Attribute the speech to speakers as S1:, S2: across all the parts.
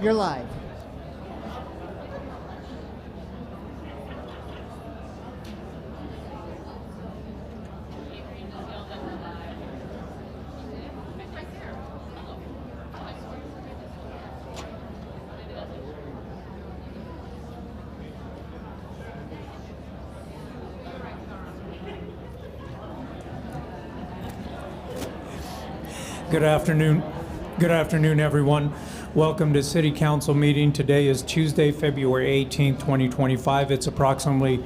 S1: You're live.
S2: Good afternoon. Good afternoon, everyone. Welcome to City Council meeting. Today is Tuesday, February 18th, 2025. It's approximately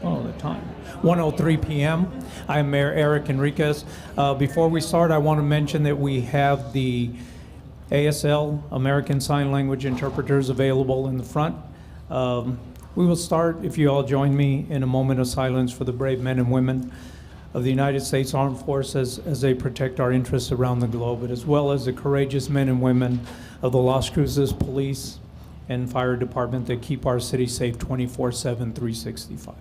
S2: 1:03 p.m. I'm Mayor Eric Enriquez. Before we start, I want to mention that we have the ASL, American Sign Language interpreters, available in the front. We will start, if you all join me, in a moment of silence for the brave men and women of the United States Armed Forces as they protect our interests around the globe, but as well as the courageous men and women of the Los Cruces Police and Fire Department that keep our city safe 24/7, 365.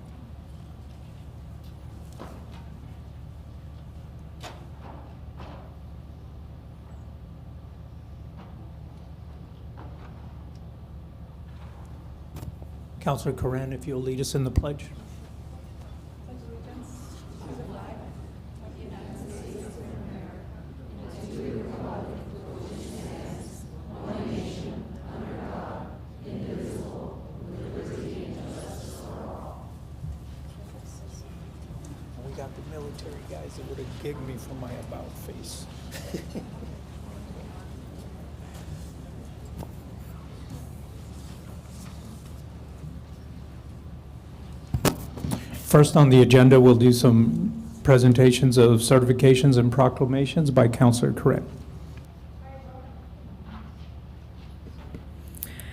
S2: Councilor Coran, if you'll lead us in the pledge. Guys that would have gigged me for my about face. First on the agenda, we'll do some presentations of certifications and proclamations by Councilor Correct.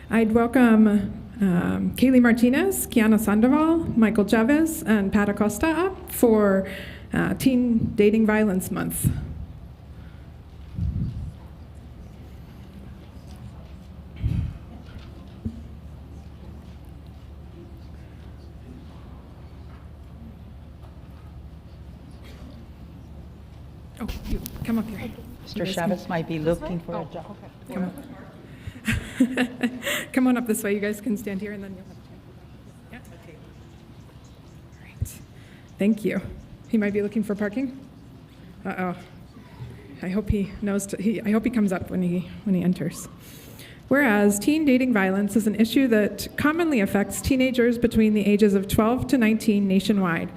S3: I'd welcome Kaylee Martinez, Kiana Sandoval, Michael Chavez, and Pat Acosta up for Teen Dating Violence Month. Oh, you come up here.
S4: Mr. Chavez might be looking for a job.
S3: Okay. Come on. Come on up this way. You guys can stand here and then you'll have to. Yeah. Okay. All right. Thank you. He might be looking for parking. Uh-oh. I hope he knows. I hope he comes up when he enters. Whereas teen dating violence is an issue that commonly affects teenagers between the ages of 12 to 19 nationwide.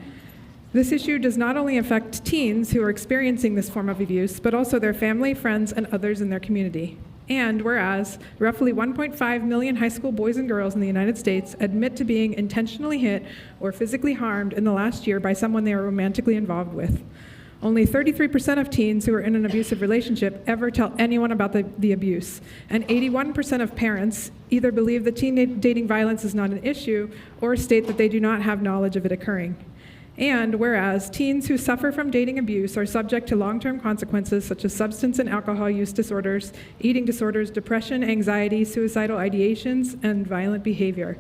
S3: This issue does not only affect teens who are experiencing this form of abuse, but also their family, friends, and others in their community. And whereas roughly 1.5 million high school boys and girls in the United States admit to being intentionally hit or physically harmed in the last year by someone they are romantically involved with. Only 33% of teens who are in an abusive relationship ever tell anyone about the abuse. And 81% of parents either believe that teen dating violence is not an issue or state that they do not have knowledge of it occurring. And whereas teens who suffer from dating abuse are subject to long-term consequences such as substance and alcohol use disorders, eating disorders, depression, anxiety, suicidal ideations, and violent behavior.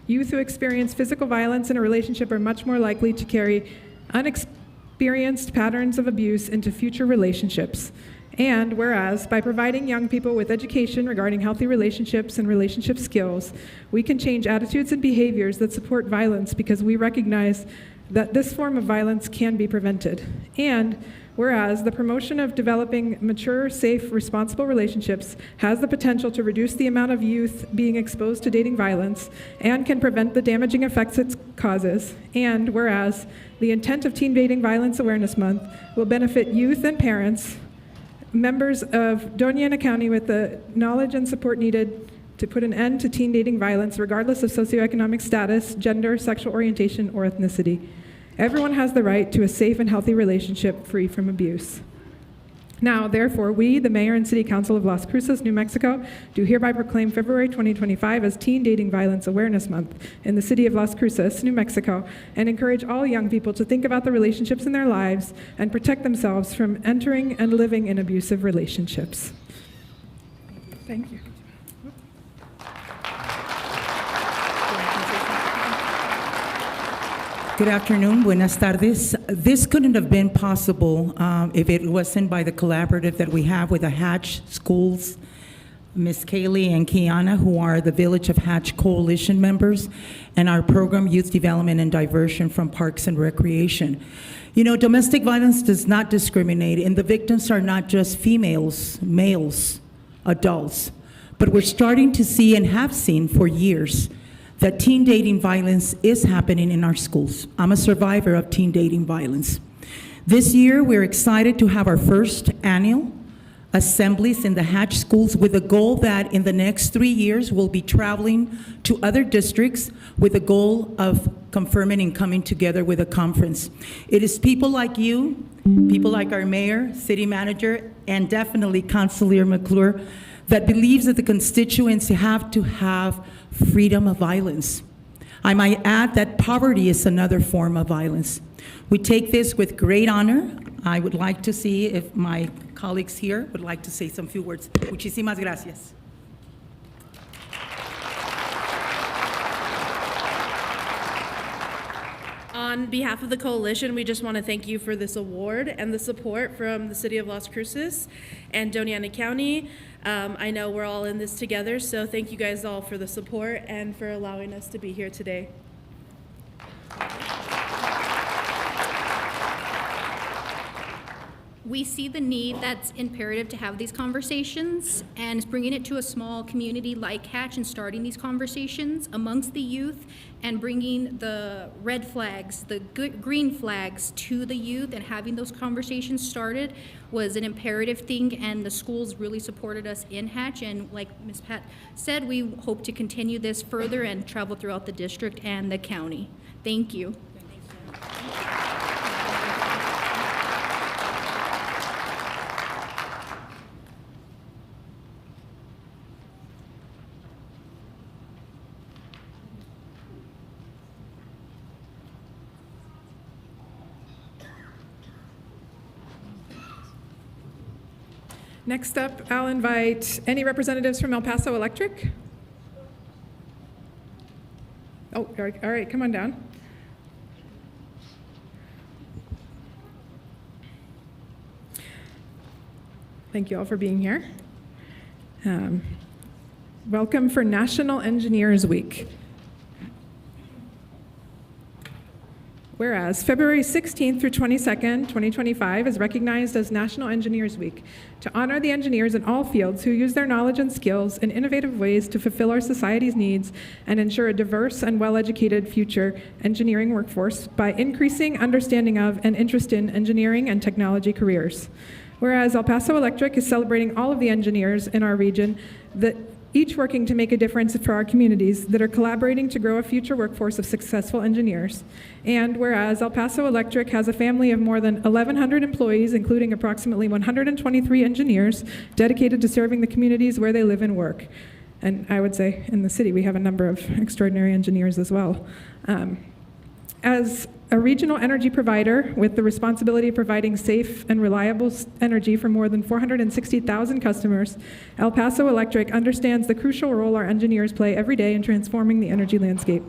S3: Youth who experience physical violence in a relationship are much more likely to carry unexperienced patterns of abuse into future relationships. And whereas by providing young people with education regarding healthy relationships and relationship skills, we can change attitudes and behaviors that support violence because we recognize that this form of violence can be prevented. And whereas the promotion of developing mature, safe, responsible relationships has the potential to reduce the amount of youth being exposed to dating violence and can prevent the damaging effects it causes. And whereas the intent of Teen Dating Violence Awareness Month will benefit youth and parents, members of Doña Ana County with the knowledge and support needed to put an end to teen dating violence regardless of socioeconomic status, gender, sexual orientation, or ethnicity. Everyone has the right to a safe and healthy relationship free from abuse. Now, therefore, we, the Mayor and City Council of Las Cruces, New Mexico, do hereby proclaim February 2025 as Teen Dating Violence Awareness Month in the city of Las Cruces, New Mexico, and encourage all young people to think about the relationships in their lives and protect themselves from entering and living in abusive relationships. Thank you.
S5: Good afternoon, buenas tardes. This couldn't have been possible if it wasn't by the collaborative that we have with the Hatch Schools, Ms. Kaylee and Kiana, who are the Village of Hatch Coalition members, and our program Youth Development and Diversion from Parks and Recreation. You know, domestic violence does not discriminate, and the victims are not just females, males, adults, but we're starting to see and have seen for years that teen dating violence is happening in our schools. I'm a survivor of teen dating violence. This year, we're excited to have our first annual assemblies in the Hatch schools with the goal that in the next 3 years, we'll be traveling to other districts with the goal of confirming and coming together with a conference. It is people like you, people like our mayor, city manager, and definitely Councilor McClure that believes that the constituents have to have freedom of violence. I might add that poverty is another form of violence. We take this with great honor. I would like to see if my colleagues here would like to say some few words. Muchísimas gracias.
S6: On behalf of the coalition, we just want to thank you for this award and the support from the City of Las Cruces and Doña Ana County. I know we're all in this together, so thank you guys all for the support and for allowing us to be here today.
S7: We see the need that's imperative to have these conversations, and bringing it to a small community like Hatch and starting these conversations amongst the youth and bringing the red flags, the green flags to the youth and having those conversations started was an imperative thing, and the schools really supported us in Hatch. And like Ms. Pat said, we hope to continue this further and travel throughout the district and the county. Thank you.
S3: Next up, I'll invite any representatives from El Paso Electric. Oh, all right, come on down. Thank you all for being here. Welcome for National Engineers Week. Whereas February 16th through 22nd, 2025 is recognized as National Engineers Week to honor the engineers in all fields who use their knowledge and skills in innovative ways to fulfill our society's needs and ensure a diverse and well-educated future engineering workforce by increasing understanding of and interest in engineering and technology careers. Whereas El Paso Electric is celebrating all of the engineers in our region that each working to make a difference for our communities that are collaborating to grow a future workforce of successful engineers. And whereas El Paso Electric has a family of more than 1,100 employees, including approximately 123 engineers dedicated to serving the communities where they live and work. And I would say in the city, we have a number of extraordinary engineers as well. As a regional energy provider with the responsibility of providing safe and reliable energy for more than 460,000 customers, El Paso Electric understands the crucial role our engineers play every day in transforming the energy landscape.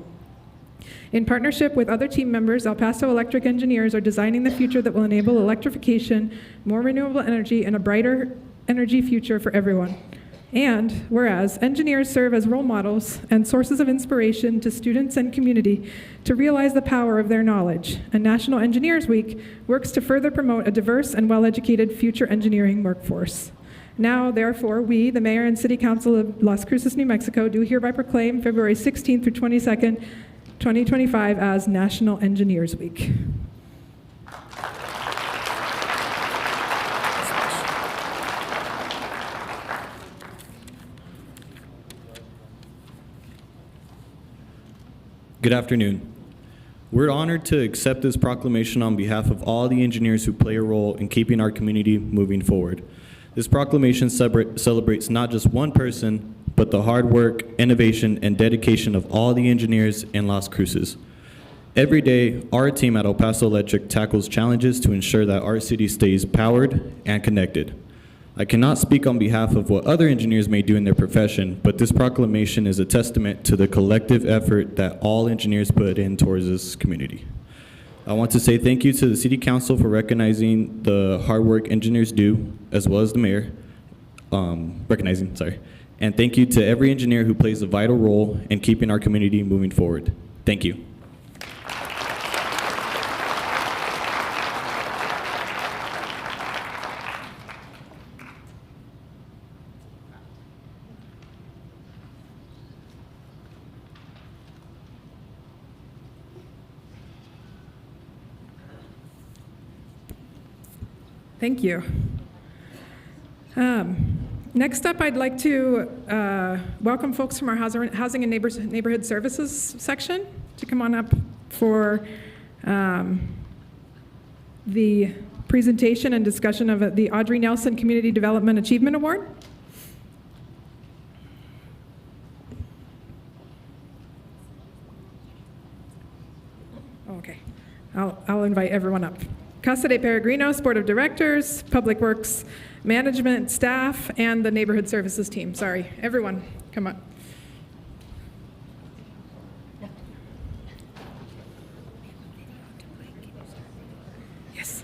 S3: In partnership with other team members, El Paso Electric engineers are designing the future that will enable electrification, more renewable energy, and a brighter energy future for everyone. And whereas engineers serve as role models and sources of inspiration to students and community to realize the power of their knowledge, and National Engineers Week works to further promote a diverse and well-educated future engineering workforce. Now, therefore, we, the Mayor and City Council of Las Cruces, New Mexico, do hereby proclaim February 16th through 22nd, 2025 as National Engineers Week.
S8: Good afternoon. We're honored to accept this proclamation on behalf of all the engineers who play a role in keeping our community moving forward. This proclamation celebrates not just one person, but the hard work, innovation, and dedication of all the engineers in Las Cruces. Every day, our team at El Paso Electric tackles challenges to ensure that our city stays powered and connected. I cannot speak on behalf of what other engineers may do in their profession, but this proclamation is a testament to the collective effort that all engineers put in towards this community. I want to say thank you to the City Council for recognizing the hard work engineers do, as well as the mayor, and thank you to every engineer who plays a vital role in keeping our community moving forward. Thank you.
S3: Thank you. Next up, I'd like to welcome folks from our Housing and Neighborhood Services section to come on up for the presentation and discussion of the Audrey Nelson Community Development Achievement Award. Okay, I'll invite everyone up. Casa de Peregrinos, Board of Directors, Public Works Management staff, and the Neighborhood Services team. Sorry, everyone, come up. Yes.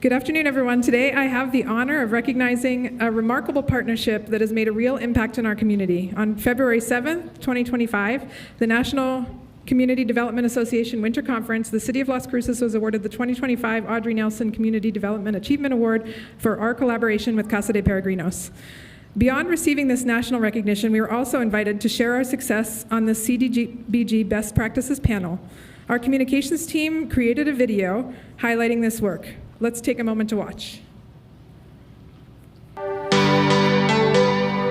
S3: Good afternoon, everyone. Today I have the honor of recognizing a remarkable partnership that has made a real impact in our community. On February 7th, 2025, the National Community Development Association Winter Conference, the City of Las Cruces was awarded the 2025 Audrey Nelson Community Development Achievement Award for our collaboration with Casa de Peregrinos. Beyond receiving this national recognition, we were also invited to share our success on the CDBG Best Practices panel. Our communications team created a video highlighting this work. Let's take a moment to watch.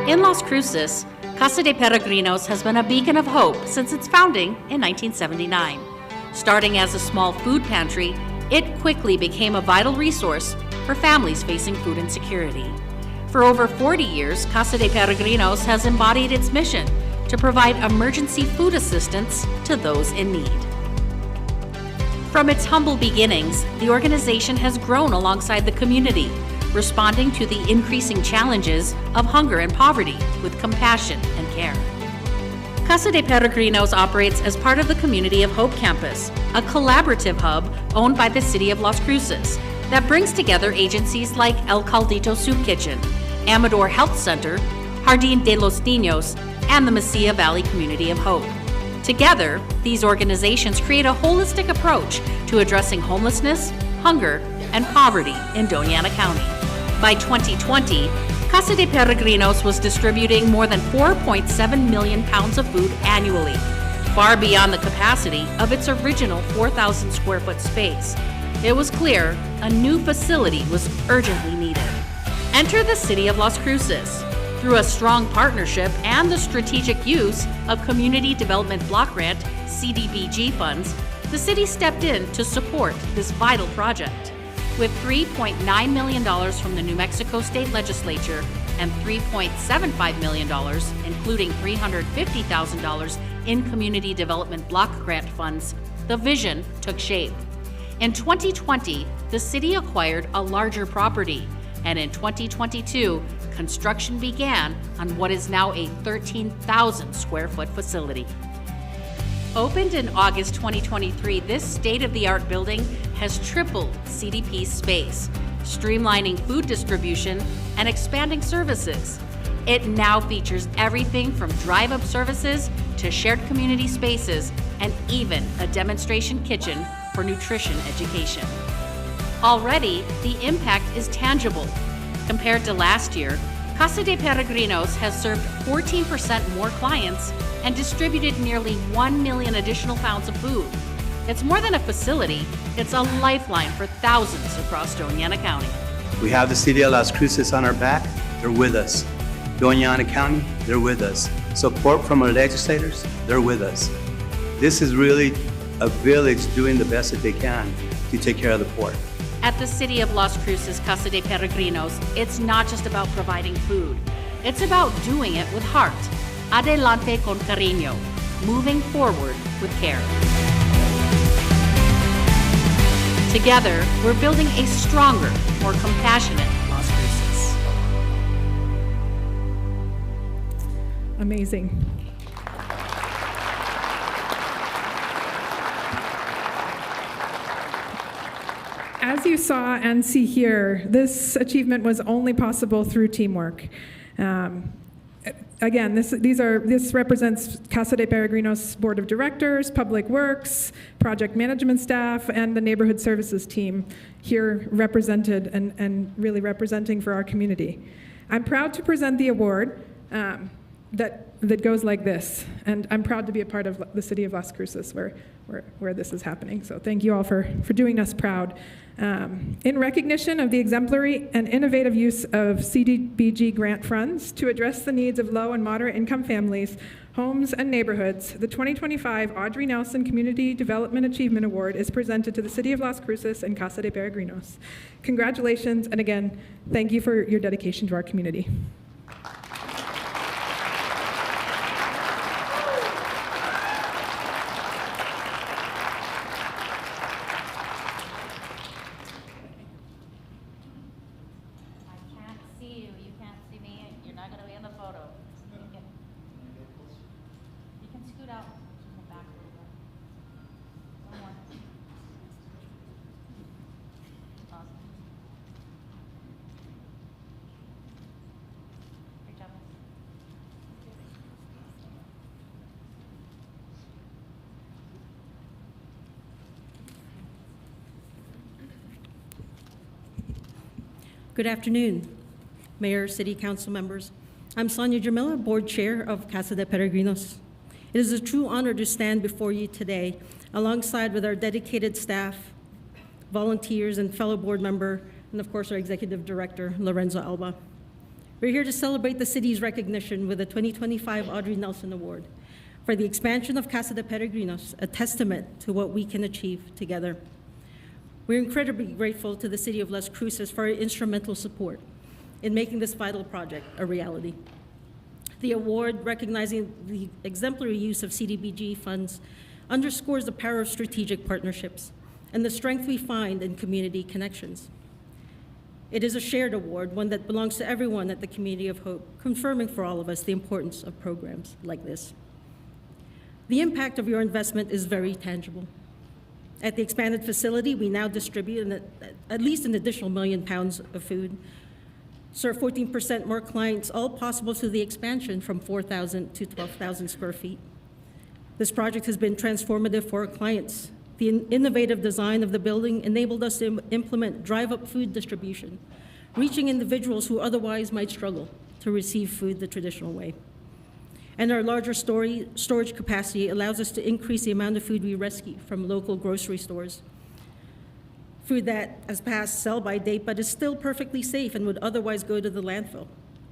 S9: In Las Cruces, Casa de Peregrinos has been a beacon of hope since its founding in 1979. Starting as a small food pantry, it quickly became a vital resource for families facing food insecurity. For over 40 years, Casa de Peregrinos has embodied its mission to provide emergency food assistance to those in need. From its humble beginnings, the organization has grown alongside the community, responding to the increasing challenges of hunger and poverty with compassion and care. Casa de Peregrinos operates as part of the Community of Hope Campus, a collaborative hub owned by the City of Las Cruces that brings together agencies like El Caldito Soup Kitchen, Amador Health Center, Jardín de los Niños, and the Mesilla Valley Community of Hope. Together, these organizations create a holistic approach to addressing homelessness, hunger, and poverty in Doña Ana County. By 2020, Casa de Peregrinos was distributing more than 4.7 million pounds of food annually, far beyond the capacity of its original 4,000 square foot space. It was clear a new facility was urgently needed. Enter the City of Las Cruces. Through a strong partnership and the strategic use of Community Development Block Grant (CDBG) funds, the city stepped in to support this vital project. With $3.9 million from the New Mexico State Legislature and $3.75 million, including $350,000 in Community Development Block Grant funds, the vision took shape. In 2020, the city acquired a larger property, and in 2022, construction began on what is now a 13,000 square foot facility. Opened in August 2023, this state-of-the-art building has tripled CDP's space, streamlining food distribution and expanding services. It now features everything from drive-up services to shared community spaces and even a demonstration kitchen for nutrition education. Already, the impact is tangible. Compared to last year, Casa de Peregrinos has served 14% more clients and distributed nearly 1 million additional pounds of food. It's more than a facility, it's a lifeline for thousands across Doña Ana County.
S10: We have the City of Las Cruces on our back, they're with us. Doña Ana County, they're with us. Support from our legislators, they're with us. This is really a village doing the best that they can to take care of the poor.
S9: At the City of Las Cruces Casa de Peregrinos, it's not just about providing food. It's about doing it with heart. Adelante con cariño, moving forward with care. Together, we're building a stronger, more compassionate Las Cruces.
S3: Amazing. As you saw and see here, this achievement was only possible through teamwork. Again, this represents Casa de Peregrinos Board of Directors, Public Works, Project Management staff, and the Neighborhood Services team here represented and really representing for our community. I'm proud to present the award that goes like this, and I'm proud to be a part of the City of Las Cruces where this is happening. So thank you all for doing us proud. In recognition of the exemplary and innovative use of CDBG grant funds to address the needs of low and moderate income families, homes, and neighborhoods, the 2025 Audrey Nelson Community Development Achievement Award is presented to the City of Las Cruces and Casa de Peregrinos. Congratulations, and again, thank you for your dedication to our community.
S11: Good afternoon, Mayor, City Council members. I'm Sonia Jamila, Board Chair of Casa de Peregrinos. It is a true honor to stand before you today alongside with our dedicated staff, volunteers, and fellow board member, and of course our Executive Director, Lorenzo Alba. We're here to celebrate the city's recognition with the 2025 Audrey Nelson Award for the expansion of Casa de Peregrinos, a testament to what we can achieve together. We're incredibly grateful to the City of Las Cruces for your instrumental support in making this vital project a reality. The award, recognizing the exemplary use of CDBG funds, underscores the power of strategic partnerships and the strength we find in community connections. It is a shared award, one that belongs to everyone at the Community of Hope, confirming for all of us the importance of programs like this. The impact of your investment is very tangible. At the expanded facility, we now distribute at least an additional 1 million pounds of food, serve 14% more clients, all possible through the expansion from 4,000 to 12,000 square feet. This project has been transformative for our clients. The innovative design of the building enabled us to implement drive-up food distribution, reaching individuals who otherwise might struggle to receive food the traditional way. And our larger storage capacity allows us to increase the amount of food we rescue from local grocery stores. Food that has passed sell-by date but is still perfectly safe and would otherwise go to the landfill.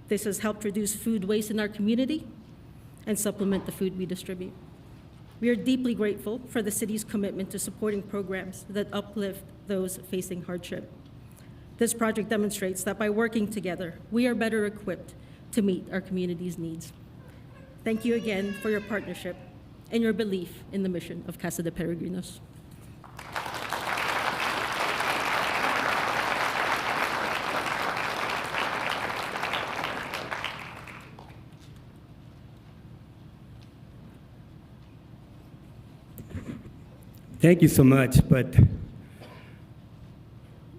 S11: This has helped reduce food waste in our community and supplement the food we distribute. We are deeply grateful for the city's commitment to supporting programs that uplift those facing hardship. This project demonstrates that by working together, we are better equipped to meet our community's needs. Thank you again for your partnership and your belief in the mission of Casa de Peregrinos.
S12: Thank you so much, but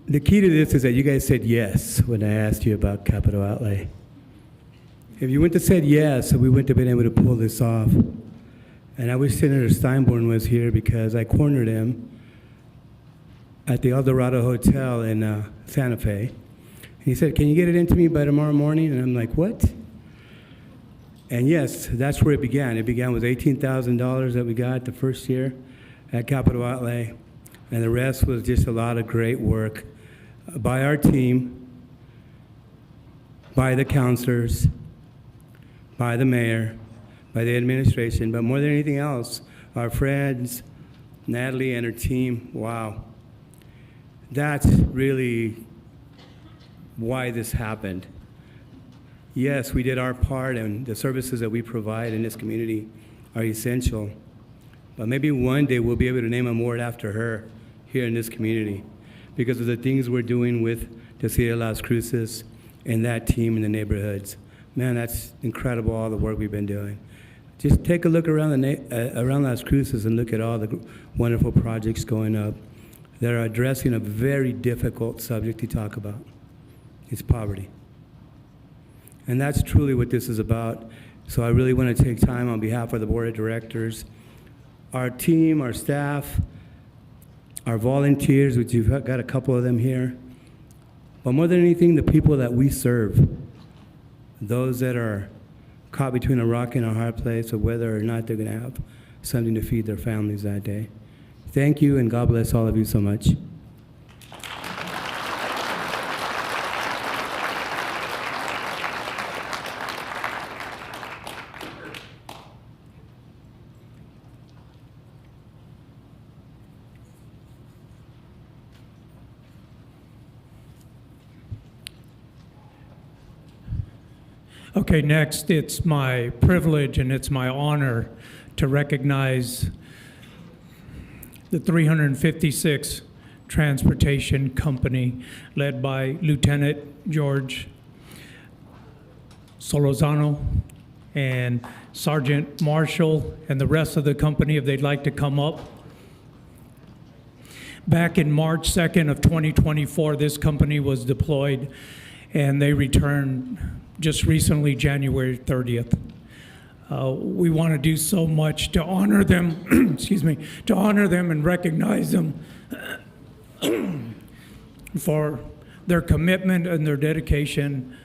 S12: the key to this is that you guys said yes when I asked you about capital outlay. If you wouldn't have said yes, we wouldn't have been able to pull this off. And I wish Senator Steinborn was here because I cornered him at the El Dorado Hotel in Santa Fe. He said, "Can you get it into me by tomorrow morning?" And I'm like, "What?" And yes, that's where it began. It began with $18,000 that we got the first year at capital outlay, and the rest was just a lot of great work by our team, by the counselors, by the mayor, by the administration, but more than anything else, our friends, Natalie and her team, wow. That's really why this happened. Yes, we did our part, and the services that we provide in this community are essential. But maybe one day we'll be able to name a award after her here in this community because of the things we're doing with the City of Las Cruces and that team in the neighborhoods. Man, that's incredible, all the work we've been doing. Just take a look around around Las Cruces and look at all the wonderful projects going up that are addressing a very difficult subject to talk about. It's poverty. And that's truly what this is about. So I really want to take time on behalf of the board of directors, our team, our staff, our volunteers, which you've got a couple of them here, but more than anything, the people that we serve, those that are caught between a rock and a hard place of whether or not they're going to have something to feed their families that day. Thank you, and God bless all of you so much.
S2: Okay, next, it's my privilege and it's my honor to recognize the 356 Transportation Company led by Lieutenant George Solozano and Sergeant Marshall and the rest of the company, if they'd like to come up. Back in March 2nd of 2024, this company was deployed and they returned just recently, January 30th. We want to do so much to honor them, excuse me, to honor them and recognize them for their commitment and their dedication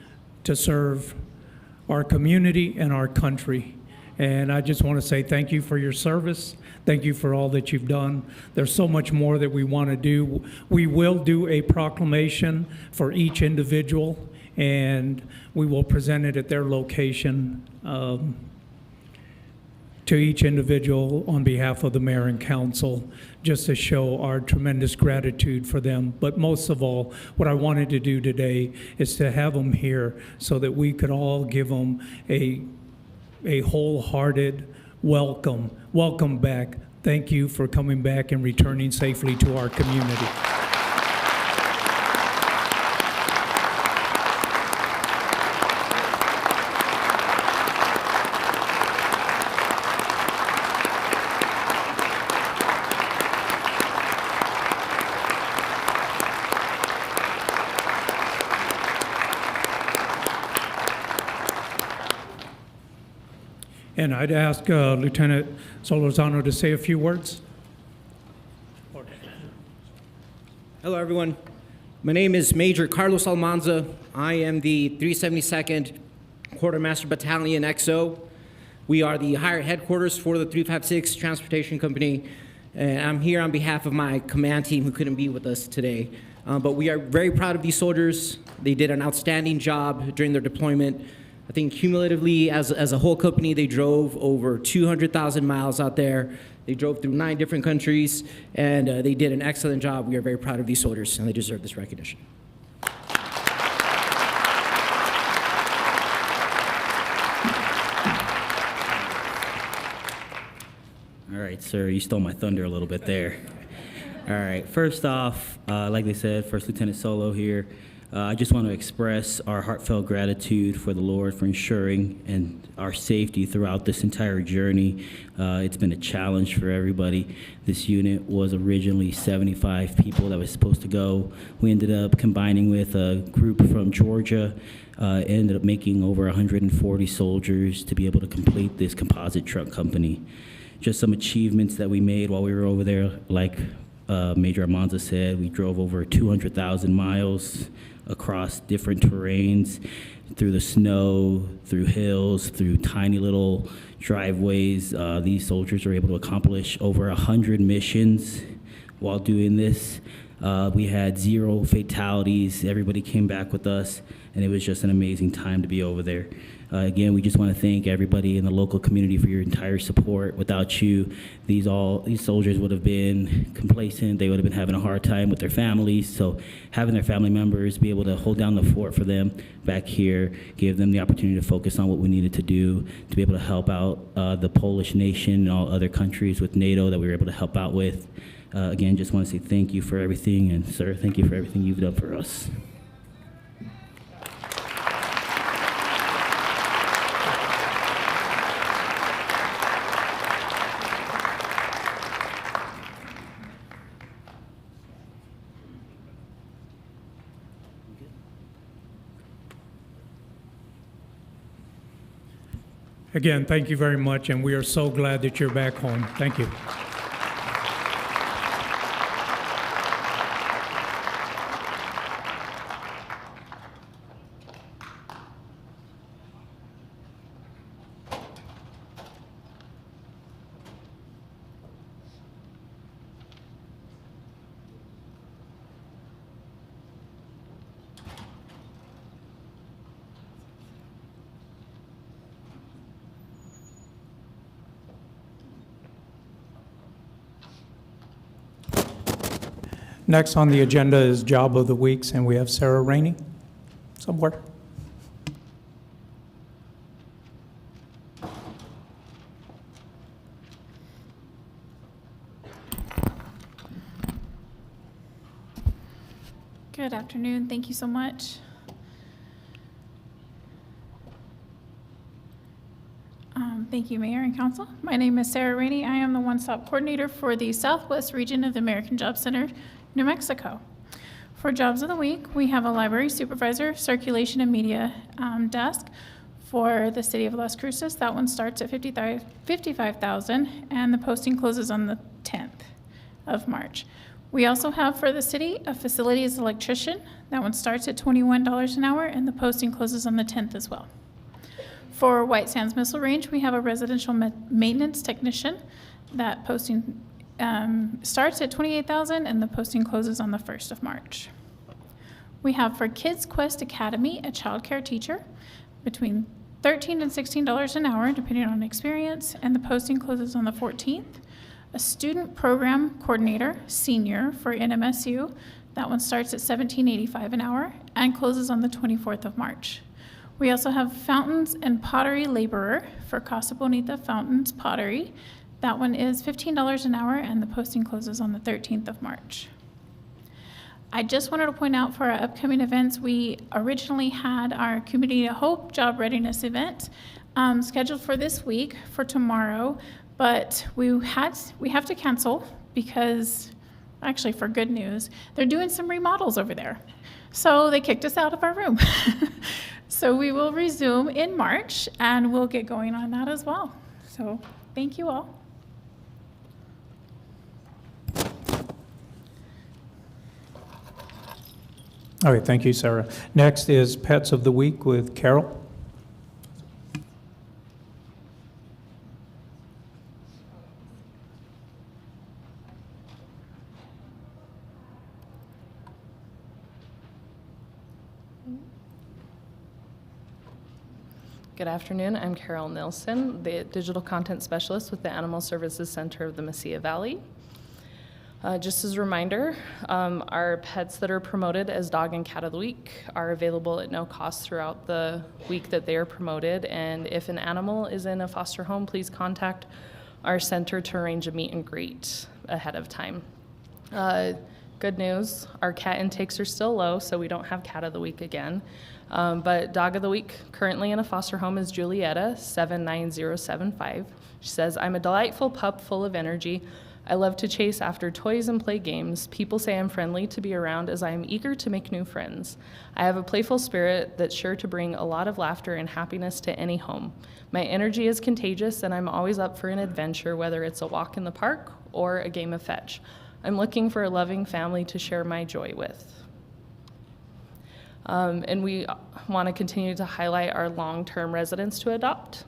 S2: to serve our community and our country. And I just want to say thank you for your service. Thank you for all that you've done. There's so much more that we want to do. We will do a proclamation for each individual, and we will present it at their location to each individual on behalf of the mayor and council, just to show our tremendous gratitude for them. But most of all, what I wanted to do today is to have them here so that we could all give them a wholehearted welcome. Welcome back. Thank you for coming back and returning safely to our community. And I'd ask Lieutenant Solozano to say a few words.
S13: Hello, everyone. My name is Major Carlos Almanza. I am the 372nd Quartermaster Battalion XO. We are the higher headquarters for the 356 Transportation Company. And I'm here on behalf of my command team who couldn't be with us today. But we are very proud of these soldiers. They did an outstanding job during their deployment. I think cumulatively, as a whole company, they drove over 200,000 miles out there. They drove through 9 different countries, and they did an excellent job. We are very proud of these soldiers, and they deserve this recognition.
S14: All right, sir, you stole my thunder a little bit there. All right, first off, like they said, First Lieutenant Solo here. I just want to express our heartfelt gratitude for the Lord for ensuring and our safety throughout this entire journey. It's been a challenge for everybody. This unit was originally 75 people that was supposed to go. We ended up combining with a group from Georgia, ended up making over 140 soldiers to be able to complete this composite truck company. Just some achievements that we made while we were over there, like Major Almanza said, we drove over 200,000 miles across different terrains, through the snow, through hills, through tiny little driveways. These soldiers were able to accomplish over 100 missions while doing this. We had 0 fatalities. Everybody came back with us, and it was just an amazing time to be over there. Again, we just want to thank everybody in the local community for your entire support. Without you, these soldiers would have been complacent. They would have been having a hard time with their families. So having their family members be able to hold down the fort for them back here, give them the opportunity to focus on what we needed to do, to be able to help out the Polish nation and all other countries with NATO that we were able to help out with. Again, just want to say thank you for everything, and sir, thank you for everything you've done for us.
S2: Again, thank you very much, and we are so glad that you're back home. Thank you. Next on the agenda is Job of the Weeks, and we have Sarah Rainey somewhere.
S15: Good afternoon. Thank you so much. Thank you, Mayor and Council. My name is Sarah Rainey. I am the one-stop coordinator for the Southwest region of the American Job Center, New Mexico. For Jobs of the Week, we have a library supervisor, circulation and media desk for the city of Las Cruces. That one starts at $55,000, and the posting closes on the 10th of March. We also have for the city a facilities electrician. That one starts at $21 an hour, and the posting closes on the 10th as well. For White Sands Missile Range, we have a residential maintenance technician. That posting starts at $28,000, and the posting closes on the 1st of March. We have for Kids Quest Academy a childcare teacher between $13 and $16 an hour, depending on experience, and the posting closes on the 14th. A student program coordinator, senior for NMSU, that one starts at $17.85 an hour and closes on the 24th of March. We also have fountains and pottery laborer for Casa Bonita Fountains Pottery. That one is $15 an hour, and the posting closes on the 13th of March. I just wanted to point out for our upcoming events, we originally had our Community of Hope Job Readiness event scheduled for this week, for tomorrow, but we have to cancel because, actually for good news, they're doing some remodels over there. So they kicked us out of our room. So we will resume in March, and we'll get going on that as well. So thank you all.
S2: All right, thank you, Sarah. Next is Pets of the Week with Carol.
S16: Good afternoon. I'm Carol Nilsson, the Digital Content Specialist with the Animal Services Center of the Mesilla Valley. Just as a reminder, our pets that are promoted as Dog and Cat of the Week are available at no cost throughout the week that they are promoted. And if an animal is in a foster home, please contact our center to arrange a meet and greet ahead of time. Good news, our cat intakes are still low, so we don't have Cat of the Week again. But Dog of the Week currently in a foster home is Julietta, 79075. She says, I'm a delightful pup full of energy. I love to chase after toys and play games. People say I'm friendly to be around as I am eager to make new friends. I have a playful spirit that's sure to bring a lot of laughter and happiness to any home. My energy is contagious, and I'm always up for an adventure, whether it's a walk in the park or a game of fetch. I'm looking for a loving family to share my joy with. And we want to continue to highlight our long-term residents to adopt.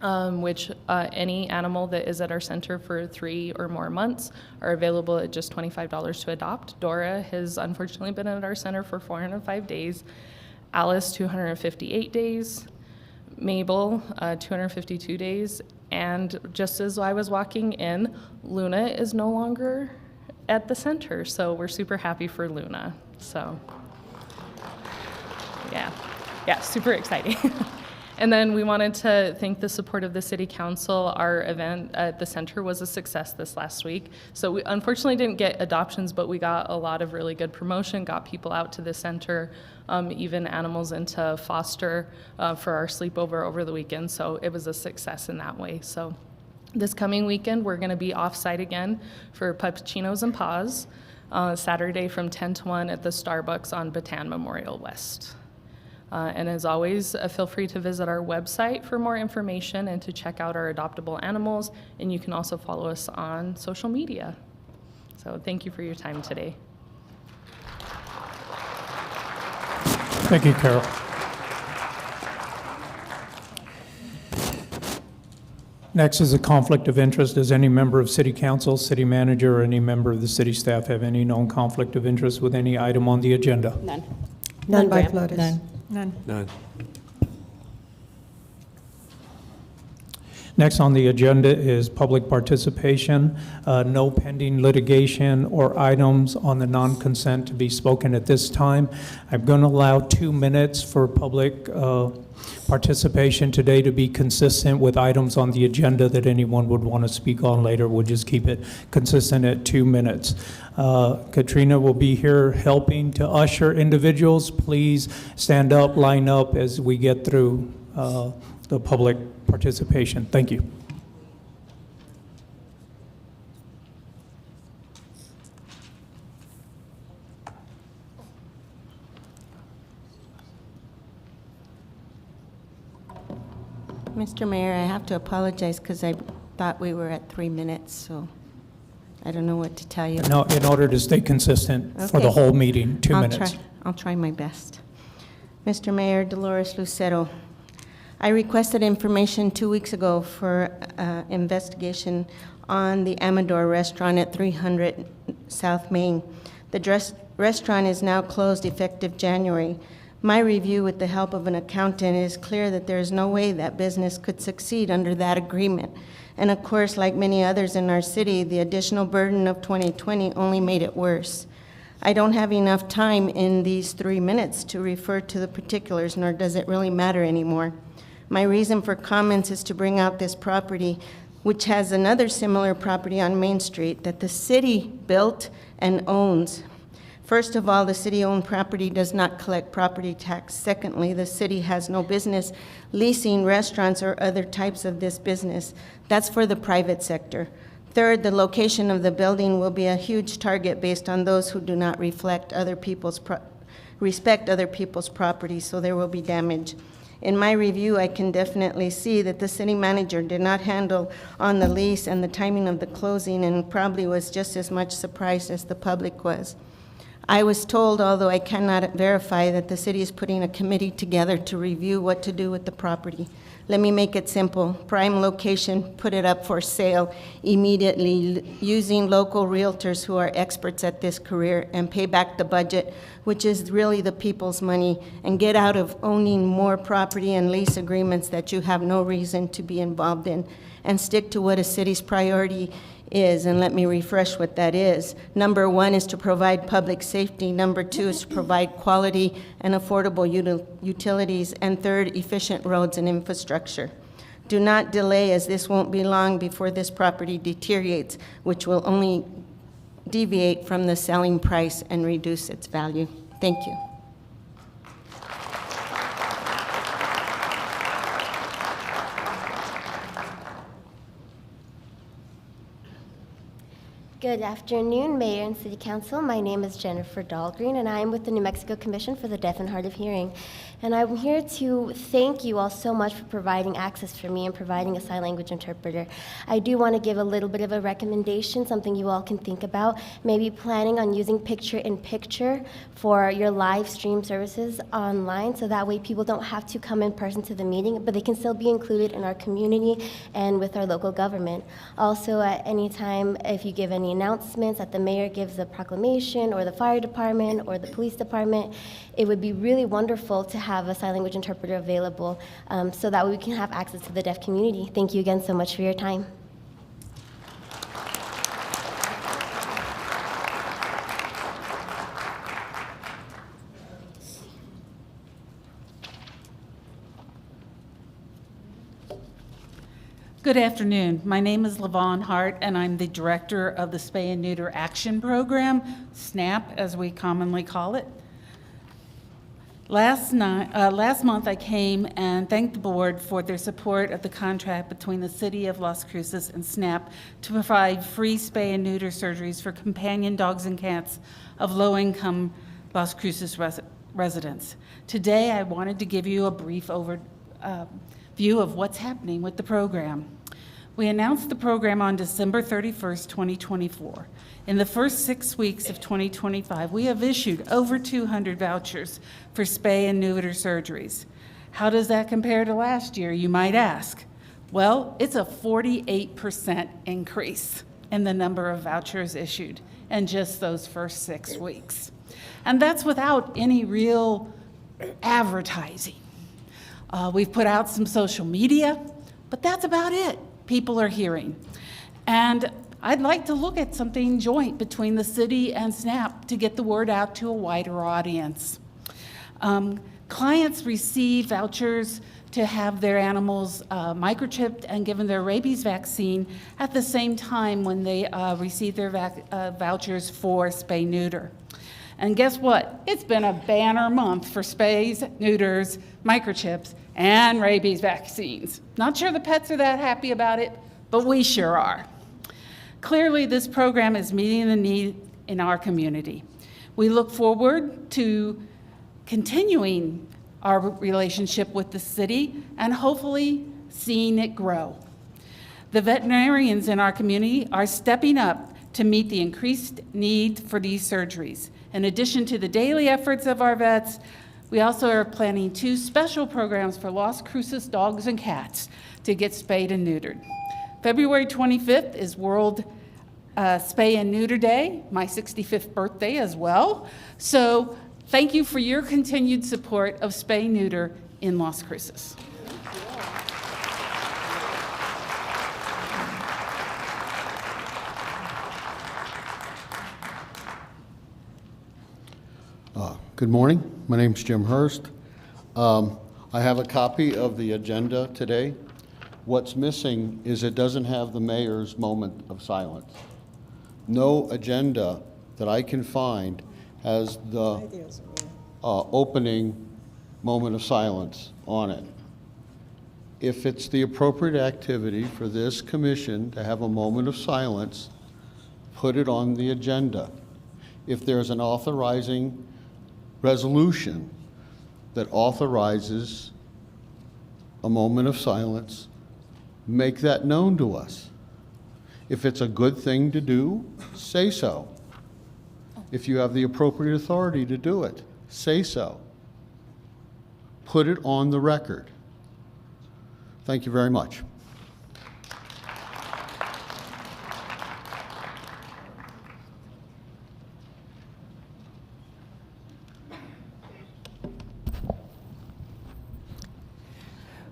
S16: which any animal that is at our center for 3 or more months are available at just $25 to adopt. Dora has unfortunately been at our center for 405 days, Alice 258 days, Mabel 252 days, and just as I was walking in, Luna is no longer at the center, so we're super happy for Luna. So yeah, super exciting. And then we wanted to thank the support of the City Council. Our event at the center was a success this last week. So we unfortunately didn't get adoptions, but we got a lot of really good promotion, got people out to the center, even animals into foster for our sleepover over the weekend. So it was a success in that way. So this coming weekend, we're gonna be off-site again for Puppuccinos and Paws, Saturday from 10 to 1 at the Starbucks on Bataan Memorial West. And as always, feel free to visit our website for more information and to check out our adoptable animals. And you can also follow us on social media. So thank you for your time today.
S2: Thank you, Carol. Next is a conflict of interest. Does any member of City Council, City Manager, or any member of the city staff have any known conflict of interest with any item on the agenda?
S17: None.
S4: None by
S17: Graham.
S4: Flores.
S17: None.
S12: None.
S2: Next on the agenda is public participation. No pending litigation or items on the non-consent to be spoken at this time. I'm going to allow 2 minutes for public participation today to be consistent with items on the agenda that anyone would want to speak on later. We'll just keep it consistent at 2 minutes. Katrina will be here helping to usher individuals. Please stand up, line up as we get through the public participation. Thank you.
S17: Mr. Mayor, I have to apologize because I thought we were at 3 minutes, so I don't know what to tell you.
S2: No, in order to stay consistent for the
S17: Okay.
S2: whole meeting, 2 minutes.
S17: I'll try my best. Mr. Mayor, Dolores Lucero, I requested information 2 weeks ago for investigation on the Amador restaurant at 300 South Main. The restaurant is now closed effective January. My review with the help of an accountant is clear that there is no way that business could succeed under that agreement. And of course, like many others in our city, the additional burden of 2020 only made it worse. I don't have enough time in these 3 minutes to refer to the particulars, nor does it really matter anymore. My reason for comments is to bring out this property, which has another similar property on Main Street that the city built and owns. First of all, the city-owned property does not collect property tax. Secondly, the city has no business leasing restaurants or other types of this business. That's for the private sector. Third, the location of the building will be a huge target based on those who do not respect other people's property, so there will be damage. In my review, I can definitely see that the city manager did not handle on the lease and the timing of the closing and probably was just as much surprised as the public was. I was told, although I cannot verify, that the city is putting a committee together to review what to do with the property. Let me make it simple. Prime location, put it up for sale immediately using local realtors who are experts at this career and pay back the budget, which is really the people's money, and get out of owning more property and lease agreements that you have no reason to be involved in, and stick to what a city's priority is, and let me refresh what that is. Number 1 is to provide public safety. Number 2 is to provide quality and affordable utilities. And third, efficient roads and infrastructure. Do not delay, as this won't be long before this property deteriorates, which will only deviate from the selling price and reduce its value. Thank you.
S18: Good afternoon, Mayor and City Council. My name is Jennifer Dahlgreen, and I am with the New Mexico Commission for the Deaf and Hard of Hearing. And I'm here to thank you all so much for providing access for me and providing a sign language interpreter. I do want to give a little bit of a recommendation, something you all can think about, maybe planning on using picture-in-picture for your live stream services online, so that way people don't have to come in person to the meeting, but they can still be included in our community and with our local government. Also, at any time, if you give any announcements that the mayor gives a proclamation, or the fire department, or the police department, it would be really wonderful to have a sign language interpreter available, so that we can have access to the deaf community. Thank you again so much for your time.
S19: Good afternoon. My name is Lavon Hart, and I'm the director of the Spay and Neuter Action Program, SNAP, as we commonly call it. Last month, I came and thanked the board for their support of the contract between the City of Las Cruces and SNAP to provide free spay and neuter surgeries for companion dogs and cats of low-income Las Cruces residents. Today, I wanted to give you a brief overview of what's happening with the program. We announced the program on December 31st, 2024. In the first 6 weeks of 2025, we have issued over 200 vouchers for spay and neuter surgeries. How does that compare to last year, you might ask? Well, it's a 48% increase in the number of vouchers issued in just those first 6 weeks. And that's without any real advertising. We've put out some social media, but that's about it. People are hearing. And I'd like to look at something joint between the city and SNAP to get the word out to a wider audience. Clients receive vouchers to have their animals microchipped and given their rabies vaccine at the same time when they receive their vouchers for spay-neuter. And guess what? It's been a banner month for spays, neuters, microchips, and rabies vaccines. Not sure the pets are that happy about it, but we sure are. Clearly, this program is meeting the need in our community. We look forward to continuing our relationship with the city and hopefully seeing it grow. The veterinarians in our community are stepping up to meet the increased need for these surgeries. In addition to the daily efforts of our vets, we also are planning 2 special programs for Las Cruces dogs and cats to get spayed and neutered. February 25th is World Spay and Neuter Day, my 65th birthday as well. So thank you for your continued support of spay neuter in Las Cruces.
S20: Good morning. My name's Jim Hurst. I have a copy of the agenda today. What's missing is it doesn't have the mayor's moment of silence. No agenda that I can find has the opening moment of silence on it. If it's the appropriate activity for this commission to have a moment of silence, put it on the agenda. If there's an authorizing resolution that authorizes a moment of silence, make that known to us. If it's a good thing to do, say so. If you have the appropriate authority to do it, say so. Put it on the record. Thank you very much.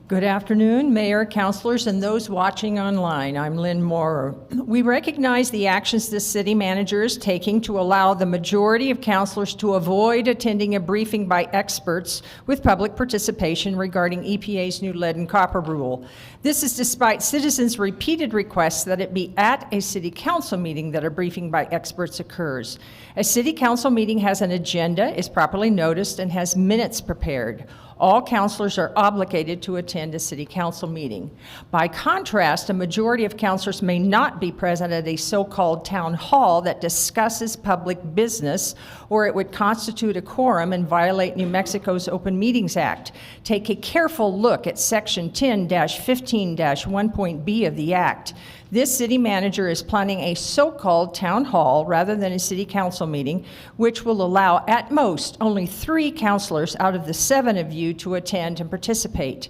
S21: Good afternoon, Mayor, councilors, and those watching online. I'm Lynn Moorer. We recognize the actions the city manager is taking to allow the majority of councilors to avoid attending a briefing by experts with public participation regarding EPA's new lead and copper rule. This is despite citizens' repeated requests that it be at a city council meeting that a briefing by experts occurs. A city council meeting has an agenda, is properly noticed, and has minutes prepared. All counselors are obligated to attend a city council meeting. By contrast, a majority of counselors may not be present at a so-called town hall that discusses public business, or it would constitute a quorum and violate New Mexico's Open Meetings Act. Take a careful look at Section 10-15-1.b of the Act. This city manager is planning a so-called town hall rather than a city council meeting, which will allow at most only 3 counselors out of the 7 of you to attend and participate.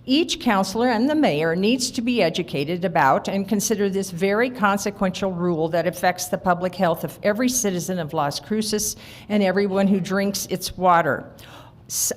S21: Each counselor and the mayor needs to be educated about and consider this very consequential rule that affects the public health of every citizen of Las Cruces and everyone who drinks its water.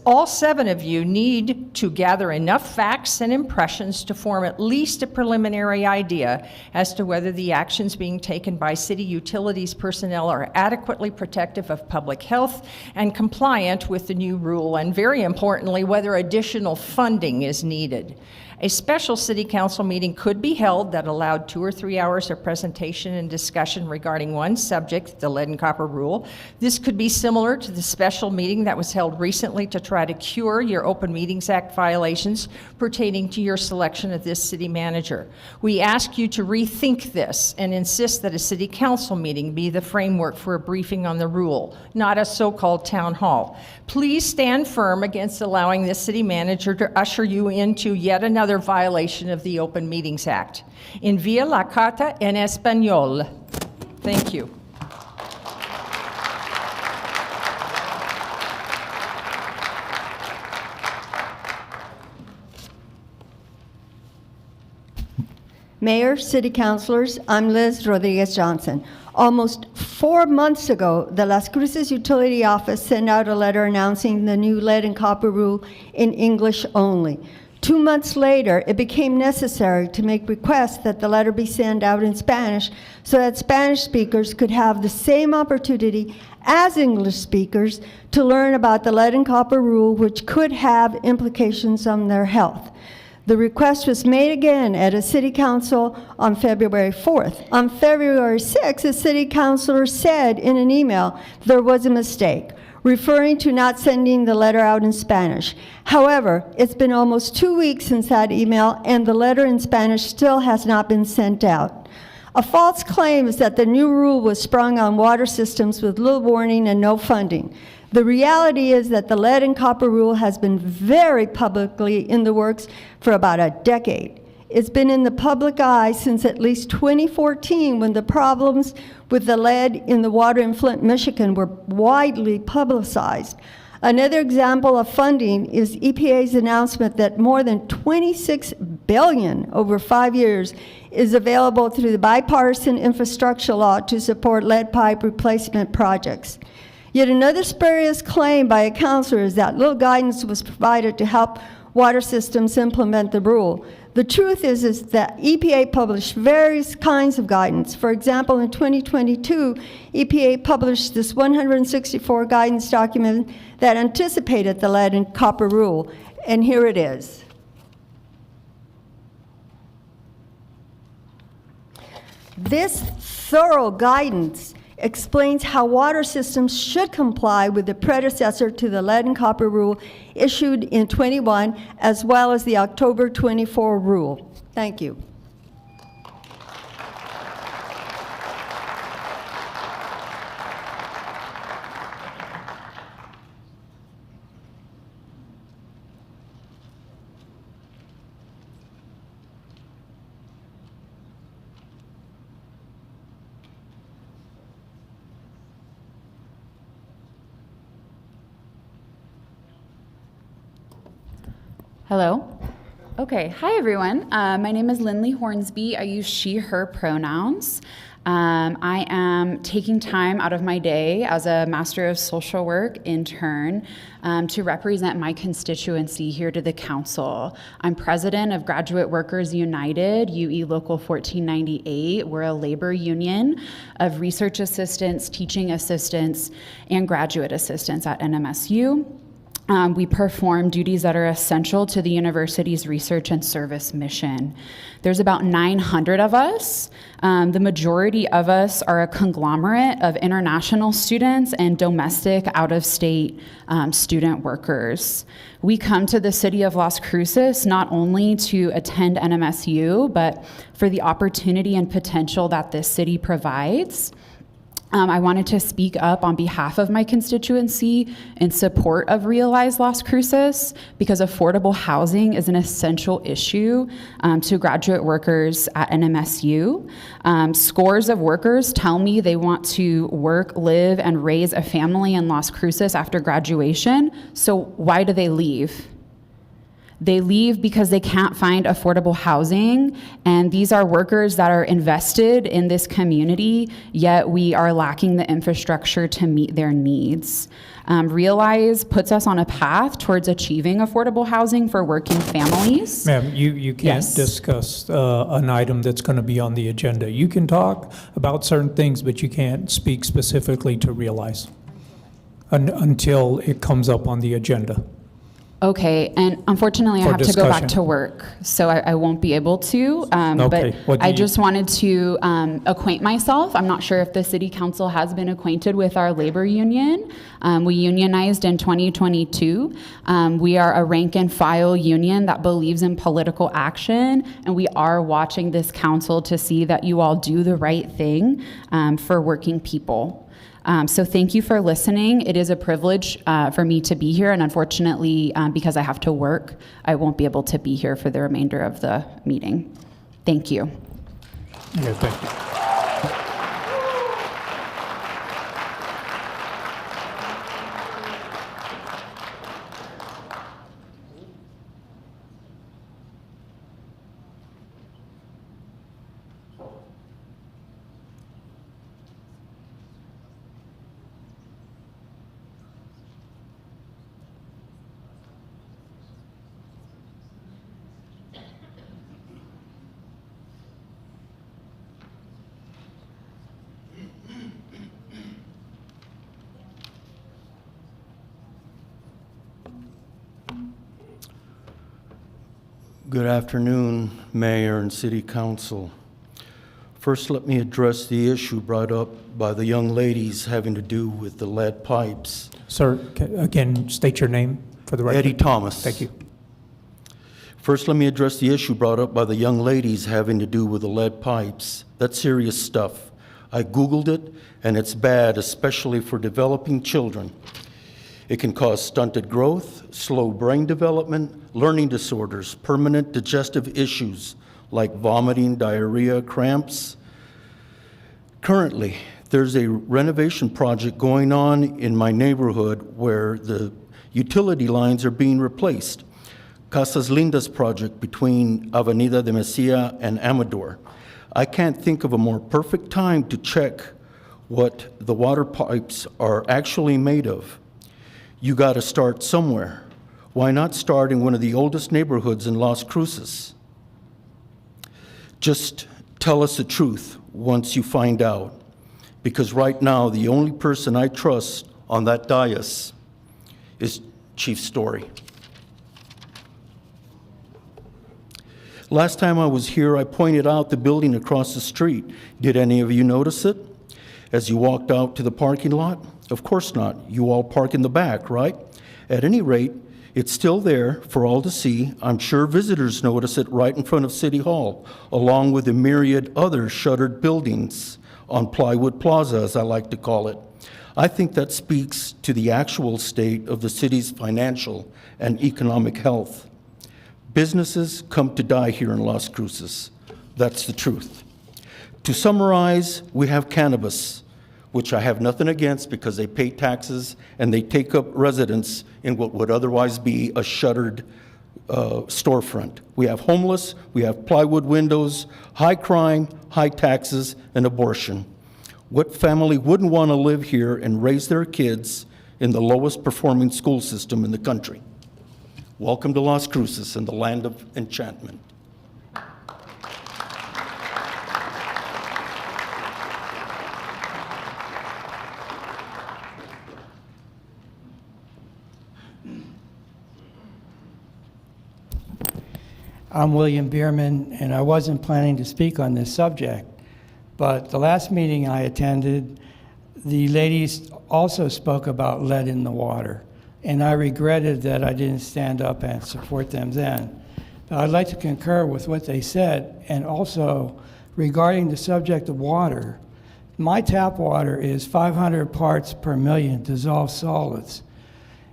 S21: All 7 of you need to gather enough facts and impressions to form at least a preliminary idea as to whether the actions being taken by city utilities personnel are adequately protective of public health and compliant with the new rule, and very importantly, whether additional funding is needed. A special city council meeting could be held that allowed 2 or 3 hours of presentation and discussion regarding one subject, the lead and copper rule. This could be similar to the special meeting that was held recently to try to cure your Open Meetings Act violations pertaining to your selection of this city manager. We ask you to rethink this and insist that a city council meeting be the framework for a briefing on the rule, not a so-called town hall. Please stand firm against allowing this city manager to usher you into yet another violation of the Open Meetings Act. Envía la carta en español. Thank you.
S1: Mayor, City Councilors, I'm Liz Rodriguez Johnson. Almost 4 months ago, the Las Cruces Utility Office sent out a letter announcing the new lead and copper rule in English only. 2 months later, it became necessary to make requests that the letter be sent out in Spanish so that Spanish speakers could have the same opportunity as English speakers to learn about the lead and copper rule, which could have implications on their health. The request was made again at a city council on February 4th. On February 6th, a city councilor said in an email there was a mistake, referring to not sending the letter out in Spanish. However, it's been almost 2 weeks since that email, and the letter in Spanish still has not been sent out. A false claim is that the new rule was sprung on water systems with little warning and no funding. The reality is that the lead and copper rule has been very publicly in the works for about a decade. It's been in the public eye since at least 2014, when the problems with the lead in the water in Flint, Michigan were widely publicized. Another example of funding is EPA's announcement that more than $26 billion over 5 years is available through the bipartisan infrastructure law to support lead pipe replacement projects. Yet another spurious claim by a counselor is that little guidance was provided to help water systems implement the rule. The truth is that EPA published various kinds of guidance. For example, in 2022, EPA published this 164 guidance document that anticipated the lead and copper rule, and here it is. This thorough guidance explains how water systems should comply with the predecessor to the lead and copper rule issued in 21, as well as the October 24 rule. Thank you.
S22: Hello. Okay, hi everyone. My name is Lindley Hornsby. I use she, her pronouns. I am taking time out of my day as a Master of Social Work intern to represent my constituency here to the council. I'm president of Graduate Workers United, UE Local 1498. We're a labor union of research assistants, teaching assistants, and graduate assistants at NMSU. We perform duties that are essential to the university's research and service mission. There's about 900 of us. The majority of us are a conglomerate of international students and domestic out-of-state student workers. We come to the city of Las Cruces not only to attend NMSU, but for the opportunity and potential that this city provides. I wanted to speak up on behalf of my constituency in support of Realize Las Cruces because affordable housing is an essential issue to graduate workers at NMSU. Scores of workers tell me they want to work, live, and raise a family in Las Cruces after graduation, so why do they leave? They leave because they can't find affordable housing, and these are workers that are invested in this community, yet we are lacking the infrastructure to meet their needs. Realize puts us on a path towards achieving affordable housing for working families.
S2: Ma'am, you can't discuss an item that's going to be on the agenda. You can talk about certain things, but you can't speak specifically to Realize until it comes up on the agenda.
S22: Okay, and unfortunately I
S2: For
S22: have to go back
S2: discussion.
S22: to work, so I won't be able to.
S2: Okay, what
S22: But
S2: do
S22: I
S2: you-
S22: just wanted to acquaint myself. I'm not sure if the city council has been acquainted with our labor union. We unionized in 2022. We are a rank and file union that believes in political action, and we are watching this council to see that you all do the right thing for working people. So thank you for listening. It is a privilege for me to be here, and unfortunately, because I have to work, I won't be able to be here for the remainder of the meeting. Thank you.
S2: Yeah, thank you.
S20: Good afternoon, Mayor and City Council. First, let me address the issue brought up by the young ladies having to do with the lead pipes.
S2: Sir, again, state your name for the record.
S20: Eddie Thomas.
S2: Thank you.
S20: First, let me address the issue brought up by the young ladies having to do with the lead pipes. That's serious stuff. I Googled it, and it's bad, especially for developing children. It can cause stunted growth, slow brain development, learning disorders, permanent digestive issues like vomiting, diarrhea, cramps. Currently, there's a renovation project going on in my neighborhood where the utility lines are being replaced. Casas Lindas project between Avenida de Mesilla and Amador. I can't think of a more perfect time to check what the water pipes are actually made of. You got to start somewhere. Why not start in one of the oldest neighborhoods in Las Cruces? Just tell us the truth once you find out, because right now the only person I trust on that dais is Chief Story. Last time I was here, I pointed out the building across the street. Did any of you notice it as you walked out to the parking lot? Of course not. You all park in the back, right? At any rate, it's still there for all to see. I'm sure visitors notice it right in front of City Hall, along with the myriad other shuttered buildings on Plywood Plaza, as I like to call it. I think that speaks to the actual state of the city's financial and economic health. Businesses come to die here in Las Cruces. That's the truth. To summarize, we have cannabis, which I have nothing against because they pay taxes and they take up residence in what would otherwise be a shuttered storefront. We have homeless, we have plywood windows, high crime, high taxes, and abortion. What family wouldn't want to live here and raise their kids in the lowest performing school system in the country? Welcome to Las Cruces and the land of enchantment.
S5: I'm William Bierman, and I wasn't planning to speak on this subject, but the last meeting I attended, the ladies also spoke about lead in the water, and I regretted that I didn't stand up and support them then. But I'd like to concur with what they said, and also regarding the subject of water, my tap water is 500 parts per million dissolved solids.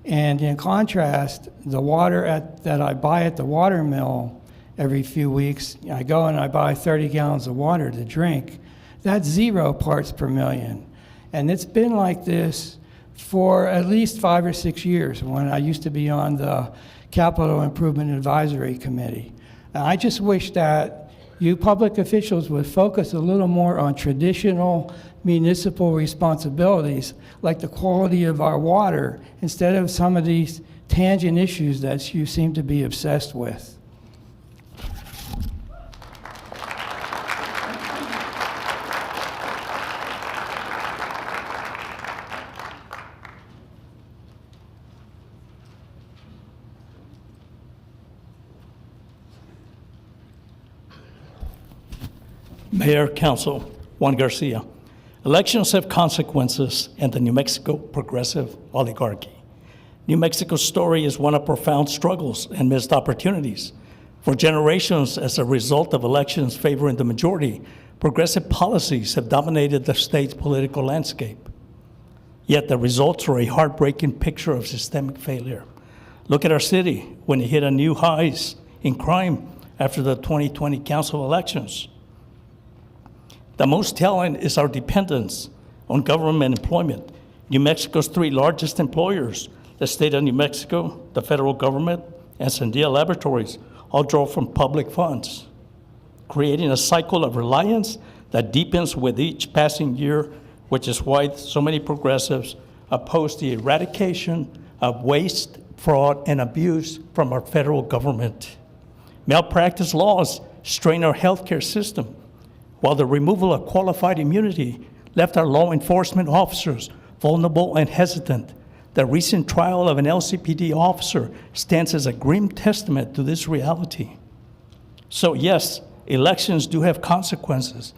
S5: And in contrast, the water that I buy at the water mill every few weeks, I go and I buy 30 gallons of water to drink. That's 0 parts per million. And it's been like this for at least 5 or 6 years when I used to be on the Capital Improvement Advisory Committee. And I just wish that you public officials would focus a little more on traditional municipal responsibilities like the quality of our water instead of some of these tangent issues that you seem to be obsessed with.
S6: Mayor, Council, Juan Garcia. Elections have consequences in the New Mexico progressive oligarchy. New Mexico's story is one of profound struggles and missed opportunities. For generations, as a result of elections favoring the majority, progressive policies have dominated the state's political landscape. Yet the results are a heartbreaking picture of systemic failure. Look at our city when it hit a new highs in crime after the 2020 council elections. The most telling is our dependence on government employment. New Mexico's 3 largest employers, the state of New Mexico, the federal government, and Sandia Laboratories, all draw from public funds, creating a cycle of reliance that deepens with each passing year, which is why so many progressives oppose the eradication of waste, fraud, and abuse from our federal government. Malpractice laws strain our healthcare system, while the removal of qualified immunity left our law enforcement officers vulnerable and hesitant. The recent trial of an LCPD officer stands as a grim testament to this reality. So yes, elections do have consequences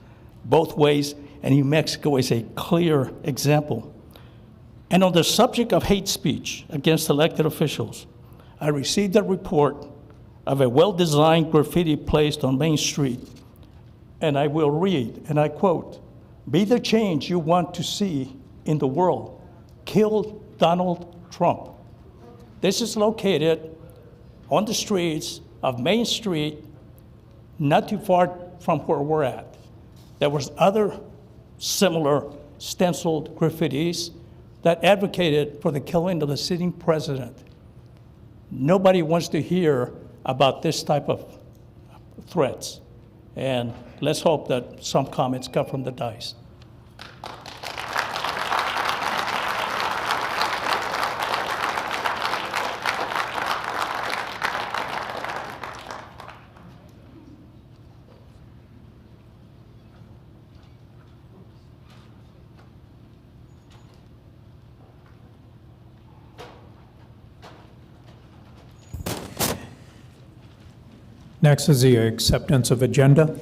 S6: both ways, and New Mexico is a clear example. And on the subject of hate speech against elected officials, I received a report of a well-designed graffiti placed on Main Street. And I will read, and I quote, "Be the change you want to see in the world. Kill Donald Trump." This is located on the streets of Main Street, not too far from where we're at. There was other similar stenciled graffitis that advocated for the killing of the sitting president. Nobody wants to hear about this type of threats. And let's hope that some comments come from the dais.
S2: Next is the acceptance of agenda.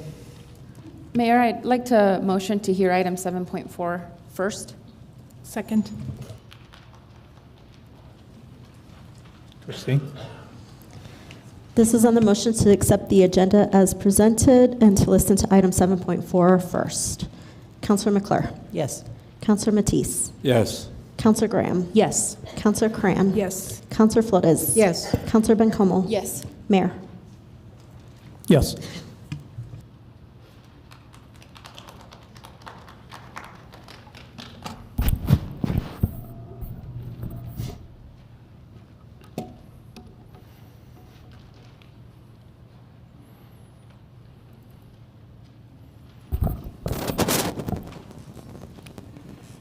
S23: Mayor, I'd like to motion to hear item 7.4 first.
S3: Second.
S2: Christine?
S24: This is on the motion to accept the agenda as presented and to listen to item 7.4 first. Councilor McClure?
S4: Yes.
S24: Councilor Matisse?
S2: Yes.
S24: Councilor Graham?
S19: Yes.
S24: Councilor Cran?
S3: Yes.
S24: Councilor Flores?
S4: Yes.
S24: Councilor Bencomo?
S23: Yes.
S24: Mayor?
S2: Yes.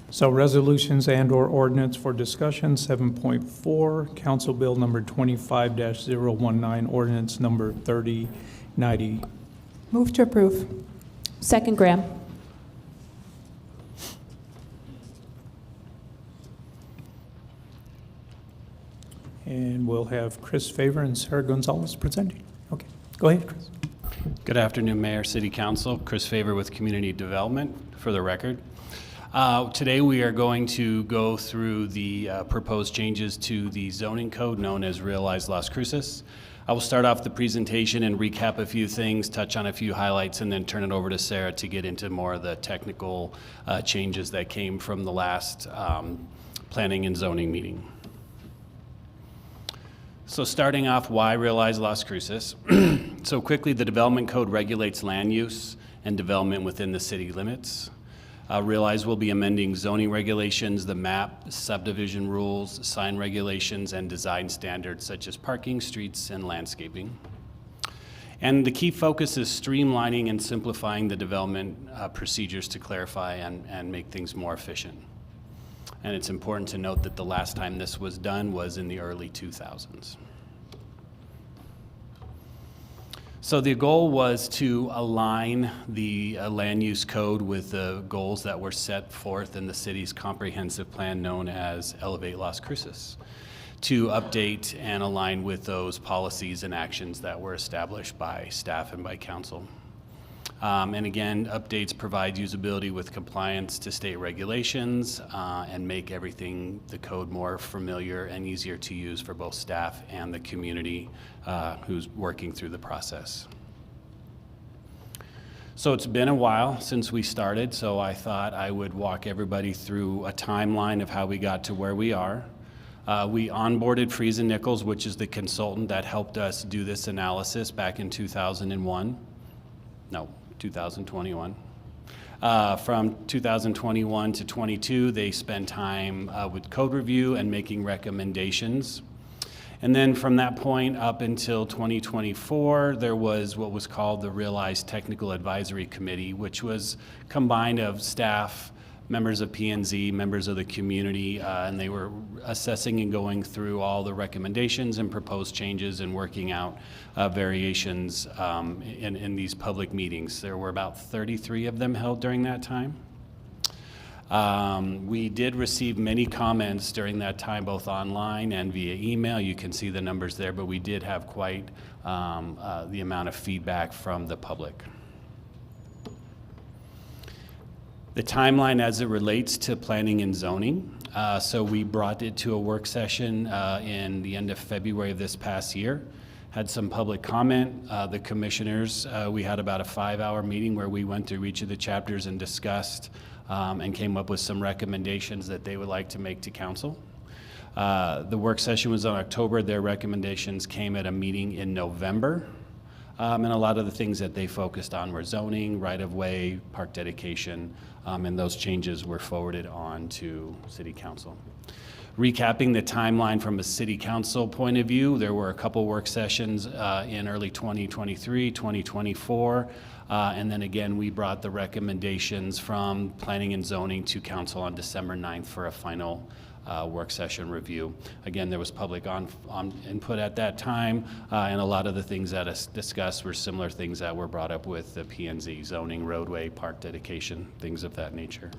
S2: So resolutions and/or ordinance for discussion, 7.4, Council Bill number 25-019, ordinance number 3090.
S3: Move to approve.
S19: Second, Graham.
S2: And we'll have Chris Favor and Sarah Gonzalez presenting. Okay. Go ahead, Chris.
S7: Good afternoon, Mayor, City Council. Chris Favor with Community Development, for the record. Today we are going to go through the proposed changes to the zoning code known as Realize Las Cruces. I will start off the presentation and recap a few things, touch on a few highlights, and then turn it over to Sarah to get into more of the technical changes that came from the last planning and zoning meeting. So starting off, why Realize Las Cruces? So quickly, the development code regulates land use and development within the city limits. Realize will be amending zoning regulations, the map, subdivision rules, sign regulations, and design standards such as parking, streets, and landscaping. And the key focus is streamlining and simplifying the development procedures to clarify and make things more efficient. And it's important to note that the last time this was done was in the early 2000s. So the goal was to align the land use code with the goals that were set forth in the city's comprehensive plan known as Elevate Las Cruces, to update and align with those policies and actions that were established by staff and by council. And again, updates provide usability with compliance to state regulations and make everything, the code, more familiar and easier to use for both staff and the community who's working through the process. So it's been a while since we started, so I thought I would walk everybody through a timeline of how we got to where we are. We onboarded Freese & Nichols, which is the consultant that helped us do this analysis back in 2021. No, 2021. From 2021 to 22, they spent time with code review and making recommendations. And then from that point up until 2024, there was what was called the Realize Technical Advisory Committee, which was combined of staff, members of P&Z, members of the community, and they were assessing and going through all the recommendations and proposed changes and working out variations in these public meetings. There were about 33 of them held during that time. We did receive many comments during that time, both online and via email. You can see the numbers there, but we did have quite the amount of feedback from the public. The timeline as it relates to planning and zoning. So we brought it to a work session in the end of February of this past year. Had some public comment. The commissioners, we had about a 5-hour meeting where we went through each of the chapters and discussed and came up with some recommendations that they would like to make to council. The work session was in October. Their recommendations came at a meeting in November. And a lot of the things that they focused on were zoning, right-of-way, park dedication, and those changes were forwarded on to City Council. Recapping the timeline from a City Council point of view, there were a couple work sessions in early 2023, 2024, and then again, we brought the recommendations from Planning and Zoning to Council on December 9th for a final work session review. Again, there was public input at that time, and a lot of the things that is discussed were similar things that were brought up with the P&Z, zoning, roadway, park dedication, things of that nature.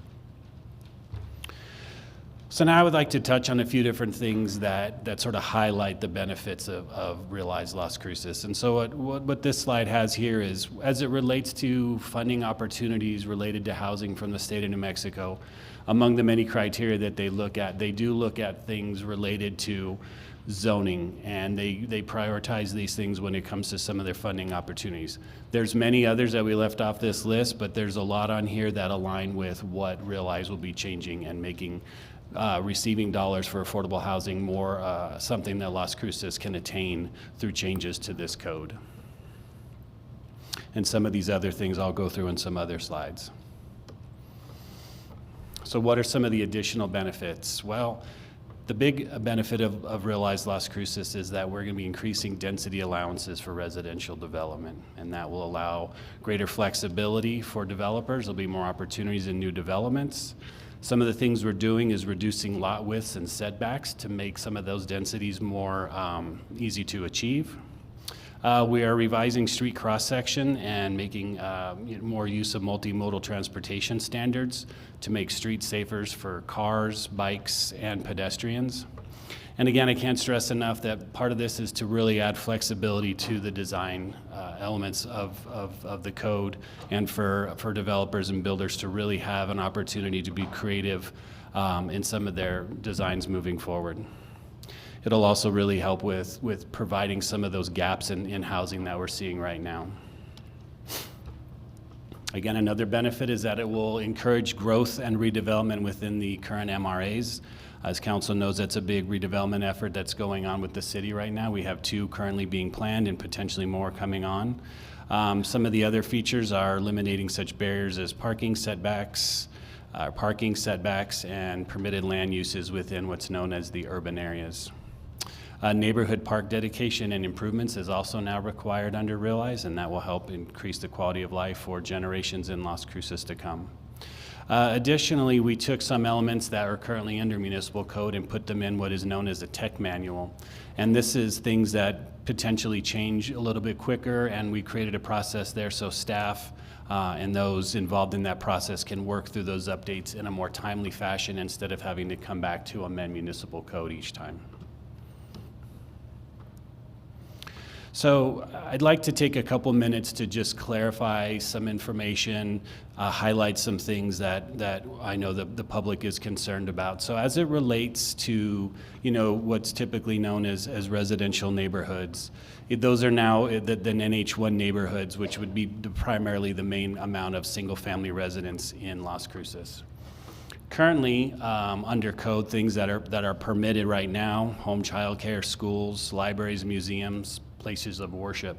S7: So now I would like to touch on a few different things that sort of highlight the benefits of Realize Las Cruces. And so what this slide has here is, as it relates to funding opportunities related to housing from the state of New Mexico, among the many criteria that they look at, they do look at things related to zoning, and they prioritize these things when it comes to some of their funding opportunities. There's many others that we left off this list, but there's a lot on here that align with what Realize will be changing and making receiving dollars for affordable housing more something that Las Cruces can attain through changes to this code. And some of these other things I'll go through in some other slides. So what are some of the additional benefits? Well, the big benefit of Realize Las Cruces is that we're going to be increasing density allowances for residential development, and that will allow greater flexibility for developers. There'll be more opportunities in new developments. Some of the things we're doing is reducing lot widths and setbacks to make some of those densities more easy to achieve. We are revising street cross-section and making more use of multimodal transportation standards to make streets safer for cars, bikes, and pedestrians. And again, I can't stress enough that part of this is to really add flexibility to the design elements of the code, and for developers and builders to really have an opportunity to be creative in some of their designs moving forward. It'll also really help with providing some of those gaps in housing that we're seeing right now. Again, another benefit is that it will encourage growth and redevelopment within the current MRAs. As council knows, that's a big redevelopment effort that's going on with the city right now. We have 2 currently being planned and potentially more coming on. Some of the other features are eliminating such barriers as parking setbacks, and permitted land uses within what's known as the urban areas. Neighborhood park dedication and improvements is also now required under Realize, and that will help increase the quality of life for generations in Las Cruces to come. Additionally, we took some elements that are currently under municipal code and put them in what is known as a tech manual. And this is things that potentially change a little bit quicker, and we created a process there so staff and those involved in that process can work through those updates in a more timely fashion instead of having to come back to amend municipal code each time. So I'd like to take a couple minutes to just clarify some information, highlight some things that I know the public is concerned about. So as it relates to, what's typically known as residential neighborhoods, those are now the NH1 neighborhoods, which would be primarily the main amount of single-family residents in Las Cruces. Currently, under code, things that are permitted right now: home child care, schools, libraries, museums, places of worship.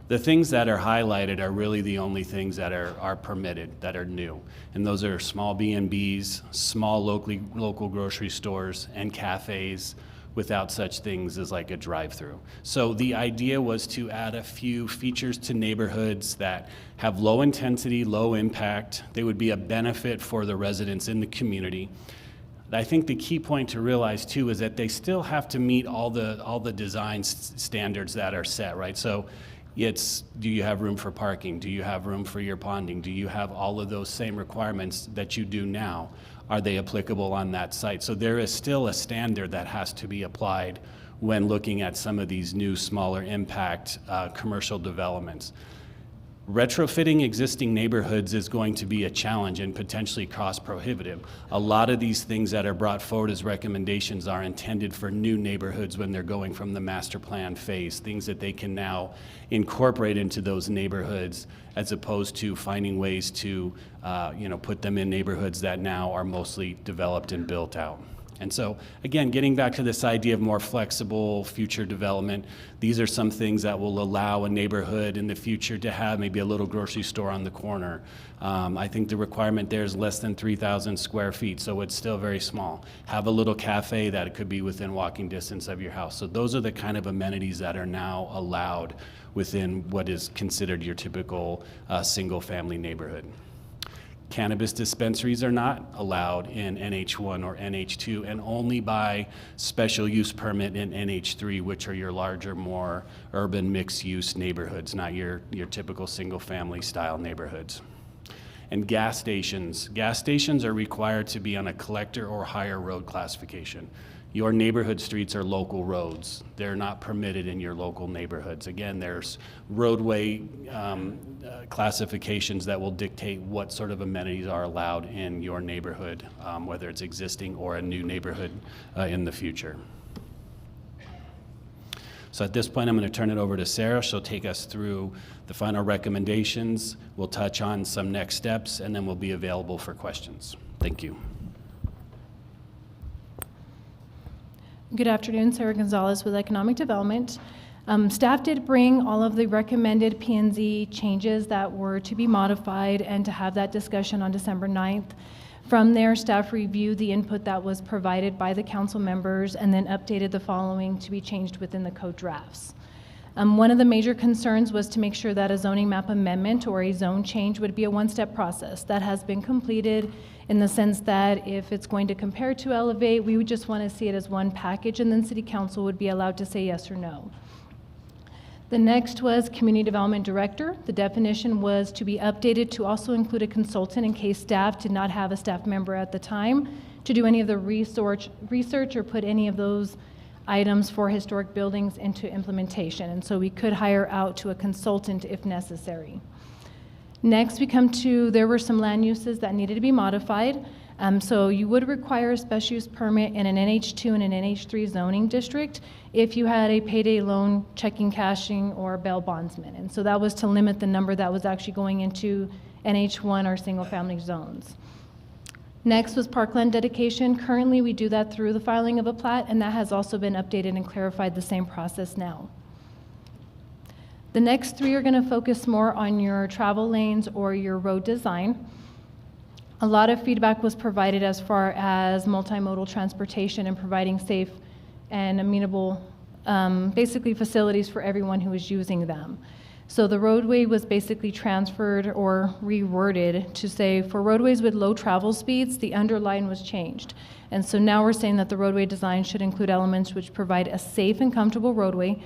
S7: The things that are highlighted are really the only things that are permitted, that are new. And those are small B&Bs, small local grocery stores, and cafes without such things as like a drive-through. So the idea was to add a few features to neighborhoods that have low intensity, low impact. They would be a benefit for the residents in the community. I think the key point to realize too is that they still have to meet all the design standards that are set, right? So it's, do you have room for parking? Do you have room for your ponding? Do you have all of those same requirements that you do now? Are they applicable on that site? So there is still a standard that has to be applied when looking at some of these new smaller impact commercial developments. Retrofitting existing neighborhoods is going to be a challenge and potentially cost prohibitive. A lot of these things that are brought forward as recommendations are intended for new neighborhoods when they're going from the master plan phase, things that they can now incorporate into those neighborhoods, as opposed to finding ways to put them in neighborhoods that now are mostly developed and built out. And so, again, getting back to this idea of more flexible future development, these are some things that will allow a neighborhood in the future to have maybe a little grocery store on the corner. I think the requirement there is less than 3,000 square feet, so it's still very small. Have a little cafe that could be within walking distance of your house. So those are the kind of amenities that are now allowed within what is considered your typical single-family neighborhood. Cannabis dispensaries are not allowed in NH1 or NH2, and only by special use permit in NH3, which are your larger, more urban mixed-use neighborhoods, not your typical single-family style neighborhoods. And gas stations. Gas stations are required to be on a collector or higher road classification. Your neighborhood streets are local roads. They're not permitted in your local neighborhoods. Again, there's roadway classifications that will dictate what sort of amenities are allowed in your neighborhood, whether it's existing or a new neighborhood in the future. So at this point, I'm going to turn it over to Sarah. She'll take us through the final recommendations. We'll touch on some next steps, and then we'll be available for questions. Thank you.
S8: Good afternoon, Sarah Gonzalez with Economic Development. Staff did bring all of the recommended P&Z changes that were to be modified and to have that discussion on December 9th. From there, staff reviewed the input that was provided by the council members and then updated the following to be changed within the code drafts. One of the major concerns was to make sure that a zoning map amendment or a zone change would be a one-step process. That has been completed in the sense that if it's going to compare to Elevate, we would just want to see it as one package, and then City Council would be allowed to say yes or no. The next was Community Development Director. The definition was to be updated to also include a consultant in case staff did not have a staff member at the time to do any of the research or put any of those items for historic buildings into implementation. And so we could hire out to a consultant if necessary. Next, we come to, there were some land uses that needed to be modified. So you would require a special use permit in an NH2 and an NH3 zoning district if you had a payday loan, checking cashing, or bail bondsman. And so that was to limit the number that was actually going into NH1 or single family zones. Next was parkland dedication. Currently, we do that through the filing of a plat, and that has also been updated and clarified, the same process now. The next three are going to focus more on your travel lanes or your road design. A lot of feedback was provided as far as multimodal transportation and providing safe and amenable, basically facilities for everyone who is using them. So the roadway was basically transferred or reworded to say for roadways with low travel speeds, the underline was changed. And so now we're saying that the roadway design should include elements which provide a safe and comfortable roadway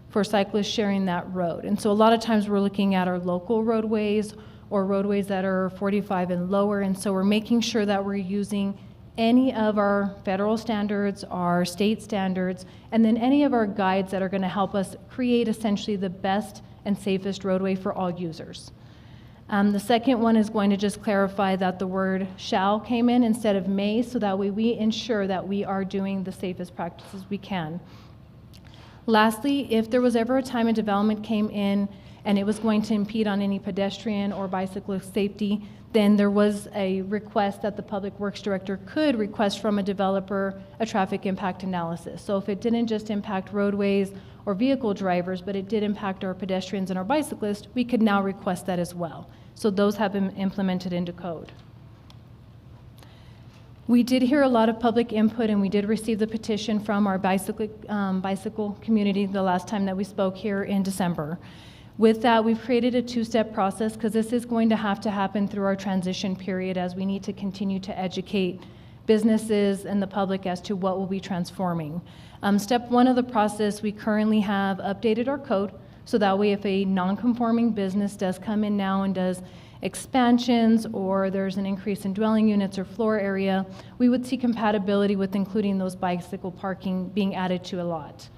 S8: for cyclists sharing that road. And so a lot of times we're looking at our local roadways or roadways that are 45 and lower. And so we're making sure that we're using any of our federal standards, our state standards, and then any of our guides that are going to help us create essentially the best and safest roadway for all users. The second one is going to just clarify that the word shall came in instead of may, so that way we ensure that we are doing the safest practices we can. Lastly, if there was ever a time a development came in and it was going to impede on any pedestrian or bicyclist safety, then there was a request that the Public Works Director could request from a developer a traffic impact analysis. So if it didn't just impact roadways or vehicle drivers, but it did impact our pedestrians and our bicyclists, we could now request that as well. So those have been implemented into code. We did hear a lot of public input, and we did receive the petition from our bicycle community the last time that we spoke here in December. With that, we've created a two-step process because this is going to have to happen through our transition period as we need to continue to educate businesses and the public as to what will be transforming. Step one of the process, we currently have updated our code so that way if a non-conforming business does come in now and does expansions or there's an increase in dwelling units or floor area, we would see compatibility with including those bicycle parking being added to a lot.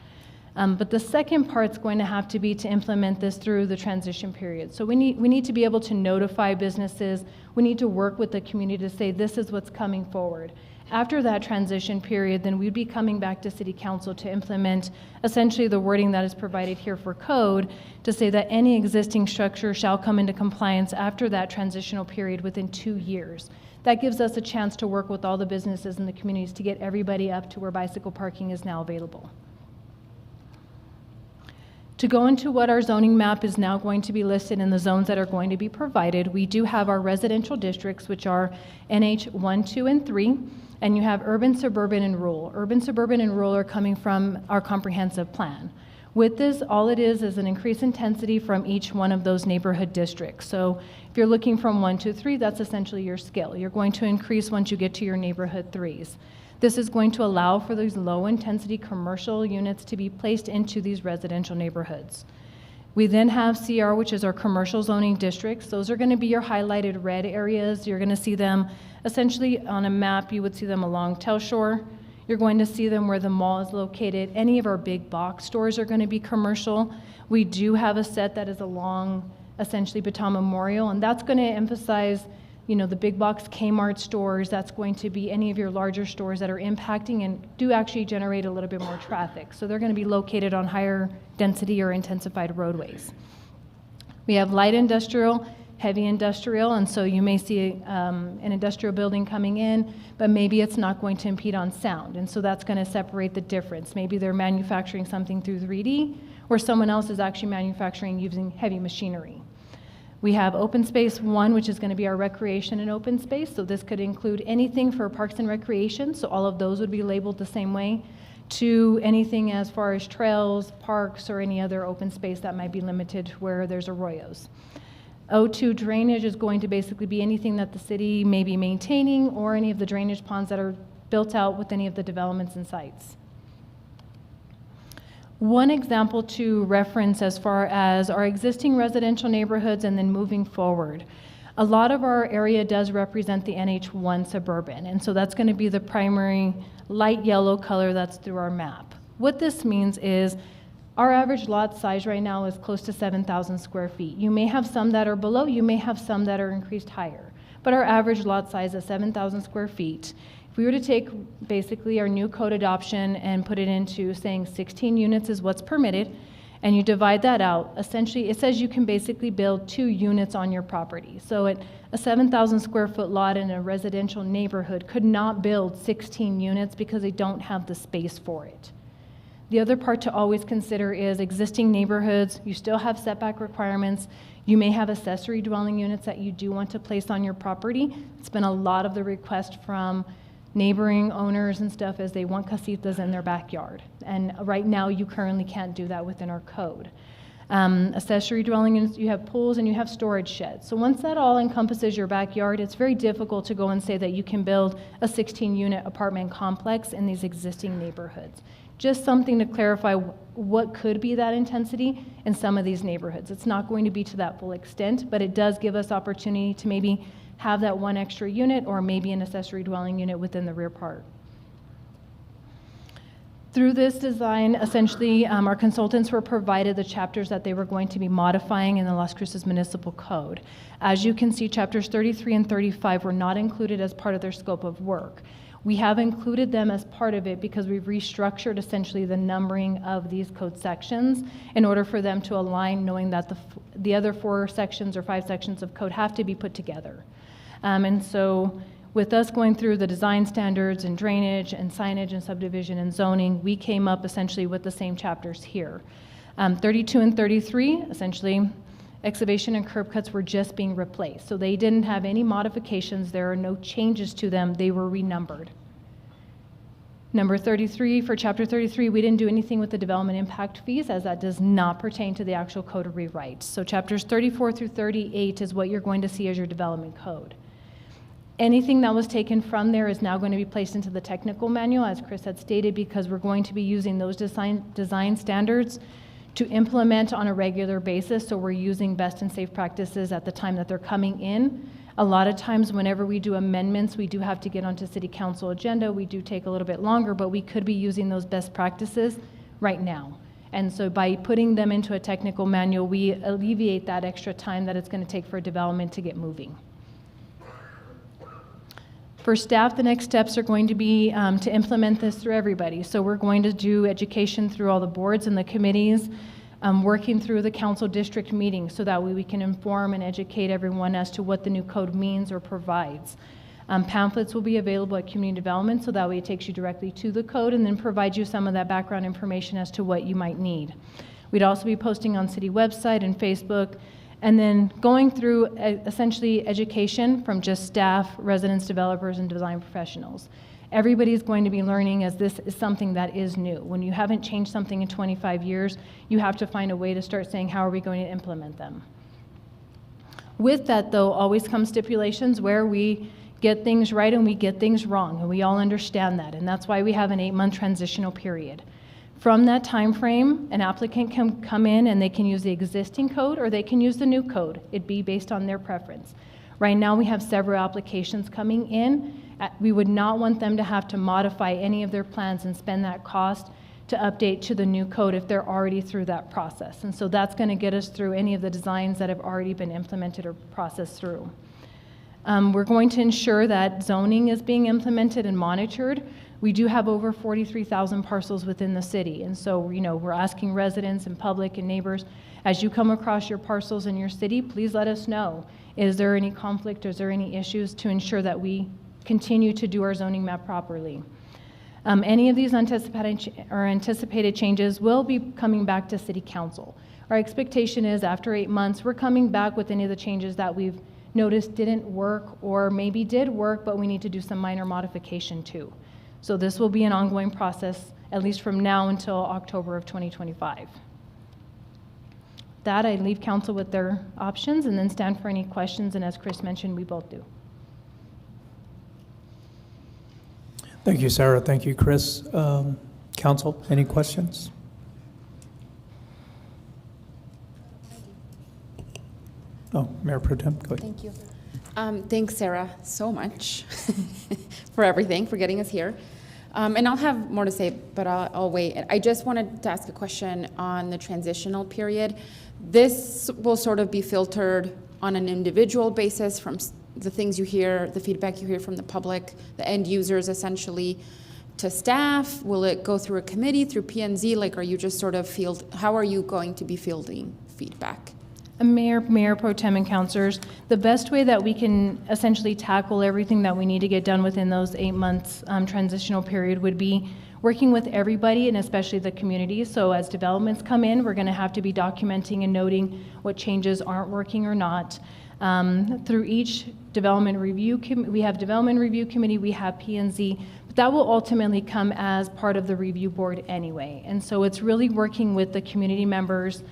S8: But the second part's going to have to be to implement this through the transition period. So we need to be able to notify businesses. We need to work with the community to say this is what's coming forward. After that transition period, then we'd be coming back to City Council to implement essentially the wording that is provided here for code to say that any existing structure shall come into compliance after that transitional period within 2 years. That gives us a chance to work with all the businesses and the communities to get everybody up to where bicycle parking is now available. To go into what our zoning map is now going to be listed in the zones that are going to be provided, we do have our residential districts, which are NH 1, 2, and 3, and you have urban, suburban, and rural. Urban, suburban, and rural are coming from our comprehensive plan. With this, all it is an increased intensity from each one of those neighborhood districts. So if you're looking from 1 to 3, that's essentially your scale. You're going to increase once you get to your neighborhood 3s. This is going to allow for these low-intensity commercial units to be placed into these residential neighborhoods. We then have CR, which is our commercial zoning districts. Those are going to be your highlighted red areas. You're going to see them essentially on a map. You would see them along Telshore. You're going to see them where the mall is located. Any of our big box stores are going to be commercial. We do have a set that is along essentially Baton Memorial, and that's going to emphasize the big box Kmart stores. That's going to be any of your larger stores that are impacting and do actually generate a little bit more traffic. So they're going to be located on higher density or intensified roadways. We have light industrial, heavy industrial, and so you may see an industrial building coming in, but maybe it's not going to impede on sound, and so that's going to separate the difference. Maybe they're manufacturing something through 3D, or someone else is actually manufacturing using heavy machinery. We have open space 1, which is going to be our recreation and open space. So this could include anything for parks and recreation. So all of those would be labeled the same way, to anything as far as trails, parks, or any other open space that might be limited where there's arroyos. O2 drainage is going to basically be anything that the city may be maintaining or any of the drainage ponds that are built out with any of the developments and sites. One example to reference as far as our existing residential neighborhoods and then moving forward. A lot of our area does represent the NH1 suburban, and so that's going to be the primary light yellow color that's through our map. What this means is our average lot size right now is close to 7,000 square feet. You may have some that are below, you may have some that are increased higher, but our average lot size is 7,000 square feet. If we were to take basically our new code adoption and put it into saying 16 units is what's permitted, and you divide that out, essentially it says you can basically build 2 units on your property. So a 7,000 square foot lot in a residential neighborhood could not build 16 units because they don't have the space for it. The other part to always consider is existing neighborhoods. You still have setback requirements. You may have accessory dwelling units that you do want to place on your property. It's been a lot of the request from neighboring owners and stuff as they want casitas in their backyard. And right now you currently can't do that within our code. Accessory dwelling units, you have pools and you have storage sheds. So once that all encompasses your backyard, it's very difficult to go and say that you can build a 16-unit apartment complex in these existing neighborhoods. Just something to clarify what could be that intensity in some of these neighborhoods. It's not going to be to that full extent, but it does give us opportunity to maybe have that one extra unit or maybe an accessory dwelling unit within the rear part. Through this design, essentially, our consultants were provided the chapters that they were going to be modifying in the Las Cruces Municipal Code. As you can see, chapters 33 and 35 were not included as part of their scope of work. We have included them as part of it because we've restructured essentially the numbering of these code sections in order for them to align, knowing that the other 4 sections or 5 sections of code have to be put together. And so with us going through the design standards and drainage and signage and subdivision and zoning, we came up essentially with the same chapters here. 32 and 33, essentially, excavation and curb cuts were just being replaced. So they didn't have any modifications. There are no changes to them. They were renumbered. Number 33, for chapter 33, we didn't do anything with the development impact fees as that does not pertain to the actual code rewrite. So chapters 34 through 38 is what you're going to see as your development code. Anything that was taken from there is now going to be placed into the technical manual, as Chris had stated, because we're going to be using those design standards to implement on a regular basis. So we're using best and safe practices at the time that they're coming in. A lot of times whenever we do amendments, we do have to get onto city council agenda. We do take a little bit longer, but we could be using those best practices right now. And so by putting them into a technical manual, we alleviate that extra time that it's going to take for development to get moving. For staff, the next steps are going to be to implement this through everybody. So we're going to do education through all the boards and the committees, working through the council district meetings so that way we can inform and educate everyone as to what the new code means or provides. Pamphlets will be available at community development so that way it takes you directly to the code and then provides you some of that background information as to what you might need. We'd also be posting on city website and Facebook, and then going through essentially education from just staff, residents, developers, and design professionals. Everybody's going to be learning as this is something that is new. When you haven't changed something in 25 years, you have to find a way to start saying, how are we going to implement them? With that, though, always come stipulations where we get things right and we get things wrong, and we all understand that, and that's why we have an 8-month transitional period. From that time frame, an applicant can come in and they can use the existing code or they can use the new code. It'd be based on their preference. Right now we have several applications coming in. We would not want them to have to modify any of their plans and spend that cost to update to the new code if they're already through that process. And so that's going to get us through any of the designs that have already been implemented or processed through. We're going to ensure that zoning is being implemented and monitored. We do have over 43,000 parcels within the city, and so we're asking residents and public and neighbors, as you come across your parcels in your city, please let us know. Is there any conflict? Is there any issues to ensure that we continue to do our zoning map properly? Any of these anticipated changes will be coming back to City Council. Our expectation is after 8 months, we're coming back with any of the changes that we've noticed didn't work or maybe did work, but we need to do some minor modification too. So this will be an ongoing process, at least from now until October of 2025. That, I leave council with their options and then stand for any questions, and as Chris mentioned, we both do.
S2: Thank you, Sarah. Thank you, Chris. Council, any questions? Oh, Mayor Pro Tem, go ahead.
S23: Thank you. Thanks, Sarah, so much for everything, for getting us here. And I'll have more to say, but I'll wait. I just wanted to ask a question on the transitional period. This will sort of be filtered on an individual basis from the things you hear, the feedback you hear from the public, the end users essentially, to staff? Will it go through a committee, through P&Z? Like, are you just sort of how are you going to be fielding feedback?
S8: Mayor Pro Tem and councilors, the best way that we can essentially tackle everything that we need to get done within those 8 months transitional period would be working with everybody and especially the community. So as developments come in, we're going to have to be documenting and noting what changes aren't working or not. Through each development review, we have development review committee, we have P&Z, but that will ultimately come as part of the review board anyway. And so it's really working with the community members,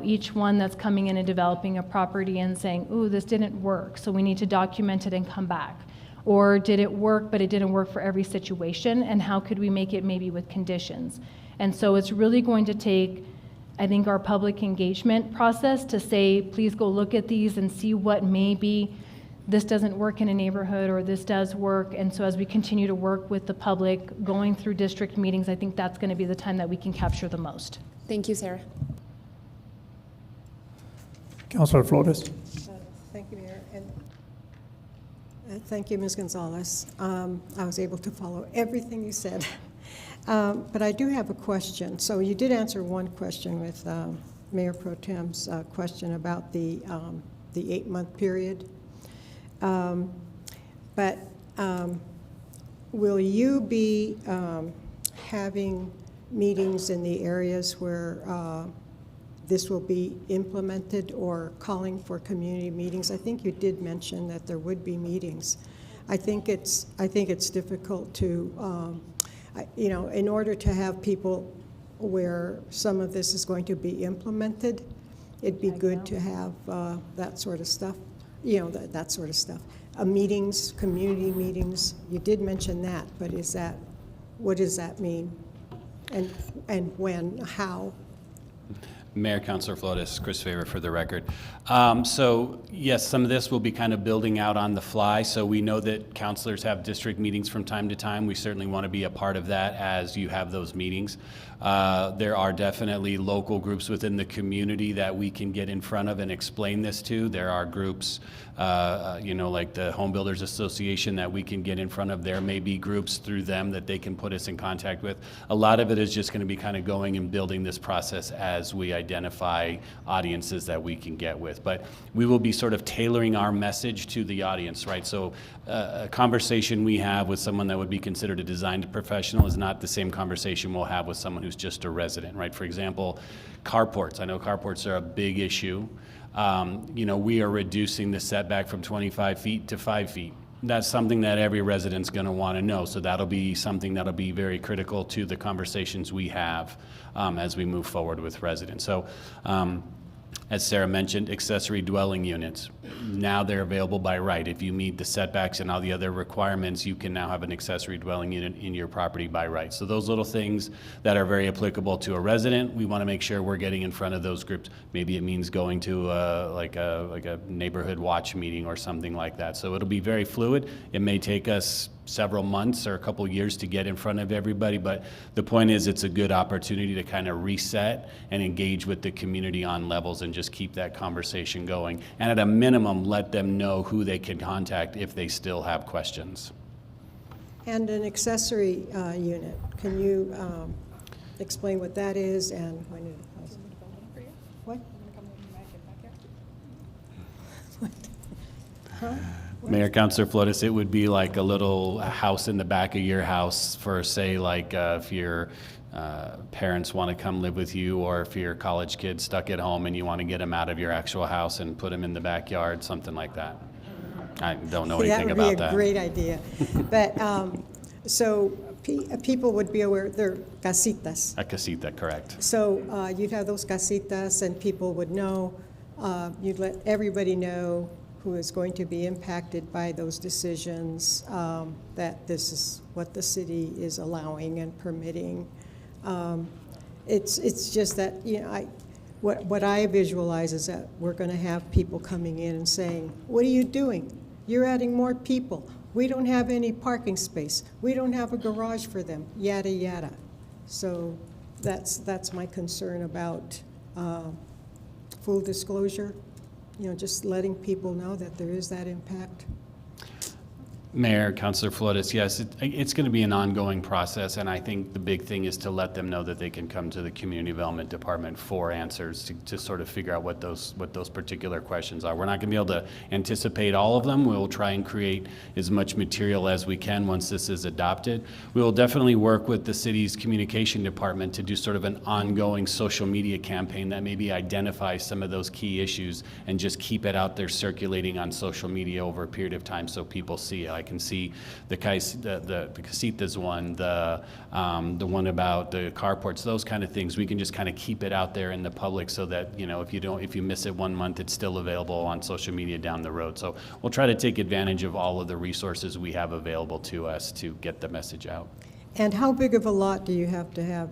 S8: each one that's coming in and developing a property and saying, ooh, this didn't work, so we need to document it and come back. Or did it work, but it didn't work for every situation, and how could we make it maybe with conditions? And so it's really going to take, I think, our public engagement process to say, please go look at these and see what maybe this doesn't work in a neighborhood or this does work. And so as we continue to work with the public, going through district meetings, I think that's going to be the time that we can capture the most.
S23: Thank you, Sarah.
S2: Councilor Flores.
S9: Thank you, Mayor. And thank you, Ms. Gonzalez. I was able to follow everything you said. But I do have a question. So you did answer one question with Mayor Pro Tem's question about the 8-month period. But will you be having meetings in the areas where this will be implemented or calling for community meetings? I think you did mention that there would be meetings. I think it's difficult to, in order to have people where some of this is going to be implemented, it'd be good to have that sort of stuff, that sort of stuff. Meetings, community meetings, you did mention that, but what does that mean? And when, how?
S7: Mayor, Councilor Flores, Chris Favor for the record. So yes, some of this will be kind of building out on the fly. So we know that councilors have district meetings from time to time. We certainly want to be a part of that as you have those meetings. There are definitely local groups within the community that we can get in front of and explain this to. There are groups, like the Home Builders Association that we can get in front of. There may be groups through them that they can put us in contact with. A lot of it is just going to be kind of going and building this process as we identify audiences that we can get with. But we will be sort of tailoring our message to the audience, right? So a conversation we have with someone that would be considered a design professional is not the same conversation we'll have with someone who's just a resident, right? For example, carports. I know carports are a big issue. We are reducing the setback from 25 feet to 5 feet. That's something that every resident's going to want to know. So that'll be something that'll be very critical to the conversations we have as we move forward with residents. So as Sarah mentioned, accessory dwelling units. Now they're available by right. If you meet the setbacks and all the other requirements, you can now have an accessory dwelling unit in your property by right. So those little things that are very applicable to a resident, we want to make sure we're getting in front of those groups. Maybe it means going to like a neighborhood watch meeting or something like that. So it'll be very fluid. It may take us several months or a couple years to get in front of everybody, but the point is it's a good opportunity to kind of reset and engage with the community on levels and just keep that conversation going. And at a minimum, let them know who they can contact if they still have questions.
S9: And an accessory unit, can you explain what that is and when it was? What? Huh?
S7: Mayor, Councilor Flores, it would be like a little house in the back of your house for, say, like if your parents want to come live with you, or if your college kid's stuck at home and you want to get them out of your actual house and put them in the backyard, something like that. I don't know anything about that.
S9: That would be a great idea. But so people would be aware, they're casitas.
S7: A casita, correct.
S9: So you'd have those casitas and people would know, you'd let everybody know who is going to be impacted by those decisions, that this is what the city is allowing and permitting. It's just that, what I visualize is that we're going to have people coming in and saying, what are you doing? You're adding more people. we don't have any parking space, we don't have a garage for them, yada, yada. So that's my concern about full disclosure, just letting people know that there is that impact.
S7: Mayor, Councilor Flores, yes, it's going to be an ongoing process, and I think the big thing is to let them know that they can come to the Community Development Department for answers to sort of figure out what those particular questions are. We're not going to be able to anticipate all of them. We'll try and create as much material as we can once this is adopted. We will definitely work with the city's communication department to do sort of an ongoing social media campaign that maybe identifies some of those key issues and just keep it out there circulating on social media over a period of time so people see it. I can see the casitas one, the one about the carports, those kind of things. We can just kind of keep it out there in the public so that, if you miss it 1 month, it's still available on social media down the road. So we'll try to take advantage of all of the resources we have available to us to get the message out.
S9: And how big of a lot do you have to have,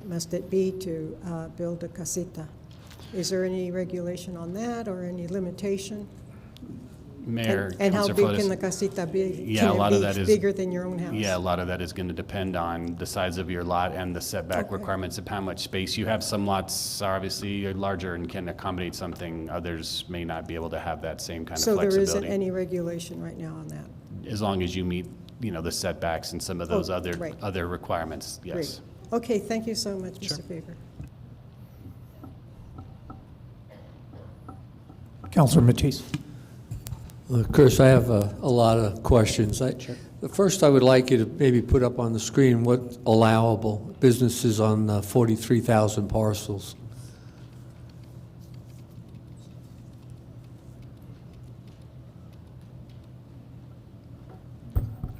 S9: must it be to build a casita? Is there any regulation on that or any limitation?
S7: Mayor,
S9: and how
S7: Councilor
S9: big
S7: Flores,
S9: can the casita be?
S7: Yeah,
S9: Can
S7: a lot
S9: it
S7: of
S9: be
S7: that is
S9: bigger than your own house?
S7: Yeah, a lot of that is going to depend on the size of your lot and the setback requirements of how much space you have. Some lots are obviously larger and can accommodate something. Others may not be able to have that same kind of
S9: So there
S7: flexibility.
S9: isn't any regulation right now on that?
S7: As long as you meet, the setbacks and some of those
S9: right.
S7: other requirements. Yes.
S9: Great. Okay, thank you so much, Mr. Faber.
S2: Councilor Matisse.
S10: Chris, I have a lot of questions. First, I would like you to maybe put up on the screen what allowable businesses on 43,000 parcels.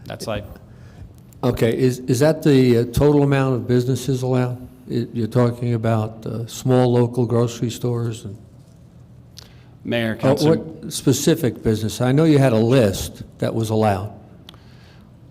S7: That slide.
S10: Okay, is that the total amount of businesses allowed? You're talking about small local grocery stores and
S7: Mayor, Councilor.
S10: what specific business? I know you had a list that was allowed.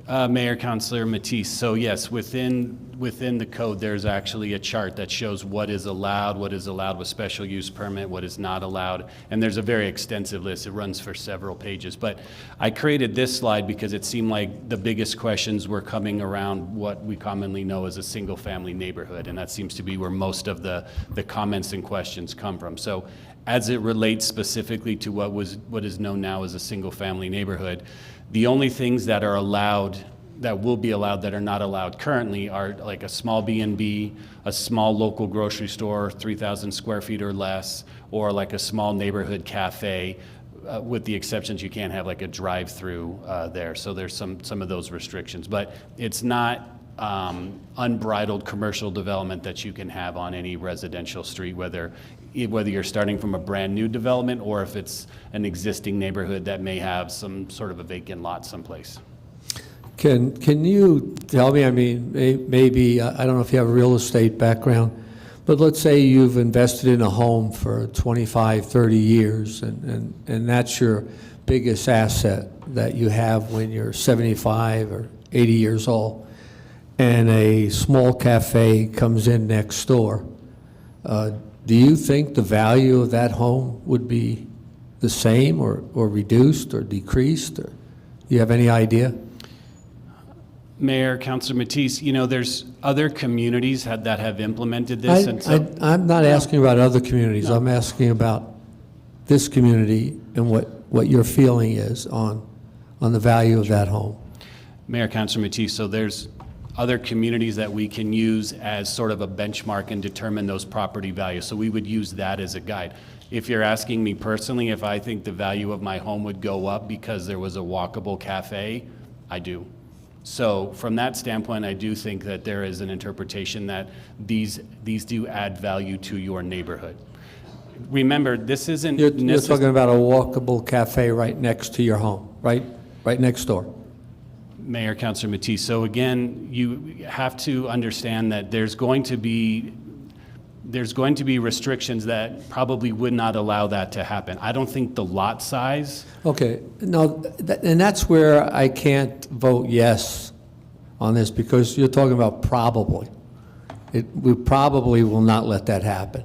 S7: Mayor, Councilor Matisse. So yes, within the code, there's actually a chart that shows what is allowed with special use permit, what is not allowed, and there's a very extensive list. It runs for several pages. But I created this slide because it seemed like the biggest questions were coming around what we commonly know as a single-family neighborhood, and that seems to be where most of the comments and questions come from. So as it relates specifically to what is known now as a single-family neighborhood, the only things that are allowed, that will be allowed, that are not allowed currently are like a small B&B, a small local grocery store, 3,000 square feet or less, or like a small neighborhood cafe, with the exceptions you can't have like a drive-through there. So there's some of those restrictions, but it's not unbridled commercial development that you can have on any residential street, whether you're starting from a brand new development or if it's an existing neighborhood that may have some sort of a vacant lot someplace.
S10: Can you tell me, I mean, maybe, I don't know if you have a real estate background, but let's say you've invested in a home for 25, 30 years, and that's your biggest asset that you have when you're 75 or 80 years old, and a small cafe comes in next door. Do you think the value of that home would be the same or reduced or decreased? Or do you have any idea?
S7: Mayor, Councilor Matisse, there's other communities that have implemented this.
S10: I'm not asking about other communities. I'm asking about this community and what your feeling is on the value of that home.
S7: Mayor, Councilor Matisse, so there's other communities that we can use as sort of a benchmark and determine those property values. So we would use that as a guide. If you're asking me personally if I think the value of my home would go up because there was a walkable cafe, I do. So from that standpoint, I do think that there is an interpretation that these do add value to your neighborhood. Remember, this isn't...
S10: You're talking about a walkable cafe right next to your home, right next door.
S7: Mayor, Councilor Matisse. So again, you have to understand that there's going to be restrictions that probably would not allow that to happen. I don't think the lot size.
S10: Okay, no, and that's where I can't vote yes on this because you're talking about probably. We probably will not let that happen,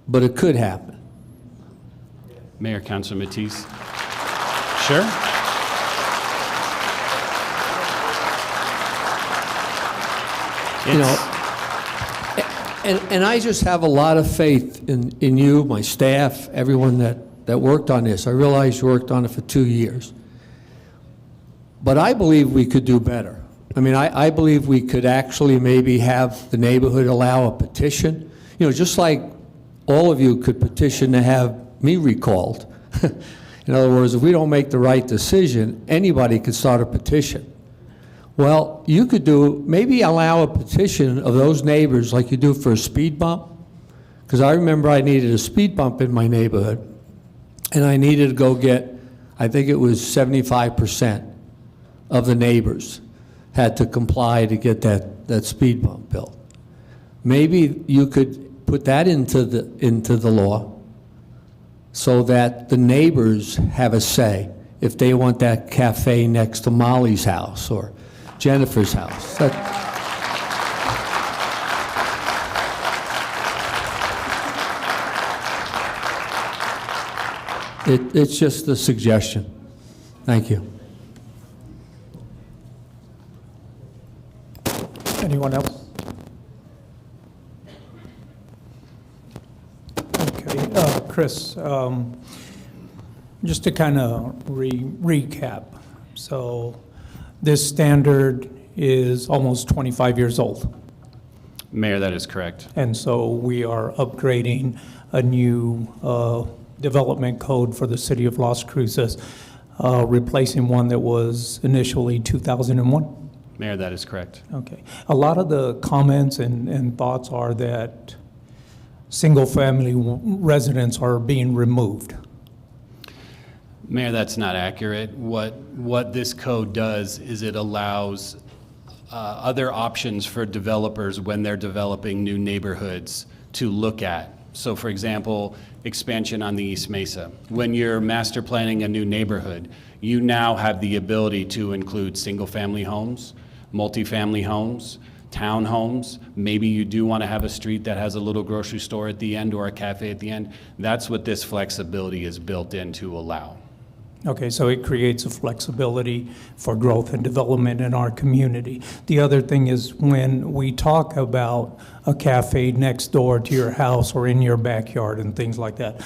S10: but it could happen.
S7: Mayor, Councilor Matisse. Sure.
S10: You know, and I just have a lot of faith in you, my staff, everyone that worked on this. I realize you worked on it for 2 years. But I believe we could do better. I mean, I believe we could actually maybe have the neighborhood allow a petition. You know, just like all of you could petition to have me recalled. In other words, if we don't make the right decision, anybody could start a petition. Well, you could maybe allow a petition of those neighbors like you do for a speed bump. Because I remember I needed a speed bump in my neighborhood, and I needed to go get, I think it was 75% of the neighbors had to comply to get that speed bump built. Maybe you could put that into the law so that the neighbors have a say if they want that cafe next to Molly's house or Jennifer's house. It's just a suggestion. Thank you.
S2: Anyone else? Okay, Chris, just to kind of recap. So this standard is almost 25 years old.
S7: Mayor, that is correct.
S2: And so we are upgrading a new development code for the city of Las Cruces, replacing one that was initially 2001.
S7: Mayor, that is correct.
S2: Okay. A lot of the comments and thoughts are that single-family residents are being removed.
S7: Mayor, that's not accurate. What this code does is it allows other options for developers when they're developing new neighborhoods to look at. So for example, expansion on the East Mesa. When you're master planning a new neighborhood, you now have the ability to include single-family homes, multifamily homes, townhomes. Maybe you do want to have a street that has a little grocery store at the end or a cafe at the end. That's what this flexibility is built in to allow.
S2: Okay, so it creates a flexibility for growth and development in our community. The other thing is when we talk about a cafe next door to your house or in your backyard and things like that,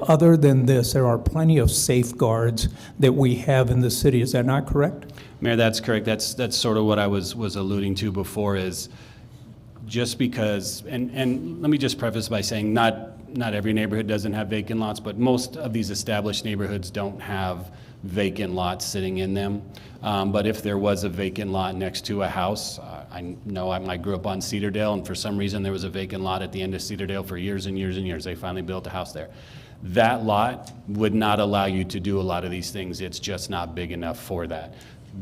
S2: other than this, there are plenty of safeguards that we have in the city. Is that not correct?
S7: Mayor, that's correct. That's sort of what I was alluding to before is just because, and let me just preface by saying not every neighborhood doesn't have vacant lots, but most of these established neighborhoods don't have vacant lots sitting in them. But if there was a vacant lot next to a house, I know I grew up on Cedardale, and for some reason there was a vacant lot at the end of Cedardale for years and years and years. They finally built a house there. That lot would not allow you to do a lot of these things. It's just not big enough for that.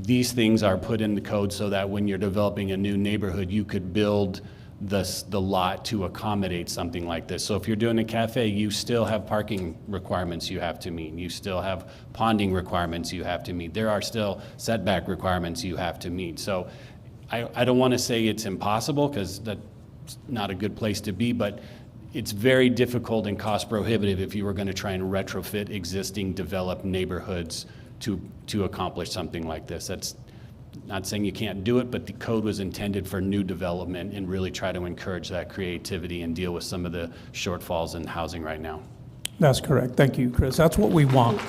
S7: These things are put in the code so that when you're developing a new neighborhood, you could build the lot to accommodate something like this. So if you're doing a cafe, you still have parking requirements you have to meet. You still have ponding requirements you have to meet. There are still setback requirements you have to meet. So I don't want to say it's impossible because that's not a good place to be, but it's very difficult and cost prohibitive if you were going to try and retrofit existing developed neighborhoods to accomplish something like this. That's not saying you can't do it, but the code was intended for new development and really try to encourage that creativity and deal with some of the shortfalls in housing right now.
S2: That's correct. Thank you, Chris. That's what we want.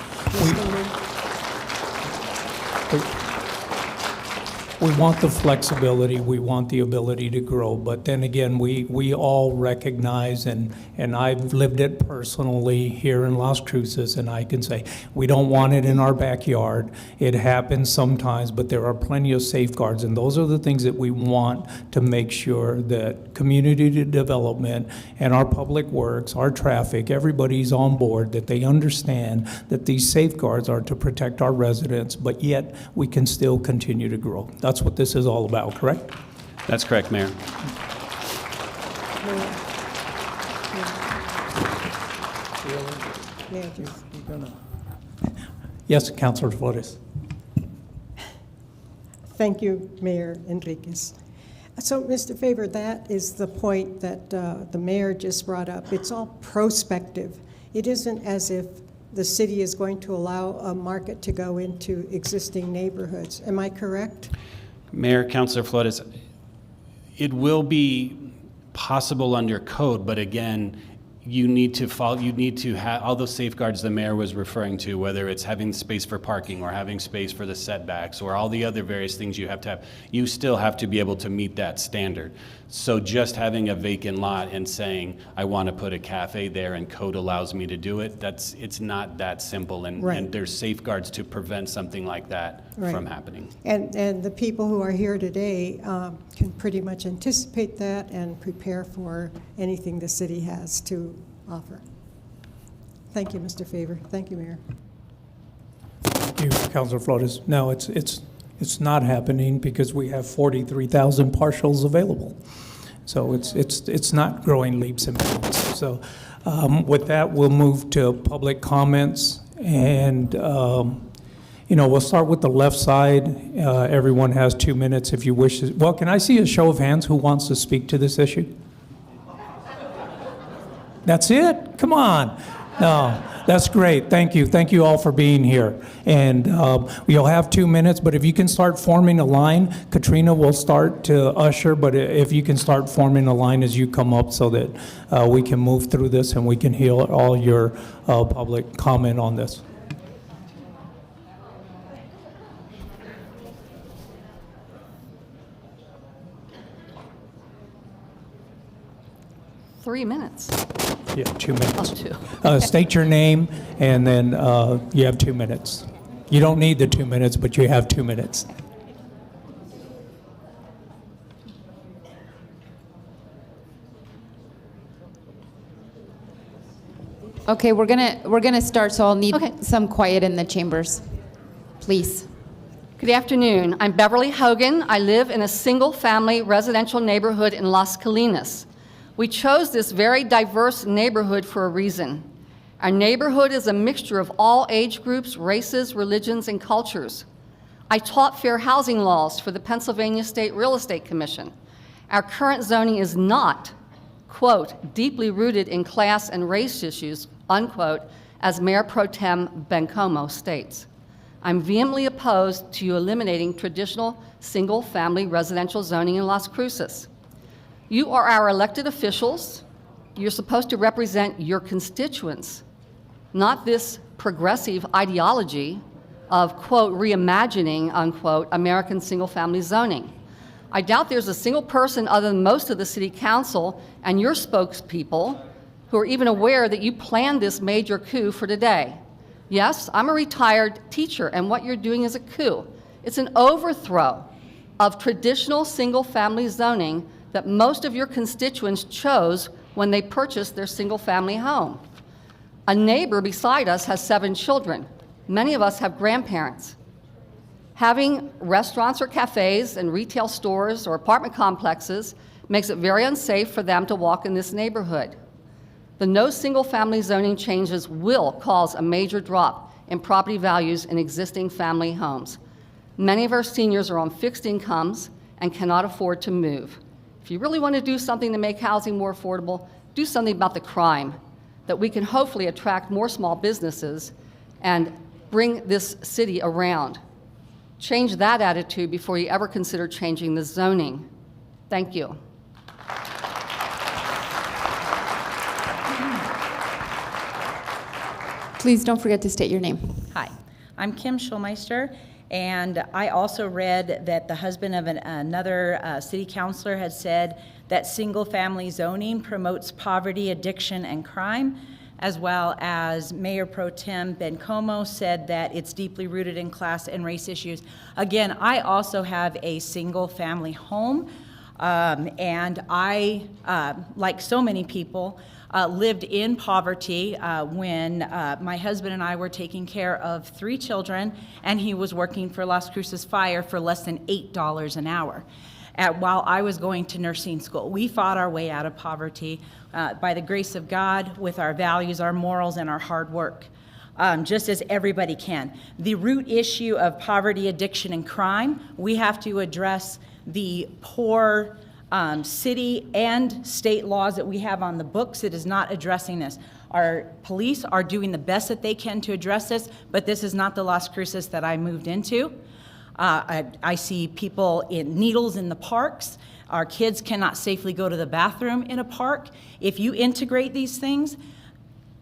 S2: We want the flexibility, we want the ability to grow, but then again, we all recognize, and I've lived it personally here in Las Cruces, and I can say, we don't want it in our backyard. It happens sometimes, but there are plenty of safeguards, and those are the things that we want to make sure that community development and our public works, our traffic, everybody's on board, that they understand that these safeguards are to protect our residents, but yet we can still continue to grow. That's what this is all about, correct?
S7: That's correct, Mayor.
S2: Yes, Councilor Flores.
S9: Thank you, Mayor Enriquez. So, Mr. Favor, that is the point that the mayor just brought up. It's all prospective. It isn't as if the city is going to allow a market to go into existing neighborhoods. Am I correct?
S7: Mayor, Councilor Flores, It will be possible under code, but again, you need to follow, you need to have all those safeguards the mayor was referring to, whether it's having space for parking or having space for the setbacks or all the other various things you have to have. You still have to be able to meet that standard. So just having a vacant lot and saying, I want to put a cafe there and code allows me to do it, it's not that simple. And there's safeguards to prevent something like that from happening.
S9: And the people who are here today can pretty much anticipate that and prepare for anything the city has to offer. Thank you, Mr. Favor. Thank you, Mayor.
S2: Thank you, Councilor Flores. No, it's not happening because we have 43,000 partials available. So it's not growing leaps and bounds. So with that, we'll move to public comments, and we'll start with the left side. Everyone has 2 minutes if you wish. Well, can I see a show of hands who wants to speak to this issue? That's it? Come on. No, that's great. Thank you. Thank you all for being here. And you'll have 2 minutes, but if you can start forming a line, Katrina will start to usher, but if you can start forming a line as you come up so that we can move through this and we can hear all your public comment on this.
S11: Three minutes.
S2: Yeah, 2 minutes.
S11: Oh, 2.
S2: State your name, and then you have 2 minutes. You don't need the 2 minutes, but you have 2 minutes.
S23: Okay, we're gonna start, so I'll need some quiet in the chambers, please.
S11: Good afternoon. I'm Beverly Hogan. I live in a single-family residential neighborhood in Las Colinas. We chose this very diverse neighborhood for a reason. Our neighborhood is a mixture of all age groups, races, religions, and cultures. I taught fair housing laws for the Pennsylvania State Real Estate Commission. Our current zoning is not, quote, deeply rooted in class and race issues, unquote, as Mayor Pro Tem Bencomo states. I'm vehemently opposed to you eliminating traditional single-family residential zoning in Las Cruces. You are our elected officials. You're supposed to represent your constituents, not this progressive ideology of, quote, reimagining, unquote, American single-family zoning. I doubt there's a single person other than most of the city council and your spokespeople who are even aware that you planned this major coup for today. Yes, I'm a retired teacher, and what you're doing is a coup. It's an overthrow of traditional single-family zoning that most of your constituents chose when they purchased their single-family home. A neighbor beside us has 7 children. Many of us have grandparents. Having restaurants or cafes and retail stores or apartment complexes makes it very unsafe for them to walk in this neighborhood. The no single-family zoning changes will cause a major drop in property values in existing family homes. Many of our seniors are on fixed incomes and cannot afford to move. If you really want to do something to make housing more affordable, do something about the crime, that we can hopefully attract more small businesses and bring this city around. Change that attitude before you ever consider changing the zoning. Thank you.
S23: Please don't forget to state your name.
S13: Hi, I'm Kim Schulmeister, and I also read that the husband of another city councilor had said that single-family zoning promotes poverty, addiction, and crime, as well as Mayor Pro Tem Bencomo said that it's deeply rooted in class and race issues. Again, I also have a single-family home, and I, like so many people, lived in poverty when my husband and I were taking care of 3 children, and he was working for Las Cruces Fire for less than $8 an hour while I was going to nursing school. We fought our way out of poverty by the grace of God with our values, our morals, and our hard work, just as everybody can. The root issue of poverty, addiction, and crime, we have to address the poor city and state laws that we have on the books. It is not addressing this. Our police are doing the best that they can to address this, but this is not the Las Cruces that I moved into. I see people in needles in the parks. Our kids cannot safely go to the bathroom in a park. If you integrate these things,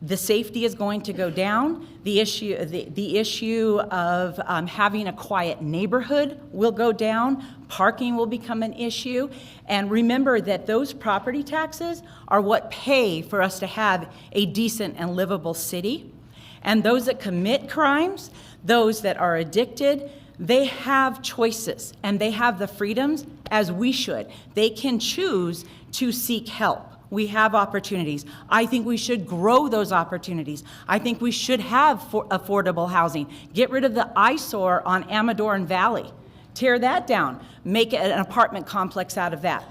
S13: the safety is going to go down. The issue of having a quiet neighborhood will go down. Parking will become an issue. And remember that those property taxes are what pay for us to have a decent and livable city. And those that commit crimes, those that are addicted, they have choices and they have the freedoms, as we should. They can choose to seek help. We have opportunities. I think we should grow those opportunities. I think we should have affordable housing. Get rid of the eyesore on Amador and Valley. Tear that down. Make an apartment complex out of that.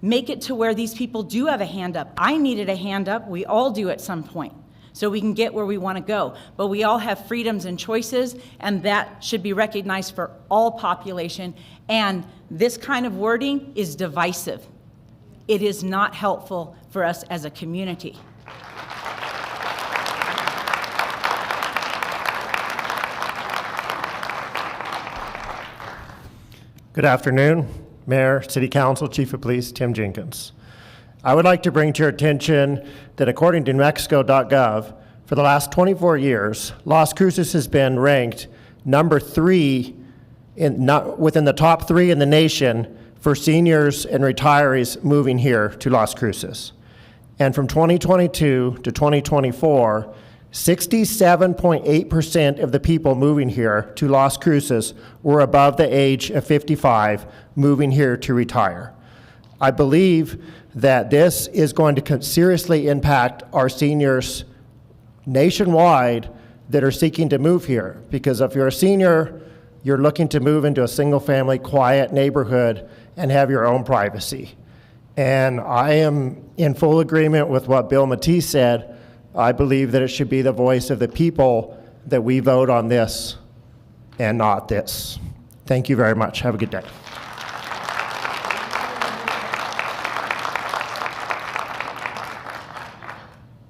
S13: Make it to where these people do have a hand up. I needed a hand up. We all do at some point, so we can get where we want to go. But we all have freedoms and choices, and that should be recognized for all population. And this kind of wording is divisive. It is not helpful for us as a community.
S12: Good afternoon, Mayor, City Council, Chief of Police, Tim Jenkins. I would like to bring to your attention that according to NewMexico.gov, for the last 24 years, Las Cruces has been ranked number 3 within the top 3 in the nation for seniors and retirees moving here to Las Cruces. And from 2022 to 2024, 67.8% of the people moving here to Las Cruces were above the age of 55, moving here to retire. I believe that this is going to seriously impact our seniors nationwide that are seeking to move here. Because if you're a senior, you're looking to move into a single-family, quiet neighborhood and have your own privacy. And I am in full agreement with what Bill Matisse said. I believe that it should be the voice of the people that we vote on this and not this. Thank you very much. Have a good day.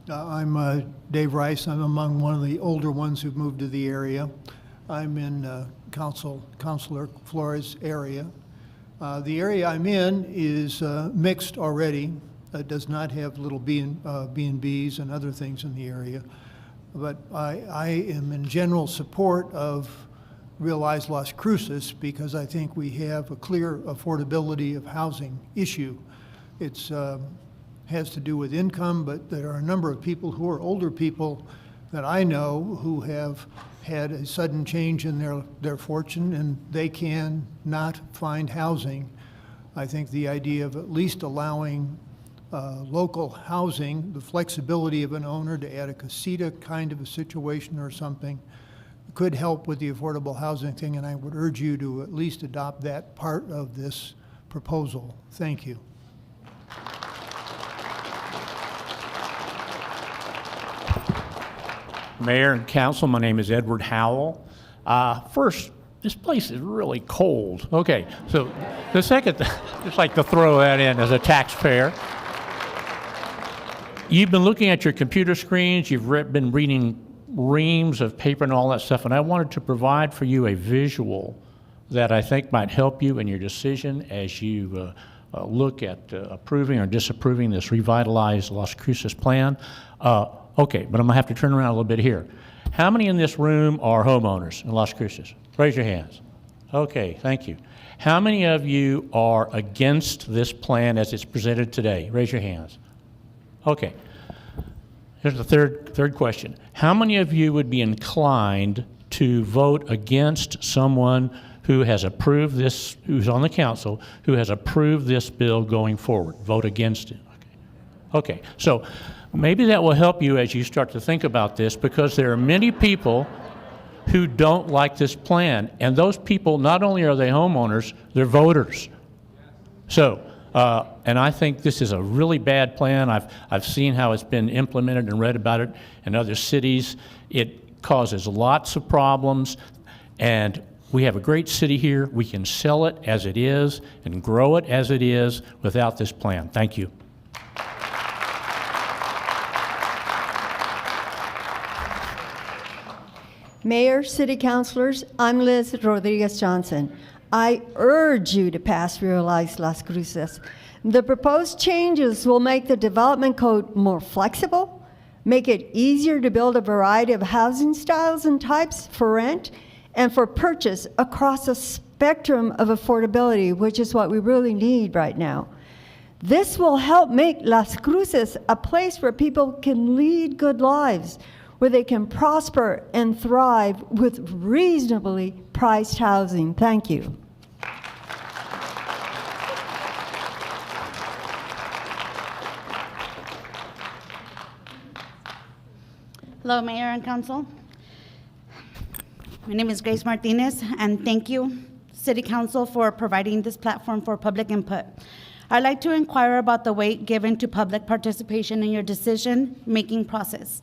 S14: I'm Dave Rice. I'm among one of the older ones who've moved to the area. I'm in Councilor Flores' area. The area I'm in is mixed already. It does not have little B&Bs and other things in the area. But I am in general support of Realize Las Cruces because I think we have a clear affordability of housing issue. It's has to do with income, but there are a number of people who are older people that I know who have had a sudden change in their fortune and they can not find housing. I think the idea of at least allowing local housing, the flexibility of an owner to add a casita kind of a situation or something could help with the affordable housing thing, and I would urge you to at least adopt that part of this proposal. Thank you.
S15: Mayor and Council, my name is Edward Howell. First, this place is really cold. Okay, so the second, just like to throw that in as a taxpayer. You've been looking at your computer screens, you've been reading reams of paper and all that stuff, and I wanted to provide for you a visual that I think might help you in your decision as you look at approving or disapproving this revitalized Las Cruces plan. Okay, but I'm gonna have to turn around a little bit here. How many in this room are homeowners in Las Cruces? Raise your hands. Okay, thank you. How many of you are against this plan as it's presented today? Raise your hands. Okay. Here's the third question. How many of you would be inclined to vote against someone who has approved this, who's on the council, who has approved this bill going forward? Vote against it. Okay, so maybe that will help you as you start to think about this, because there are many people who don't like this plan, and those people, not only are they homeowners, they're voters. So, and I think this is a really bad plan. I've seen how it's been implemented and read about it in other cities. It causes lots of problems, and we have a great city here. We can sell it as it is and grow it as it is without this plan. Thank you.
S1: Mayor, City Councilors, I'm Liz Rodriguez Johnson. I urge you to pass Realize Las Cruces. The proposed changes will make the development code more flexible, make it easier to build a variety of housing styles and types for rent and for purchase across a spectrum of affordability, which is what we really need right now. This will help make Las Cruces a place where people can lead good lives, where they can prosper and thrive with reasonably priced housing. Thank you.
S16: Hello, Mayor and Council. My name is Grace Martinez, and thank you, City Council, for providing this platform for public input. I'd like to inquire about the weight given to public participation in your decision-making process.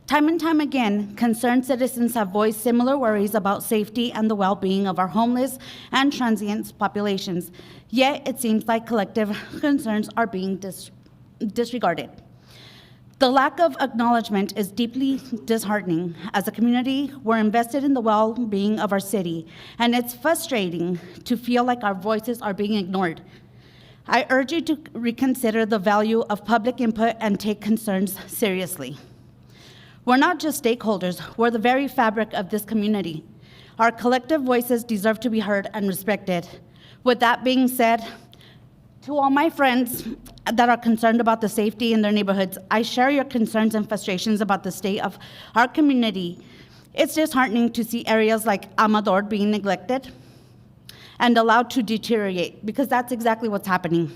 S16: Time and time again, concerned citizens have voiced similar worries about safety and the well-being of our homeless and transient populations, yet it seems like collective concerns are being disregarded. The lack of acknowledgement is deeply disheartening. As a community, we're invested in the well-being of our city, and it's frustrating to feel like our voices are being ignored. I urge you to reconsider the value of public input and take concerns seriously. We're not just stakeholders, we're the very fabric of this community. Our collective voices deserve to be heard and respected. With that being said, to all my friends that are concerned about the safety in their neighborhoods, I share your concerns and frustrations about the state of our community. It's disheartening to see areas like Amador being neglected and allowed to deteriorate, because that's exactly what's happening.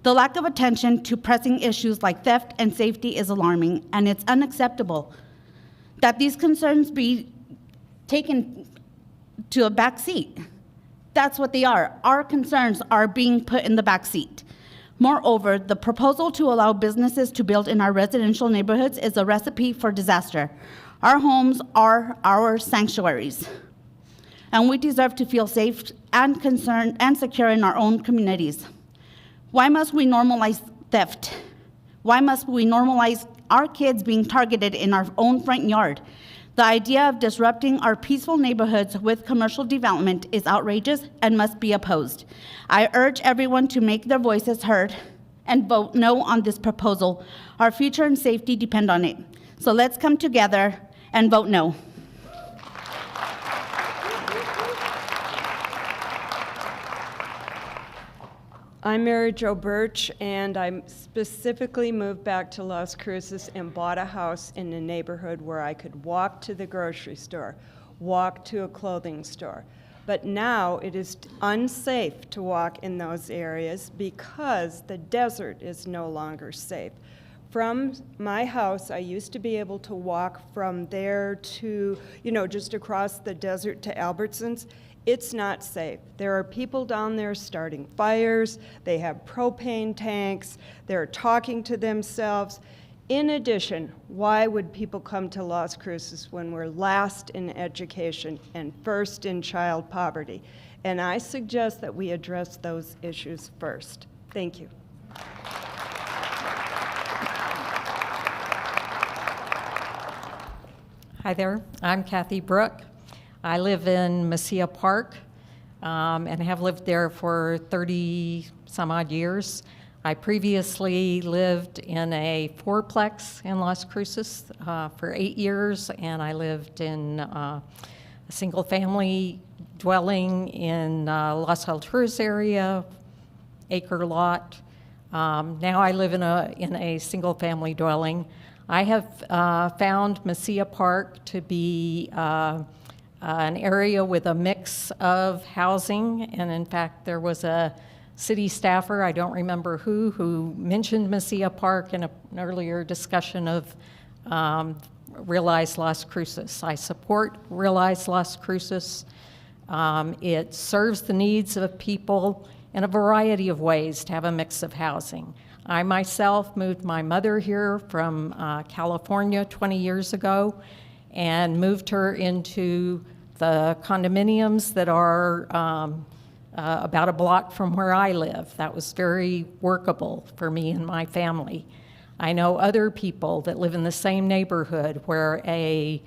S16: The lack of attention to pressing issues like theft and safety is alarming, and it's unacceptable that these concerns be taken to a back seat. That's what they are. Our concerns are being put in the back seat. Moreover, the proposal to allow businesses to build in our residential neighborhoods is a recipe for disaster. Our homes are our sanctuaries, and we deserve to feel safe and concerned and secure in our own communities. Why must we normalize theft? Why must we normalize our kids being targeted in our own front yard? The idea of disrupting our peaceful neighborhoods with commercial development is outrageous and must be opposed. I urge everyone to make their voices heard and vote no on this proposal. Our future and safety depend on it. So let's come together and vote no.
S17: I'm Mary Jo Birch, and I specifically moved back to Las Cruces and bought a house in a neighborhood where I could walk to the grocery store, walk to a clothing store. But now it is unsafe to walk in those areas because the desert is no longer safe. From my house, I used to be able to walk from there to, just across the desert to Albertsons. It's not safe. There are people down there starting fires. They have propane tanks. They're talking to themselves. In addition, why would people come to Las Cruces when we're last in education and first in child poverty? And I suggest that we address those issues first. Thank you.
S18: Hi there, I'm Kathy Brook. I live in Mesilla Park and have lived there for 30 some odd years. I previously lived in a fourplex in Las Cruces for 8 years, and I lived in a single family dwelling in Las Alturas area, acre lot. Now I live in a single family dwelling. I have found Mesilla Park to be an area with a mix of housing, and in fact there was a city staffer, I don't remember who mentioned Mesilla Park in an earlier discussion of Realize Las Cruces. I support Realize Las Cruces. It serves the needs of people in a variety of ways to have a mix of housing. I myself moved my mother here from California 20 years ago and moved her into the condominiums that are about a block from where I live. That was very workable for me and my family. I know other people that live in the same neighborhood where a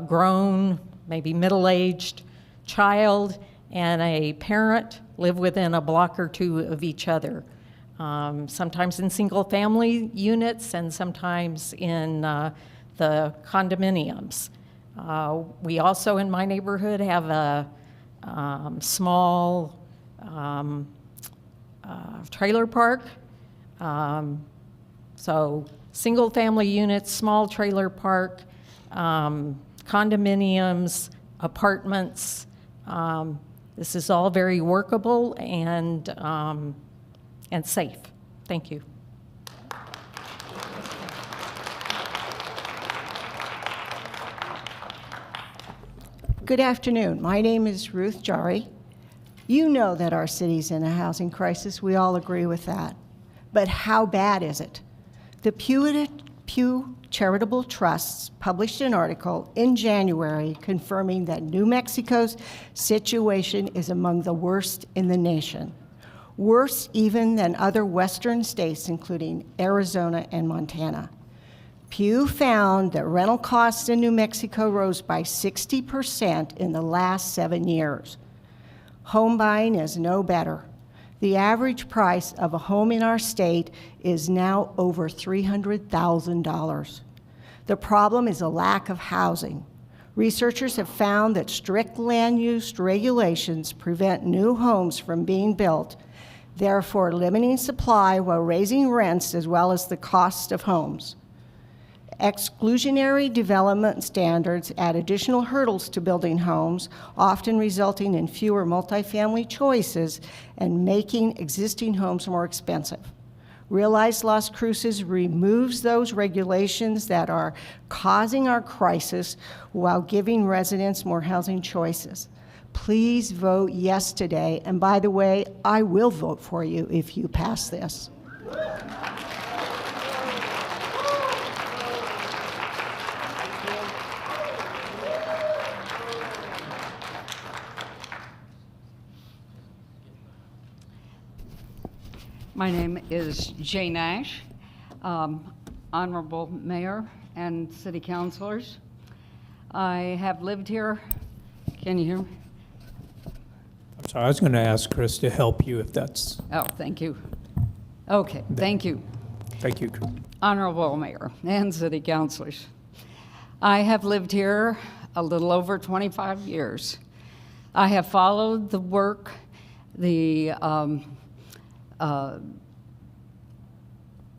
S18: grown, maybe middle-aged child and a parent live within a block or two of each other, sometimes in single-family units and sometimes in the condominiums. We also, in my neighborhood, have a small trailer park. So single-family units, small trailer park, condominiums, apartments. This is all very workable and safe. Thank you.
S5: Good afternoon. My name is Ruth Jari. You know that our city's in a housing crisis. We all agree with that. But how bad is it? The Pew Charitable Trusts published an article in January confirming that New Mexico's situation is among the worst in the nation. Worse even than other western states, including Arizona and Montana. Pew found that rental costs in New Mexico rose by 60% in the last 7 years. Home buying is no better. The average price of a home in our state is now over $300,000. The problem is a lack of housing. Researchers have found that strict land use regulations prevent new homes from being built, therefore limiting supply while raising rents as well as the cost of homes. Exclusionary development standards add additional hurdles to building homes, often resulting in fewer multifamily choices and making existing homes more expensive. Realize Las Cruces removes those regulations that are causing our crisis while giving residents more housing choices. Please vote yes today. And by the way, I will vote for you if you pass this.
S20: My name is Jane Ash, Honorable Mayor and City Councilors. I have lived here, can you hear me?
S2: I'm sorry, I was going to ask Chris to help you if that's...
S20: Oh, thank you. Okay, thank you.
S2: Thank you, Chris.
S20: Honorable Mayor and City Councilors. I have lived here a little over 25 years. I have followed the work, the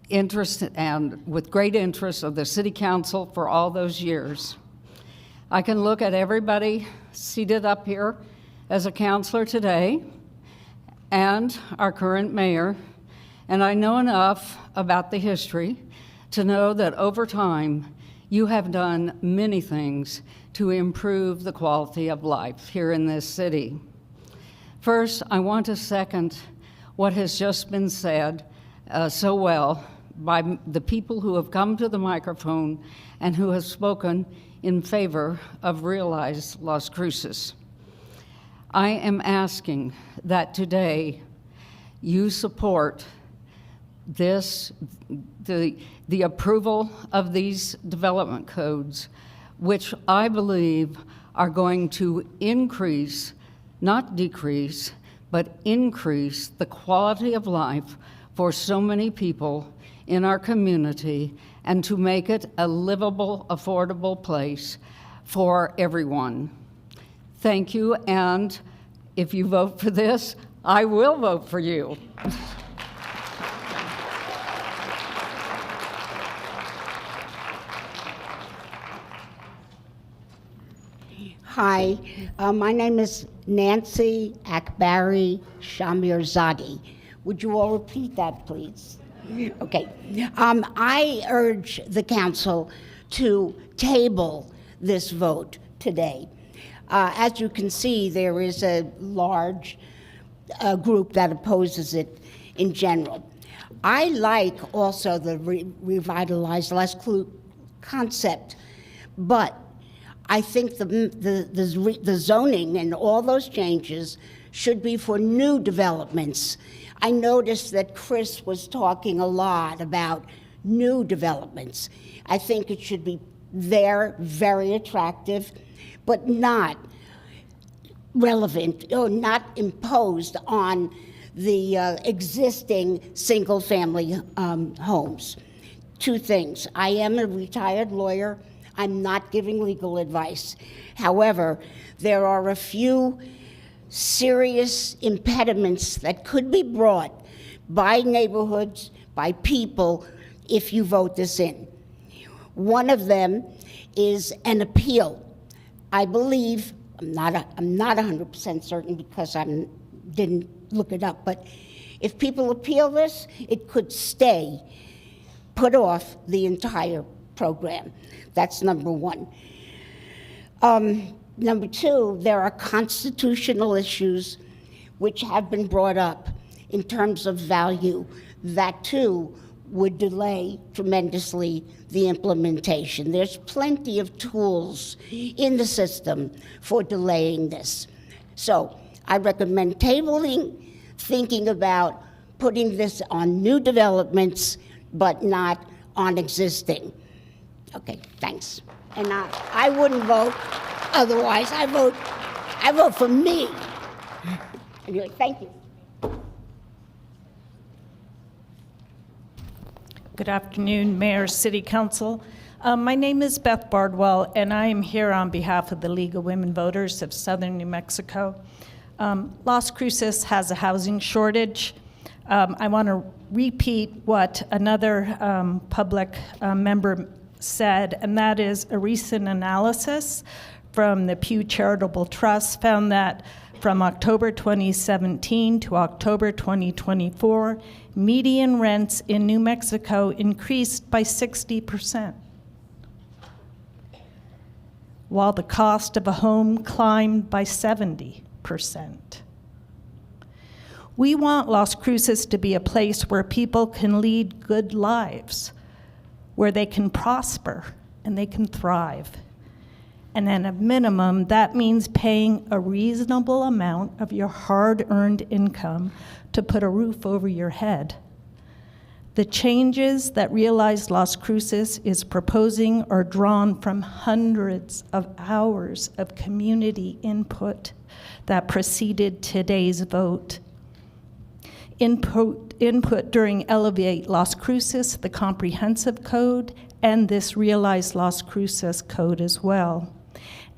S20: interest and with great interest of the City Council for all those years. I can look at everybody seated up here as a councilor today and our current mayor, and I know enough about the history to know that over time you have done many things to improve the quality of life here in this city. First, I want to second what has just been said so well by the people who have come to the microphone and who have spoken in favor of Realize Las Cruces. I am asking that today you support this, the approval of these development codes, which I believe are going to increase, not decrease, but increase the quality of life for so many people in our community and to make it a livable, affordable place for everyone. Thank you, and if you vote for this, I will vote for you.
S21: Hi, my name is Nancy Akbari Shamirzadi. Would you all repeat that, please? Okay. I urge the council to table this vote today. As you can see, there is a large group that opposes it in general. I like also the revitalized Las Cruces concept, but I think the zoning and all those changes should be for new developments. I noticed that Chris was talking a lot about new developments. I think it should be there, very attractive, but not relevant or not imposed on the existing single-family homes. Two things. I am a retired lawyer. I'm not giving legal advice. However, there are a few serious impediments that could be brought by neighborhoods, by people, if you vote this in. One of them is an appeal. I believe, I'm not 100% certain because I didn't look it up, but if people appeal this, it could stay, put off the entire program. That's number one. Number two, there are constitutional issues which have been brought up in terms of value. That too would delay tremendously the implementation. There's plenty of tools in the system for delaying this. So I recommend tabling, thinking about putting this on new developments, but not on existing. Okay, thanks. And I wouldn't vote otherwise. I vote for me. Anyway, thank you.
S4: Good afternoon, Mayor, City Council. My name is Beth Bardwell, and I am here on behalf of the League of Women Voters of Southern New Mexico. Las Cruces has a housing shortage. I want to repeat what another public member said, and that is a recent analysis from the Pew Charitable Trust found that from October 2017 to October 2024, median rents in New Mexico increased by 60%, while the cost of a home climbed by 70%. We want Las Cruces to be a place where people can lead good lives, where they can prosper and they can thrive. And at a minimum, that means paying a reasonable amount of your hard-earned income to put a roof over your head. The changes that Realize Las Cruces is proposing are drawn from hundreds of hours of community input that preceded today's vote. Input during Elevate Las Cruces, the comprehensive code, and this Realize Las Cruces code as well.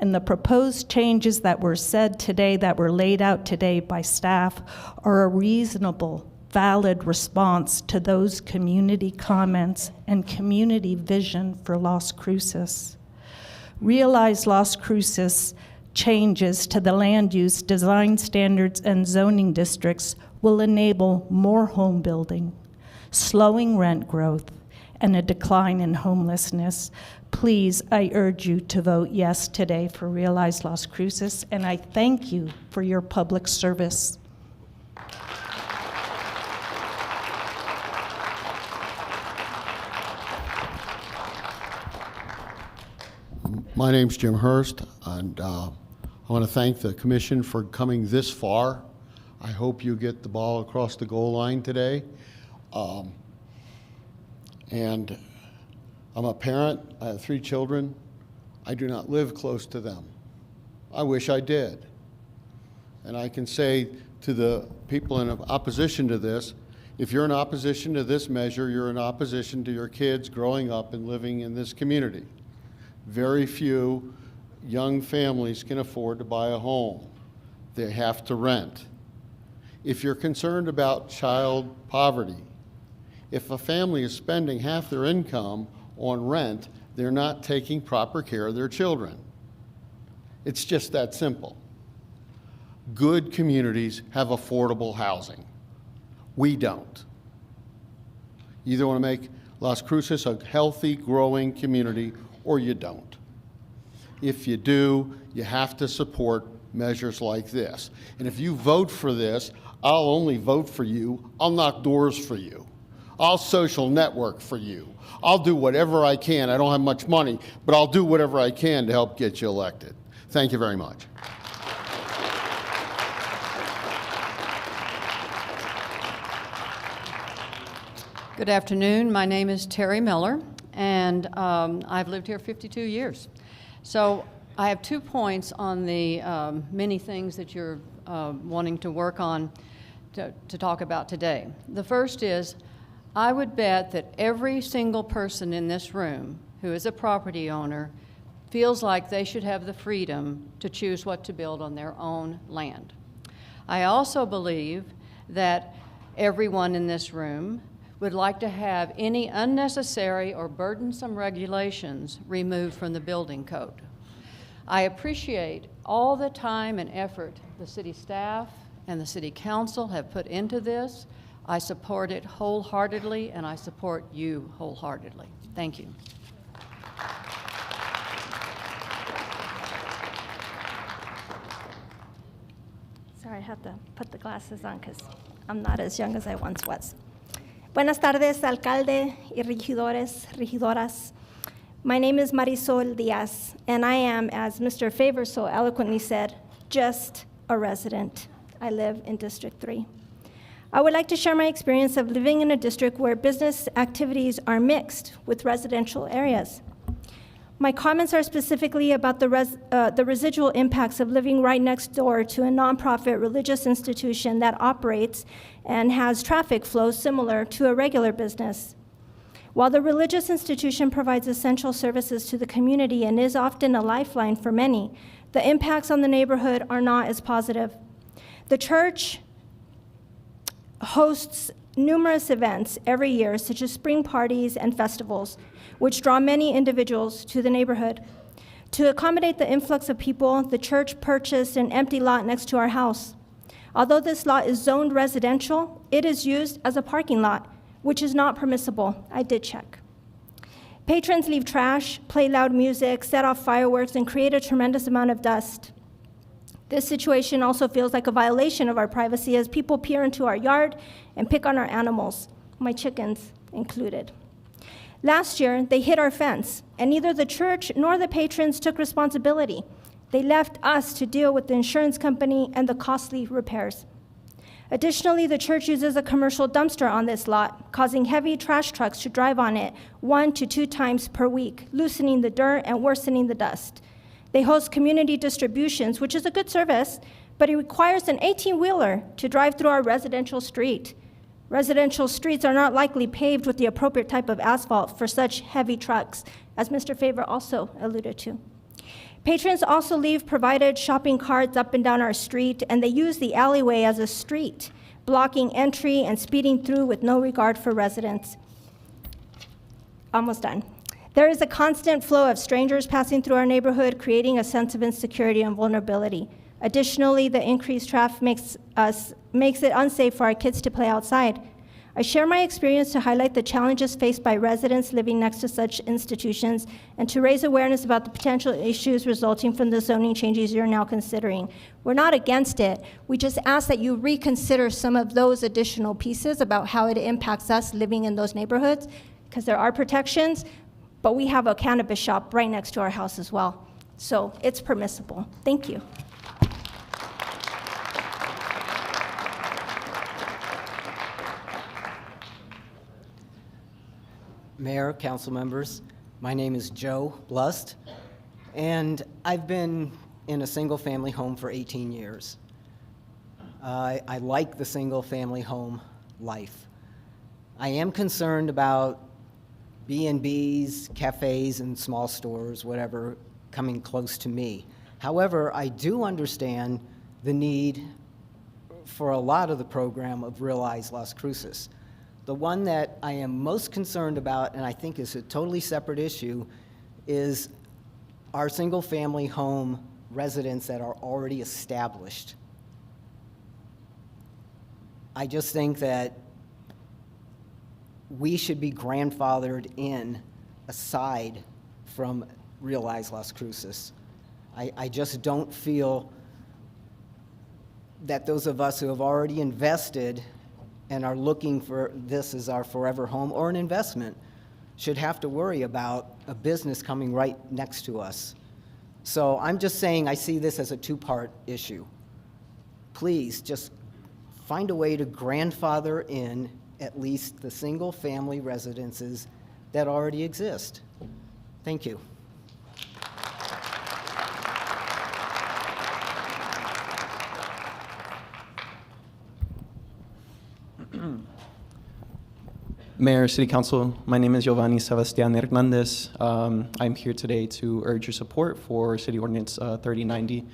S4: And the proposed changes that were said today, that were laid out today by staff, are a reasonable, valid response to those community comments and community vision for Las Cruces. Realize Las Cruces changes to the land use, design standards, and zoning districts will enable more home building, slowing rent growth, and a decline in homelessness. Please, I urge you to vote yes today for Realize Las Cruces, and I thank you for your public service.
S6: My name's Jim Hurst, and I want to thank the commission for coming this far. I hope you get the ball across the goal line today. And I'm a parent. I have 3 children. I do not live close to them. I wish I did. And I can say to the people in opposition to this, if you're in opposition to this measure, you're in opposition to your kids growing up and living in this community. Very few young families can afford to buy a home. They have to rent. If you're concerned about child poverty, if a family is spending half their income on rent, they're not taking proper care of their children. It's just that simple. Good communities have affordable housing. We don't. You either want to make Las Cruces a healthy, growing community, or you don't. If you do, you have to support measures like this. And if you vote for this, I'll only vote for you. I'll knock doors for you. I'll social network for you. I'll do whatever I can. I don't have much money, but I'll do whatever I can to help get you elected. Thank you very much.
S20: Good afternoon. My name is Terry Miller, and I've lived here 52 years. So
S3: I have 2 points on the many things that you're wanting to work on to talk about today. The first is, I would bet that every single person in this room who is a property owner feels like they should have the freedom to choose what to build on their own land. I also believe that everyone in this room would like to have any unnecessary or burdensome regulations removed from the building code. I appreciate all the time and effort the city staff and the city council have put into this. I support it wholeheartedly, and I support you wholeheartedly. Thank you.
S19: Sorry, I have to put the glasses on because I'm not as young as I once was. Buenas tardes, alcalde y regidores, regidoras. My name is Marisol Diaz, and I am, as Mr. Favor so eloquently said, just a resident. I live in District 3. I would like to share my experience of living in a district where business activities are mixed with residential areas. My comments are specifically about the residual impacts of living right next door to a nonprofit religious institution that operates and has traffic flow similar to a regular business. While the religious institution provides essential services to the community and is often a lifeline for many, the impacts on the neighborhood are not as positive. The church hosts numerous events every year, such as spring parties and festivals, which draw many individuals to the neighborhood. To accommodate the influx of people, the church purchased an empty lot next to our house. Although this lot is zoned residential, it is used as a parking lot, which is not permissible. I did check. Patrons leave trash, play loud music, set off fireworks, and create a tremendous amount of dust. This situation also feels like a violation of our privacy as people peer into our yard and pick on our animals, my chickens included. Last year, they hit our fence, and neither the church nor the patrons took responsibility. They left us to deal with the insurance company and the costly repairs. Additionally, the church uses a commercial dumpster on this lot, causing heavy trash trucks to drive on it 1 to 2 times per week, loosening the dirt and worsening the dust. They host community distributions, which is a good service, but it requires an 18-wheeler to drive through our residential street. Residential streets are not likely paved with the appropriate type of asphalt for such heavy trucks, as Mr. Favor also alluded to. Patrons also leave provided shopping carts up and down our street, and they use the alleyway as a street, blocking entry and speeding through with no regard for residents. Almost done. There is a constant flow of strangers passing through our neighborhood, creating a sense of insecurity and vulnerability. Additionally, the increased traffic makes it unsafe for our kids to play outside. I share my experience to highlight the challenges faced by residents living next to such institutions and to raise awareness about the potential issues resulting from the zoning changes you're now considering. We're not against it. We just ask that you reconsider some of those additional pieces about how it impacts us living in those neighborhoods, because there are protections, but we have a cannabis shop right next to our house as well. So it's permissible. Thank you.
S22: Mayor, council members, my name is Joe Lust, and I've been in a single-family home for 18 years. I like the single-family home life. I am concerned about B&Bs, cafes, and small stores, whatever, coming close to me. However, I do understand the need for a lot of the program of Realize Las Cruces. The one that I am most concerned about, and I think is a totally separate issue, is our single-family home residents that are already established. I just think that we should be grandfathered in aside from Realize Las Cruces. I just don't feel that those of us who have already invested and are looking for this as our forever home or an investment should have to worry about a business coming right next to us. So I'm just saying I see this as a two-part issue. Please just find a way to grandfather in at least the single-family residences that already exist. Thank you.
S7: Mayor, City Council, my name is Giovanni Sebastian Hernandez. I'm here today to urge your support for City Ordinance 3090.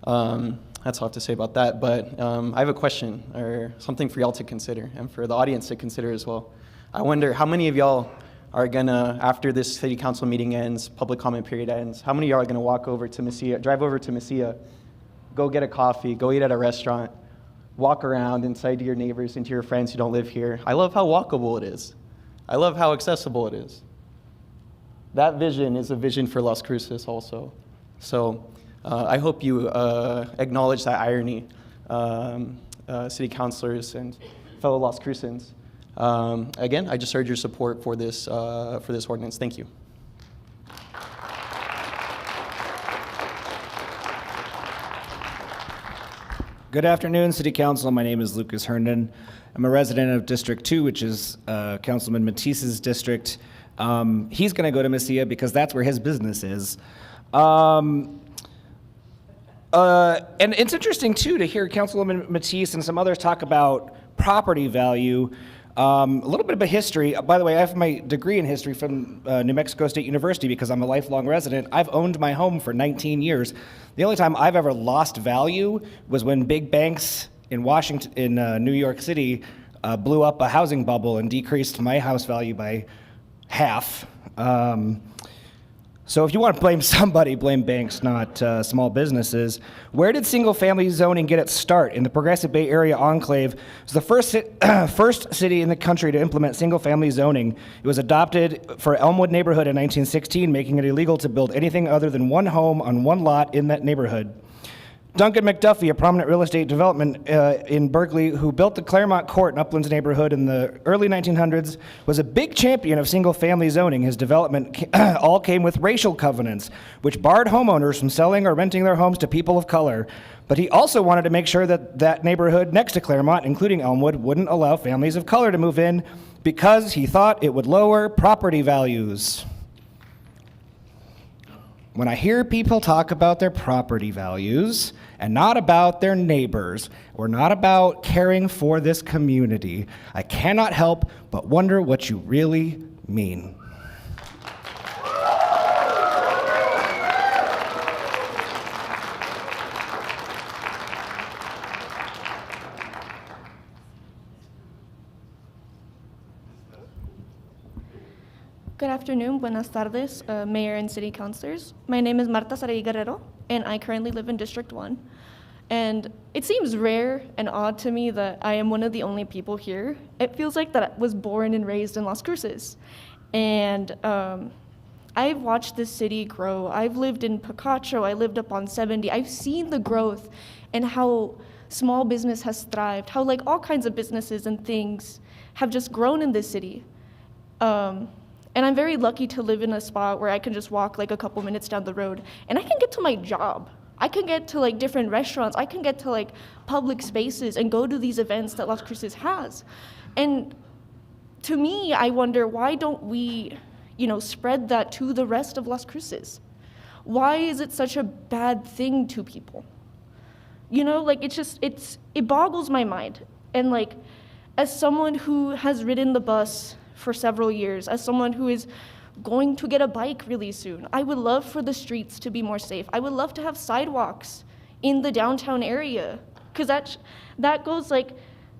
S7: That's all I have to say about that, but I have a question or something for y'all to consider and for the audience to consider as well. I wonder how many of y'all are gonna, after this City Council meeting ends, public comment period ends, how many of y'all are gonna walk over to Mesilla, drive over to Mesilla, go get a coffee, go eat at a restaurant, walk around inside to your neighbors and to your friends who don't live here. I love how walkable it is. I love how accessible it is. That vision is a vision for Las Cruces also. So I hope you acknowledge that irony, city councilors and fellow Las Crucens. Again, I just urge your support for this ordinance. Thank you.
S8: Good afternoon, City Council. My name is Lucas Herndon. I'm a resident of District 2, which is Councilman Matisse's district. He's going to go to Mesilla because that's where his business is. And it's interesting, too, to hear Councilwoman Matisse and some others talk about property value. A little bit of a history. By the way, I have my degree in history from New Mexico State University because I'm a lifelong resident. I've owned my home for 19 years. The only time I've ever lost value was when big banks in Washington, in New York City, blew up a housing bubble and decreased my house value by half. So if you want to blame somebody, blame banks, not small businesses. Where did single-family zoning get its start? In the Progressive Bay Area enclave. It was the first city in the country to implement single-family zoning. It was adopted for Elmwood neighborhood in 1916, making it illegal to build anything other than one home on one lot in that neighborhood. Duncan McDuffie, a prominent real estate development in Berkeley, who built the Claremont Court in Uplands neighborhood in the early 1900s, was a big champion of single-family zoning. His development all came with racial covenants, which barred homeowners from selling or renting their homes to people of color. But he also wanted to make sure that that neighborhood next to Claremont, including Elmwood, wouldn't allow families of color to move in because he thought it would lower property values. When I hear people talk about their property values and not about their neighbors or not about caring for this community, I cannot help but wonder what you really mean.
S10: Good afternoon, buenas tardes, Mayor and City Councilors. My name is Marta Saray Guerrero, and I currently live in District 1. And it seems rare and odd to me that I am one of the only people here. It feels like that I was born and raised in Las Cruces. And I've watched this city grow. I've lived in Picacho, I lived up on 70. I've seen the growth and how small business has thrived, how like all kinds of businesses and things have just grown in this city. And I'm very lucky to live in a spot where I can just walk like a couple minutes down the road and I can get to my job. I can get to like different restaurants. I can get to like public spaces and go to these events that Las Cruces has. And to me, I wonder, why don't we, spread that to the rest of Las Cruces? Why is it such a bad thing to people? It boggles my mind. And like, as someone who has ridden the bus for several years, as someone who is going to get a bike really soon, I would love for the streets to be more safe. I would love to have sidewalks in the downtown area, because that goes like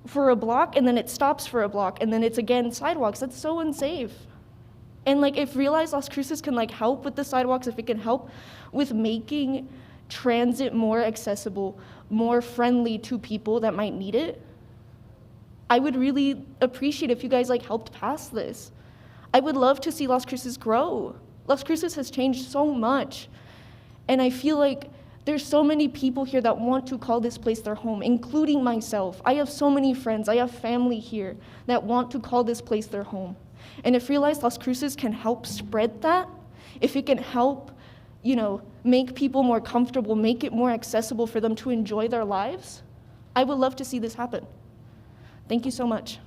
S10: for a block and then it stops for a block and then it's again sidewalks. That's so unsafe. And like, if Realize Las Cruces can like help with the sidewalks, if it can help with making transit more accessible, more friendly to people that might need it, I would really appreciate if you guys like helped pass this. I would love to see Las Cruces grow. Las Cruces has changed so much. And I feel like there's so many people here that want to call this place their home, including myself. I have so many friends, I have family here that want to call this place their home. And if Realize Las Cruces can help spread that, if it can help, make people more comfortable, make it more accessible for them to enjoy their lives, I would love to see this happen. Thank you so much.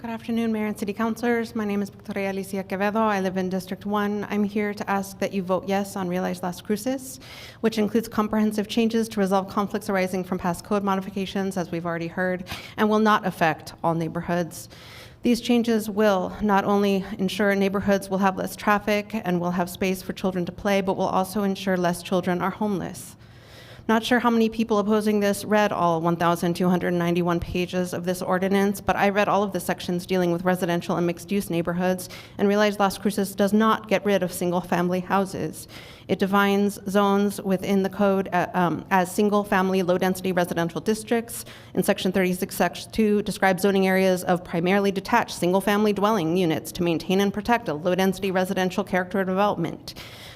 S24: Good
S9: afternoon, Mayor and City Councilors. My name is Victoria Alicia Quevedo. I live in District 1. I'm here to ask that you vote yes on Realize Las Cruces, which includes comprehensive changes to resolve conflicts arising from past code modifications, as we've already heard, and will not affect all neighborhoods. These changes will not only ensure neighborhoods will have less traffic and will have space for children to play, but will also ensure less children are homeless. Not sure how many people opposing this read all 1,291 pages of this ordinance, but I read all of the sections dealing with residential and mixed-use neighborhoods and realized Las Cruces does not get rid of single-family houses. It defines zones within the code as single-family, low-density residential districts. In Section 36, Section 2, describes zoning areas of primarily detached single-family dwelling units to maintain and protect a low-density residential character development.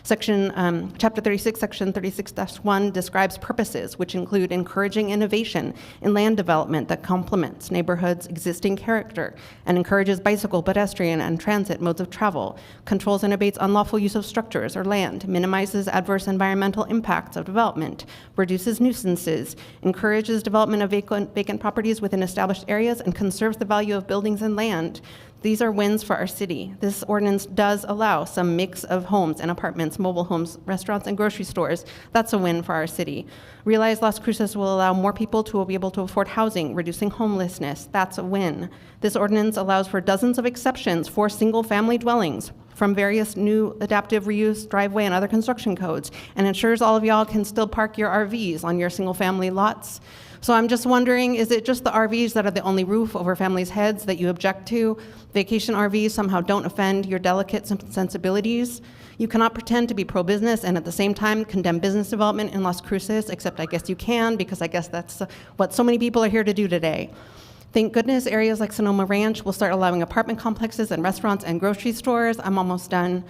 S9: Chapter 36, Section 36-1 describes purposes, which include encouraging innovation in land development that complements neighborhoods' existing character and encourages bicycle, pedestrian, and transit modes of travel, controls and abates unlawful use of structures or land, minimizes adverse environmental impacts of development, reduces nuisances, encourages development of vacant properties within established areas, and conserves the value of buildings and land. These are wins for our city. This ordinance does allow some mix of homes and apartments, mobile homes, restaurants, and grocery stores. That's a win for our city. Realize Las Cruces will allow more people to be able to afford housing, reducing homelessness. That's a win. This ordinance allows for dozens of exceptions for single-family dwellings from various new adaptive reuse, driveway, and other construction codes, and ensures all of y'all can still park your RVs on your single-family lots. So I'm just wondering, is it just the RVs that are the only roof over families' heads that you object to? Vacation RVs somehow don't offend your delicate sensibilities? You cannot pretend to be pro-business and at the same time condemn business development in Las Cruces, except I guess you can, because I guess that's what so many people are here to do today. Thank goodness areas like Sonoma Ranch will start allowing apartment complexes and restaurants and grocery stores. I'm almost done.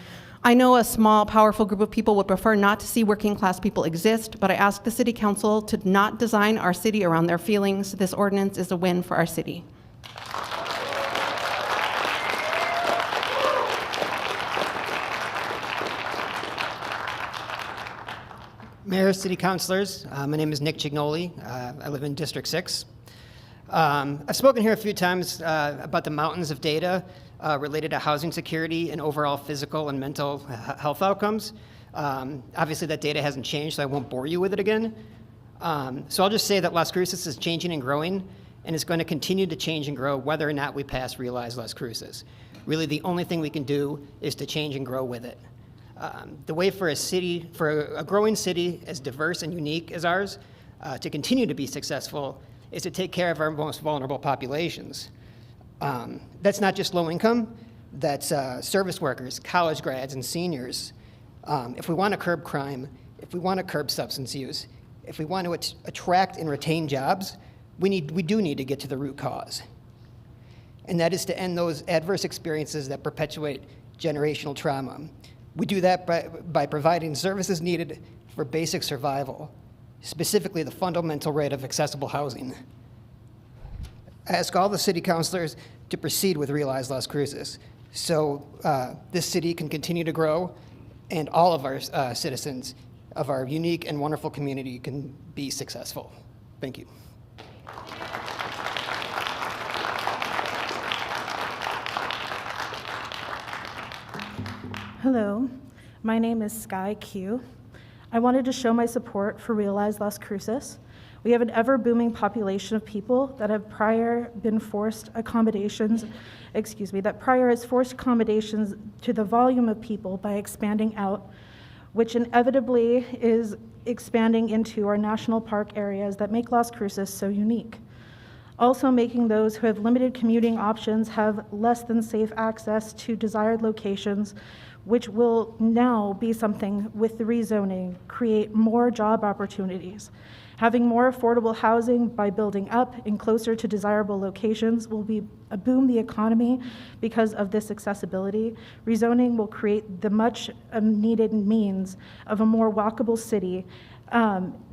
S9: I know a small, powerful group of people would prefer not to see working class people exist, but I ask the City Council to not design our city around their feelings. This ordinance is a win for our city.
S11: Mayor, City Councilors, my name is Nick Cignoli. I live in District 6. I've spoken here a few times about the mountains of data related to housing security and overall physical and mental health outcomes. Obviously, that data hasn't changed, so I won't bore you with it again. So I'll just say that Las Cruces is changing and growing, and it's going to continue to change and grow whether or not we pass Realize Las Cruces. Really, the only thing we can do is to change and grow with it. The way for a growing city as diverse and unique as ours to continue to be successful is to take care of our most vulnerable populations. That's not just low income, that's service workers, college grads, and seniors. If we want to curb crime, if we want to curb substance use, if we want to attract and retain jobs, we do need to get to the root cause. And that is to end those adverse experiences that perpetuate generational trauma. We do that by providing services needed for basic survival, specifically the fundamental right of accessible housing. I ask all the city councilors to proceed with Realize Las Cruces so this city can continue to grow and all of our citizens of our unique and wonderful community can be successful. Thank you.
S23: Hello, my name is Sky Q. I wanted to show my support for Realize Las Cruces. We have an ever-booming population of people that have prior been forced accommodations, that prior has forced accommodations to the volume of people by expanding out, which inevitably is expanding into our national park areas that make Las Cruces so unique. Also making those who have limited commuting options have less than safe access to desired locations, which will now be something with the rezoning, create more job opportunities. Having more affordable housing by building up and closer to desirable locations will boom the economy because of this accessibility. Rezoning will create the much needed means of a more walkable city,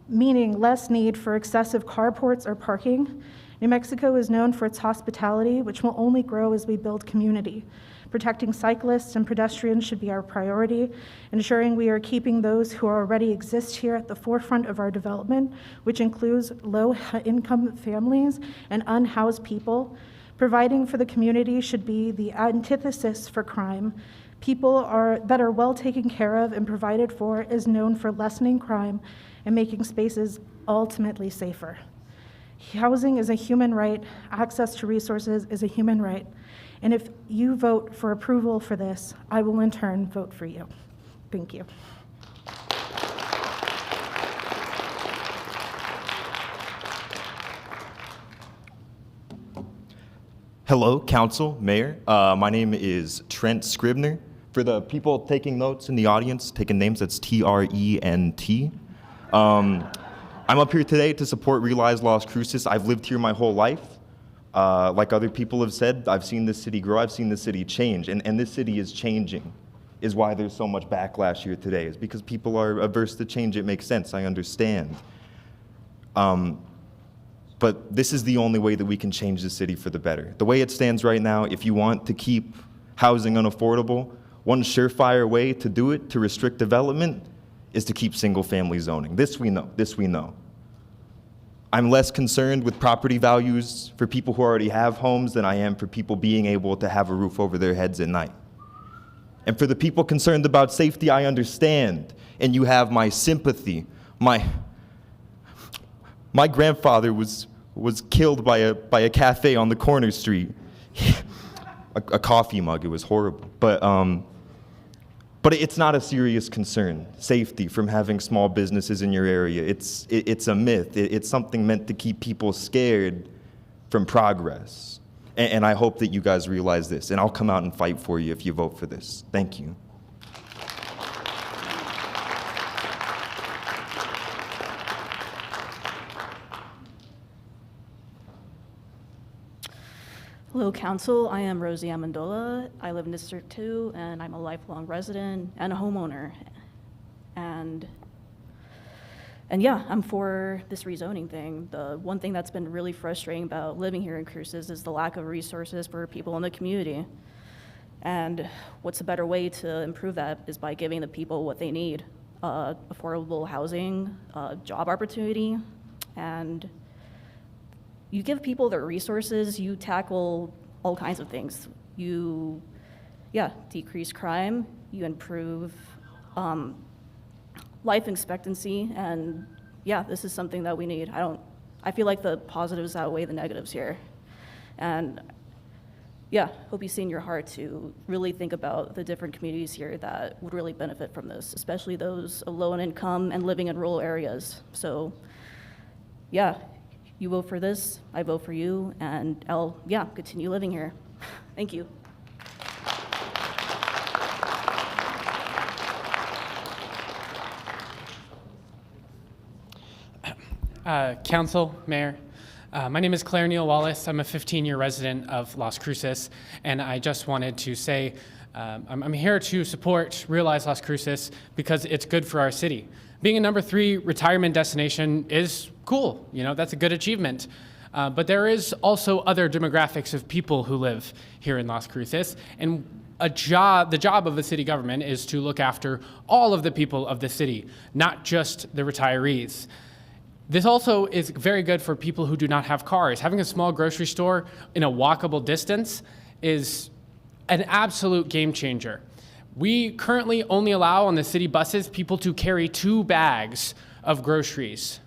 S23: meaning less need for excessive carports or parking. New Mexico is known for its hospitality, which will only grow as we build community. Protecting cyclists and pedestrians should be our priority, ensuring we are keeping those who already exist here at the forefront of our development, which includes low-income families and unhoused people. Providing for the community should be the antithesis for crime. People that are well taken care of and provided for is known for lessening crime and making spaces ultimately safer. Housing is a human right. Access to resources is a human right. And if you vote for approval for this, I will in turn vote for you. Thank you.
S12: Hello, Council, Mayor. My name is Trent Scribner. For the people taking notes in the audience, taking names, that's Trent. I'm up here today to support Realize Las Cruces. I've lived here my whole life. Like other people have said, I've seen this city grow, I've seen this city change, and this city is changing, is why there's so much backlash here today, is because people are averse to change. It makes sense, I understand. But this is the only way that we can change the city for the better. The way it stands right now, if you want to keep housing unaffordable, one surefire way to do it, to restrict development, is to keep single-family zoning. This we know. I'm less concerned with property values for people who already have homes than I am for people being able to have a roof over their heads at night. And for the people concerned about safety, I understand, and you have my sympathy. My grandfather was killed by a cafe on the corner street. a coffee mug, it was horrible. But it's not a serious concern, safety from having small businesses in your area. It's a myth. It's something meant to keep people scared from progress. And I hope that you guys realize this, and I'll come out and fight for you if you vote for this. Thank you.
S13: Hello, Council. I am Rosie Amendola. I live in District 2, and I'm a lifelong resident and a homeowner. And yeah, I'm for this rezoning thing. The one thing that's been really frustrating about living here in Cruces is the lack of resources for people in the community. And what's a better way to improve that is by giving the people what they need. Affordable housing, job opportunity, and you give people their resources, you tackle all kinds of things. You, decrease crime, you improve life expectancy, and this is something that we need. I feel like the positives outweigh the negatives here. And hope you see in your heart to really think about the different communities here that would really benefit from this, especially those low in income and living in rural areas. So, you vote for this, I vote for you, and I'll, continue living here. Thank you.
S14: Council, Mayor, my name is Claire Neal Wallace. I'm a 15-year resident of Las Cruces, and I just wanted to say I'm here to support Realize Las Cruces because it's good for our city. Being a number 3 retirement destination is cool, that's a good achievement. But there is also other demographics of people who live here in Las Cruces, and the job of the city government is to look after all of the people of the city, not just the retirees. This also is very good for people who do not have cars. Having a small grocery store in a walkable distance is an absolute game changer. We currently only allow on the city buses people to carry 2 bags of groceries.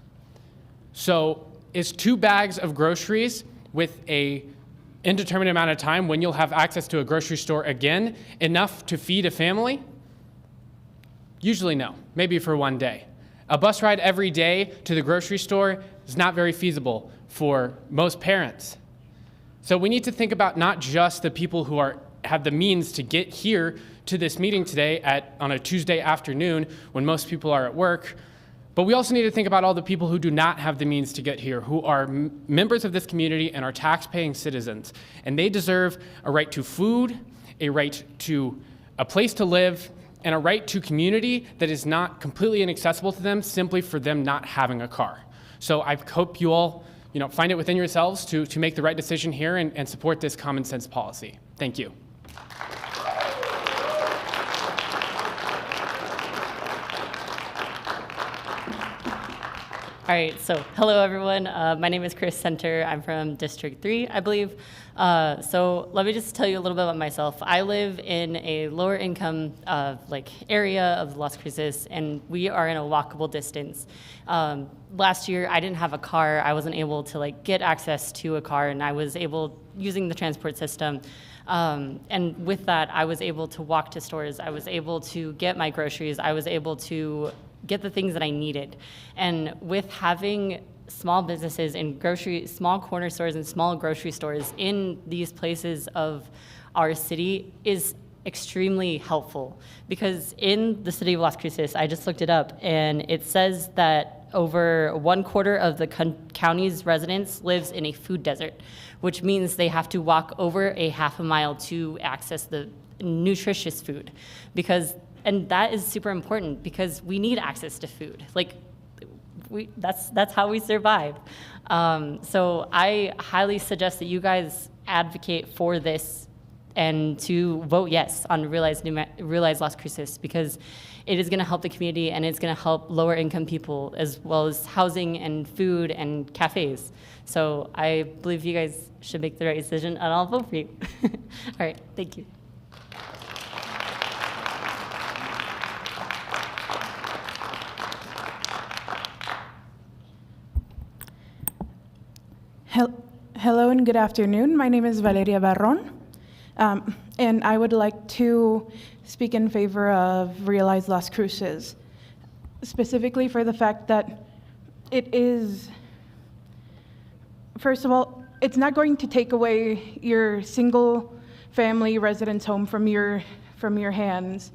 S14: So is 2 bags of groceries with a indeterminate amount of time when you'll have access to a grocery store again enough to feed a family? Usually no, maybe for one day. A bus ride every day to the grocery store is not very feasible for most parents. So we need to think about not just the people who have the means to get here to this meeting today on a Tuesday afternoon when most people are at work, but we also need to think about all the people who do not have the means to get here, who are members of this community and are tax-paying citizens. And they deserve a right to food, a right to a place to live, and a right to community that is not completely inaccessible to them simply for them not having a car. So I hope you all find it within yourselves to make the right decision here and support this common sense policy. Thank you.
S1: All right, so hello everyone. My name is Chris Center. I'm from District 3, I believe. So let me just tell you a little bit about myself. I live in a lower income area of Las Cruces, and we are in a walkable distance. Last year, I didn't have a car. I wasn't able to get access to a car, and I was able, using the transport system, and with that, I was able to walk to stores. I was able to get my groceries. I was able to get the things that I needed. And with having small businesses and small corner stores and small grocery stores in these places of our city is extremely helpful. Because in the city of Las Cruces, I just looked it up, and it says that over 1/4 of the county's residents lives in a food desert, which means they have to walk over a half a mile to access the nutritious food. And that is super important because we need access to food. That's how we survive. So I highly suggest that you guys advocate for this and to vote yes on Realize Las Cruces, because it is going to help the community and it's going to help lower income people as well as housing and food and cafes. So I believe you guys should make the right decision, and I'll vote for you. All right, thank you.
S15: Hello and good afternoon. My name is Valeria Barron, and I would like to speak in favor of Realize Las Cruces, specifically for the fact that it is, first of all, it's not going to take away your single family residence home from your hands.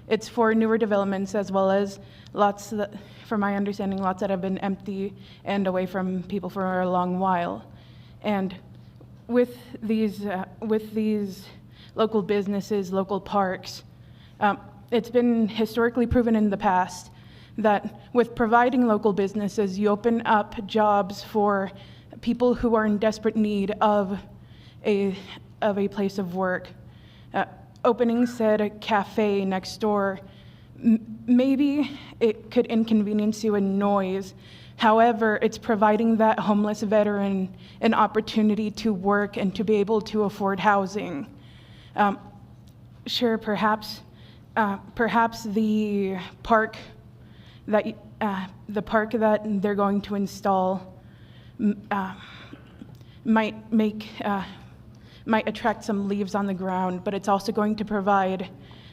S15: It's for newer developments as well as lots that, from my understanding, lots that have been empty and away from people for a long while. And with these local businesses, local parks, it's been historically proven in the past that with providing local businesses, you open up jobs for people who are in desperate need of a place of work. Opening said a cafe next door, maybe it could inconvenience you in noise. However, it's providing that homeless veteran an opportunity to work and to be able to afford housing. Sure, perhaps the park that they're going to install might attract some leaves on the ground, but it's also going to provide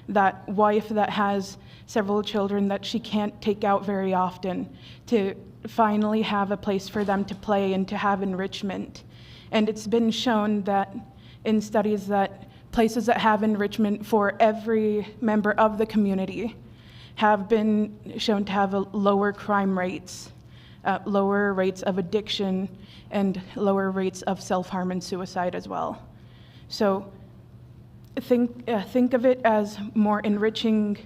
S15: that wife that has several children that she can't take out very often to finally have a place for them to play and to have enrichment. And it's been shown that in studies that places that have enrichment for every member of the community have been shown to have lower crime rates, lower rates of addiction, and lower rates of self-harm and suicide as well. So think of it as more enriching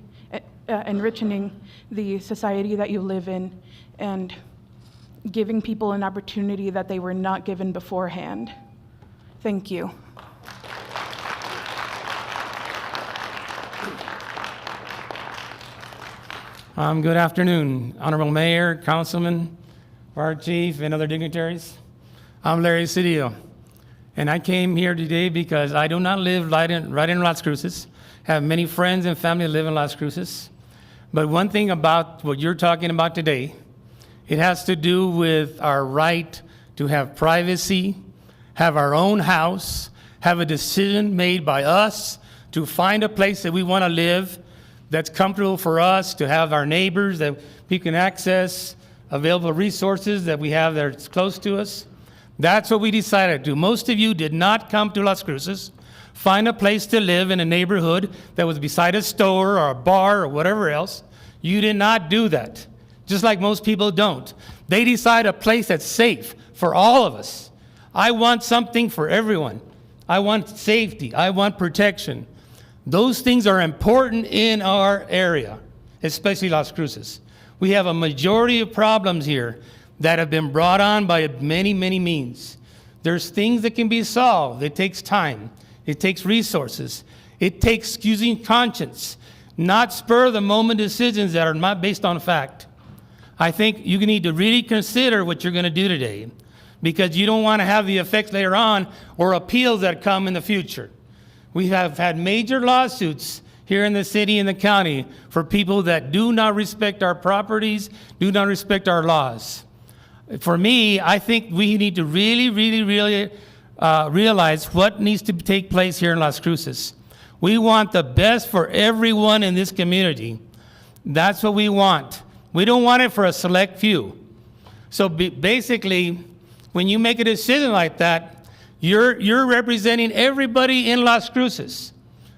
S15: the society that you live in and giving people an opportunity that they were not given beforehand. Thank you.
S16: Good afternoon, Honorable Mayor, Councilman, Fire Chief, and other dignitaries. I'm Larry Cedillo, and I came here today because I do not live right in Las Cruces, have many friends and family live in Las Cruces. But one thing about what you're talking about today, it has to do with our right to have privacy, have our own house, have a decision made by us to find a place that we want to live that's comfortable for us, to have our neighbors that we can access, available resources that we have that's close to us. That's what we decided to do. Most of you did not come to Las Cruces, find a place to live in a neighborhood that was beside a store or a bar or whatever else. You did not do that, just like most people don't. They decide a place that's safe for all of us. I want something for everyone. I want safety. I want protection. Those things are important in our area, especially Las Cruces. We have a majority of problems here that have been brought on by many, many means. There's things that can be solved. It takes time. It takes resources. It takes excusing conscience, not spur-of-the-moment decisions that are not based on fact. I think you need to really consider what you're going to do today, because you don't want to have the effects later on or appeals that come in the future. We have had major lawsuits here in the city and the county for people that do not respect our properties, do not respect our laws. For me, I think we need to really realize what needs to take place here in Las Cruces. We want the best for everyone in this community. That's what we want. We don't want it for a select few. So basically, when you make a decision like that, you're representing everybody in Las Cruces,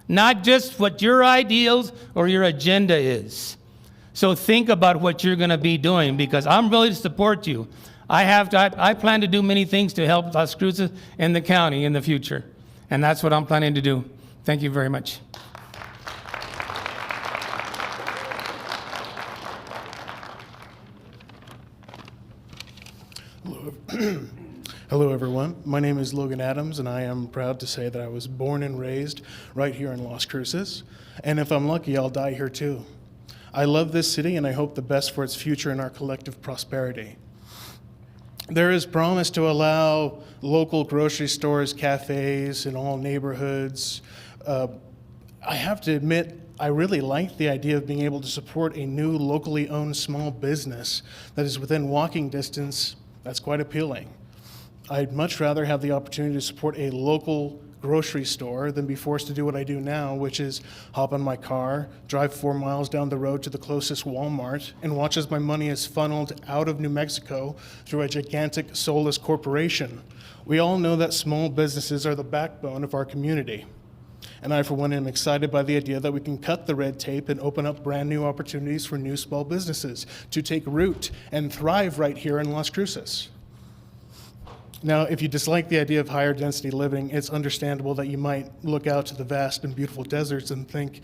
S16: not just what your ideals or your agenda is. So think about what you're going to be doing, because I'm willing to support you. I plan to do many things to help Las Cruces and the county in the future, and that's what I'm planning to do. Thank you very much.
S5: Hello, everyone. My name is Logan Adams, and I am proud to say that I was born and raised right here in Las Cruces. And if I'm lucky, I'll die here too. I love this city, and I hope the best for its future and our collective prosperity. There is promise to allow local grocery stores, cafes in all neighborhoods. I have to admit, I really like the idea of being able to support a new locally owned small business that is within walking distance. That's quite appealing. I'd much rather have the opportunity to support a local grocery store than be forced to do what I do now, which is hop on my car, drive 4 miles down the road to the closest Walmart, and watch as my money is funneled out of New Mexico through a gigantic soulless corporation. We all know that small businesses are the backbone of our community. And I, for one, am excited by the idea that we can cut the red tape and open up brand new opportunities for new small businesses to take root and thrive right here in Las Cruces. Now, if you dislike the idea of higher density living, it's understandable that you might look out to the vast and beautiful deserts and think,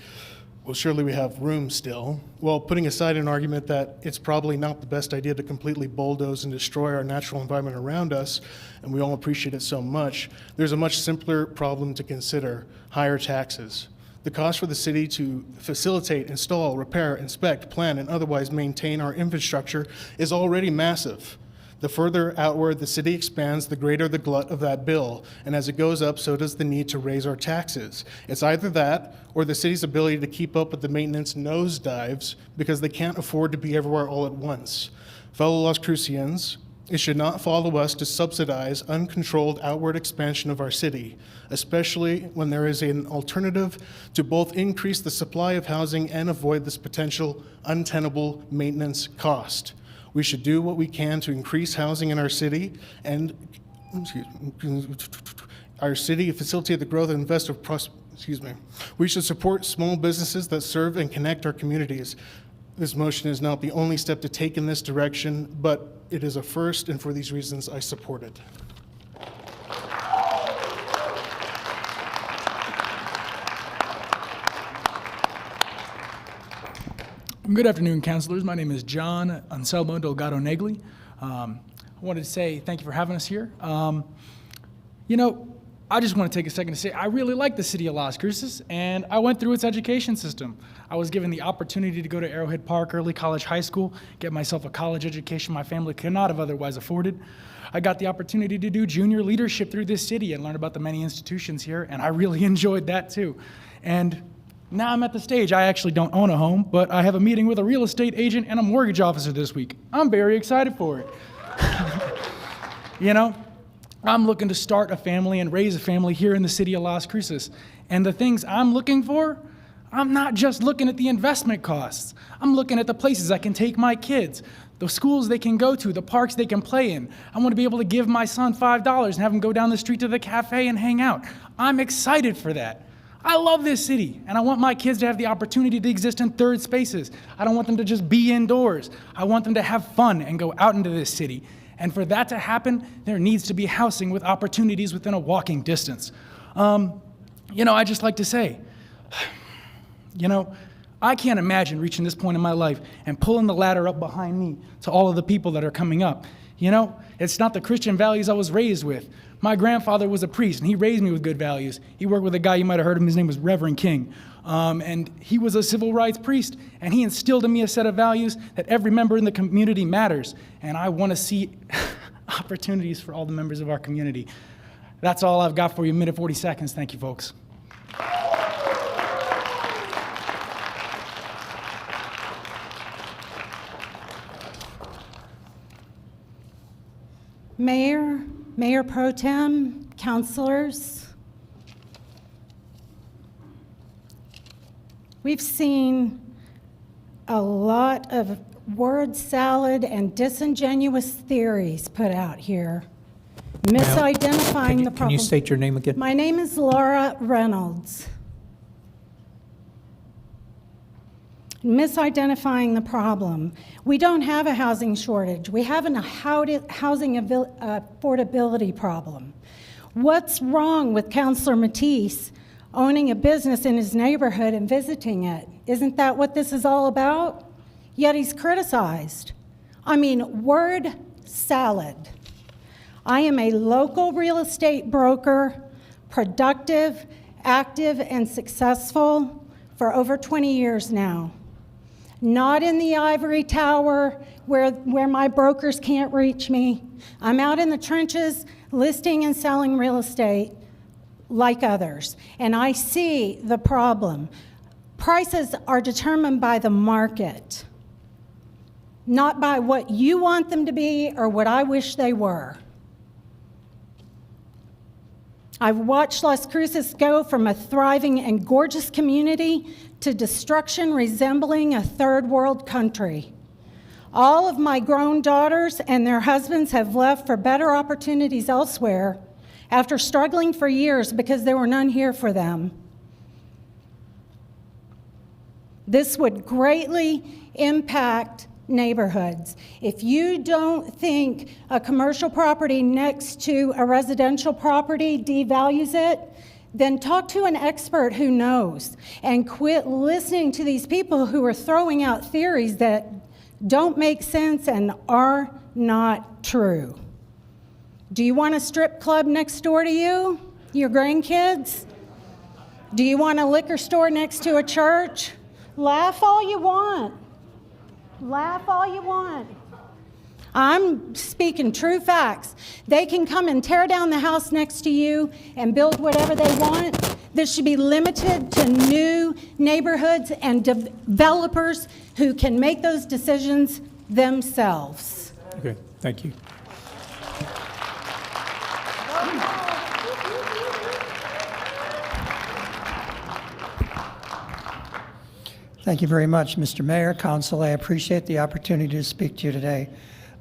S5: well, surely we have room still. Well, putting aside an argument that it's probably not the best idea to completely bulldoze and destroy our natural environment around us, and we all appreciate it so much, there's a much simpler problem to consider: higher taxes. The cost for the city to facilitate, install, repair, inspect, plan, and otherwise maintain our infrastructure is already massive. The further outward the city expands, the greater the glut of that bill. And as it goes up, so does the need to raise our taxes. It's either that or the city's ability to keep up with the maintenance nosedives because they can't afford to be everywhere all at once. Fellow Las Crucians, it should not follow us to subsidize uncontrolled outward expansion of our city, especially when there is an alternative to both increase the supply of housing and avoid this potential untenable maintenance cost. We should do what we can to increase housing in our city and facilitate the growth and invest of We should support small businesses that serve and connect our communities. This motion is not the only step to take in this direction, but it is a first, and for these reasons, I support it.
S17: Good afternoon, councilors. My name is John Anselmo Delgado Negli. I wanted to say thank you for having us here. I just want to take a second to say I really like the city of Las Cruces, and I went through its education system. I was given the opportunity to go to Arrowhead Park Early College High School, get myself a college education my family could not have otherwise afforded. I got the opportunity to do junior leadership through this city and learn about the many institutions here, and I really enjoyed that too. And now I'm at the stage. I actually don't own a home, but I have a meeting with a real estate agent and a mortgage officer this week. I'm very excited for it. I'm looking to start a family and raise a family here in the city of Las Cruces. And the things I'm looking for, I'm not just looking at the investment costs. I'm looking at the places I can take my kids, the schools they can go to, the parks they can play in. I want to be able to give my son $5 and have him go down the street to the cafe and hang out. I'm excited for that. I love this city, and I want my kids to have the opportunity to exist in third spaces. I don't want them to just be indoors. I want them to have fun and go out into this city. And for that to happen, there needs to be housing with opportunities within a walking distance. I just like to say, I can't imagine reaching this point in my life and pulling the ladder up behind me to all of the people that are coming up. It's not the Christian values I was raised with. My grandfather was a priest, and he raised me with good values. He worked with a guy, you might have heard of him, his name was Reverend King. And he was a civil rights priest, and he instilled in me a set of values that every member in the community matters. And I want to see opportunities for all the members of our community. That's all I've got for you, minute 40 seconds. Thank you, folks.
S2: Mayor, Mayor Pro Tem, councilors, we've seen a lot of word salad and disingenuous theories put out here, misidentifying the problem.
S18: Can you state your name again?
S2: My name is Laura Reynolds. Misidentifying the problem. We don't have a housing shortage. We have a housing affordability problem. What's wrong with Councilor Matisse owning a business in his neighborhood and visiting it? Isn't that what this is all about? Yet he's criticized. I mean, word salad. I am a local real estate broker, productive, active, and successful for over 20 years now. Not in the ivory tower where my brokers can't reach me. I'm out in the trenches listing and selling real estate like others, and I see the problem. Prices are determined by the market, not by what you want them to be or what I wish they were. I've watched Las Cruces go from a thriving and gorgeous community to destruction resembling a third world country. All of my grown daughters and their husbands have left for better opportunities elsewhere after struggling for years because there were none here for them. This would greatly impact neighborhoods. If you don't think a commercial property next to a residential property devalues it, then talk to an expert who knows and quit listening to these people who are throwing out theories that don't make sense and are not true. Do you want a strip club next door to you, your grandkids? Do you want a liquor store next to a church? Laugh all you want. Laugh all you want. I'm speaking true facts. They can come and tear down the house next to you and build whatever they want. This should be limited to new neighborhoods and developers who can make those decisions themselves.
S18: Okay, thank you.
S21: Thank you very much, Mr. Mayor, Council. I appreciate the opportunity to speak to you today.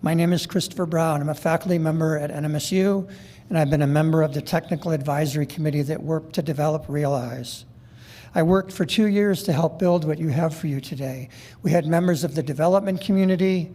S21: My name is Christopher Brown. I'm a faculty member at NMSU, and I've been a member of the Technical Advisory Committee that worked to develop Realize. I worked for 2 years to help build what you have for you today. We had members of the development community,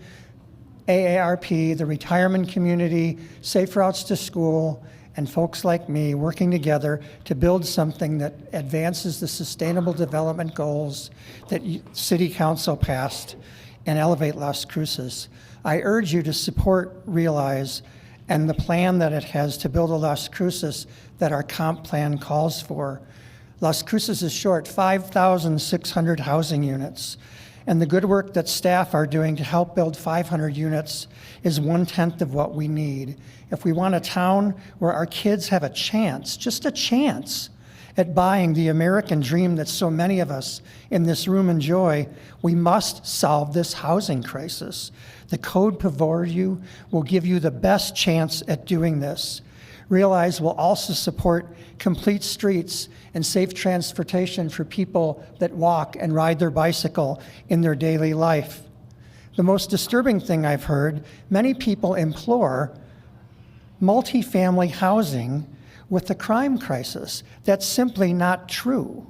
S21: AARP, the retirement community, Safe Routes to School, and folks like me working together to build something that advances the sustainable development goals that City Council passed and elevate Las Cruces. I urge you to support Realize and the plan that it has to build a Las Cruces that our comp plan calls for. Las Cruces is short 5,600 housing units, and the good work that staff are doing to help build 500 units is 1/10 of what we need. If we want a town where our kids have a chance, just a chance, at buying the American dream that so many of us in this room enjoy, we must solve this housing crisis. The code before you will give you the best chance at doing this. Realize will also support complete streets and safe transportation for people that walk and ride their bicycle in their daily life. The most disturbing thing I've heard, many people implore multifamily housing with the crime crisis. That's simply not true.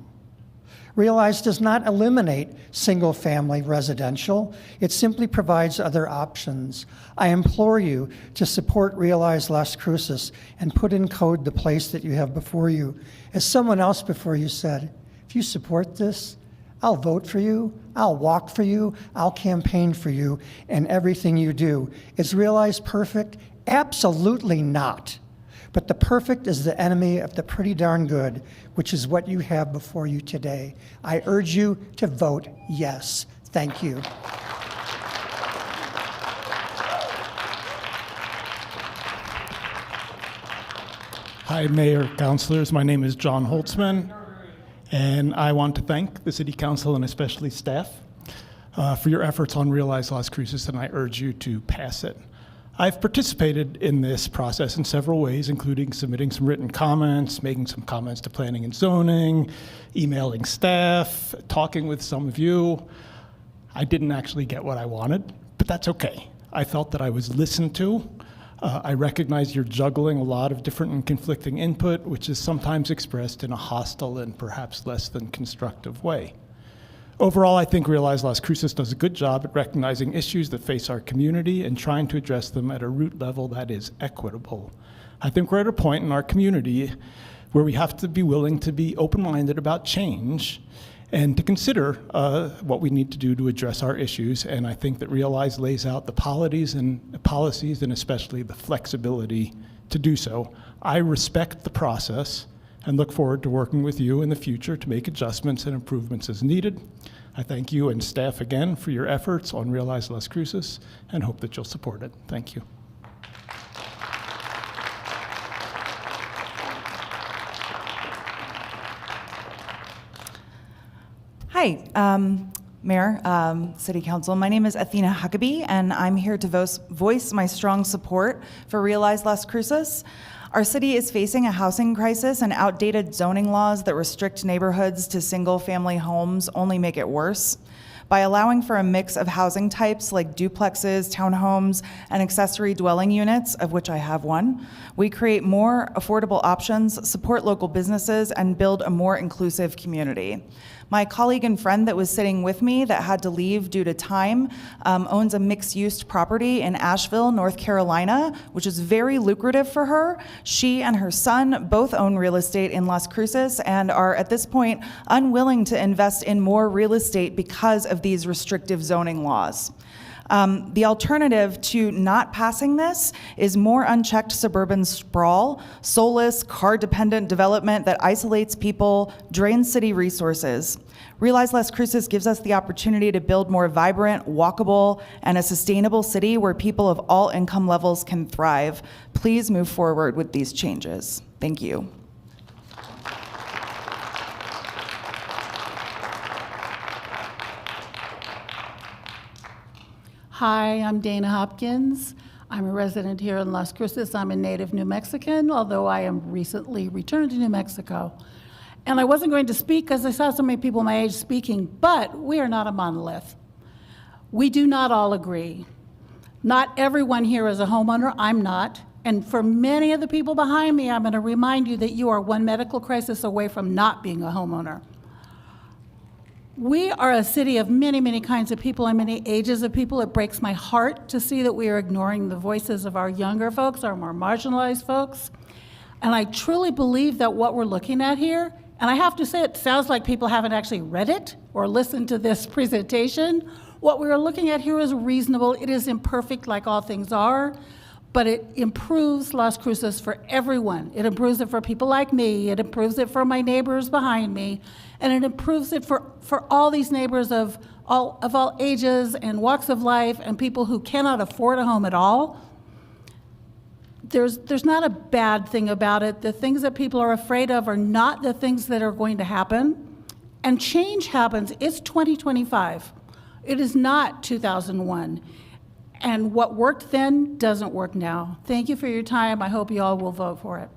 S21: Realize does not eliminate single-family residential. It simply provides other options. I implore you to support Realize Las Cruces and put in code the place that you have before you. As someone else before you said, if you support this, I'll vote for you, I'll walk for you, I'll campaign for you, and everything you do. Is Realize perfect? Absolutely not. But the perfect is the enemy of the pretty darn good, which is what you have before you today. I urge you to vote yes. Thank you.
S4: Hi, Mayor, councilors. My name is John Holtzman, and I want to thank the City Council and especially staff for your efforts on Realize Las Cruces, and I urge you to pass it. I've participated in this process in several ways, including submitting some written comments, making some comments to planning and zoning, emailing staff, talking with some of you. I didn't actually get what I wanted, but that's okay. I felt that I was listened to. I recognize you're juggling a lot of different and conflicting input, which is sometimes expressed in a hostile and perhaps less than constructive way. Overall, I think Realize Las Cruces does a good job at recognizing issues that face our community and trying to address them at a root level that is equitable. I think we're at a point in our community where we have to be willing to be open-minded about change and to consider what we need to do to address our issues. And I think that Realize lays out the policies and especially the flexibility to do so. I respect the process and look forward to working with you in the future to make adjustments and improvements as needed. I thank you and staff again for your efforts on Realize Las Cruces and hope that you'll support it. Thank you.
S6: Hi, Mayor, City Council. My name is Athena Huckabee, and I'm here to voice my strong support for Realize Las Cruces. Our city is facing a housing crisis, and outdated zoning laws that restrict neighborhoods to single-family homes only make it worse. By allowing for a mix of housing types like duplexes, townhomes, and accessory dwelling units, of which I have one, we create more affordable options, support local businesses, and build a more inclusive community. My colleague and friend that was sitting with me that had to leave due to time owns a mixed-use property in Asheville, North Carolina, which is very lucrative for her. She and her son both own real estate in Las Cruces and are at this point unwilling to invest in more real estate because of these restrictive zoning laws. The alternative to not passing this is more unchecked suburban sprawl, soulless, car-dependent development that isolates people, drains city resources. Realize Las Cruces gives us the opportunity to build more vibrant, walkable, and a sustainable city where people of all income levels can thrive. Please move forward with these changes. Thank you.
S20: Hi, I'm Dana Hopkins. I'm a resident here in Las Cruces. I'm a native New Mexican, although I am recently returned to New Mexico. And I wasn't going to speak because I saw so many people my age speaking, but we are not a monolith. We do not all agree. Not everyone here is a homeowner. I'm not. And for many of the people behind me, I'm going to remind you that you are one medical crisis away from not being a homeowner. We are a city of many, many kinds of people and many ages of people. It breaks my heart to see that we are ignoring the voices of our younger folks, our more marginalized folks. And I truly believe that what we're looking at here, and I have to say it sounds like people haven't actually read it or listened to this presentation. What we are looking at here is reasonable. It is imperfect like all things are, but it improves Las Cruces for everyone. It improves it for people like me. It improves it for my neighbors behind me. And it improves it for all these neighbors of all ages and walks of life and people who cannot afford a home at all. There's not a bad thing about it. The things that people are afraid of are not the things that are going to happen. And change happens. It's 2025. It is not 2001. And what worked then doesn't work now. Thank you for your time. I hope you all will vote for it.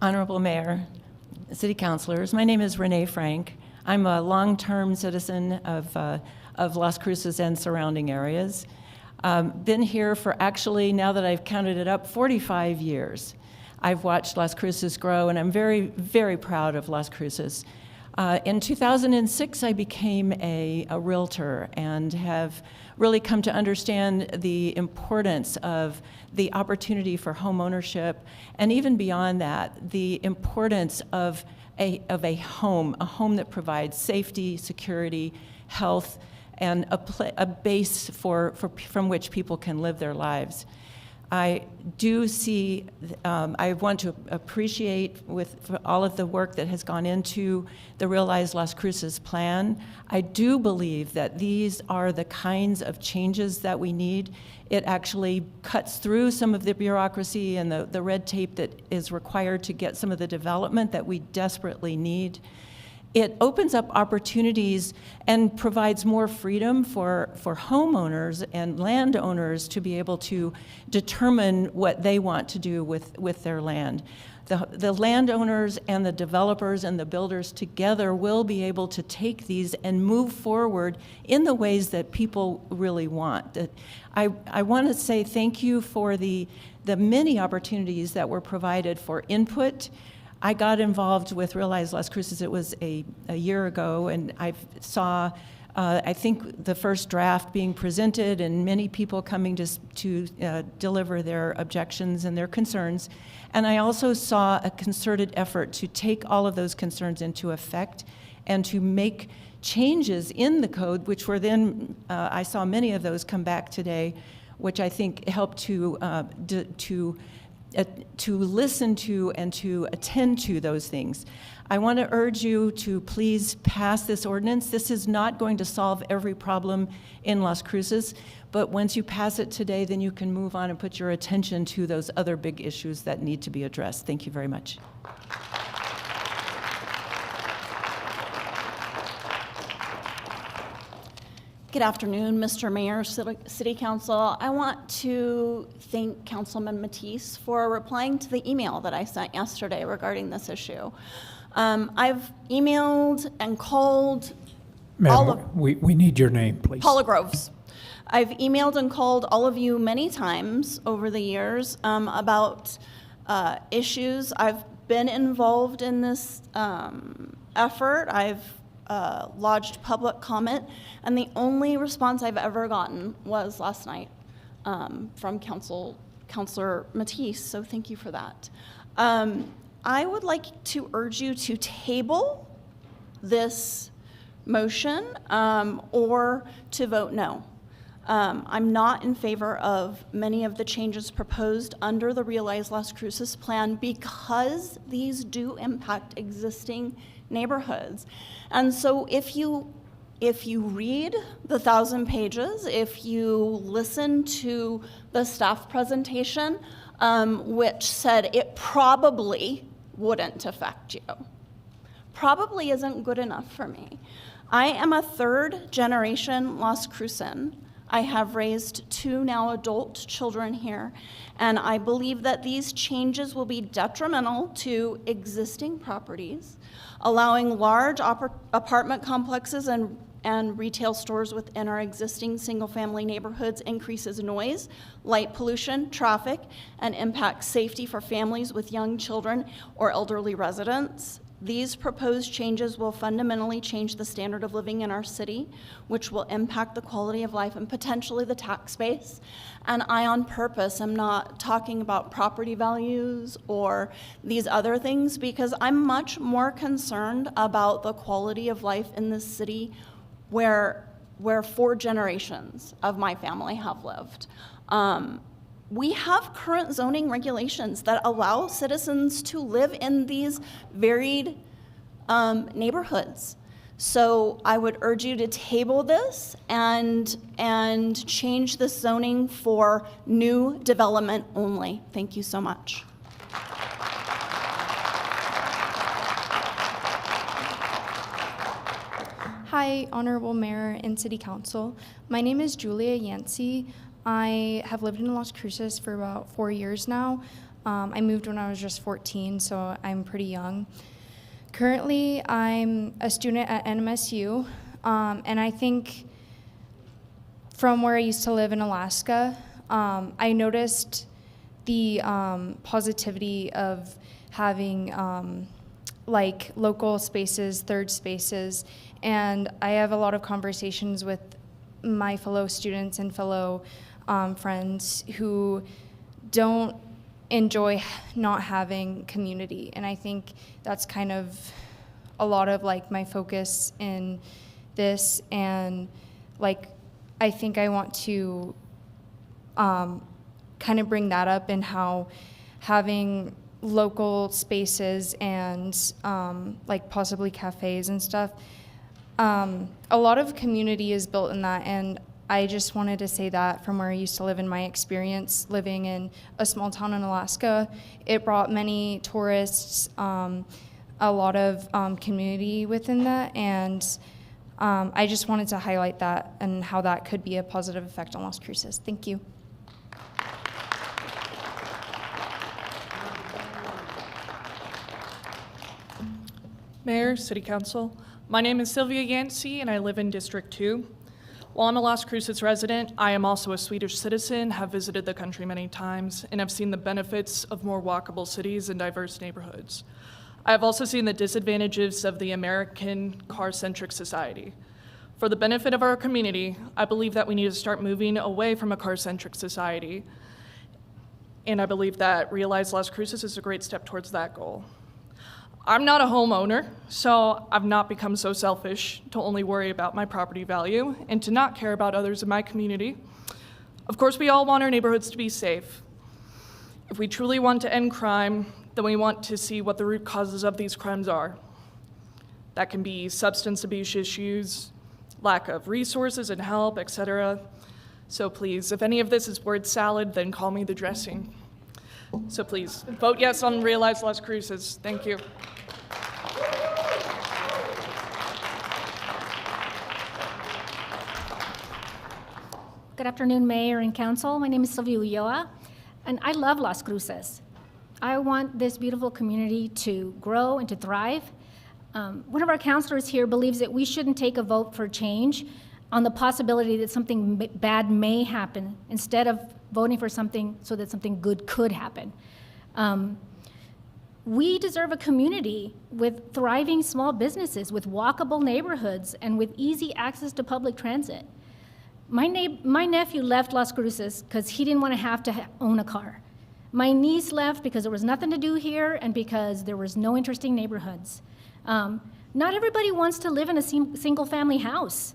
S24: Honorable Mayor, City Councilors, my name is Renee Frank. I'm a long-term citizen of Las Cruces and surrounding areas. Been here for actually, now that I've counted it up, 45 years. I've watched Las Cruces grow, and I'm very, very proud of Las Cruces. In 2006, I became a Realtor and have really come to understand the importance of the opportunity for home ownership, and even beyond that, the importance of a home that provides safety, security, health, and a base from which people can live their lives. I do see, I want to appreciate for all of the work that has gone into the Realize Las Cruces plan. I do believe that these are the kinds of changes that we need. It actually cuts through some of the bureaucracy and the red tape that is required to get some of the development that we desperately need. It opens up opportunities and provides more freedom for homeowners and landowners to be able to determine what they want to do with their land. The landowners and the developers and the builders together will be able to take these and move forward in the ways that people really want. I want to say thank you for the many opportunities that were provided for input. I got involved with Realize Las Cruces, it was a year ago, and I saw, I think, the first draft being presented and many people coming to deliver their objections and their concerns. And I also saw a concerted effort to take all of those concerns into effect and to make changes in the code, which were then, I saw many of those come back today, which I think helped to listen to and to attend to those things. I want to urge you to please pass this ordinance. This is not going to solve every problem in Las Cruces, but once you pass it today, then you can move on and put your attention to those other big issues that need to be addressed. Thank you very much.
S3: Good afternoon, Mr. Mayor, City Council. I want to thank Councilman Matisse for replying to the email that I sent yesterday regarding this issue. I've emailed and called
S18: Ma'am, we need your name, please.
S3: Paula Groves. I've emailed and called all of you many times over the years about issues. I've been involved in this effort. I've lodged public comment, and the only response I've ever gotten was last night from Councilor Matisse, so thank you for that. I would like to urge you to table this motion or to vote no. I'm not in favor of many of the changes proposed under the Realize Las Cruces plan because these do impact existing neighborhoods. And so if you read the 1,000 pages, if you listen to the staff presentation, which said it probably wouldn't affect you, probably isn't good enough for me. I am a third generation Las Crucean. I have raised 2 now adult children here, and I believe that these changes will be detrimental to existing properties, allowing large apartment complexes and retail stores within our existing single-family neighborhoods increases noise, light pollution, traffic, and impacts safety for families with young children or elderly residents. These proposed changes will fundamentally change the standard of living in our city, which will impact the quality of life and potentially the tax base. And I, on purpose, am not talking about property values or these other things because I'm much more concerned about the quality of life in this city where 4 generations of my family have lived. We have current zoning regulations that allow citizens to live in these varied neighborhoods. So I would urge you to table this and change the zoning for new development only. Thank you so much.
S7: Hi, Honorable Mayor and City Council. My name is Julia Yancey. I have lived in Las Cruces for about 4 years now. I moved when I was just 14, so I'm pretty young. Currently, I'm a student at NMSU, and I think from where I used to live in Alaska, I noticed the positivity of having like local spaces, third spaces, and I have a lot of conversations with my fellow students and fellow friends who don't enjoy not having community, and I think that's kind of a lot of like my focus in this, and like I think I want to kind of bring that up in how having local spaces and like possibly cafes and stuff, a lot of community is built in that, and I just wanted to say that from where I used to live, in my experience living in a small town in Alaska, it brought many tourists, a lot of community within that, and I just wanted to highlight that and how that could be a positive effect on Las Cruces. Thank you.
S8: Mayor, City Council, my name is Sylvia Yancey and I live in District 2. While I'm a Las Cruces resident, I am also a Swedish citizen, have visited the country many times, and have seen the benefits of more walkable cities and diverse neighborhoods. I have also seen the disadvantages of the American car-centric society. For the benefit of our community, I believe that we need to start moving away from a car-centric society, and I believe that Realize Las Cruces is a great step towards that goal. I'm not a homeowner, so I've not become so selfish to only worry about my property value and to not care about others in my community. Of course, we all want our neighborhoods to be safe. If we truly want to end crime, then we want to see what the root causes of these crimes are. That can be substance abuse issues, lack of resources and help, etc. So please, if any of this is word salad, then call me the dressing. So please, vote yes on Realize Las Cruces. Thank you.
S10: Good afternoon, Mayor and Council. My name is Sylvia Ulloa, and I love Las Cruces. I want this beautiful community to grow and to thrive. One of our councilors here believes that we shouldn't take a vote for change on the possibility that something bad may happen, instead of voting for something so that something good could happen. We deserve a community with thriving small businesses, with walkable neighborhoods, and with easy access to public transit. My nephew left Las Cruces because he didn't want to have to own a car. My niece left because there was nothing to do here and because there was no interesting neighborhoods. Not everybody wants to live in a single-family house.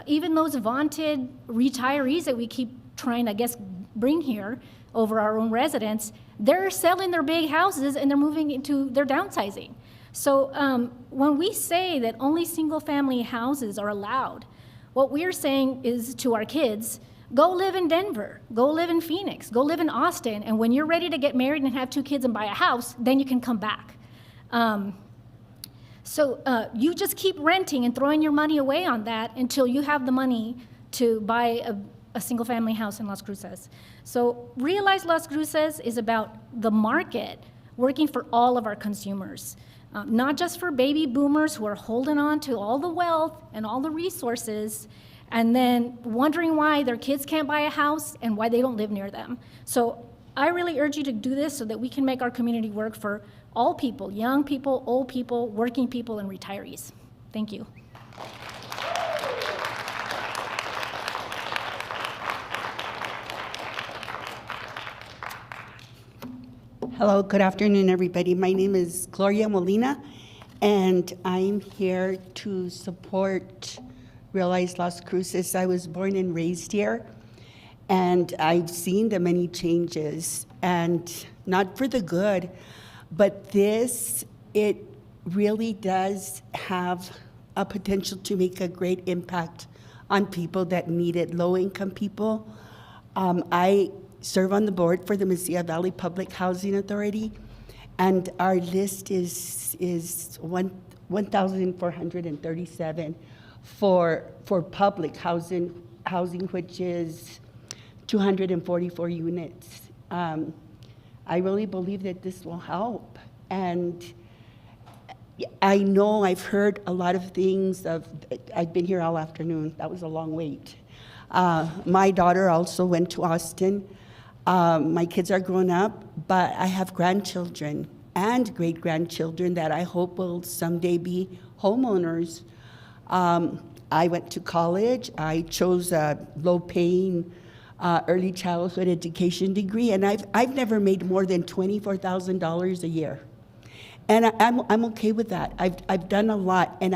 S10: Even those vaunted retirees that we keep trying to, I guess, bring here over our own residents, they're selling their big houses and they're moving into, they're downsizing. So when we say that only single-family houses are allowed, what we're saying is to our kids, go live in Denver, go live in Phoenix, go live in Austin, and when you're ready to get married and have 2 kids and buy a house, then you can come back. So you just keep renting and throwing your money away on that until you have the money to buy a single-family house in Las Cruces. So Realize Las Cruces is about the market working for all of our consumers, not just for baby boomers who are holding on to all the wealth and all the resources and then wondering why their kids can't buy a house and why they don't live near them. So I really urge you to do this so that we can make our community work for all people, young people, old people, working people, and retirees. Thank you.
S19: Hello, good afternoon, everybody. My name is Gloria Molina, and I'm here to support Realize Las Cruces. I was born and raised here, and I've seen the many changes, and not for the good, but it really does have a potential to make a great impact on people that need it, low-income people. I serve on the board for the Mesilla Valley Public Housing Authority, and our list is 1,437 for public housing, which is 244 units. I really believe that this will help, and I know I've heard a lot of things. I've been here all afternoon. That was a long wait. My daughter also went to Austin. My kids are grown up, but I have grandchildren and great-grandchildren that I hope will someday be homeowners. I went to college. I chose a low-paying early childhood education degree, and I've never made more than $24,000 a year. And I'm okay with that. I've done a lot, and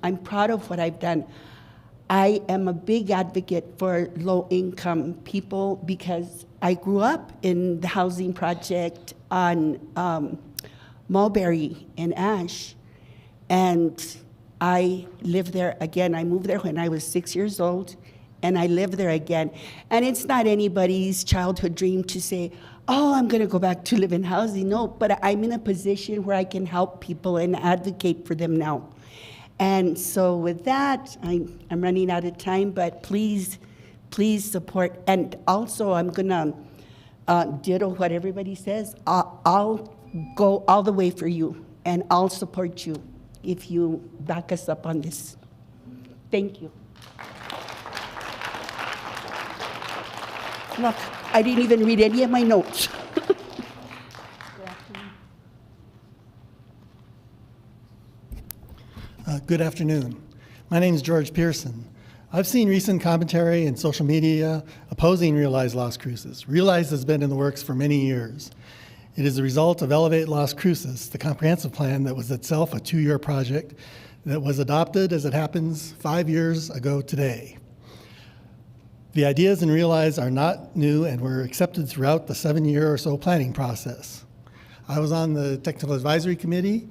S19: I'm proud of what I've done. I am a big advocate for low-income people because I grew up in the housing project on Mulberry and Ash, and I live there again. I moved there when I was 6 years old, and I live there again. And it's not anybody's childhood dream to say, oh, I'm going to go back to live in housing. No, but I'm in a position where I can help people and advocate for them now. And so with that, I'm running out of time, but please support. And also, I'm going to ditto what everybody says. I'll go all the way for you, and I'll support you if you back us up on this. Thank you. Look, I didn't even read any of my notes.
S9: Good afternoon. My name is George Pearson. I've seen recent commentary in social media opposing Realize Las Cruces. Realize has been in the works for many years. It is the result of Elevate Las Cruces, the comprehensive plan that was itself a 2-year project that was adopted, as it happens, 5 years ago today. The ideas in Realize are not new and were accepted throughout the 7-year or so planning process. I was on the Technical Advisory Committee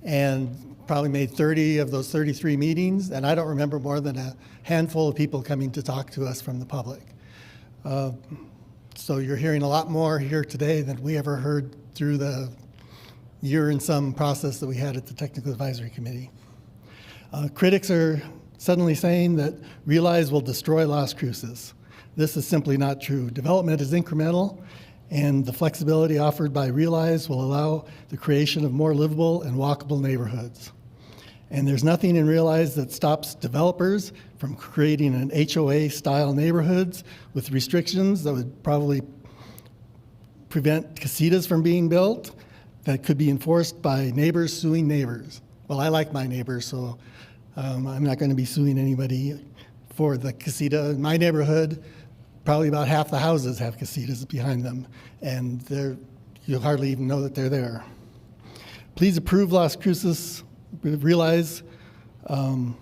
S9: and probably made 30 of those 33 meetings, and I don't remember more than a handful of people coming to talk to us from the public. So you're hearing a lot more here today than we ever heard through the year and some process that we had at the Technical Advisory Committee. Critics are suddenly saying that Realize will destroy Las Cruces. This is simply not true. Development is incremental, and the flexibility offered by Realize will allow the creation of more livable and walkable neighborhoods. And there's nothing in Realize that stops developers from creating an HOA-style neighborhoods with restrictions that would probably prevent casitas from being built that could be enforced by neighbors suing neighbors. Well, I like my neighbors, so I'm not going to be suing anybody for the casita. In my neighborhood, probably about half the houses have casitas behind them, and you'll hardly even know that they're there. Please approve Las Cruces, Realize, and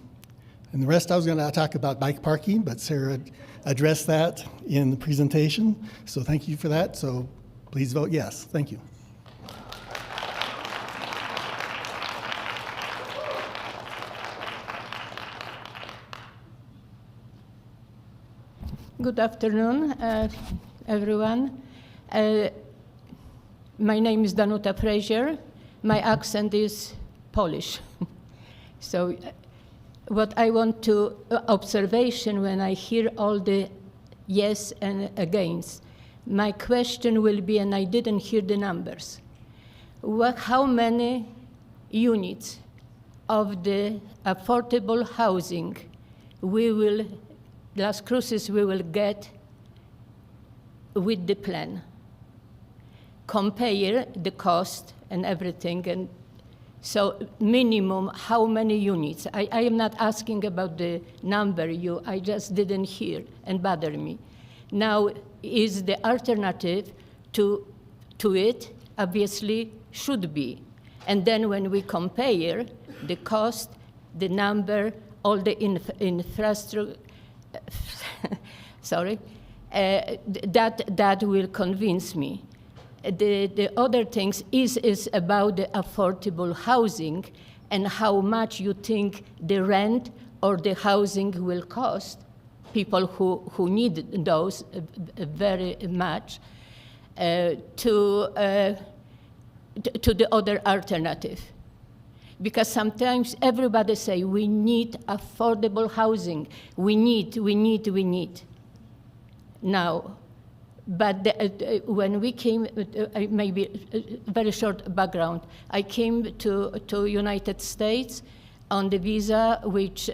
S9: the rest I was going to talk about bike parking, but Sarah addressed that in the presentation, so thank you for that. So please vote yes. Thank you.
S11: Good afternoon, everyone. My name is Danuta Frazier. My accent is Polish. So what I want to observation when I hear all the yes and against, my question will be, and I didn't hear the numbers, how many units of the affordable housing Las Cruces we will get with the plan? Compare the cost and everything, and so minimum, how many units? I am not asking about the number I just didn't hear and bother me. Now, is the alternative to it? Obviously should be. And then when we compare the cost, the number, all the infrastructure, sorry, that will convince me. The other things is about the affordable housing and how much you think the rent or the housing will cost people who need those very much to the other alternative. Because sometimes everybody say we need affordable housing. We need. Now, but when we came, maybe a very short background, I came to United States on the visa which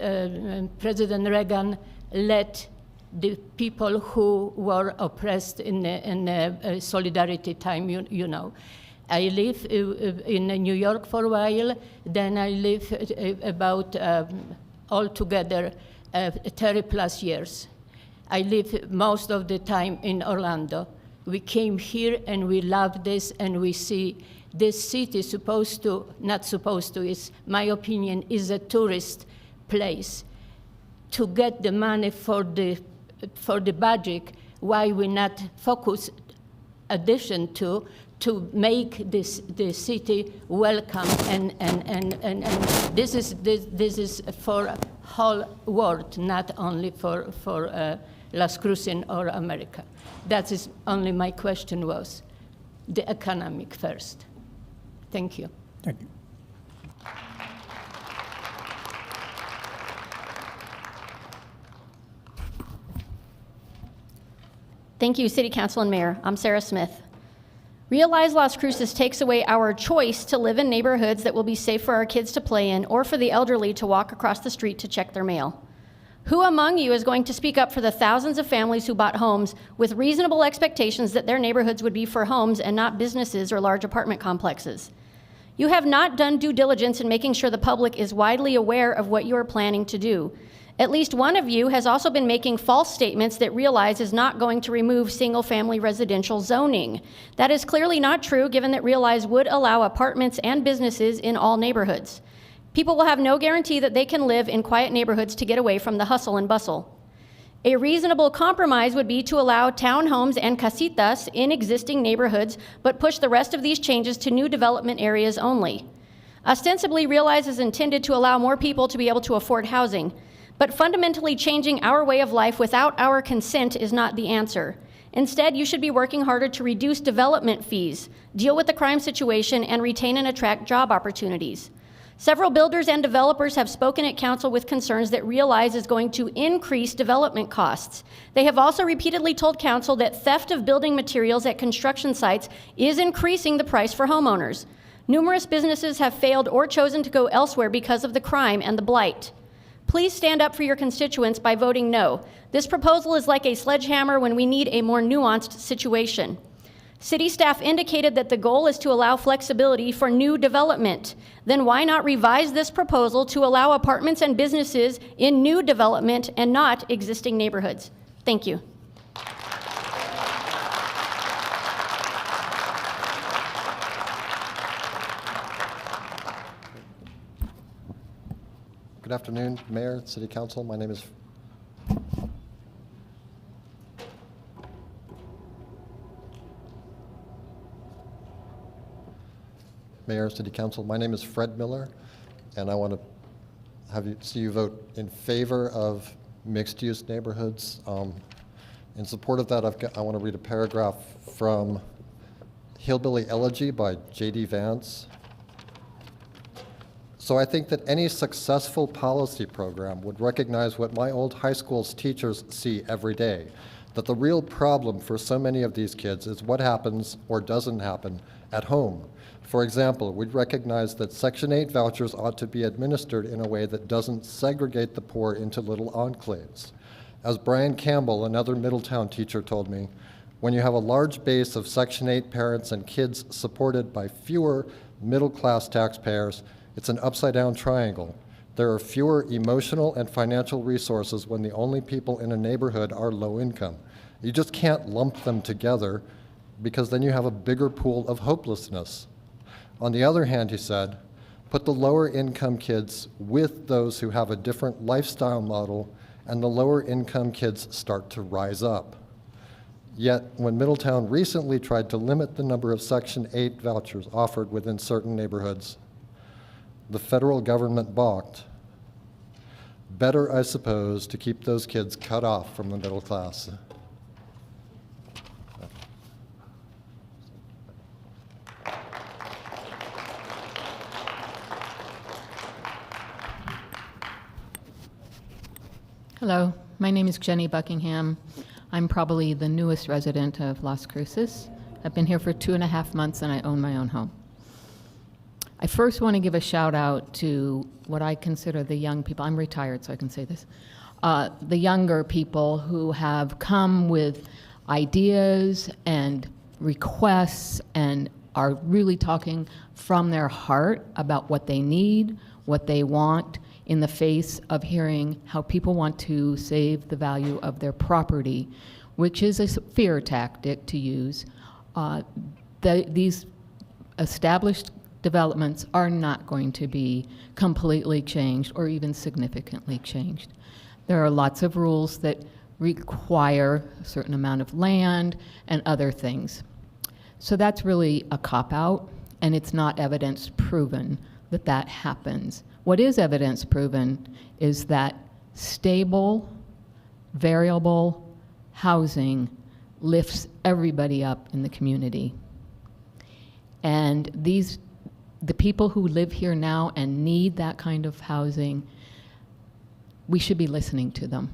S11: President Reagan let the people who were oppressed in solidarity time, you know. I lived in New York for a while, then I lived about altogether 30 plus years. I lived most of the time in Orlando. We came here and we love this, and we see this city not supposed to, is, my opinion, is a tourist place. To get the money for the budget, why we not focus addition to make the city welcome, and this is for whole world, not only for Las Cruces or America. That is only my question was, the economic first. Thank you.
S18: Thank you.
S12: Thank you, City Council and Mayor. I'm Sarah Smith. Realize Las Cruces takes away our choice to live in neighborhoods that will be safe for our kids to play in or for the elderly to walk across the street to check their mail. Who among you is going to speak up for the thousands of families who bought homes with reasonable expectations that their neighborhoods would be for homes and not businesses or large apartment complexes? You have not done due diligence in making sure the public is widely aware of what you are planning to do. At least one of you has also been making false statements that Realize is not going to remove single-family residential zoning. That is clearly not true, given that Realize would allow apartments and businesses in all neighborhoods. People will have no guarantee that they can live in quiet neighborhoods to get away from the hustle and bustle. A reasonable compromise would be to allow townhomes and casitas in existing neighborhoods, but push the rest of these changes to new development areas only. Ostensibly, Realize is intended to allow more people to be able to afford housing, but fundamentally changing our way of life without our consent is not the answer. Instead, you should be working harder to reduce development fees, deal with the crime situation, and retain and attract job opportunities. Several builders and developers have spoken at council with concerns that Realize is going to increase development costs. They have also repeatedly told council that theft of building materials at construction sites is increasing the price for homeowners. Numerous businesses have failed or chosen to go elsewhere because of the crime and the blight. Please stand up for your constituents by voting no. This proposal is like a sledgehammer when we need a more nuanced situation. City staff indicated that the goal is to allow flexibility for new development. Then why not revise this proposal to allow apartments and businesses in new development and not existing neighborhoods? Thank you.
S13: Good afternoon, Mayor, City Council. My name is Mayor, City Council. My name is Fred Miller, and I want to see you vote in favor of mixed-use neighborhoods. In support of that, I want to read a paragraph from Hillbilly Elegy by J.D. Vance. So I think that any successful policy program would recognize what my old high school's teachers see every day, that the real problem for so many of these kids is what happens or doesn't happen at home. For example, we'd recognize that Section 8 vouchers ought to be administered in a way that doesn't segregate the poor into little enclaves. As Brian Campbell, another Middletown teacher, told me, when you have a large base of Section 8 parents and kids supported by fewer middle-class taxpayers, it's an upside-down triangle. There are fewer emotional and financial resources when the only people in a neighborhood are low income. You just can't lump them together because then you have a bigger pool of hopelessness. On the other hand, he said, put the lower income kids with those who have a different lifestyle model, and the lower income kids start to rise up. Yet, when Middletown recently tried to limit the number of Section 8 vouchers offered within certain neighborhoods, the federal government balked. Better, I suppose, to keep those kids cut off from the middle class.
S22: Hello, my name is Jenny Buckingham. I'm probably the newest resident of Las Cruces. I've been here for 2.5 months and I own my own home. I first want to give a shout out to what I consider the young people. I'm retired, so I can say this. The younger people who have come with ideas and requests and are really talking from their heart about what they need, what they want, in the face of hearing how people want to save the value of their property, which is a fear tactic to use, these established developments are not going to be completely changed or even significantly changed. There are lots of rules that require a certain amount of land and other things. So that's really a cop-out, and it's not evidence proven that that happens. What is evidence proven is that stable, variable housing lifts everybody up in the community. And the people who live here now and need that kind of housing, we should be listening to them.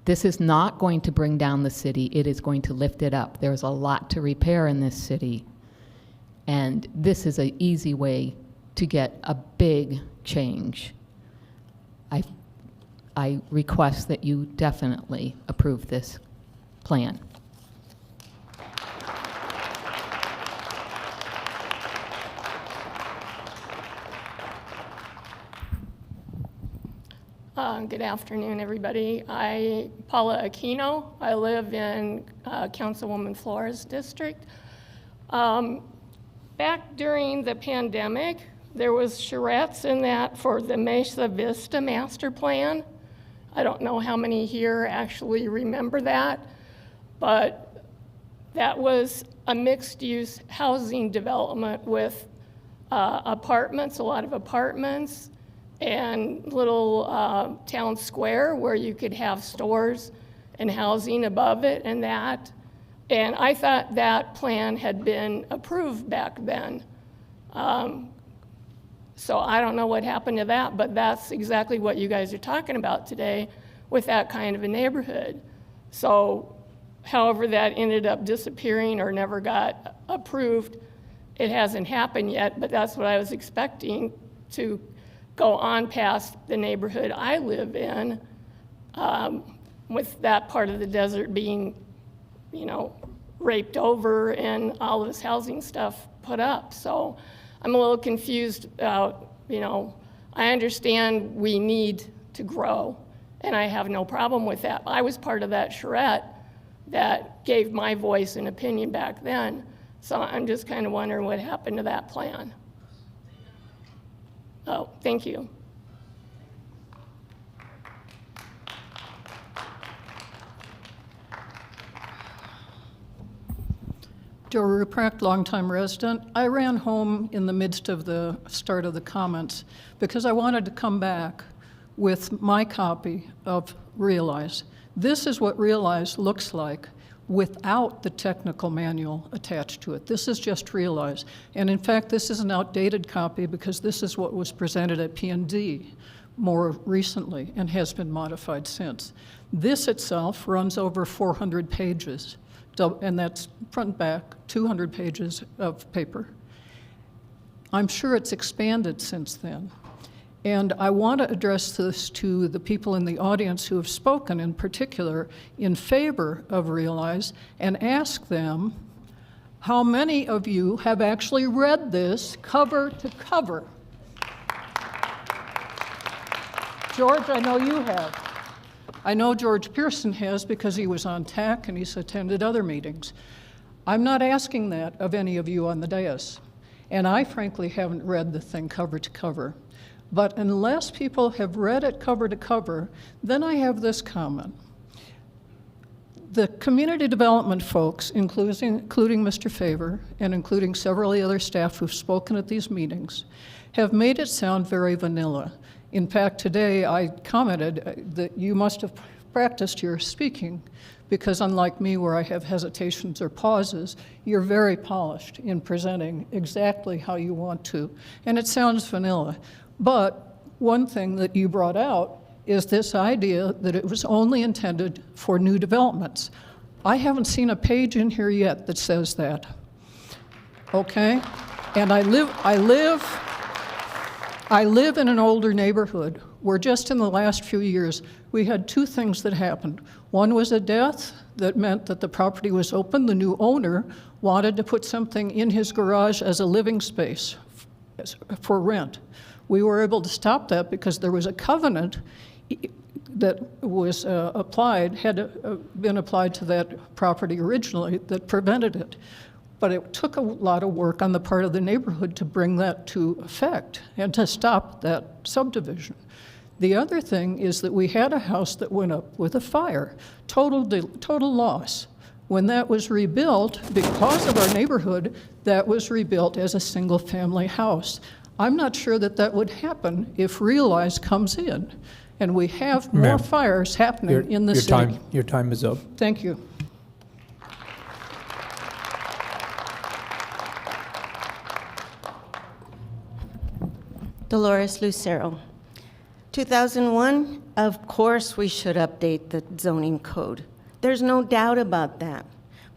S22: This is not going to bring down the city. It is going to lift it up. There's a lot to repair in this city. And this is an easy way to get a big change. I request that you definitely approve this plan.
S1: Good afternoon, everybody. Paula Aquino. I live in Councilwoman Flores' district. Back during the pandemic, there was charrettes in that for the Mesa Vista master plan. I don't know how many here actually remember that, but that was a mixed-use housing development with apartments, a lot of apartments, and little town square where you could have stores and housing above it and that. And I thought that plan had been approved back then. So I don't know what happened to that, but that's exactly what you guys are talking about today with that kind of a neighborhood. So however that ended up disappearing or never got approved, it hasn't happened yet, but that's what I was expecting to go on past the neighborhood I live in, with that part of the desert being, raped over and all this housing stuff put up. So I'm a little confused about, I understand we need to grow, and I have no problem with that. I was part of that charrette that gave my voice and opinion back then. So I'm just kind of wondering what happened to that plan. Oh, thank you.
S14: Joe Ruprecht, longtime resident. I ran home in the midst of the start of the comments because I wanted to come back with my copy of Realize. This is what Realize looks like without the technical manual attached to it. This is just Realize. And in fact, this is an outdated copy because this is what was presented at P&D more recently and has been modified since. This itself runs over 400 pages, and that's front and back, 200 pages of paper. I'm sure it's expanded since then. And I want to address this to the people in the audience who have spoken in particular in favor of Realize and ask them how many of you have actually read this cover to cover. George, I know you have. I know George Pearson has because he was on TAC and he's attended other meetings. I'm not asking that of any of you on the dais. And I frankly haven't read the thing cover to cover. But unless people have read it cover to cover, then I have this comment. The community development folks, including Mr. Favor and including several other staff who've spoken at these meetings, have made it sound very vanilla. In fact, today I commented that you must have practiced your speaking because unlike me where I have hesitations or pauses, you're very polished in presenting exactly how you want to. And it sounds vanilla. But one thing that you brought out is this idea that it was only intended for new developments. I haven't seen a page in here yet that says that. Okay? And I live in an older neighborhood where just in the last few years we had two things that happened. One was a death that meant that the property was open. The new owner wanted to put something in his garage as a living space for rent. We were able to stop that because there was a covenant that was applied, had been applied to that property originally that prevented it. But it took a lot of work on the part of the neighborhood to bring that to effect and to stop that subdivision. The other thing is that we had a house that went up with a fire, total loss. When that was rebuilt, because of our neighborhood, that was rebuilt as a single-family house. I'm not sure that that would happen if Realize comes in, and we have more fires happening in the city.
S18: Your time is up.
S14: Thank you.
S5: Dolores Lucero. 2001, of course we should update the zoning code. There's no doubt about that.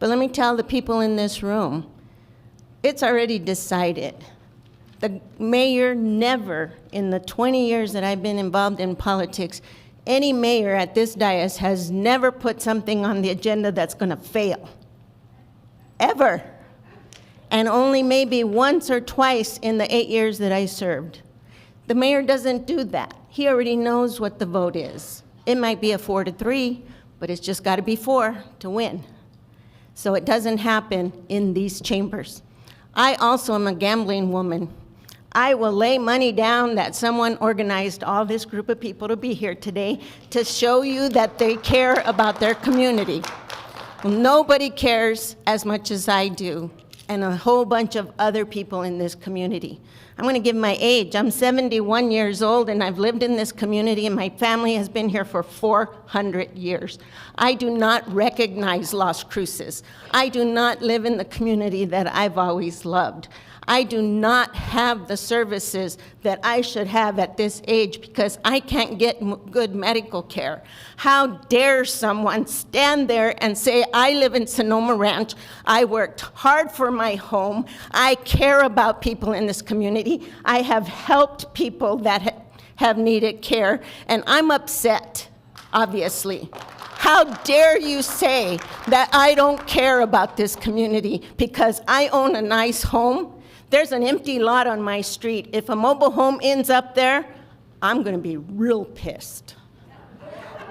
S5: But let me tell the people in this room, it's already decided. The mayor never, in the 20 years that I've been involved in politics, any mayor at this dais has never put something on the agenda that's gonna fail. Ever. And only maybe once or twice in the 8 years that I served. The mayor doesn't do that. He already knows what the vote is. It might be a 4-3, but it's just gotta be 4 to win. So it doesn't happen in these chambers. I also am a gambling woman. I will lay money down that someone organized all this group of people to be here today to show you that they care about their community. Well, nobody cares as much as I do, and a whole bunch of other people in this community. I'm gonna give my age. I'm 71 years old, and I've lived in this community, and my family has been here for 400 years. I do not recognize Las Cruces. I do not live in the community that I've always loved. I do not have the services that I should have at this age because I can't get good medical care. How dare someone stand there and say, I live in Sonoma Ranch, I worked hard for my home, I care about people in this community, I have helped people that have needed care, and I'm upset, obviously. How dare you say that I don't care about this community because I own a nice home? There's an empty lot on my street. If a mobile home ends up there, I'm gonna be real pissed.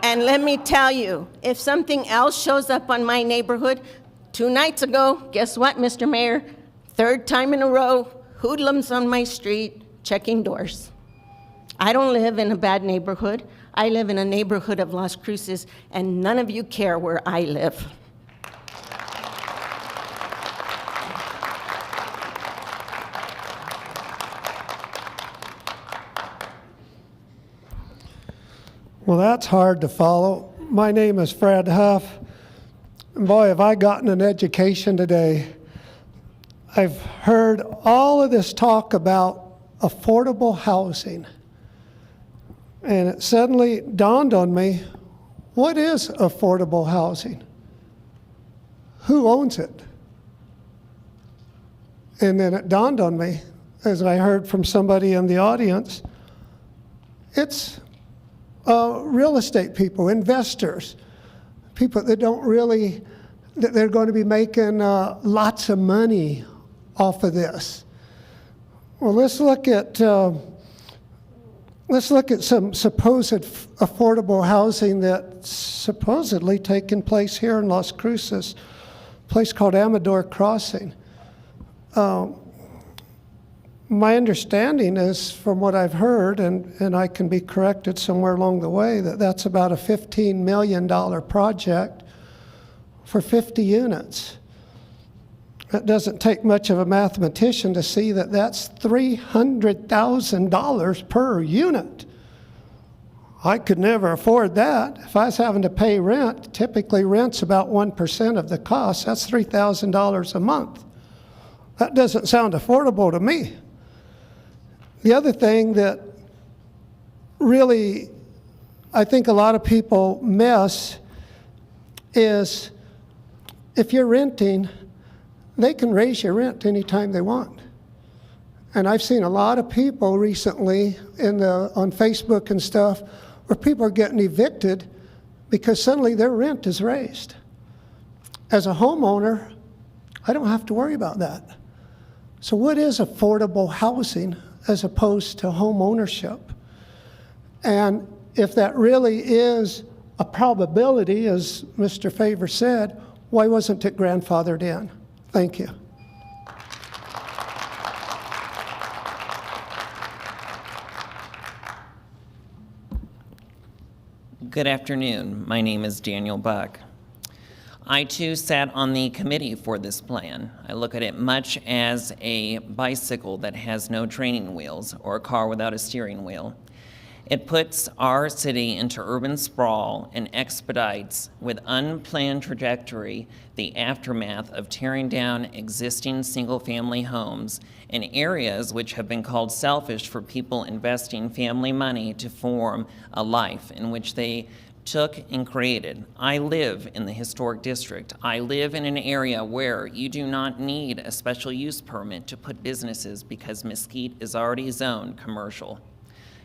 S5: And let me tell you, if something else shows up on my neighborhood, 2 nights ago, guess what, Mr. Mayor? 3rd time in a row, hoodlums on my street checking doors. I don't live in a bad neighborhood. I live in a neighborhood of Las Cruces, and none of you care where I live.
S15: Well, that's hard to follow. My name is Fred Huff. And boy, have I gotten an education today. I've heard all of this talk about affordable housing. And it suddenly dawned on me, what is affordable housing? Who owns it? And then it dawned on me, as I heard from somebody in the audience, it's real estate people, investors, people that don't really, that they're going to be making lots of money off of this. Well, let's look at some supposed affordable housing that's supposedly taking place here in Las Cruces, a place called Amador Crossing. My understanding is, from what I've heard, and I can be corrected somewhere along the way, that that's about a $15 million project for 50 units. It doesn't take much of a mathematician to see that that's $300,000 per unit. I could never afford that. If I was having to pay rent, typically rent's about 1% of the cost. That's $3,000 a month. That doesn't sound affordable to me. The other thing that really I think a lot of people miss is if you're renting, they can raise your rent anytime they want. And I've seen a lot of people recently on Facebook and stuff where people are getting evicted because suddenly their rent is raised. As a homeowner, I don't have to worry about that. So what is affordable housing as opposed to home ownership? And if that really is a probability, as Mr. Favor said, why wasn't it grandfathered in? Thank you.
S2: Good afternoon. My name is Daniel Buck. I too sat on the committee for this plan. I look at it much as a bicycle that has no training wheels or a car without a steering wheel. It puts our city into urban sprawl and expedites with unplanned trajectory the aftermath of tearing down existing single-family homes in areas which have been called selfish for people investing family money to form a life in which they took and created. I live in the historic district. I live in an area where you do not need a special use permit to put businesses because Mesquite is already zoned commercial.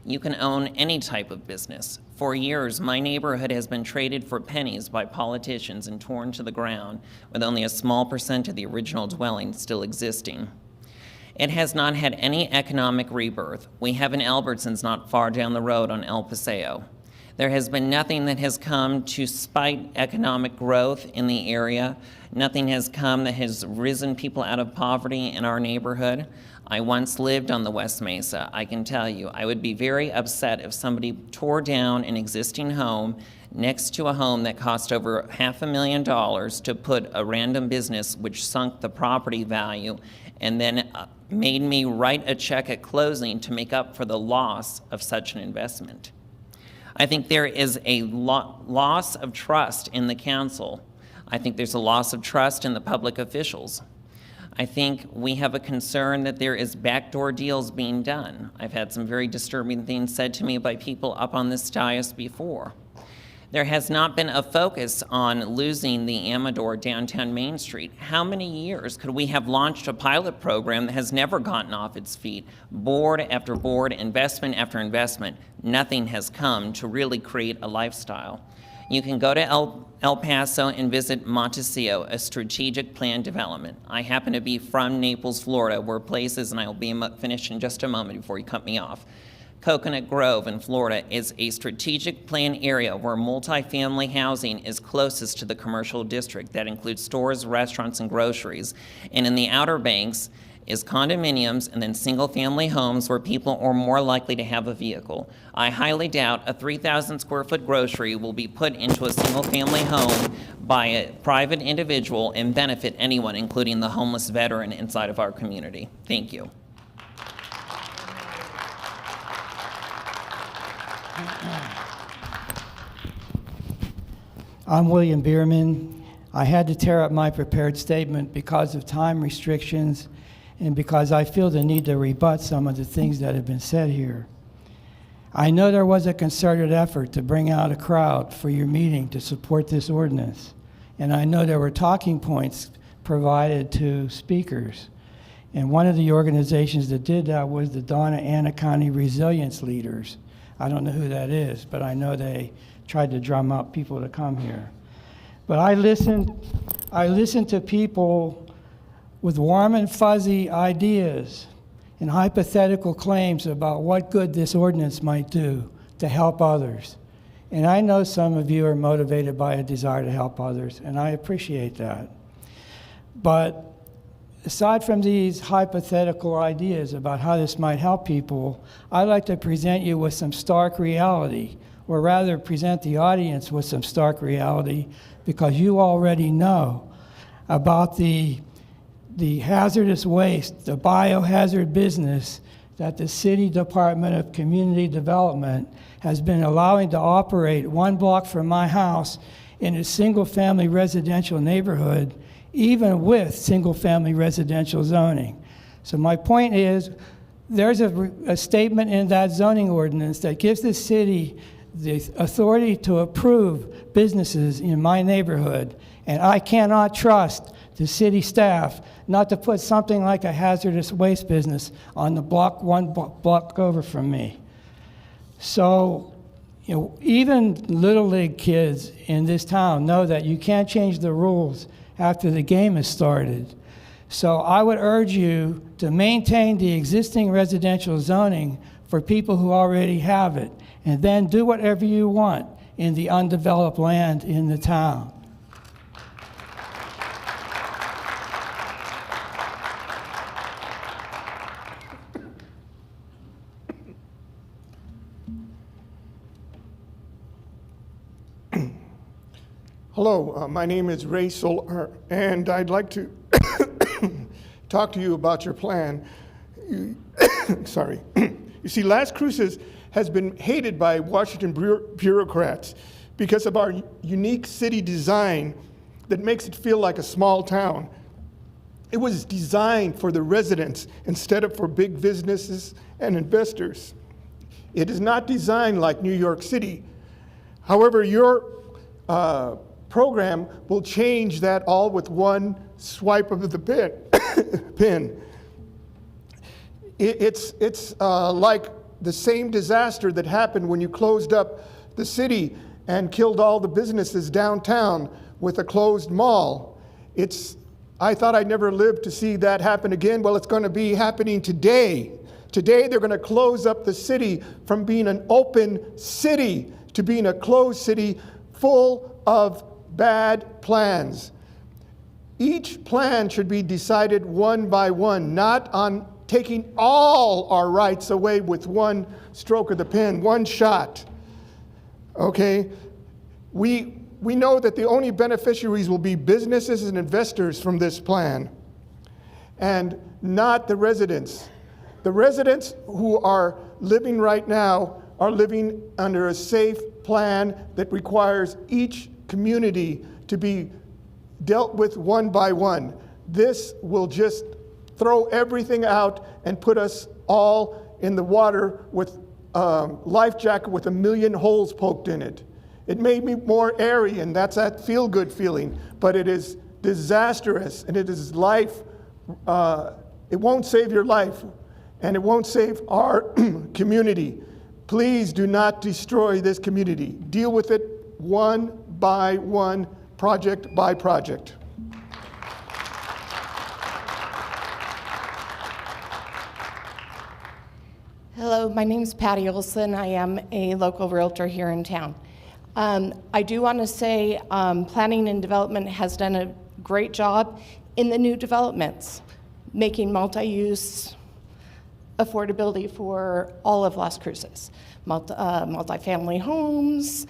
S2: You can own any type of business. For years, my neighborhood has been traded for pennies by politicians and torn to the ground, with only a small percent of the original dwellings still existing. It has not had any economic rebirth. We have an Albertsons not far down the road on El Paseo. There has been nothing that has come to spite economic growth in the area. Nothing has come that has risen people out of poverty in our neighborhood. I once lived on the West Mesa. I can tell you, I would be very upset if somebody tore down an existing home next to a home that cost over $500,000 to put a random business which sunk the property value and then made me write a check at closing to make up for the loss of such an investment. I think there is a loss of trust in the council. I think there's a loss of trust in the public officials. I think we have a concern that there is backdoor deals being done. I've had some very disturbing things said to me by people up on this dais before. There has not been a focus on losing the Amador downtown Main Street. How many years could we have launched a pilot program that has never gotten off its feet? Board after board, investment after investment, nothing has come to really create a lifestyle. You can go to El Paso and visit Montecillo, a strategic plan development. I happen to be from Naples, Florida, where places, and I will be finished in just a moment before you cut me off. Coconut Grove in Florida is a strategic plan area where multifamily housing is closest to the commercial district. That includes stores, restaurants, and groceries. And in the Outer Banks is condominiums and then single-family homes where people are more likely to have a vehicle. I highly doubt a 3,000 square foot grocery will be put into a single-family home by a private individual and benefit anyone, including the homeless veteran inside of our community. Thank you.
S16: I'm William Bierman. I had to tear up my prepared statement because of time restrictions and because I feel the need to rebut some of the things that have been said here. I know there was a concerted effort to bring out a crowd for your meeting to support this ordinance, and I know there were talking points provided to speakers. And one of the organizations that did that was the Ana County Resilience Leaders. I don't know who that is, but I know they tried to drum up people to come here. But I listened to people with warm and fuzzy ideas and hypothetical claims about what good this ordinance might do to help others. And I know some of you are motivated by a desire to help others, and I appreciate that. But aside from these hypothetical ideas about how this might help people, I'd like to present you with some stark reality, or rather present the audience with some stark reality, because you already know about the hazardous waste, the biohazard business that the City Department of Community Development has been allowing to operate 1 block from my house in a single-family residential neighborhood, even with single-family residential zoning. So my point is, there's a statement in that zoning ordinance that gives the city the authority to approve businesses in my neighborhood, and I cannot trust the city staff not to put something like a hazardous waste business on the block 1 block over from me. So, you know, even Little League kids in this town know that you can't change the rules after the game has started. So I would urge you to maintain the existing residential zoning for people who already have it, and then do whatever you want in the undeveloped land in the town.
S4: Hello, my name is Ray Solar, and I'd like to talk to you about your plan. Sorry. You see, Las Cruces has been hated by Washington bureaucrats because of our unique city design that makes it feel like a small town. It was designed for the residents instead of for big businesses and investors. It is not designed like New York City. However, your program will change that all with one swipe of the pen. It's like the same disaster that happened when you closed up the city and killed all the businesses downtown with a closed mall. I thought I'd never live to see that happen again. Well, it's going to be happening today. Today, they're going to close up the city from being an open city to being a closed city full of bad plans. Each plan should be decided one by one, not on taking all our rights away with one stroke of the pen, one shot. Okay? We know that the only beneficiaries will be businesses and investors from this plan, and not the residents. The residents who are living right now are living under a safe plan that requires each community to be dealt with one by one. This will just throw everything out and put us all in the water with a life jacket with 1 million holes poked in it. It made me more airy, and that's that feel-good feeling, but it is disastrous, and it is life. It won't save your life, and it won't save our community. Please do not destroy this community. Deal with it one by one, project by project.
S17: Hello, my name is Patty Olson. I am a local realtor here in town. I do want to say planning and development has done a great job in the new developments, making multi-use affordability for all of Las Cruces. Multi-family homes,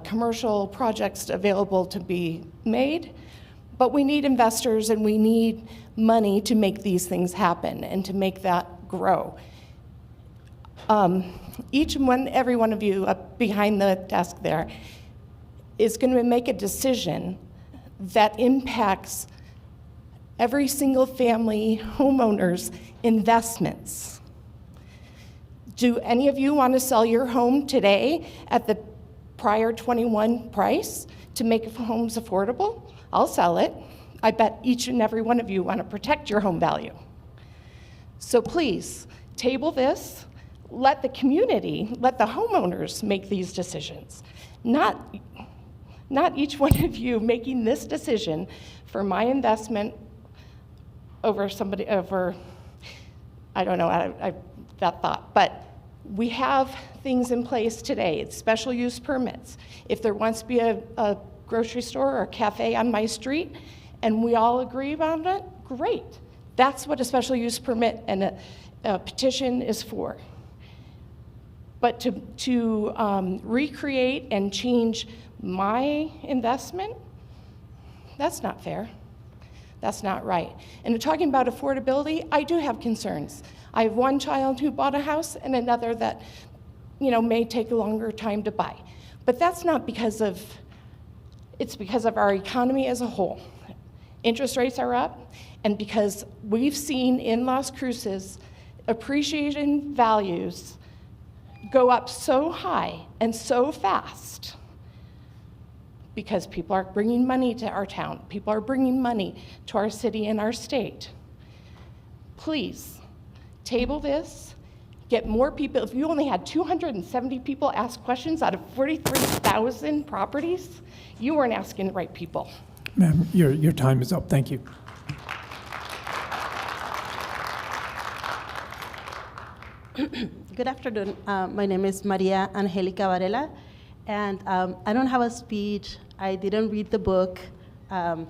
S17: commercial projects available to be made, but we need investors and we need money to make these things happen and to make that grow. Every one of you up behind the desk there is going to make a decision that impacts every single family homeowner's investments. Do any of you want to sell your home today at the prior 21 price to make homes affordable? I'll sell it. I bet each and every one of you want to protect your home value. So please, table this. Let the community, let the homeowners make these decisions. Not each one of you making this decision for my investment over somebody, I don't know, that thought. But we have things in place today. It's special use permits. If there wants to be a grocery store or a cafe on my street and we all agree about it, great. That's what a special use permit and a petition is for. But to recreate and change my investment, that's not fair. That's not right. And talking about affordability, I do have concerns. I have one child who bought a house and another that, may take a longer time to buy. But that's not it's because of our economy as a whole. Interest rates are up, and because we've seen in Las Cruces appreciation values go up so high and so fast because people are bringing money to our town. People are bringing money to our city and our state. Please, table this, get more people. If you only had 270 people ask questions out of 43,000 properties, you weren't asking the right people.
S18: Ma'am, your time is up. Thank you.
S6: Good afternoon. My name is Maria Angelica Varela, and I don't have a speech. I didn't read the book, and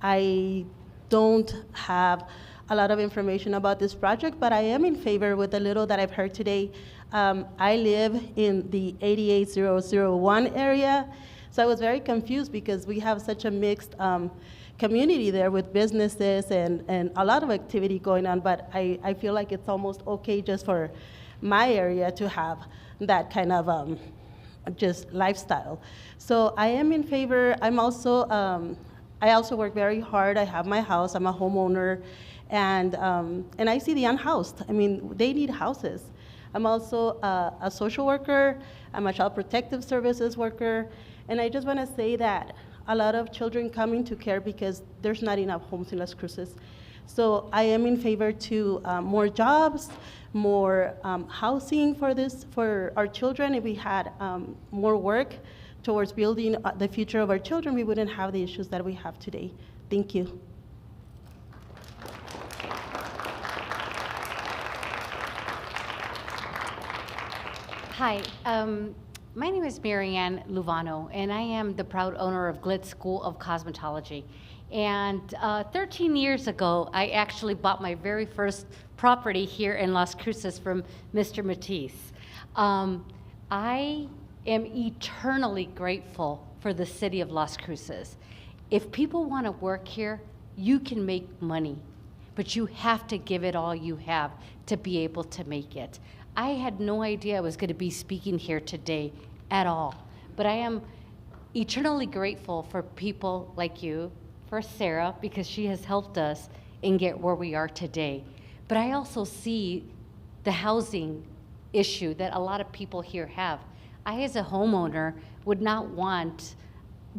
S6: I don't have a lot of information about this project, but I am in favor with the little that I've heard today. I live in the 88001 area, so I was very confused because we have such a mixed community there with businesses and a lot of activity going on, but I feel like it's almost okay just for my area to have that kind of just lifestyle. So I am in favor. I also work very hard. I have my house. I'm a homeowner, and I see the unhoused. I mean, they need houses. I'm also a social worker. I'm a child protective services worker, and I just want to say that a lot of children come into care because there's not enough homes in Las Cruces. So I am in favor to more jobs, more housing for our children. If we had more work towards building the future of our children, we wouldn't have the issues that we have today. Thank you.
S20: Hi, my name is Marianne Luvano, and I am the proud owner of Glitz School of Cosmetology. And 13 years ago, I actually bought my very first property here in Las Cruces from Mr. Matisse. I am eternally grateful for the city of Las Cruces. If people want to work here, you can make money, but you have to give it all you have to be able to make it. I had no idea I was going to be speaking here today at all, but I am eternally grateful for people like you, for Sarah, because she has helped us and get where we are today. But I also see the housing issue that a lot of people here have. I, as a homeowner, would not want,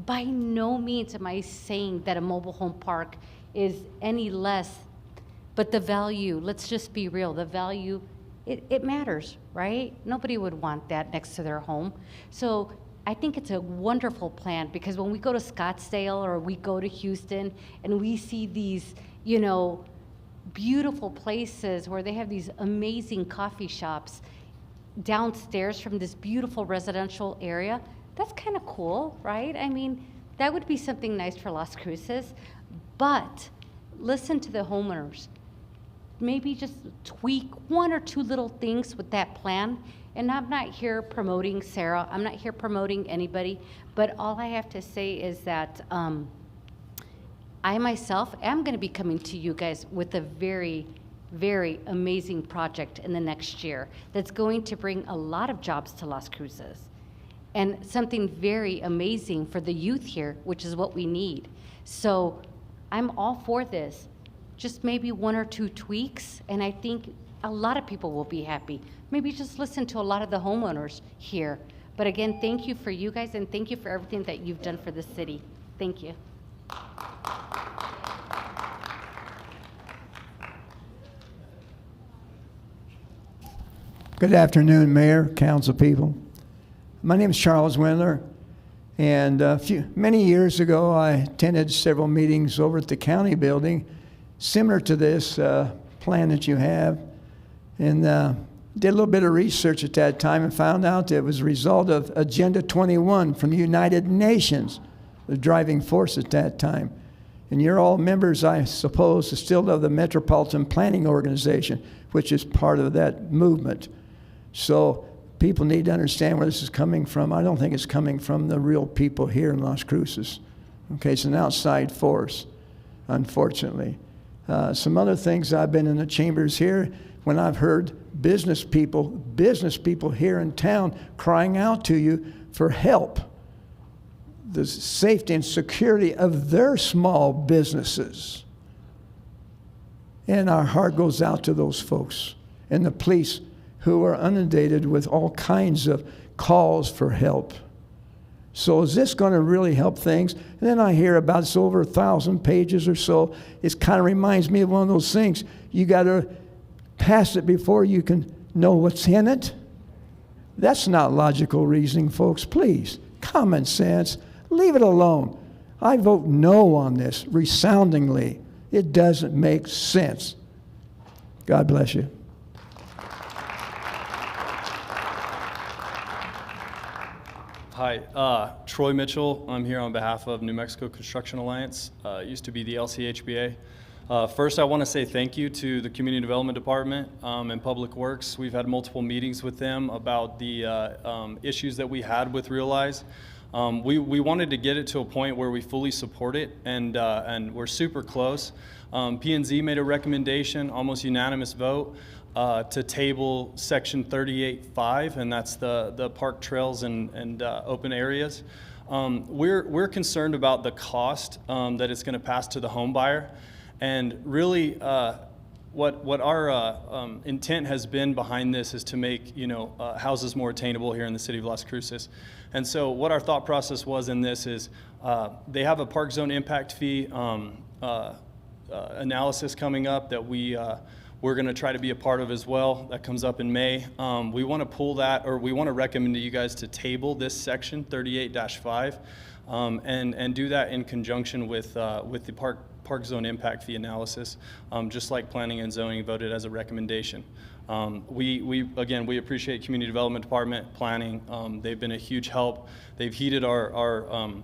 S20: by no means am I saying that a mobile home park is any less, but the value, let's just be real, the value, it matters, right? Nobody would want that next to their home. So I think it's a wonderful plan, because when we go to Scottsdale or we go to Houston and we see these, you know, beautiful places where they have these amazing coffee shops downstairs from this beautiful residential area, that's kind of cool, right? I mean, that would be something nice for Las Cruces, but listen to the homeowners. Maybe just tweak one or two little things with that plan. And I'm not here promoting Sarah, I'm not here promoting anybody, but all I have to say is that I myself am going to be coming to you guys with a very, very amazing project in the next year that's going to bring a lot of jobs to Las Cruces and something very amazing for the youth here, which is what we need. So I'm all for this. Just maybe one or two tweaks, and I think a lot of people will be happy. Maybe just listen to a lot of the homeowners here. But again, thank you for you guys, and thank you for everything that you've done for the city. Thank you.
S21: Good afternoon, Mayor, council people. My name is Charles Wendler, and many years ago I attended several meetings over at the county building similar to this plan that you have, and did a little bit of research at that time and found out that it was a result of Agenda 21 from the United Nations, the driving force at that time. And you're all members, I suppose, still of the Metropolitan Planning Organization, which is part of that movement. So people need to understand where this is coming from. I don't think it's coming from the real people here in Las Cruces. Okay, it's an outside force, unfortunately. Some other things, I've been in the chambers here when I've heard business people here in town crying out to you for help, the safety and security of their small businesses. And our heart goes out to those folks and the police who are inundated with all kinds of calls for help. So is this going to really help things? And then I hear about it's over 1,000 pages or so. It kind of reminds me of one of those things. You got to pass it before you can know what's in it. That's not logical reasoning, folks. Please, common sense. Leave it alone. I vote no on this resoundingly. It doesn't make sense. God bless you.
S3: Hi, Troy Mitchell. I'm here on behalf of New Mexico Construction Alliance. Used to be the LCHBA. First, I want to say thank you to the Community Development Department and Public Works. We've had multiple meetings with them about the issues that we had with Realize. We wanted to get it to a point where we fully support it, and we're super close. P&Z made a recommendation, almost unanimous vote, to table section 38.5, and that's the park trails and open areas. We're concerned about the cost that it's going to pass to the home buyer, and really what our intent has been behind this is to make houses more attainable here in the city of Las Cruces. And so what our thought process was in this is they have a park zone impact fee analysis coming up that we're going to try to be a part of as well. That comes up in May. We want to pull that, or we want to recommend to you guys to table this section 38-5 and do that in conjunction with the park zone impact fee analysis, just like planning and zoning voted as a recommendation. We appreciate Community Development Department, planning. They've been a huge help. They've heeded our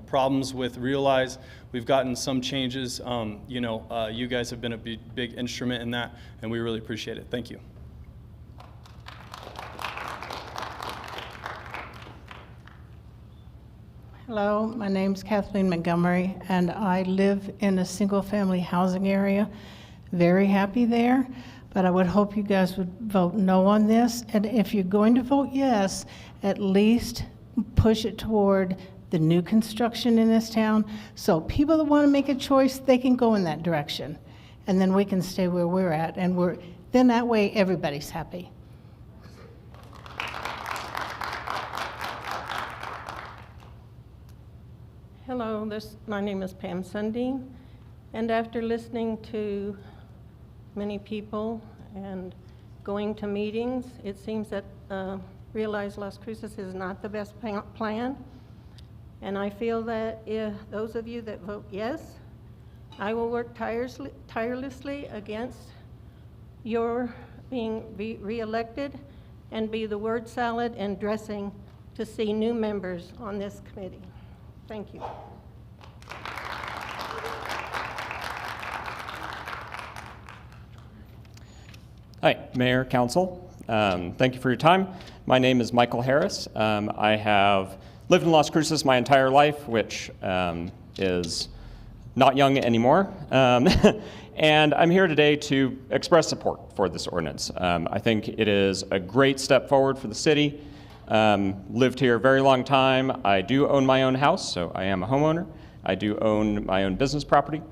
S3: problems with Realize. We've gotten some changes. You guys have been a big instrument in that, and we really appreciate it. Thank you.
S7: Hello, my name's Kathleen Montgomery, and I live in a single-family housing area. Very happy there, but I would hope you guys would vote no on this. And if you're going to vote yes, at least push it toward the new construction in this town. So people that want to make a choice, they can go in that direction. And then we can stay where we're at, and then that way everybody's happy.
S23: Hello, my name is Pam Sundin, and after listening to many people and going to meetings, it seems that Realize Las Cruces is not the best plan. And I feel that if those of you that vote yes, I will work tirelessly against your being re-elected and be the word salad and dressing to see new members on this committee. Thank you.
S24: Hi, Mayor, Council. Thank you for your time. My name is Michael Harris. I have lived in Las Cruces my entire life, which is not young anymore. And I'm here today to express support for this ordinance. I think it is a great step forward for the city. Lived here a very long time. I do own my own house, so I am a homeowner. I do own my own business property.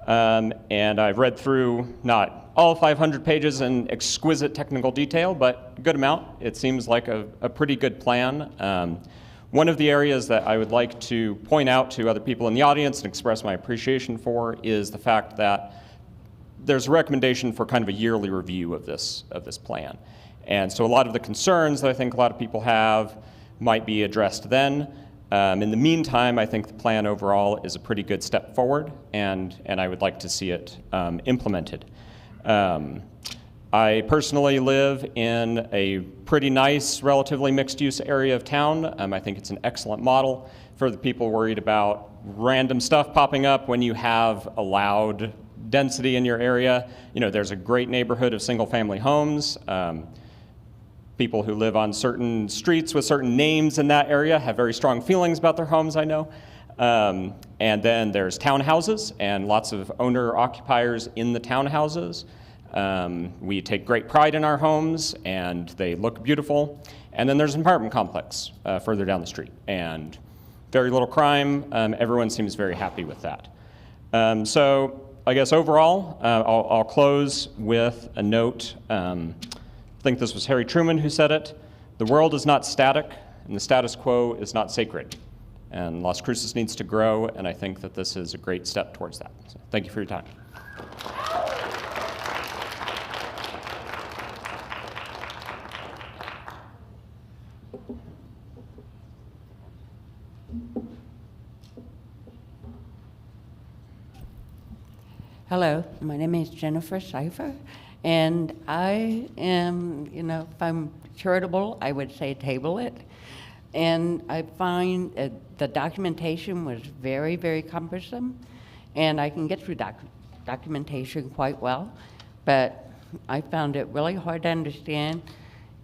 S24: And I've read through not all 500 pages in exquisite technical detail, but a good amount. It seems like a pretty good plan. One of the areas that I would like to point out to other people in the audience and express my appreciation for is the fact that there's a recommendation for kind of a yearly review of this plan. And so a lot of the concerns that I think a lot of people have might be addressed then. In the meantime, I think the plan overall is a pretty good step forward, and I would like to see it implemented. I personally live in a pretty nice, relatively mixed-use area of town. I think it's an excellent model for the people worried about random stuff popping up when you have allowed density in your area. You know, there's a great neighborhood of single-family homes. People who live on certain streets with certain names in that area have very strong feelings about their homes, I know. And then there's townhouses and lots of owner-occupiers in the townhouses. We take great pride in our homes, and they look beautiful. And then there's an apartment complex further down the street, and very little crime. Everyone seems very happy with that. So I guess overall, I'll close with a note. I think this was Harry Truman who said it. The world is not static, and the status quo is not sacred. And Las Cruces needs to grow, and I think that this is a great step towards that. So thank you for your time.
S25: Hello, my name is Jennifer Seifer, and I am, if I'm charitable, I would say table it. And I find the documentation was very, very cumbersome, and I can get through documentation quite well, but I found it really hard to understand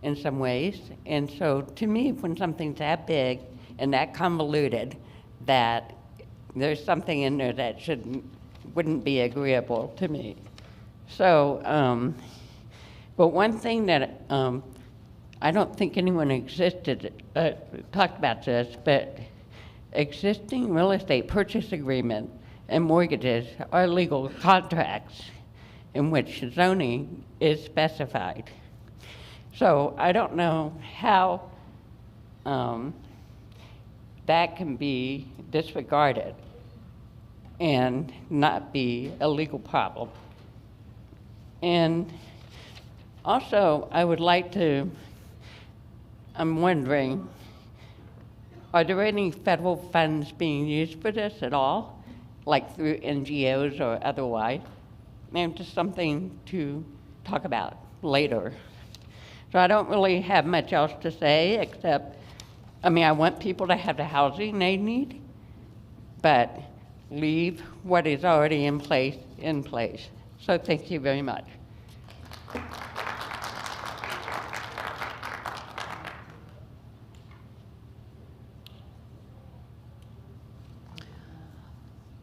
S25: in some ways. And so to me, when something's that big and that convoluted, that there's something in there that wouldn't be agreeable to me. So, but one thing that I don't think anyone talked about this, but existing real estate purchase agreement and mortgages are legal contracts in which zoning is specified. So I don't know how that can be disregarded and not be a legal problem. And also, I would like to, I'm wondering, are there any federal funds being used for this at all, like through NGOs or otherwise? And just something to talk about later. So I don't really have much else to say except, I mean, I want people to have the housing they need, but leave what is already in place. So thank you very much.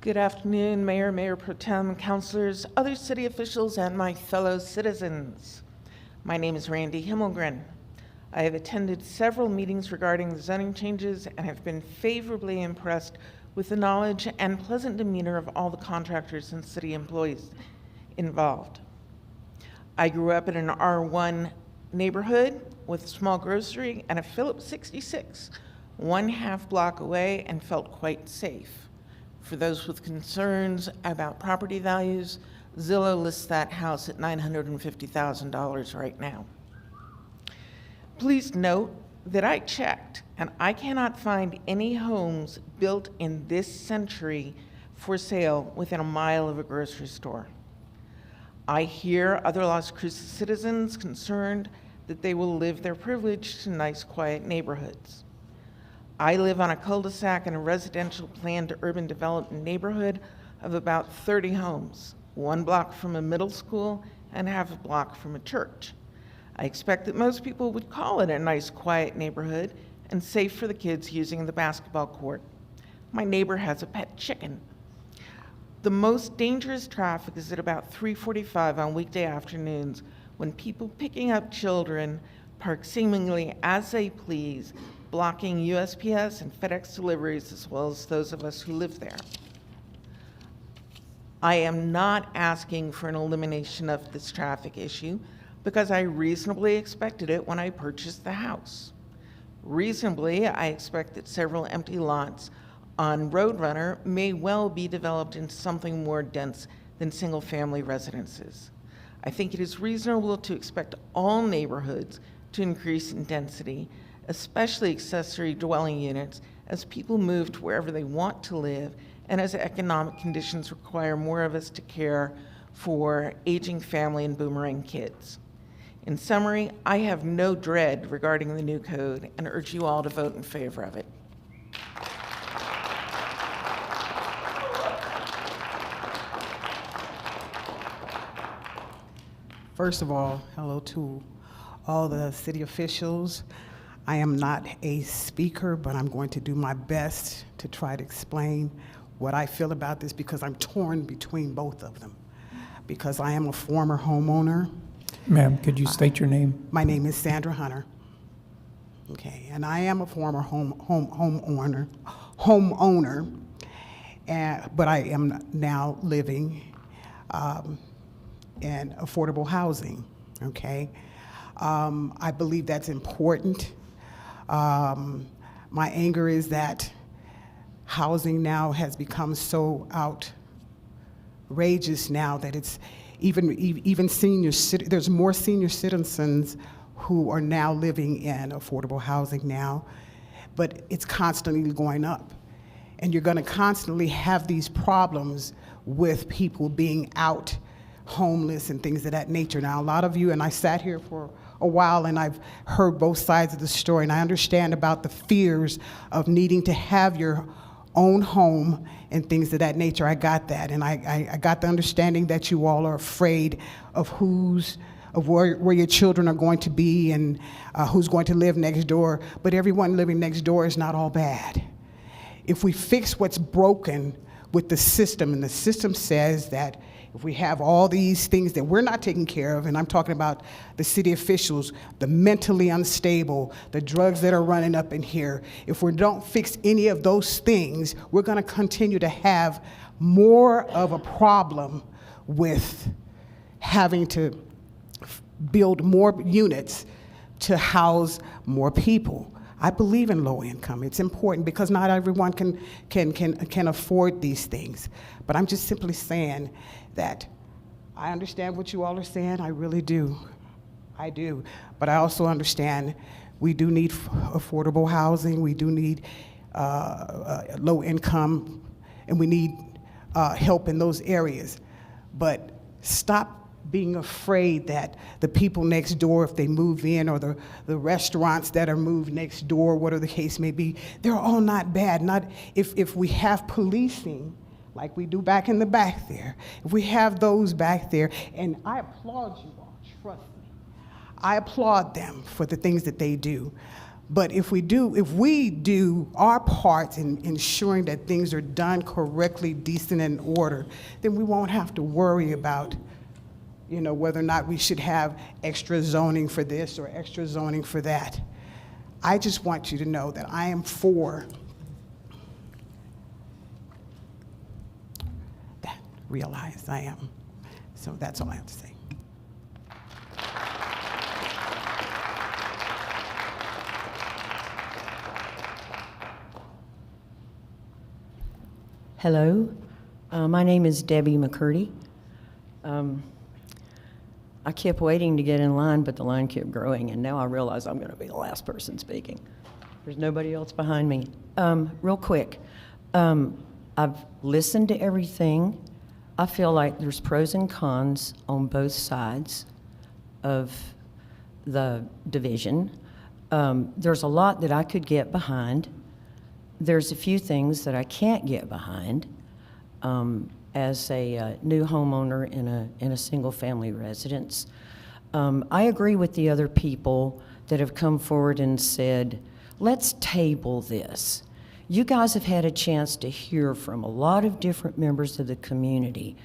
S8: Good afternoon, Mayor, Mayor Pro Tem, councilors, other city officials, and my fellow citizens. My name is Randy Himmelgren. I have attended several meetings regarding the zoning changes and have been favorably impressed with the knowledge and pleasant demeanor of all the contractors and city employees involved. I grew up in an R1 neighborhood with a small grocery and a Phillips 66, 1/2 block away, and felt quite safe. For those with concerns about property values, Zillow lists that house at $950,000 right now. Please note that I checked, and I cannot find any homes built in this century for sale within a mile of a grocery store. I hear other Las Cruces citizens concerned that they will live their privilege to nice, quiet neighborhoods. I live on a cul-de-sac in a residential planned urban development neighborhood of about 30 homes, 1 block from a middle school and 1/2 block from a church. I expect that most people would call it a nice, quiet neighborhood and safe for the kids using the basketball court. My neighbor has a pet chicken. The most dangerous traffic is at about 3:45 on weekday afternoons when people picking up children park seemingly as they please, blocking USPS and FedEx deliveries as well as those of us who live there. I am not asking for an elimination of this traffic issue because I reasonably expected it when I purchased the house. Reasonably, I expect that several empty lots on Roadrunner may well be developed into something more dense than single-family residences. I think it is reasonable to expect all neighborhoods to increase in density, especially accessory dwelling units, as people move to wherever they want to live and as economic conditions require more of us to care for aging family and boomerang kids. In summary, I have no dread regarding the new code and urge you all to vote in favor of it.
S9: First of all, hello to all the city officials. I am not a speaker, but I'm going to do my best to try to explain what I feel about this because I'm torn between both of them. Because I am a former homeowner.
S18: Ma'am, could you state your name?
S9: My name is Sandra Hunter. Okay, and I am a former homeowner, but I am now living in affordable housing. Okay, I believe that's important. My anger is that housing now has become so outrageous now that it's even there's more senior citizens who are now living in affordable housing now, but it's constantly going up. And you're gonna constantly have these problems with people being out homeless and things of that nature. Now, a lot of you, and I sat here for a while and I've heard both sides of the story, and I understand about the fears of needing to have your own home and things of that nature. I got that, and I got the understanding that you all are afraid of where your children are going to be and who's going to live next door, but everyone living next door is not all bad. If we fix what's broken with the system, and the system says that if we have all these things that we're not taking care of, and I'm talking about the city officials, the mentally unstable, the drugs that are running up in here, if we don't fix any of those things, we're gonna continue to have more of a problem with having to build more units to house more people. I believe in low income. It's important because not everyone can afford these things. But I'm just simply saying that I understand what you all are saying. I really do. I do. But I also understand we do need affordable housing. We do need low income, and we need help in those areas. But stop being afraid that the people next door, if they move in, or the restaurants that are moved next door, whatever the case may be, they're all not bad. Not if we have policing, like we do back in the back there, if we have those back there, and I applaud you all, trust me. I applaud them for the things that they do. But if we do our part in ensuring that things are done correctly, decent, and in order, then we won't have to worry about whether or not we should have extra zoning for this or extra zoning for that. I just want you to know that I am for that. Realize I am. So that's all I have to say.
S10: Hello, my name is Debbie McCurdy. I kept waiting to get in line, but the line kept growing, and now I realize I'm going to be the last person speaking. There's nobody else behind me. Real quick, I've listened to everything. I feel like there's pros and cons on both sides of the division. There's a lot that I could get behind. There's a few things that I can't get behind. As a new homeowner in a single-family residence. I agree with the other people that have come forward and said, let's table this. You guys have had a chance to hear from a lot of different members of the community,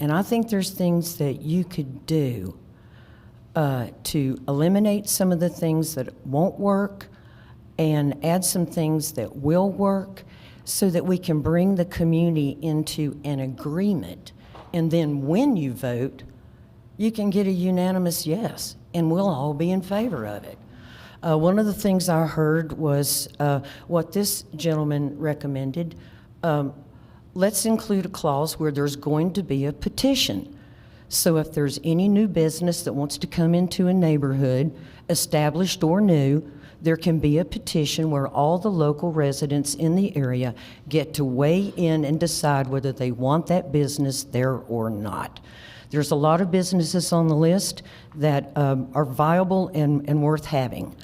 S10: and I think there's things that you could do to eliminate some of the things that won't work and add some things that will work, so that we can bring the community into an agreement. And then when you vote, you can get a unanimous yes, and we'll all be in favor of it. One of the things I heard was what this gentleman recommended. Let's include a clause where there's going to be a petition. So if there's any new business that wants to come into a neighborhood, established or new, there can be a petition where all the local residents in the area get to weigh in and decide whether they want that business there or not. There's a lot of businesses on the list that are viable and worth having.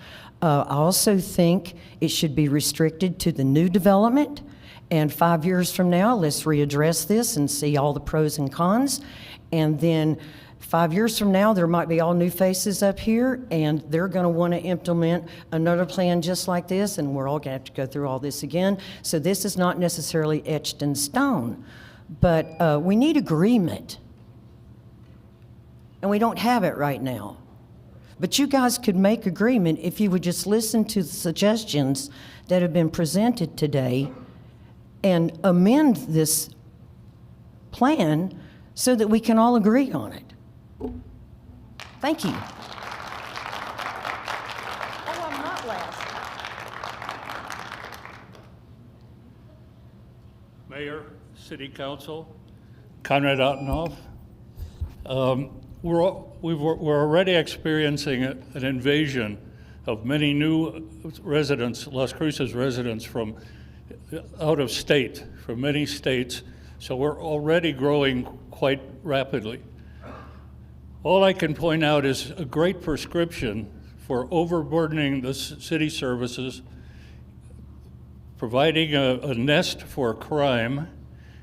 S10: I also think it should be restricted to the new development, and 5 years from now, let's readdress this and see all the pros and cons, and then 5 years from now, there might be all new faces up here, and they're going to want to implement another plan just like this, and we're all going to have to go through all this again. So this is not necessarily etched in stone, but we need agreement, and we don't have it right now. But you guys could make agreement if you would just listen to the suggestions that have been presented today and amend this plan so that we can all agree on it. Thank you.
S17: Oh, I'm not last.
S11: Mayor, City Council, Conrad Ottenhoff. We're already experiencing an invasion of many new residents, Las Cruces residents from out of state, from many states. So we're already growing quite rapidly. All I can point out is a great prescription for overburdening the city services, providing a nest for crime,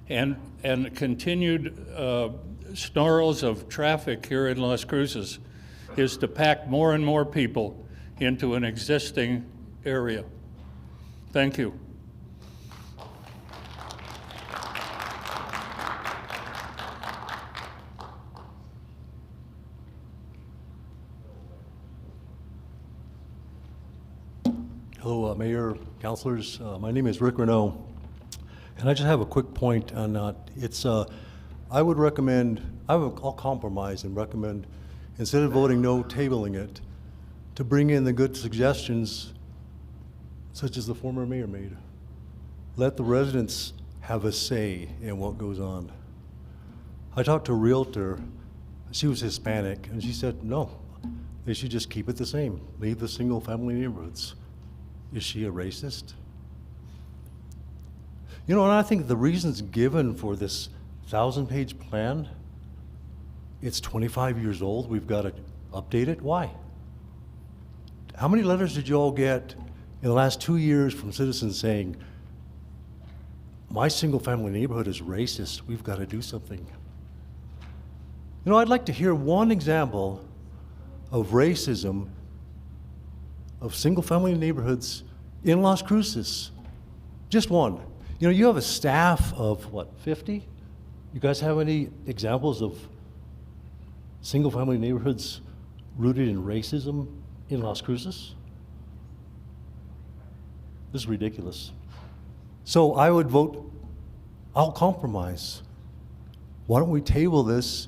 S11: and continued snarls of traffic here in Las Cruces is to pack more and more people into an existing area. Thank you.
S1: Hello, Mayor, councilors. My name is Rick Renault, and I just have a quick point on that. I would recommend, I'll compromise and recommend, instead of voting no, tabling it, to bring in the good suggestions, such as the former mayor made. Let the residents have a say in what goes on. I talked to a Realtor, she was Hispanic, and she said, no, they should just keep it the same, leave the single-family neighborhoods. Is she a racist? You know, and I think the reasons given for this 1,000-page plan, it's 25 years old, we've got to update it. Why? How many letters did you all get in the last 2 years from citizens saying, my single-family neighborhood is racist, we've got to do something? You know, I'd like to hear one example of racism of single-family neighborhoods in Las Cruces. Just one. You know, you have a staff of, what, 50? You guys have any examples of single-family neighborhoods rooted in racism in Las Cruces? This is ridiculous. So I would vote, I'll compromise. Why don't we table this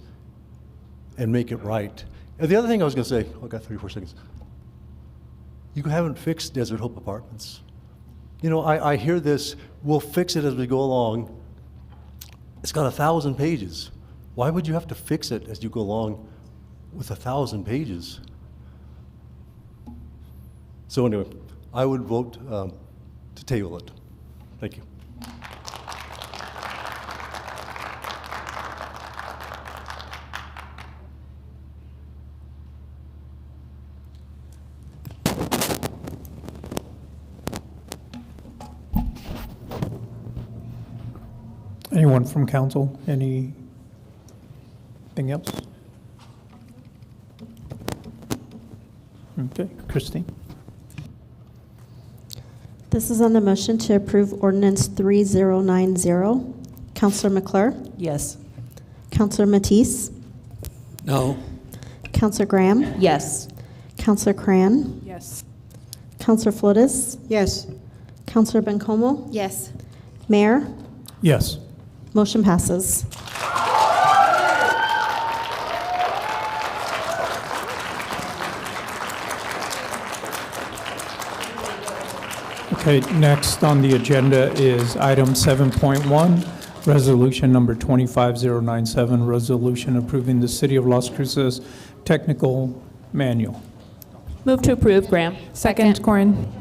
S1: and make it right? And the other thing I was going to say, I got 34 seconds. You haven't fixed Desert Hope Apartments. You know, I hear this, we'll fix it as we go along. It's got 1,000 pages. Why would you have to fix it as you go along with 1,000 pages? So anyway, I would vote to table it. Thank you.
S18: Anyone from council? Anything else? Okay, Christine.
S12: This is on the motion to approve ordinance 3090. Councilor McClure?
S10: Yes.
S12: Councilor Matisse?
S10: No.
S12: Councilor Graham?
S10: Yes.
S12: Councilor Cran?
S10: Yes.
S12: Councilor Flores?
S10: Yes.
S12: Councilor Bencomo?
S17: Yes.
S12: Mayor?
S18: Yes.
S12: Motion passes.
S18: Okay, next on the agenda is item 7.1, resolution number 25097, resolution approving the City of Las Cruces technical manual.
S13: Move to approve, Graham. Second, Corin.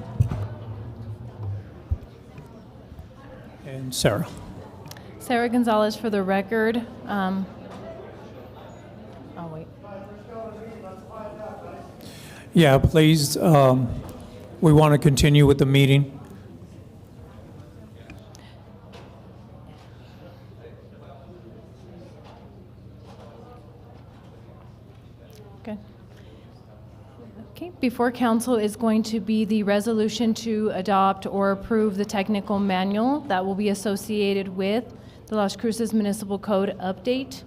S18: And Sarah.
S13: Sarah Gonzalez for the record. Oh, wait.
S18: Yeah, please, we want to continue with the meeting.
S13: Good. Okay, before council is going to be the resolution to adopt or approve the technical manual that will be associated with the Las Cruces Municipal Code update.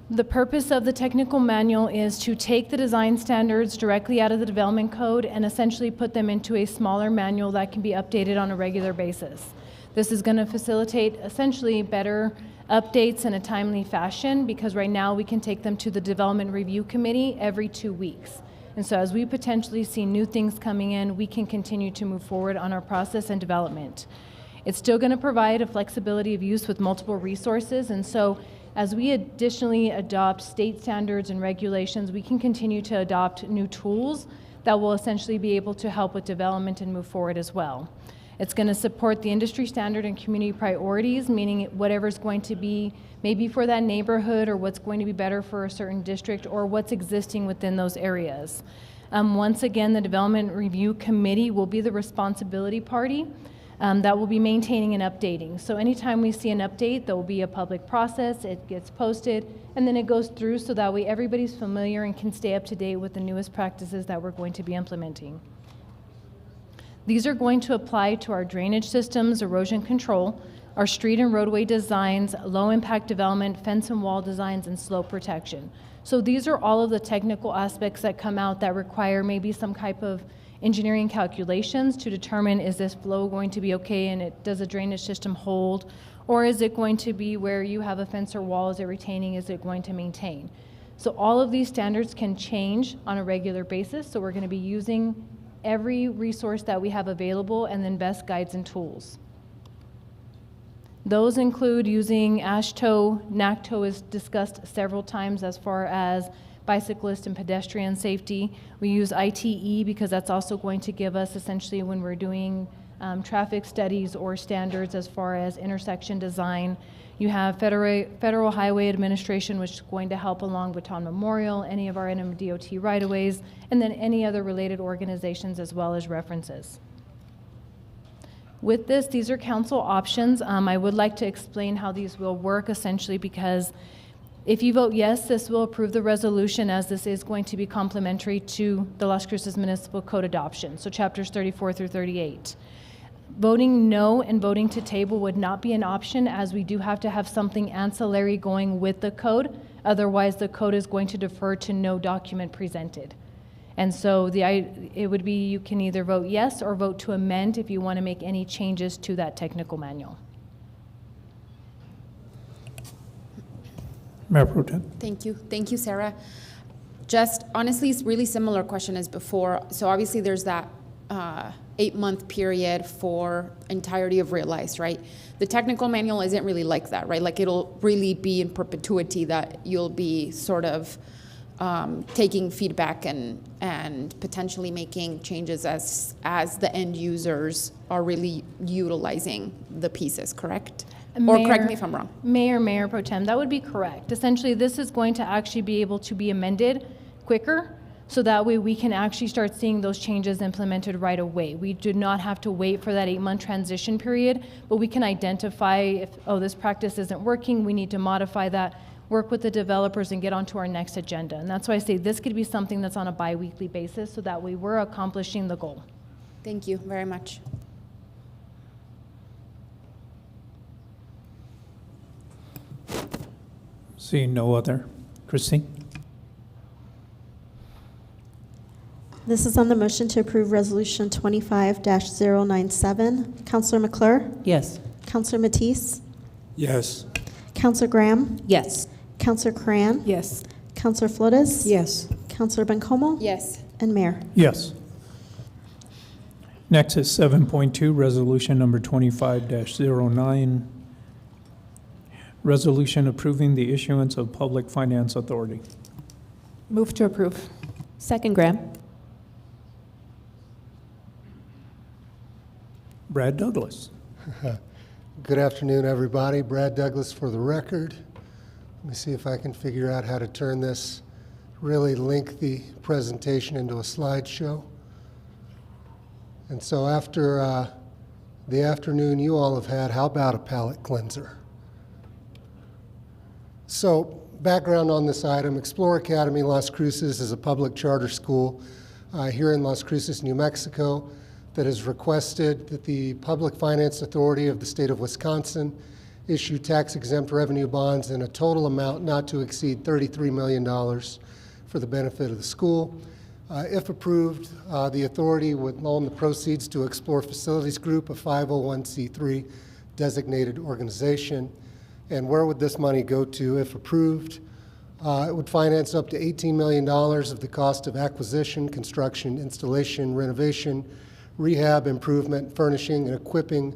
S13: The purpose of the technical manual is to take the design standards directly out of the development code and essentially put them into a smaller manual that can be updated on a regular basis. This is going to facilitate essentially better updates in a timely fashion, because right now we can take them to the Development Review Committee every 2 weeks. And so as we potentially see new things coming in, we can continue to move forward on our process and development. It's still going to provide a flexibility of use with multiple resources, and so as we additionally adopt state standards and regulations, we can continue to adopt new tools that will essentially be able to help with development and move forward as well. It's going to support the industry standard and community priorities, meaning whatever's going to be maybe for that neighborhood or what's going to be better for a certain district or what's existing within those areas. Once again, the Development Review Committee will be the responsibility party that will be maintaining and updating. So anytime we see an update, there will be a public process, it gets posted, and then it goes through so that way everybody's familiar and can stay up to date with the newest practices that we're going to be implementing. These are going to apply to our drainage systems, erosion control, our street and roadway designs, low-impact development, fence and wall designs, and slope protection. So these are all of the technical aspects that come out that require maybe some type of engineering calculations to determine, is this flow going to be okay and does a drainage system hold, or is it going to be where you have a fence or wall, is it retaining, is it going to maintain? So all of these standards can change on a regular basis, so we're going to be using every resource that we have available and then best guides and tools. Those include using AASHTO. NACTO is discussed several times as far as bicyclist and pedestrian safety. We use ITE because that's also going to give us essentially when we're doing traffic studies or standards as far as intersection design. You have Federal Highway Administration, which is going to help along Baton Memorial, any of our NMDOT right-of-ways, and then any other related organizations as well as references. With this, these are council options. I would like to explain how these will work essentially because if you vote yes, this will approve the resolution as this is going to be complementary to the Las Cruces Municipal Code adoption, so chapters 34 through 38. Voting no and voting to table would not be an option as we do have to have something ancillary going with the code. Otherwise, the code is going to defer to no document presented. And so it would be you can either vote yes or vote to amend if you want to make any changes to that technical manual.
S18: Mayor Pro Tem.
S5: Thank you, Sarah. Just honestly, it's really similar question as before. So obviously there's that 8-month period for entirety of realized, right? The technical manual isn't really like that, right? Like it'll really be in perpetuity that you'll be sort of taking feedback and potentially making changes as the end users are really utilizing the pieces, correct? Or correct me if I'm wrong.
S13: Mayor Pro Tem, that would be correct. Essentially, this is going to actually be able to be amended quicker, so that way we can actually start seeing those changes implemented right away. We do not have to wait for that 8-month transition period, but we can identify if, oh, this practice isn't working, we need to modify that, work with the developers and get onto our next agenda. And that's why I say this could be something that's on a bi-weekly basis, so that way we're accomplishing the goal.
S5: Thank you very much.
S18: Seeing no other. Christine?
S12: This is on the motion to approve Resolution 25-097. Counselor McClure?
S10: Yes.
S12: Counselor Matisse?
S18: Yes.
S12: Counselor Graham?
S10: Yes.
S12: Counselor Cran?
S10: Yes.
S12: Counselor Flores?
S10: Yes.
S12: Counselor Bencomo?
S5: Yes.
S12: And Mayor?
S18: Yes. Next is 7.2, Resolution Number 25-09. Resolution approving the issuance of Public Finance Authority.
S10: Move to approve. Second, Graham.
S18: Brad Douglas.
S14: Good afternoon, everybody. Brad Douglas for the record. Let me see if I can figure out how to turn this really lengthy presentation into a slideshow. And so after the afternoon you all have had, how about a palate cleanser? So background on this item, Explore Academy Las Cruces is a public charter school here in Las Cruces, New Mexico, that has requested that the Public Finance Authority of the state of Wisconsin issue tax-exempt revenue bonds in a total amount not to exceed $33 million for the benefit of the school. If approved, the authority would loan the proceeds to Explore Facilities Group, a 501c3 designated organization. And where would this money go to if approved? It would finance up to $18 million of the cost of acquisition, construction, installation, renovation, rehab, improvement, furnishing, and equipping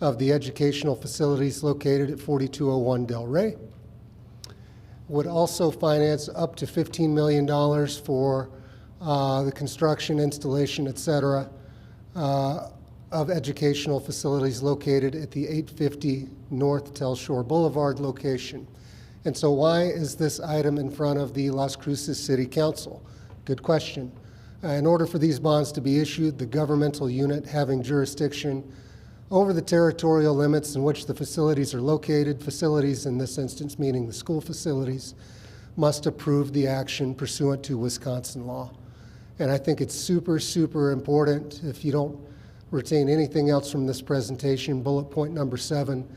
S14: of the educational facilities located at 4201 Del Rey. Would also finance up to $15 million for the construction, installation, et cetera, of of educational facilities located at the 850 North Tell Shore Boulevard location. And so why is this item in front of the Las Cruces City Council? Good question. In order for these bonds to be issued, the governmental unit having jurisdiction over the territorial limits in which the facilities are located, facilities in this instance meaning the school facilities, must approve the action pursuant to Wisconsin law. And I think it's super, super important. If you don't retain anything else from this presentation, bullet point number 7,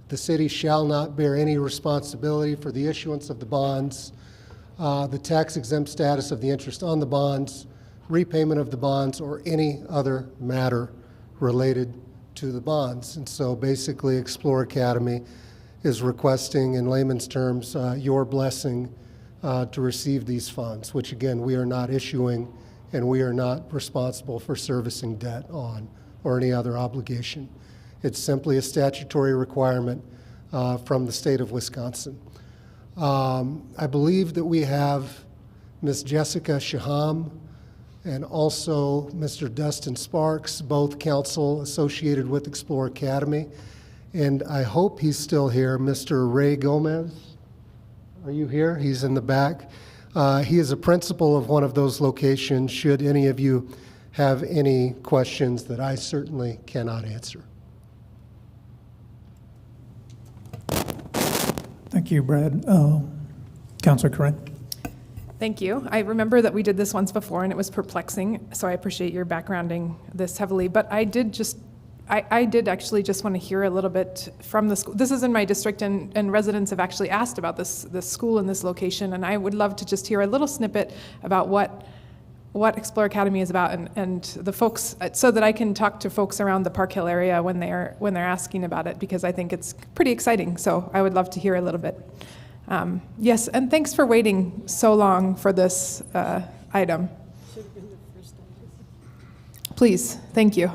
S14: the city shall not bear any responsibility for the issuance of the bonds, the tax exempt status of the interest on the bonds, repayment of the bonds, or any other matter related to the bonds. And so basically Explore Academy is requesting, in layman's terms, your blessing to receive these funds, which again, we are not issuing and we are not responsible for servicing debt on or any other obligation. It's simply a statutory requirement from the state of Wisconsin. I believe that we have Ms. Jessica Shaham and also Mr. Dustin Sparks, both counsel associated with Explore Academy. And I hope he's still here. Mr. Ray Gomez, are you here? He's in the back. He is a principal of one of those locations, should any of you have any questions that I certainly cannot answer.
S18: Thank you, Brad. Councilor Corinne.
S2: Thank you. I remember that we did this once before and it was perplexing, so I appreciate your backgrounding this heavily. But I did actually just want to hear a little bit from the school. This is in my district, and residents have actually asked about this school in this location, and I would love to just hear a little snippet about what Explore Academy is about, and the folks, so that I can talk to folks around the Park Hill area when they're asking about it, because I think it's pretty exciting. So I would love to hear a little bit. Yes, and thanks for waiting so long for this item. Please, thank you.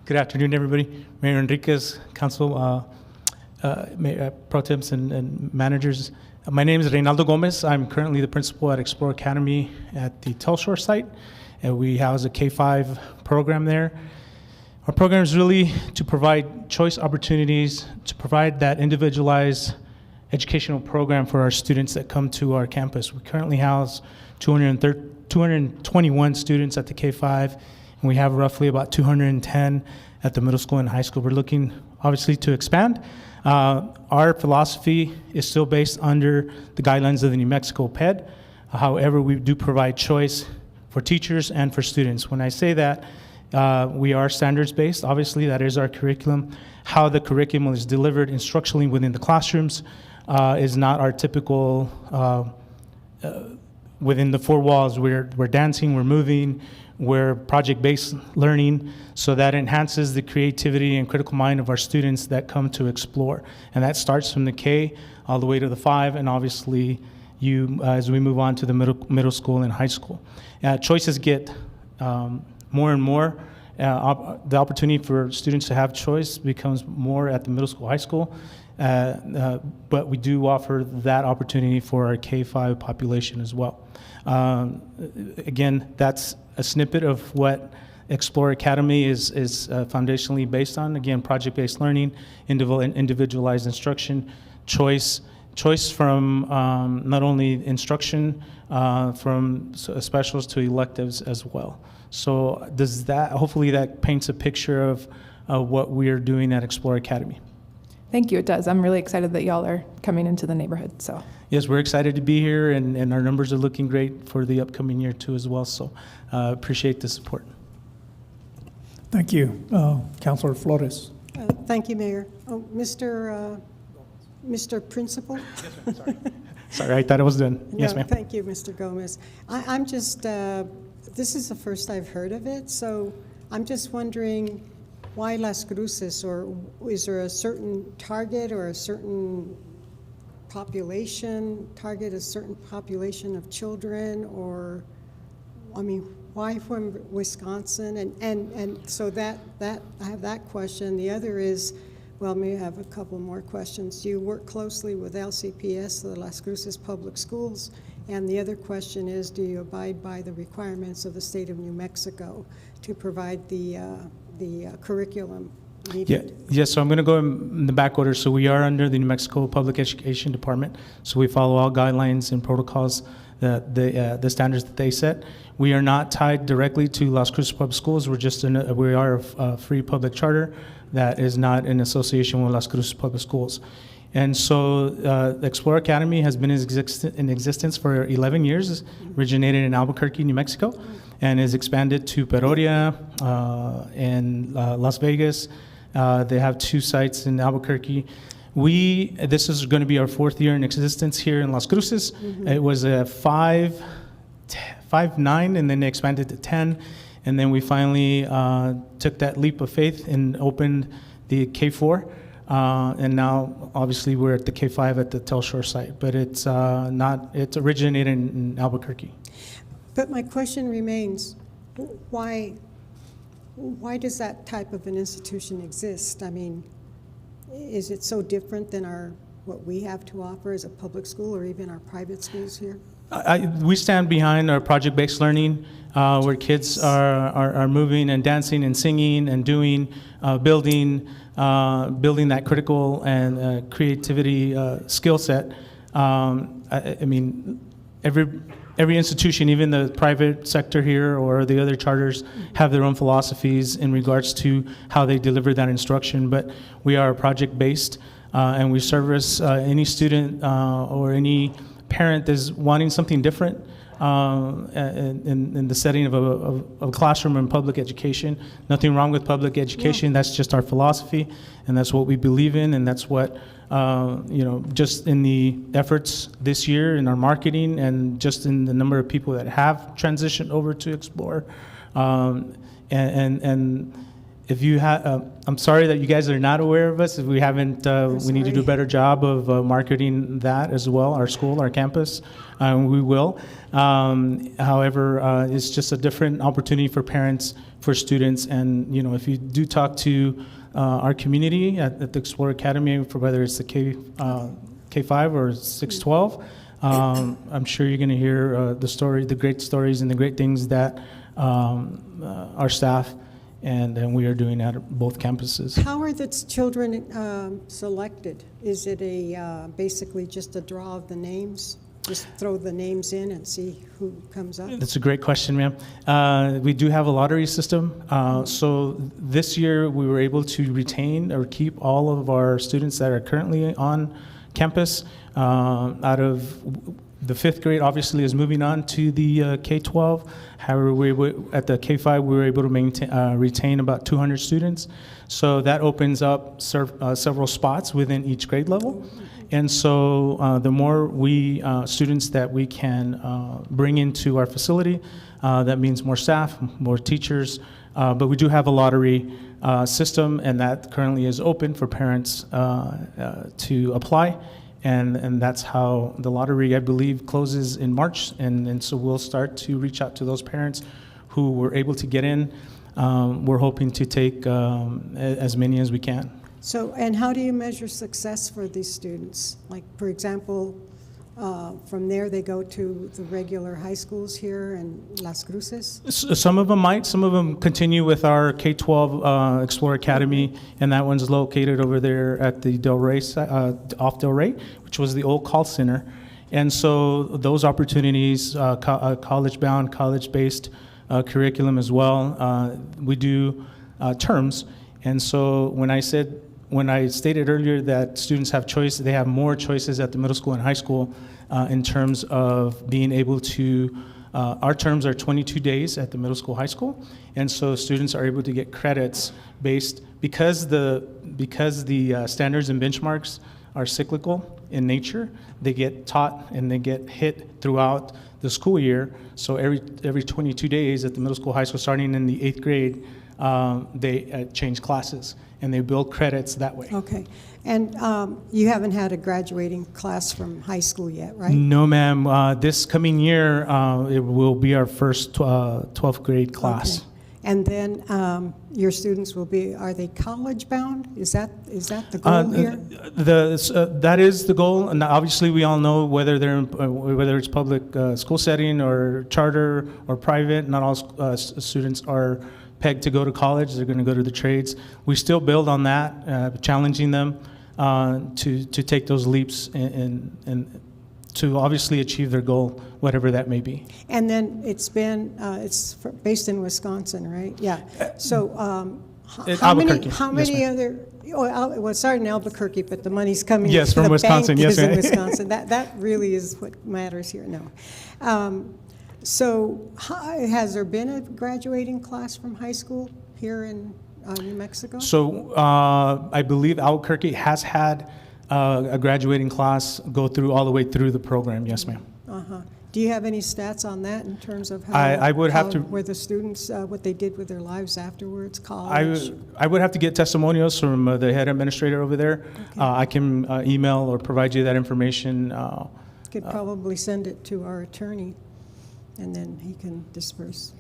S15: Good afternoon, everybody. Mayor Enriquez, Council, Pro Temps and managers. My name is Reynaldo Gomez. I'm currently the principal at Explore Academy at the Tell Shore site, and we house a K-5 program there. Our program is really to provide choice opportunities, to provide that individualized educational program for our students that come to our campus. We currently house 221 students at the K-5, and we have roughly about 210 at the middle school and high school. We're looking, obviously, to expand. Our philosophy is still based under the guidelines of the New Mexico PED. However, we do provide choice for teachers and for students. When I say that, we are standards-based. Obviously, that is our curriculum. How the curriculum is delivered instructionally within the classrooms is not our typical within the four walls. We're dancing, we're moving, we're project-based learning, so that enhances the creativity and critical mind of our students that come to Explore. And that starts from the K all the way to the 5, and obviously as we move on to the middle school and high school. Choices get more and more. The opportunity for students to have choice becomes more at the middle school, high school, but we do offer that opportunity for our K-5 population as well. Again, that's a snippet of what Explore Academy is foundationally based on. Again, project-based learning, individualized instruction, choice from not only instruction, from specials to electives as well. So hopefully that paints a picture of what we are doing at Explore Academy.
S2: Thank you, it does. I'm really excited that y'all are coming into the neighborhood. So
S15: yes, we're excited to be here, and our numbers are looking great for the upcoming year too as well. So appreciate the support.
S18: Thank you. Councilor Flores.
S16: Thank you, Mayor. Oh, Mr. Principal?
S15: Yes, ma'am, sorry. Sorry, I thought I was done. Yes,
S16: No,
S15: ma'am.
S16: thank you, Mr. Gomez. I'm just, this is the first I've heard of it, so I'm just wondering why Las Cruces, or is there a certain target or a certain population, target a certain population of children, or, I mean, why from Wisconsin? And so that I have that question. The other is, well, maybe I have a couple more questions. Do you work closely with LCPS, the Las Cruces Public Schools, And the other question is, do you abide by the requirements of the state of New Mexico to provide the curriculum needed?
S15: Yes, so I'm going to go in the back order. So we are under the New Mexico Public Education Department. So we follow all guidelines and protocols, the standards that they set. We are not tied directly to Las Cruces Public Schools. We are a free public charter that is not in association with Las Cruces Public Schools. And so the Explore Academy has been in existence for 11 years, originated in Albuquerque, New Mexico, and is expanded to Peoria and Las Vegas. They have 2 sites in Albuquerque. This is going to be our 4th year in existence here in Las Cruces. It was a 5-9, and then they expanded to 10. And then we finally took that leap of faith and opened the K4. And now, obviously, we're at the K5 at the Telshore site, but it's originated in Albuquerque.
S16: But my question remains, why does that type of an institution exist? I mean, is it so different than what we have to offer as a public school or even our private schools here?
S15: We stand behind our project-based learning, where kids are moving and dancing and singing and doing, building that critical and creativity skill set. I mean, every institution, even the private sector here or the other charters, have their own philosophies in regards to how they deliver that instruction. But we are project-based, and we service any student or any parent is wanting something different in the setting of a classroom and public education. Nothing wrong with public education. That's just our philosophy, and that's what we believe in, and that's what just in the efforts this year in our marketing and just in the number of people that have transitioned over to Explore. And if you have, I'm sorry that you guys are not aware of us. If we haven't, we need to do a better job of marketing that as well, our school, our campus. We will. However, it's just a different opportunity for parents, for students, and if you do talk to our community at the Explore Academy, for whether it's the K5 or 612, I'm sure you're going to hear the great stories and the great things that our staff and we are doing at both campuses.
S16: How are the children selected? Is it basically just a draw of the names? Just throw the names in and see who comes up?
S15: That's a great question, ma'am. We do have a lottery system. So this year we were able to retain or keep all of our students that are currently on campus. Out of the 5th grade, obviously, is moving on to the K-12. However, at the K-5, we were able to retain about 200 students. So that opens up several spots within each grade level. And so the more students that we can bring into our facility, that means more staff, more teachers. But we do have a lottery system, and that currently is open for parents to apply. And that's how the lottery, I believe, closes in March. And so we'll start to reach out to those parents who were able to get in. We're hoping to take as many as we can.
S16: So, and how do you measure success for these students? Like, for example, from there they go to the regular high schools here in Las Cruces?
S15: Some of them might. Some of them continue with our K-12 Explore Academy, and that one's located over there at the Del Rey, off Del Rey, which was the old call center. And so those opportunities, college-bound, college-based curriculum as well. We do terms. And so when I stated earlier that students have choice, they have more choices at the middle school and high school in terms of being able to, our terms are 22 days at the middle school, high school, and so students are able to get credits based, because the standards and benchmarks are cyclical in nature, they get taught and they get hit throughout the school year. So every 22 days at the middle school, high school, starting in the 8th grade, they change classes and they build credits that way.
S16: Okay. And you haven't had a graduating class from high school yet, right?
S15: No, ma'am. This coming year, it will be our first 12th grade class.
S16: Okay. And then your students will be, are they college bound? Is that the goal here?
S15: That is the goal, and obviously we all know whether they're whether it's public school setting or charter or private. Not all students are pegged to go to college. They're going to go to the trades. We still build on that, challenging them to take those leaps and to obviously achieve their goal, whatever that may be.
S16: And then it's based in Wisconsin, right? Yeah. So how many other? Well, it started in Albuquerque, but the money's coming.
S15: Yes, from
S16: the
S15: Wisconsin.
S16: Bank
S15: Yes,
S16: is in
S15: ma'am.
S16: Wisconsin. That really is what matters here. No. So has there been a graduating class from high school here in New Mexico?
S15: So I believe Albuquerque has had a graduating class go through all the way through the program. Yes, ma'am.
S16: Uh-huh. Do you have any stats on that in terms of how,
S15: I would have to,
S16: where the students, what they did with their lives afterwards, college?
S15: I would have to get testimonials from the head administrator over there.
S16: Okay.
S15: I can email or provide you that information.
S16: Could probably send it to our attorney, and then he can disperse.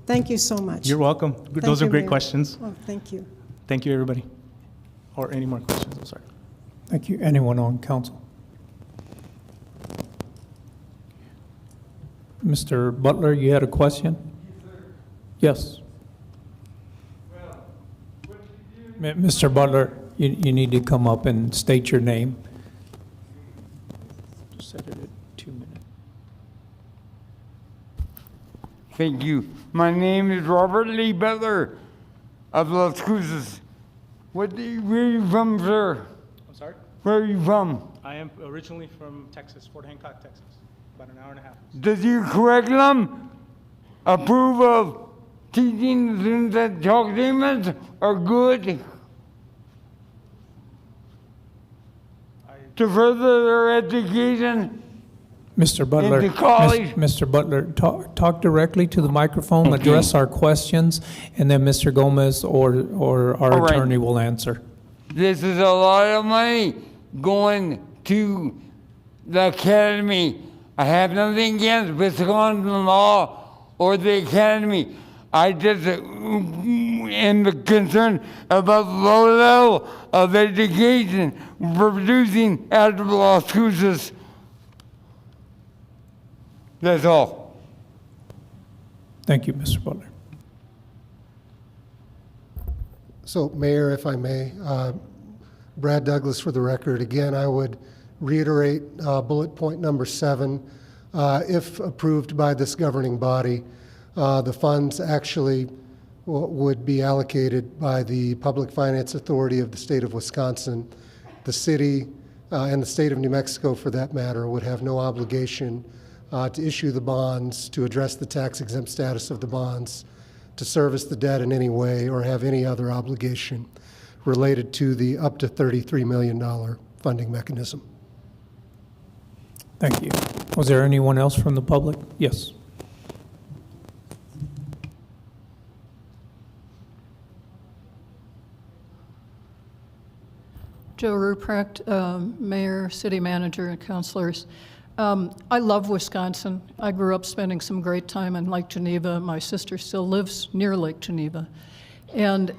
S16: Thank you so much.
S15: You're welcome. Those are great questions.
S16: Oh, thank you.
S15: Thank you, everybody. Or any more questions? I'm sorry.
S18: Thank you. Anyone on council? Mr. Butler, you had a question? Yes. Mr. Butler, you need to come up and state your name. Set it at 2 minutes.
S4: Thank you. My name is Robert Lee Butler of Las Cruces. Where are you from, sir?
S15: I'm sorry?
S4: Where are you from?
S15: I am originally from Texas, Fort Hancock, Texas. About an hour and a half.
S4: Does your curriculum approve of teaching students that chalk statements are good to further their education?
S18: Mr. Butler,
S4: into college?
S18: Mr. Butler, talk directly to the microphone, address our questions, and then Mr. Gomez or our
S4: All right.
S18: attorney will answer.
S4: This is a lot of money going to the academy. I have nothing against Wisconsin law or the academy. I just am concerned about the low level of education we're producing out of Las Cruces. That's all.
S18: Thank you, Mr. Butler.
S14: So, Mayor, if I may, Brad Douglas for the record. Again, I would reiterate bullet point number 7. If approved by this governing body, the funds actually would be allocated by the Public Finance Authority of the state of Wisconsin. The city and the state of New Mexico, for that matter, would have no obligation to issue the bonds, to address the tax-exempt status of the bonds, to service the debt in any way, or have any other obligation related to the up to $33 million funding mechanism.
S18: Thank you. Was there anyone else from the public? Yes.
S6: Joe Ruprecht, Mayor, City Manager, and Councilors. I love Wisconsin. I grew up spending some great time in Lake Geneva. My sister still lives near Lake Geneva. And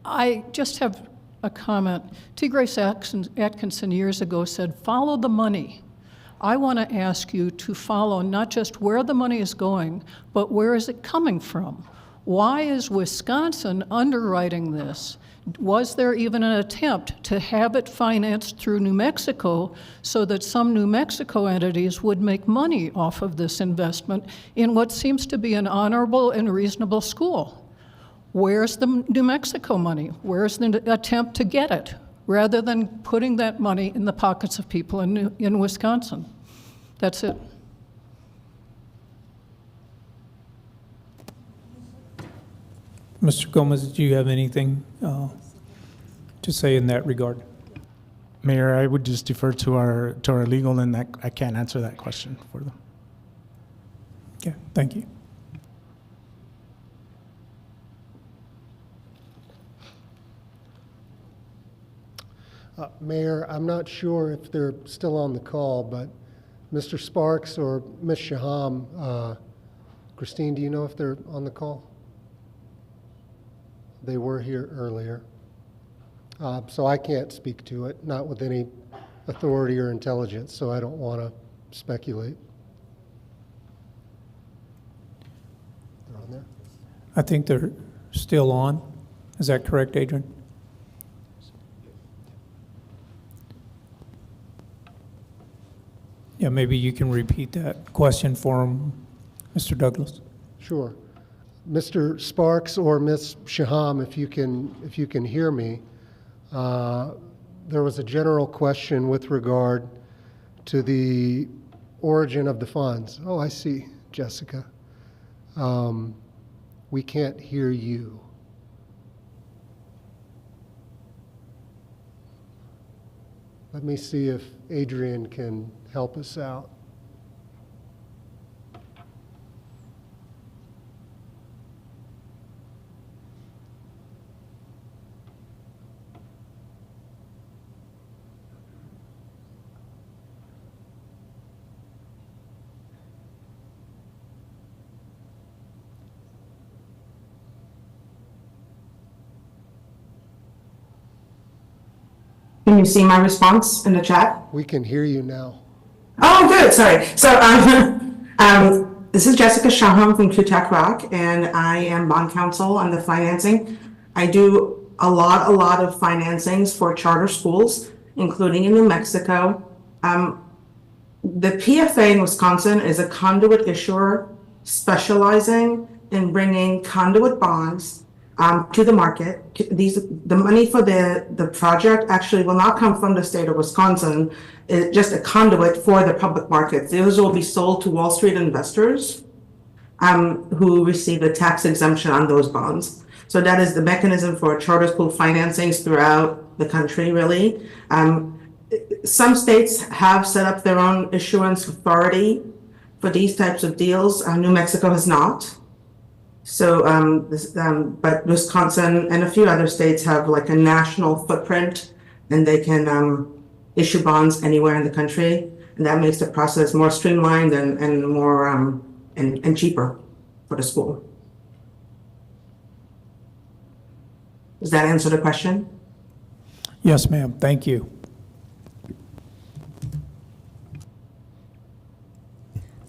S6: I just have a comment. T. Grace Atkinson years ago said, follow the money. I want to ask you to follow not just where the money is going, but where is it coming from? Why is Wisconsin underwriting this? Was there even an attempt to have it financed through New Mexico so that some New Mexico entities would make money off of this investment in what seems to be an honorable and reasonable school? Where's the New Mexico money? Where's the attempt to get it, rather than putting that money in the pockets of people in Wisconsin? That's it.
S18: Mr. Gomez, do you have anything to say in that regard?
S15: Mayor, I would just defer to our legal, and that I can't answer that question for them.
S18: Okay, thank you.
S14: Mayor, I'm not sure if they're still on the call, but Mr. Sparks or Ms. Shaham, Christine, do you know if they're on the call? They were here earlier. So I can't speak to it, not with any authority or intelligence, so I don't want to speculate. They're on there?
S18: I think they're still on. Is that correct, Adrian? Yeah, maybe you can repeat that question for him, Mr. Douglas.
S14: Sure. Mr. Sparks or Ms. Shaham, if you can hear me, there was a general question with regard to the origin of the funds. Oh, I see, Jessica. We can't hear you. Let me see if Adrian can help us out.
S3: Can you see my response in the chat?
S14: We can hear you now.
S3: Oh, good. Sorry. So, this is Jessica Shaham from Tech Rock, and I am bond counsel on the financing. I do a lot of financings for charter schools, including in New Mexico. The PFA in Wisconsin is a conduit issuer specializing in bringing conduit bonds to the market. The money for the project actually will not come from the state of Wisconsin. It's just a conduit for the public markets. Those will be sold to Wall Street investors who receive a tax exemption on those bonds. So that is the mechanism for charter school financings throughout the country, really. Some states have set up their own issuance authority for these types of deals. New Mexico has not. So, but Wisconsin and a few other states have like a national footprint, and they can issue bonds anywhere in the country, and that makes the process more streamlined and more and cheaper for the school. Does that answer the question?
S18: Yes, ma'am. Thank you.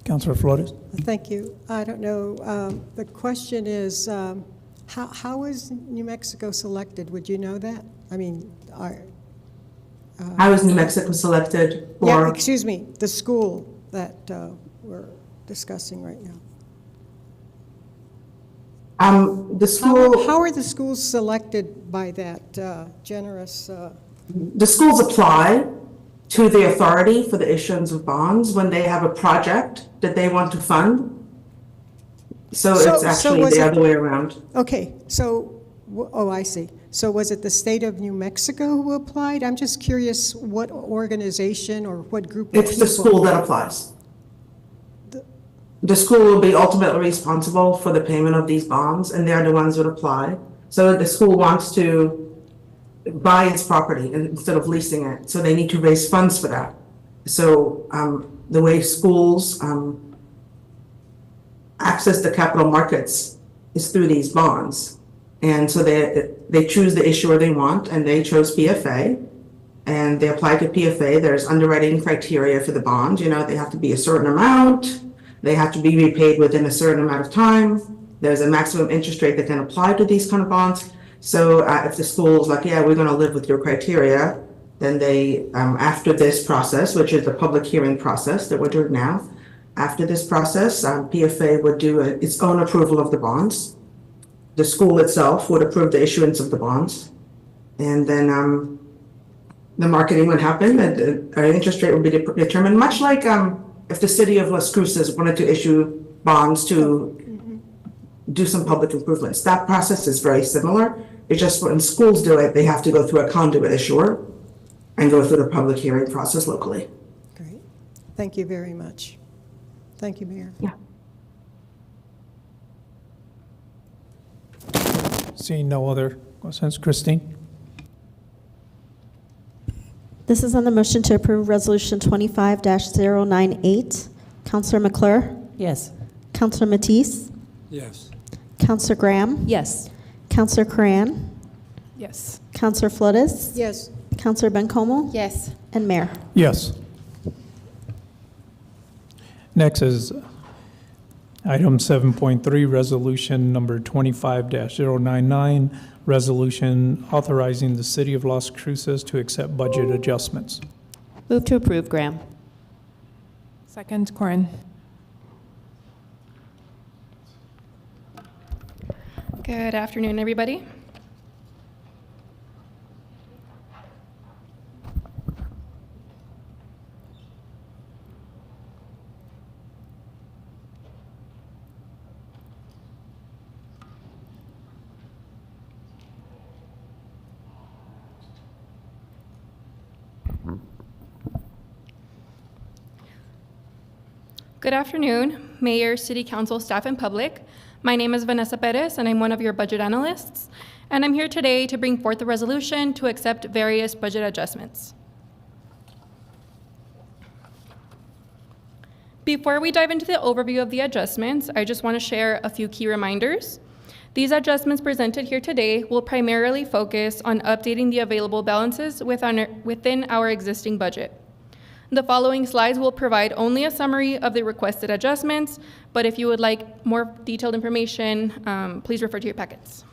S18: Councilor Flores.
S16: Thank you. I don't know. The question is, how was New Mexico selected? Would you know that? I mean,
S3: how is New Mexico selected for?
S16: Yeah, excuse me, the school that we're discussing right now.
S3: The school.
S16: How are the schools selected by that generous?
S3: The schools apply to the authority for the issuance of bonds when they have a project that they want to fund. So it's actually the other way around.
S16: Okay, so, oh, I see. So was it the state of New Mexico who applied? I'm just curious what organization or what group of people?
S3: It's the school that applies. The school will be ultimately responsible for the payment of these bonds, and they're the ones that apply. So the school wants to buy its property instead of leasing it, so they need to raise funds for that. So the way schools access the capital markets is through these bonds. And so they choose the issuer they want, and they chose PFA, and they apply to PFA. There's underwriting criteria for the bond. You know, they have to be a certain amount. They have to be repaid within a certain amount of time. There's a maximum interest rate that can apply to these kind of bonds. So if the school's like, yeah, we're going to live with your criteria, then they, after this process, which is the public hearing process that we're doing now, after this process, PFA would do its own approval of the bonds. The school itself would approve the issuance of the bonds. And then the marketing would happen, and our interest rate would be determined, much like if the city of Las Cruces wanted to issue bonds to do some public improvements. That process is very similar. It's just when schools do it, they have to go through a conduit issuer and go through the public hearing process locally.
S16: Great. Thank you very much. Thank you, Mayor.
S3: Yeah.
S18: Seeing no other questions, Christine?
S12: This is on the motion to approve Resolution 25-098. Councilor McClure?
S19: Yes.
S12: Councilor Matisse?
S18: Yes.
S12: Councilor Graham?
S19: Yes.
S12: Counselor Cran,
S2: Yes.
S12: Counselor Flores,
S16: Yes.
S12: Counselor Bencomo,
S5: Yes.
S12: and Mayor.
S18: Yes. Next is item 7.3, resolution number 25-099, resolution authorizing the City of Las Cruces to accept budget adjustments.
S7: Move to approve, Graham.
S2: Second, Corin.
S19: Good afternoon, everybody. Good afternoon, Mayor, City Council, staff, and public. My name is Vanessa Perez, and I'm one of your budget analysts. And I'm here today to bring forth a resolution to accept various budget adjustments. Before we dive into the overview of the adjustments, I just want to share a few key reminders. These adjustments presented here today will primarily focus on updating the available balances within our existing budget. The following slides will provide only a summary of the requested adjustments, but if you would like more detailed information, please refer to your packets.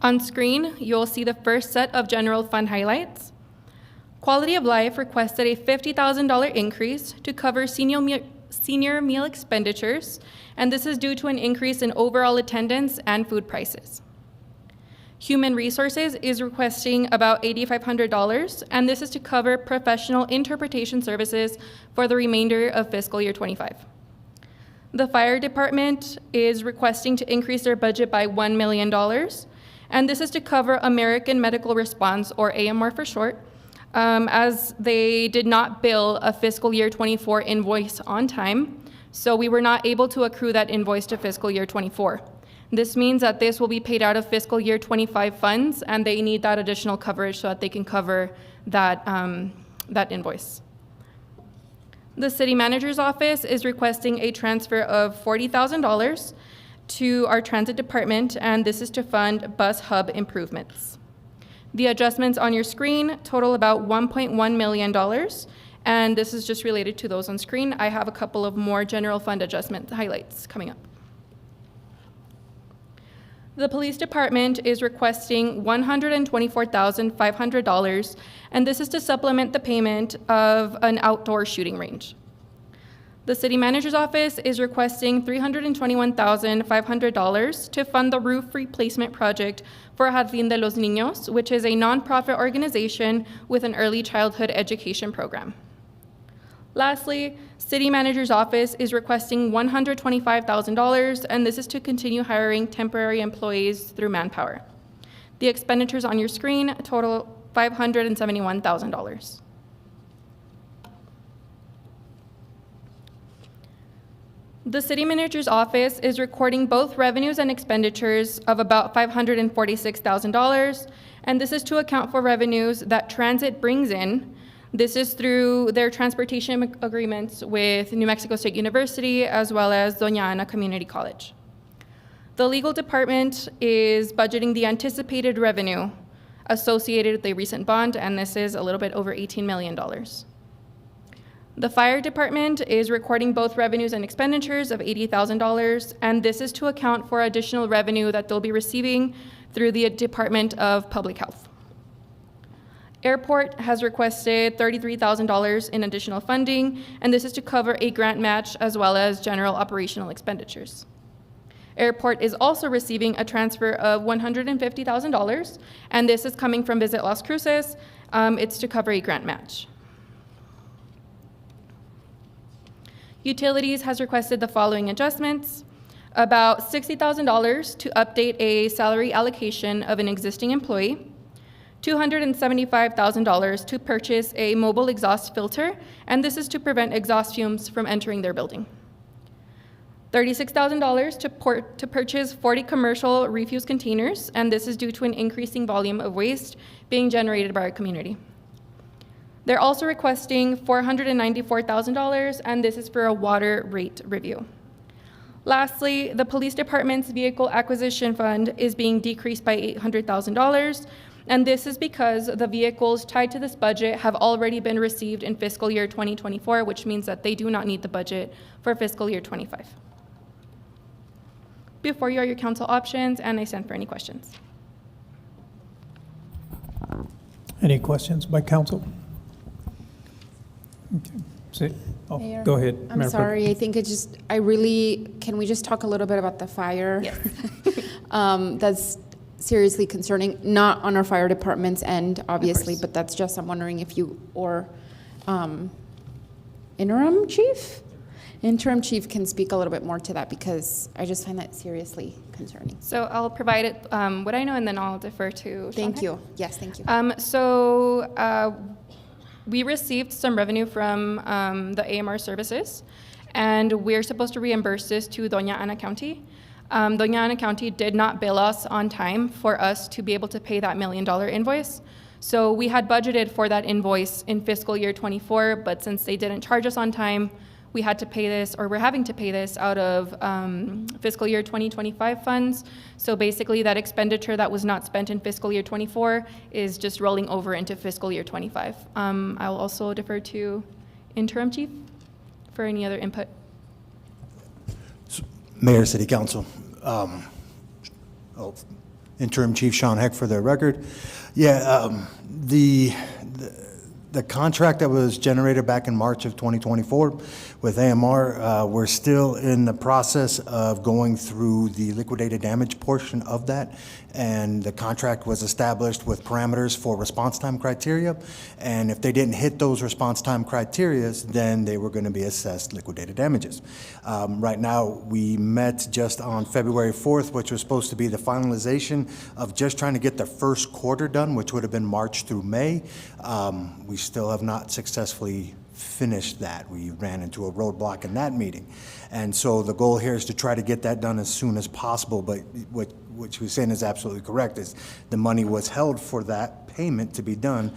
S19: On screen, you'll see the first set of general fund highlights. Quality of Life requested a $50,000 increase to cover senior meal expenditures, and this is due to an increase in overall attendance and food prices. Human Resources is requesting about $8,500, and this is to cover professional interpretation services for the remainder of fiscal year 25. The Fire Department is requesting to increase their budget by $1 million, and this is to cover American Medical Response, or AMR for short, as they did not bill a fiscal year 24 invoice on time, so we were not able to accrue that invoice to fiscal year 24. This means that this will be paid out of fiscal year 25 funds, and they need that additional coverage so that they can cover that, that invoice. The City Manager's Office is requesting a transfer of $40,000 to our Transit Department, and this is to fund bus hub improvements. The adjustments on your screen total about $1.1 million, and this is just related to those on screen. I have a couple of more general fund adjustment highlights coming up. The Police Department is requesting $124,500, and this is to supplement the payment of an outdoor shooting range. The City Manager's Office is requesting $321,500 to fund the roof replacement project for Jardín de los Niños, which is a nonprofit organization with an early childhood education program. Lastly, City Manager's Office is requesting $125,000, and this is to continue hiring temporary employees through Manpower. The expenditures on your screen total $571,000. The City Manager's Office is recording both revenues and expenditures of about $546,000, and this is to account for revenues that Transit brings in. This is through their transportation agreements with New Mexico State University as well as Doña Ana Community College. The Legal Department is budgeting the anticipated revenue associated with the recent bond, and this is a little bit over $18 million. The Fire Department is recording both revenues and expenditures of $80,000, and this is to account for additional revenue that they'll be receiving through the Department of Public Health. Airport has requested $33,000 in additional funding, and this is to cover a grant match as well as general operational expenditures. Airport is also receiving a transfer of $150,000, and this is coming from Visit Las Cruces. It's to cover a grant match. Utilities has requested the following adjustments: about $60,000 to update a salary allocation of an existing employee, $275,000 to purchase a mobile exhaust filter, and this is to prevent exhaust fumes from entering their building. $36,000 to purchase 40 commercial refuse containers, and this is due to an increasing volume of waste being generated by our community. They're also requesting $494,000, and this is for a water rate review. Lastly, the police department's vehicle acquisition fund is being decreased by $800,000, and this is because the vehicles tied to this budget have already been received in fiscal year 2024, which means that they do not need the budget for fiscal year 25. Before you are your council options, and I stand for any questions.
S18: Any questions by council? Okay.
S5: Mayor,
S18: Go ahead.
S5: I'm
S18: Mayor Pro-
S5: sorry. I think it's just, can we just talk a little bit about the fire?
S19: Yes.
S5: That's seriously concerning, not on our fire department's end, obviously, but that's just, I'm wondering if you, or interim chief can speak a little bit more to that, because I just find that seriously concerning.
S19: So I'll provide it, what I know, and then I'll defer to
S5: Thank
S19: Sean
S5: you. Yes, thank you.
S19: We received some revenue from the AMR services, and we're supposed to reimburse this to Doña Ana County. Doña Ana County did not bill us on time for us to be able to pay that $1 million invoice. So we had budgeted for that invoice in fiscal year 24, but since they didn't charge us on time, we had to pay this, or we're having to pay this out of fiscal year 2025 funds. So basically that expenditure that was not spent in fiscal year 24 is just rolling over into fiscal year 25. I'll also defer to interim chief for any other input.
S20: Mayor, City Council. Interim Chief Sean Heck for the record. Yeah, the contract that was generated back in March of 2024 with AMR, we're still in the process of going through the liquidated damage portion of that. And the contract was established with parameters for response time criteria. And if they didn't hit those response time criteria, then they were going to be assessed liquidated damages. Right now, we met just on February 4th, which was supposed to be the finalization of just trying to get the first quarter done, which would have been March through May. We still have not successfully finished that. We ran into a roadblock in that meeting. And so the goal here is to try to get that done as soon as possible. But what you're saying is absolutely correct, is the money was held for that payment to be done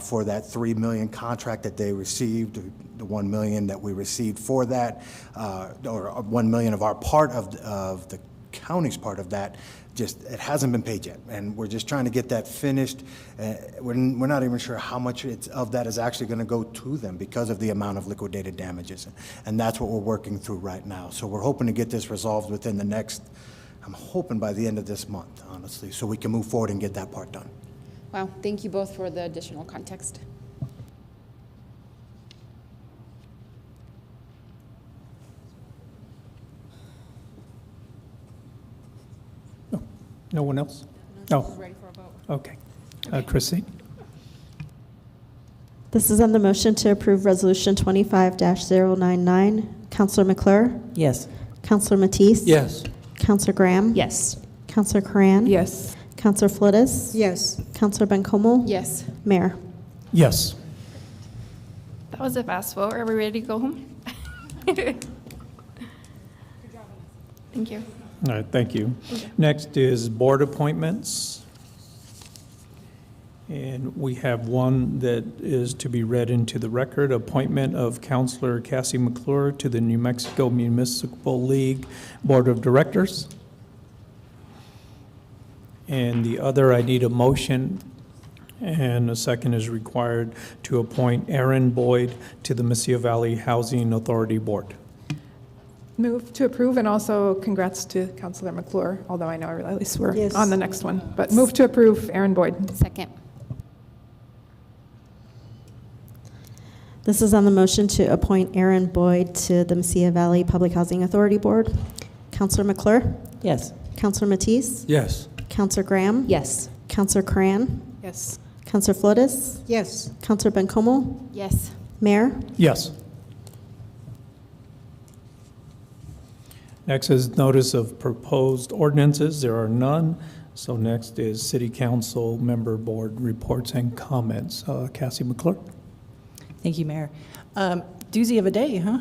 S20: for that $3 million contract that they received, the $1 million that we received for that, or $1 million of our part of the county's part of that. Just, it hasn't been paid yet, and we're just trying to get that finished. We're not even sure how much of that is actually going to go to them because of the amount of liquidated damages, and that's what we're working through right now. So we're hoping to get this resolved within the next, I'm hoping by the end of this month, honestly, so we can move forward and get that part done.
S5: Wow, thank you both for the additional context.
S18: No one else? No.
S5: Ready for a vote.
S18: Okay. Chrissy?
S12: This is on the motion to approve Resolution 25-099. Counselor McClure?
S7: Yes.
S12: Counselor Matisse?
S11: Yes.
S12: Counselor Graham?
S7: Yes.
S12: Counselor Cran?
S2: Yes.
S12: Counselor Flores?
S16: Yes.
S12: Counselor Bencomo?
S5: Yes.
S12: Mayor?
S18: Yes.
S19: That was a fast vote. Are we ready to go home? Thank you.
S18: All right, thank you. Next is board appointments. And we have one that is to be read into the record, appointment of Counselor Cassie McClure to the New Mexico Municipal League Board of Directors. And the other, I need a motion, and a second is required to appoint Aaron Boyd to the Mesilla Valley Housing Authority Board.
S2: Move to approve, and also congrats to Councilor McClure, although I know at least we're
S16: Yes.
S2: on the next one. But move to approve Aaron Boyd.
S5: Second.
S12: This is on the motion to appoint Aaron Boyd to the Mesilla Valley Public Housing Authority Board. Counselor McClure?
S7: Yes.
S12: Counselor Matisse?
S11: Yes.
S12: Counselor Graham?
S7: Yes.
S12: Counselor Cran?
S2: Yes.
S12: Counselor Flores?
S16: Yes.
S12: Counselor Bencomo?
S5: Yes.
S12: Mayor?
S18: Yes. Next is notice of proposed ordinances. There are none. So next is City Council Member Board reports and comments. Cassie McClure.
S7: Thank you, Mayor. Doozy of a day, huh?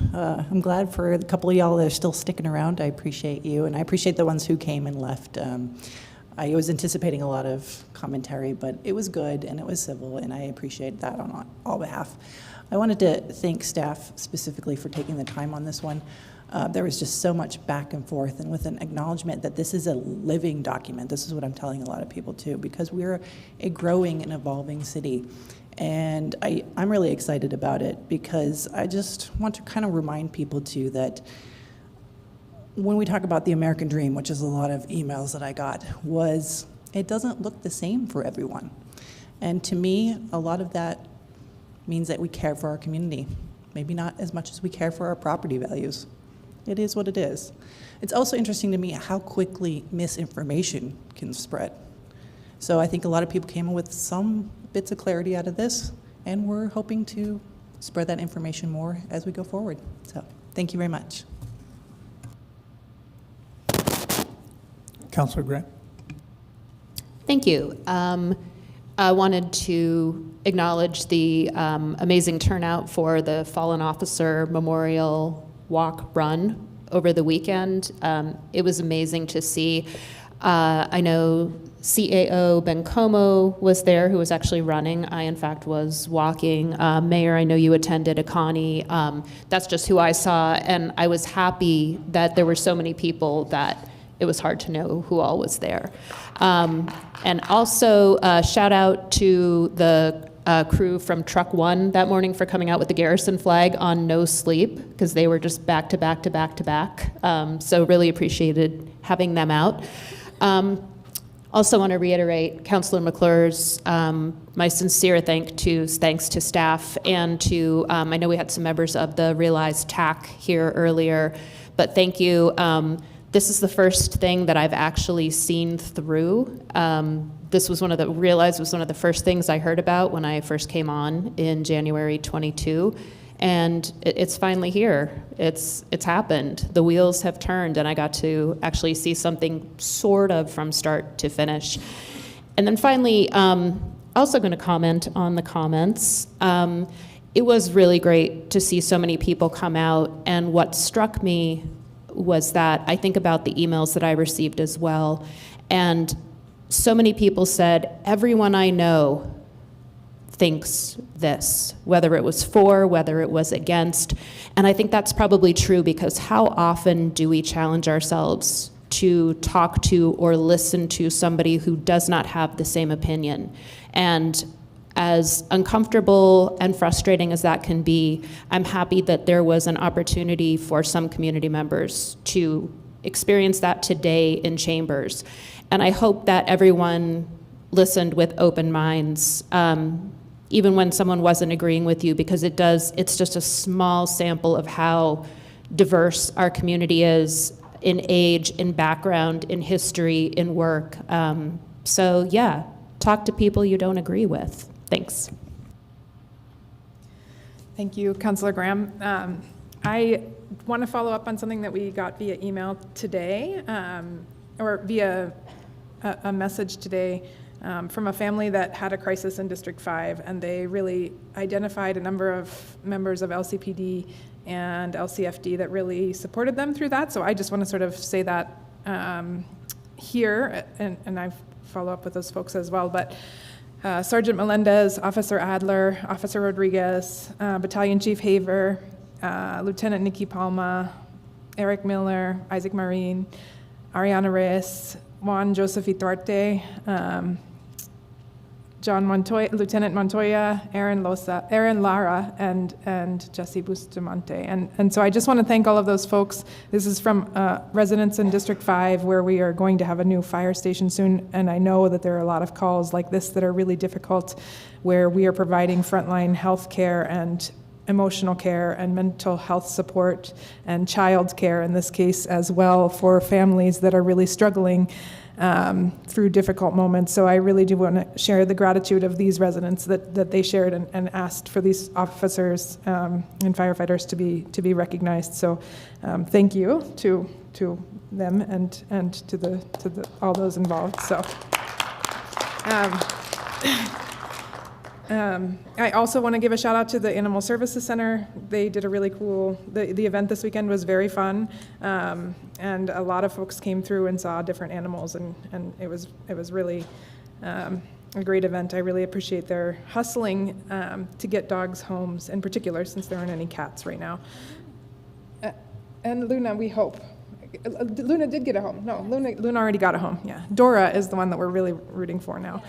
S7: I'm glad for the couple of y'all that are still sticking around. I appreciate you, and I appreciate the ones who came and left. I was anticipating a lot of commentary, but it was good and it was civil, and I appreciate that on all behalf. I wanted to thank staff specifically for taking the time on this one. There was just so much back and forth, and with an acknowledgement that this is a living document. This is what I'm telling a lot of people too, because we're a growing and evolving city. And I'm really excited about it, because I just want to kind of remind people too that when we talk about the American dream, which is a lot of emails that I got, was it doesn't look the same for everyone. And to me, a lot of that means that we care for our community. Maybe not as much as we care for our property values. It is what it is. It's also interesting to me how quickly misinformation can spread. So I think a lot of people came in with some bits of clarity out of this, and we're hoping to spread that information more as we go forward. So thank you very much.
S18: Councilor Grant.
S21: Thank you. I wanted to acknowledge the amazing turnout for the Fallen Officer Memorial Walk Run over the weekend. It was amazing to see. I know CAO Bencomo was there, who was actually running. I, in fact, was walking. Mayor, I know you attended. Akani. That's just who I saw, and I was happy that there were so many people that it was hard to know who all was there. And also, shout out to the crew from Truck One that morning for coming out with the Garrison flag on no sleep, because they were just back to back to back to back. So really appreciated having them out. Also want to reiterate Councilor McClure's my sincere thanks to staff, and to, I know we had some members of the Realized TAC here earlier, but thank you. This is the first thing that I've actually seen through. This was Realized was one of the first things I heard about when I first came on in January 22. And it's finally here. It's happened. The wheels have turned, and I got to actually see something sort of from start to finish. And then finally, also going to comment on the comments. It was really great to see so many people come out, and what struck me was that I think about the emails that I received as well, and so many people said, everyone I know thinks this, whether it was for, whether it was against. And I think that's probably true, because how often do we challenge ourselves to talk to or listen to somebody who does not have the same opinion? And as uncomfortable and frustrating as that can be, I'm happy that there was an opportunity for some community members to experience that today in chambers. And I hope that everyone listened with open minds, even when someone wasn't agreeing with you, because it's just a small sample of how diverse our community is in age, in background, in history, in work. So yeah, talk to people you don't agree with. Thanks.
S2: Thank you, Councilor Graham. I want to follow up on something that we got via email today, or via a message today from a family that had a crisis in District 5, and they really identified a number of members of LCPD and LCFD that really supported them through that. So I just want to sort of say that here, and I follow up with those folks as well. But Sergeant Melendez, Officer Adler, Officer Rodriguez, Battalion Chief Haver, Lieutenant Nikki Palma, Eric Miller, Isaac Marine, Ariana Reyes, Juan Joseph Duarte, John Montoya, Lieutenant Montoya, Aaron Lara, and Jesse Bustamante. And so I just want to thank all of those folks. This is from residents in District 5, where we are going to have a new fire station soon, and I know that there are a lot of calls like this that are really difficult, where we are providing frontline health care and emotional care and mental health support and child care in this case as well, for families that are really struggling through difficult moments. So I really do want to share the gratitude of these residents that they shared and asked for these officers and firefighters to be recognized. So thank you to them and to the all those involved. So. I also want to give a shout out to the Animal Services Center. They did a really cool, the event this weekend was very fun, and a lot of folks came through and saw different animals, and it was really a great event. I really appreciate their hustling to get dogs homes, in particular, since there aren't any cats right now. And Luna, we hope. Luna did get a home. No, Luna already got a home, yeah. Dora is the one that we're really rooting for now.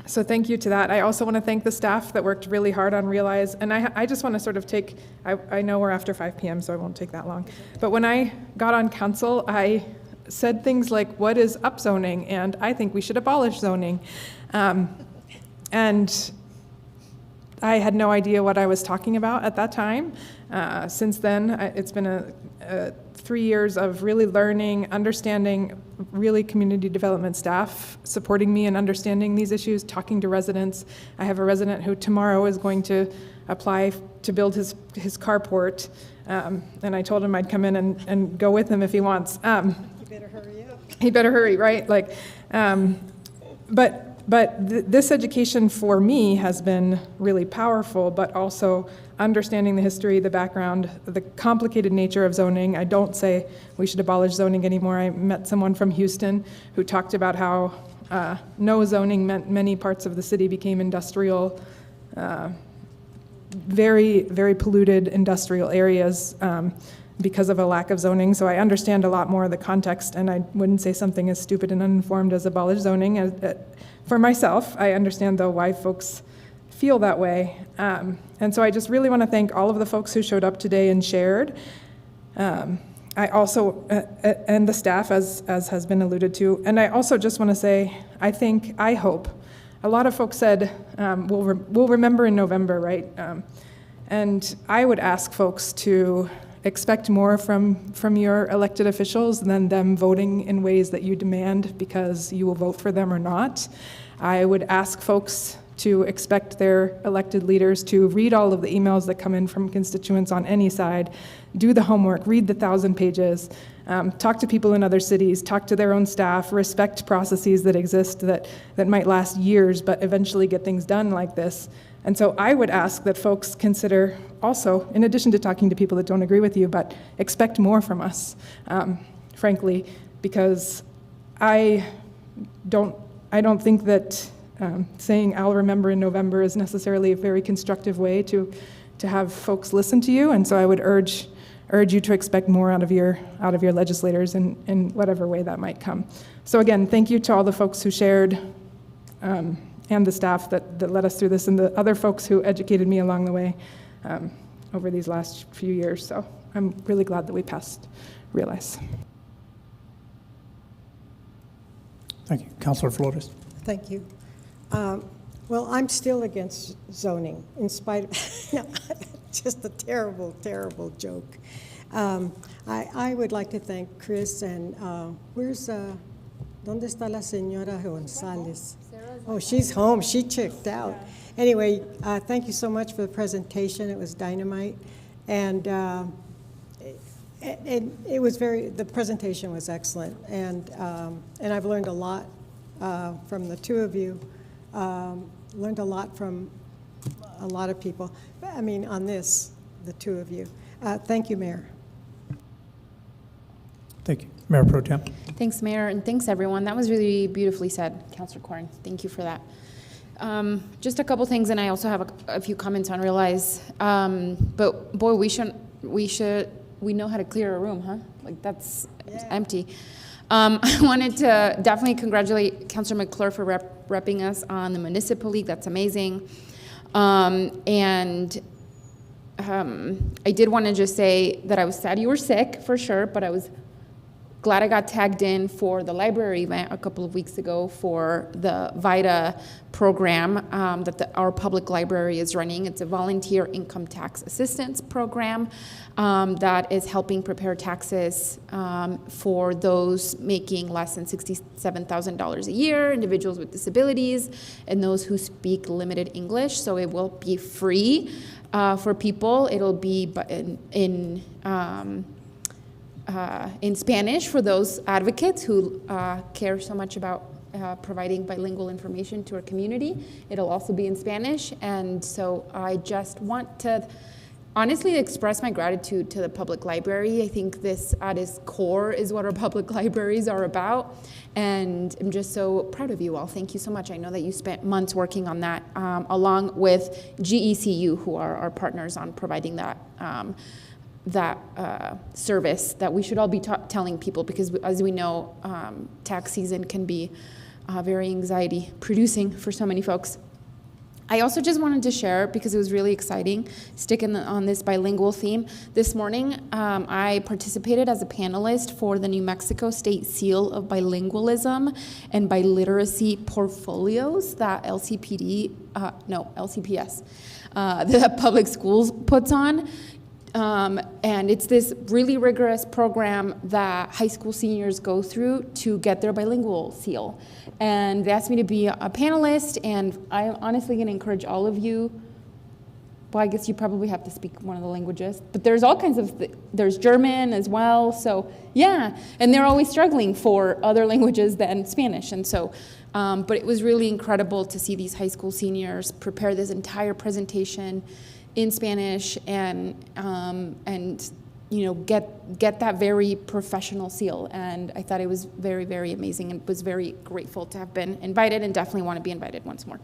S2: So thank you to that. I also want to thank the staff that worked really hard on Realize. And I just want to sort of take, I know we're after 5 p.m., so I won't take that long. But when I got on council, I said things like, what is upzoning? And I think we should abolish zoning. And I had no idea what I was talking about at that time. Since then, it's been 3 years of really learning, understanding, really community development staff supporting me in understanding these issues, talking to residents. I have a resident who tomorrow is going to apply to build his carport, and I told him I'd come in and go with him if he wants.
S16: You better hurry up.
S2: He better hurry, right? Like, but this education for me has been really powerful, but also understanding the history, the background, the complicated nature of zoning. I don't say we should abolish zoning anymore. I met someone from Houston who talked about how no zoning meant many parts of the city became industrial, very, very polluted industrial areas because of a lack of zoning. So I understand a lot more of the context, and I wouldn't say something as stupid and uninformed as abolish zoning. For myself, I understand, though, why folks feel that way. And so I just really want to thank all of the folks who showed up today and shared. I also, and the staff, as has been alluded to. And I also just want to say, I hope, a lot of folks said, we'll remember in November, right? And I would ask folks to expect more from your elected officials than them voting in ways that you demand because you will vote for them or not. I would ask folks to expect their elected leaders to read all of the emails that come in from constituents on any side, do the homework, read the 1,000 pages, talk to people in other cities, talk to their own staff, respect processes that exist that might last years but eventually get things done like this. And so I would ask that folks consider also, in addition to talking to people that don't agree with you, but expect more from us, frankly, because I don't think that saying I'll remember in November is necessarily a very constructive way to have folks listen to you. And so I would urge you to expect more out of your legislators in whatever way that might come. So again, thank you to all the folks who shared, and the staff that led us through this, and the other folks who educated me along the way over these last few years. So I'm really glad that we passed Realize.
S18: Thank you. Councilor Flores.
S16: Thank you. Well, I'm still against zoning, in spite of, no, just a terrible, terrible joke. I would like to thank Chris and where's, ¿dónde está la señora González? Oh, she's home. She checked out. Anyway, thank you so much for the presentation. It was dynamite. And it was the presentation was excellent. And I've learned a lot from the two of you. Learned a lot from a lot of people. I mean, on this, the two of you. Thank you, Mayor.
S18: Thank you. Mayor Pro Tem.
S5: Thanks, Mayor, and thanks, everyone. That was really beautifully said, Councilor Corn. Thank you for that. Just a couple things, and I also have a few comments on Realize. But boy, we know how to clear a room, huh? Like that's empty. I wanted to definitely congratulate Councilor McClure for repping us on the Municipal League. That's amazing. And I did want to just say that I was sad you were sick, for sure, but I was glad I got tagged in for the library event a couple of weeks ago for the VITA program that our public library is running. It's a volunteer income tax assistance program that is helping prepare taxes for those making less than $67,000 a year, individuals with disabilities, and those who speak limited English. So it will be free for people. It'll be in Spanish for those advocates who care so much about providing bilingual information to our community. It'll also be in Spanish, and so I just want to honestly express my gratitude to the public library. I think this at its core is what our public libraries are about, and I'm just so proud of you all. Thank you so much. I know that you spent months working on that, along with GECU, who are our partners on providing that service that we should all be telling people, because as we know, tax season can be very anxiety producing for so many folks. I also just wanted to share, because it was really exciting, sticking on this bilingual theme. This morning, I participated as a panelist for the New Mexico State Seal of Bilingualism and Biliteracy Portfolios that LCPS, the public schools puts on. And it's this really rigorous program that high school seniors go through to get their bilingual seal. And they asked me to be a panelist, and I'm honestly going to encourage all of you. Well, I guess you probably have to speak one of the languages, but there's all kinds of, there's German as well, so yeah, and they're always struggling for other languages than Spanish, and so, but it was really incredible to see these high school seniors prepare this entire presentation in Spanish and you know, get that very professional seal. And I thought it was very, very amazing, and was very grateful to have been invited, and definitely want to be invited once more.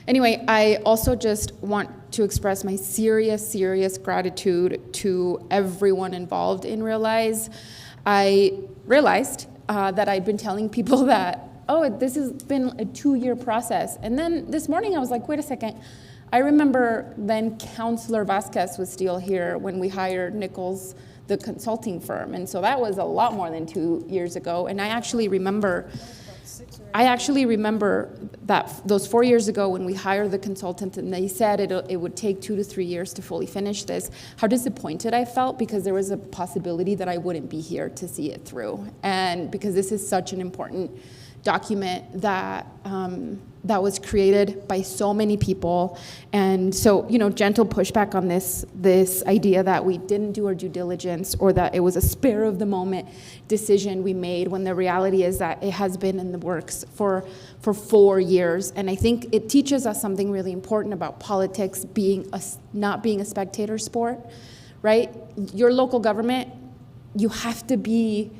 S5: Anyway, I also just want to express my serious gratitude to everyone involved in Realize. I realized that I'd been telling people that, oh, this has been a 2-year process. And then this morning I was like, wait a second. I remember then Councilor Vasquez was still here when we hired Nichols, the consulting firm. And so that was a lot more than 2 years ago. And I actually remember that those 4 years ago when we hired the consultant and they said it would take 2 to 3 years to fully finish this, how disappointed I felt, because there was a possibility that I wouldn't be here to see it through. And because this is such an important document that that was created by so many people. And so, you know, gentle pushback on this idea that we didn't do our due diligence, or that it was a spur of the moment decision we made, when the reality is that it has been in the works for 4 years. And I think it teaches us something really important about politics not being a spectator sport, right? Your local government, you have to be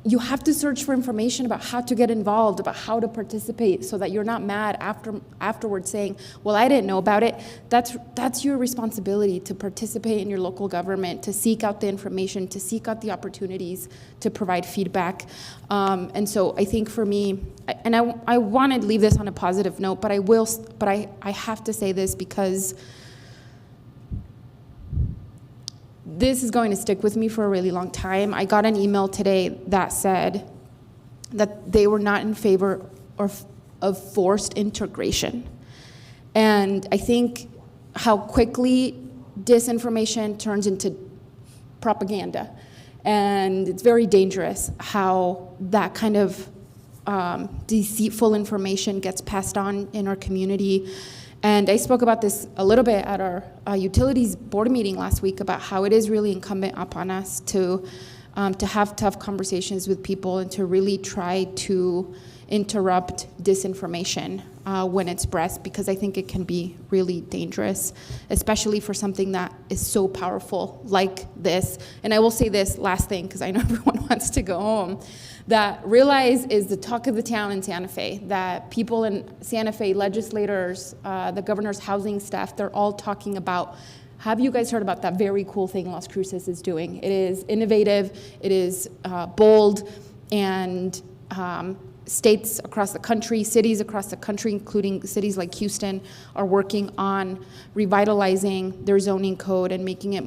S5: you have to search for information about how to get involved, about how to participate, so that you're not mad afterwards saying, well, I didn't know about it. That's your responsibility, to participate in your local government, to seek out the information, to seek out the opportunities, to provide feedback. And so I think for me, and I want to leave this on a positive note, but I have to say this, because this is going to stick with me for a really long time. I got an email today that said that they were not in favor of forced integration. And I think how quickly disinformation turns into propaganda. And it's very dangerous how that kind of deceitful information gets passed on in our community. And I spoke about this a little bit at our utilities board meeting last week, about how it is really incumbent upon us to have tough conversations with people, and to really try to interrupt disinformation when it's breast, because I think it can be really dangerous, especially for something that is so powerful like this. And I will say this last thing, because I know everyone wants to go home, that Realize is the talk of the town in Santa Fe, that people in Santa Fe, legislators, the governor's housing staff, they're all talking about, have you guys heard about that very cool thing Las Cruces is doing? It is innovative, it is bold, and states across the country, cities across the country, including cities like Houston, are working on revitalizing their zoning code and making it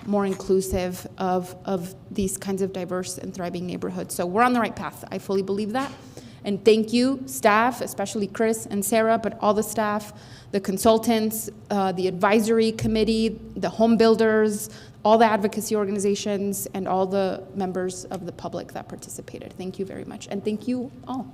S5: more inclusive of these kinds of diverse and thriving neighborhoods. So we're on the right path. I fully believe that. And thank you, staff, especially Chris and Sarah, but all the staff, the consultants, the advisory committee, the home builders, all the advocacy organizations, and all the members of the public that participated. Thank you very much, and thank you all.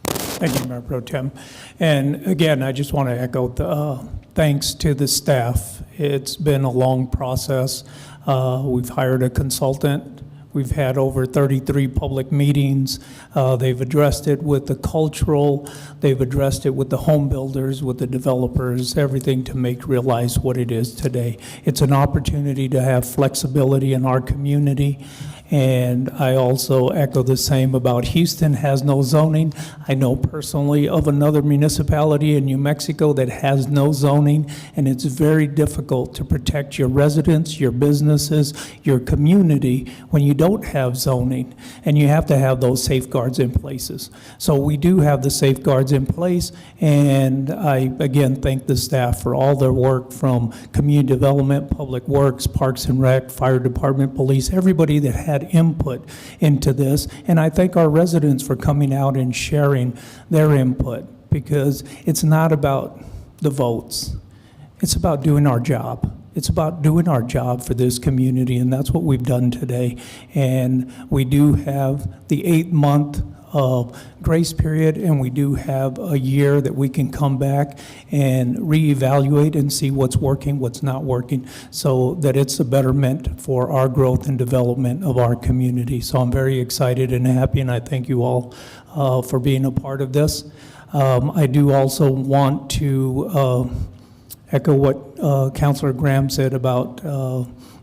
S18: Thank you, Mayor Pro Tem. And again, I just want to echo the thanks to the staff. It's been a long process. We've hired a consultant. We've had over 33 public meetings. They've addressed it with the cultural, they've addressed it with the home builders, with the developers, everything to make Realize what it is today. It's an opportunity to have flexibility in our community, And I also echo the same about Houston has no zoning. I know personally of another municipality in New Mexico that has no zoning, and it's very difficult to protect your residents, your businesses, your community when you don't have zoning, and you have to have those safeguards in places. So we do have the safeguards in place, and I again thank the staff for all their work from community development, public works, parks and rec, fire department, police, everybody that had input into this. And I thank our residents for coming out and sharing their input, because it's not about the votes. It's about doing our job. It's about doing our job for this community, and that's what we've done today. And we do have the 8-month grace period, and we do have a year that we can come back and reevaluate and see what's working, what's not working, so that it's a betterment for our growth and development of our community. So I'm very excited and happy, and I thank you all for being a part of this. I do also want to echo what Councilor Graham said about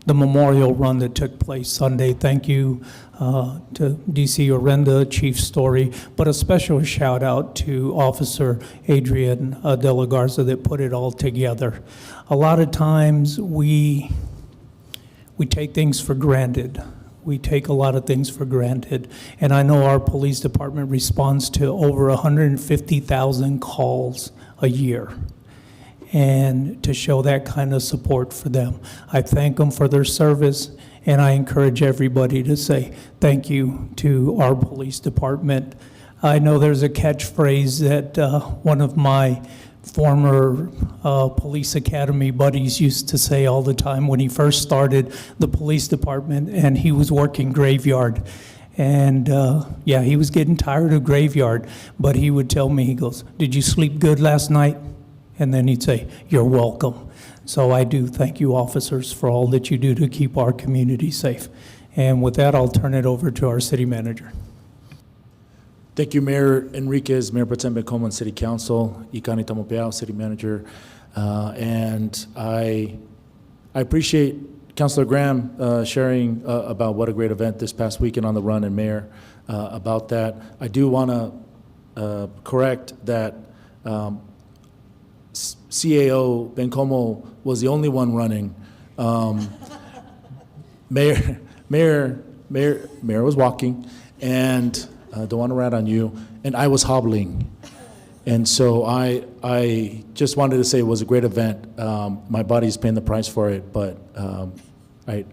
S18: the memorial run that took place Sunday. Thank you to DC Orenda, Chief Story, but a special shout out to Officer Adrian De La Garza that put it all together. A lot of times we take things for granted. We take a lot of things for granted. And I know our police department responds to over 150,000 calls a year. And to show that kind of support for them, I thank them for their service, and I encourage everybody to say thank you to our police department. I know there's a catchphrase that one of my former police academy buddies used to say all the time when he first started the police department, and he was working graveyard. And yeah, he was getting tired of graveyard, but he would tell me, he goes, "Did you sleep good last night?" And then he'd say, "You're welcome." So I do thank you, officers, for all that you do to keep our community safe. And with that, I'll turn it over to our city manager.
S8: Thank you, Mayor Enriquez, Mayor Pro Tem Bencomo, City Council, Ikani Tamopeao, City Manager. And I appreciate Councilor Graham sharing about what a great event this past weekend on the run, and Mayor about that. I do want to correct that CAO Bencomo was the only one running. Mayor was walking, and don't want to rat on you, and I was hobbling. And so I just wanted to say it was a great event. My body's paying the price for it, but I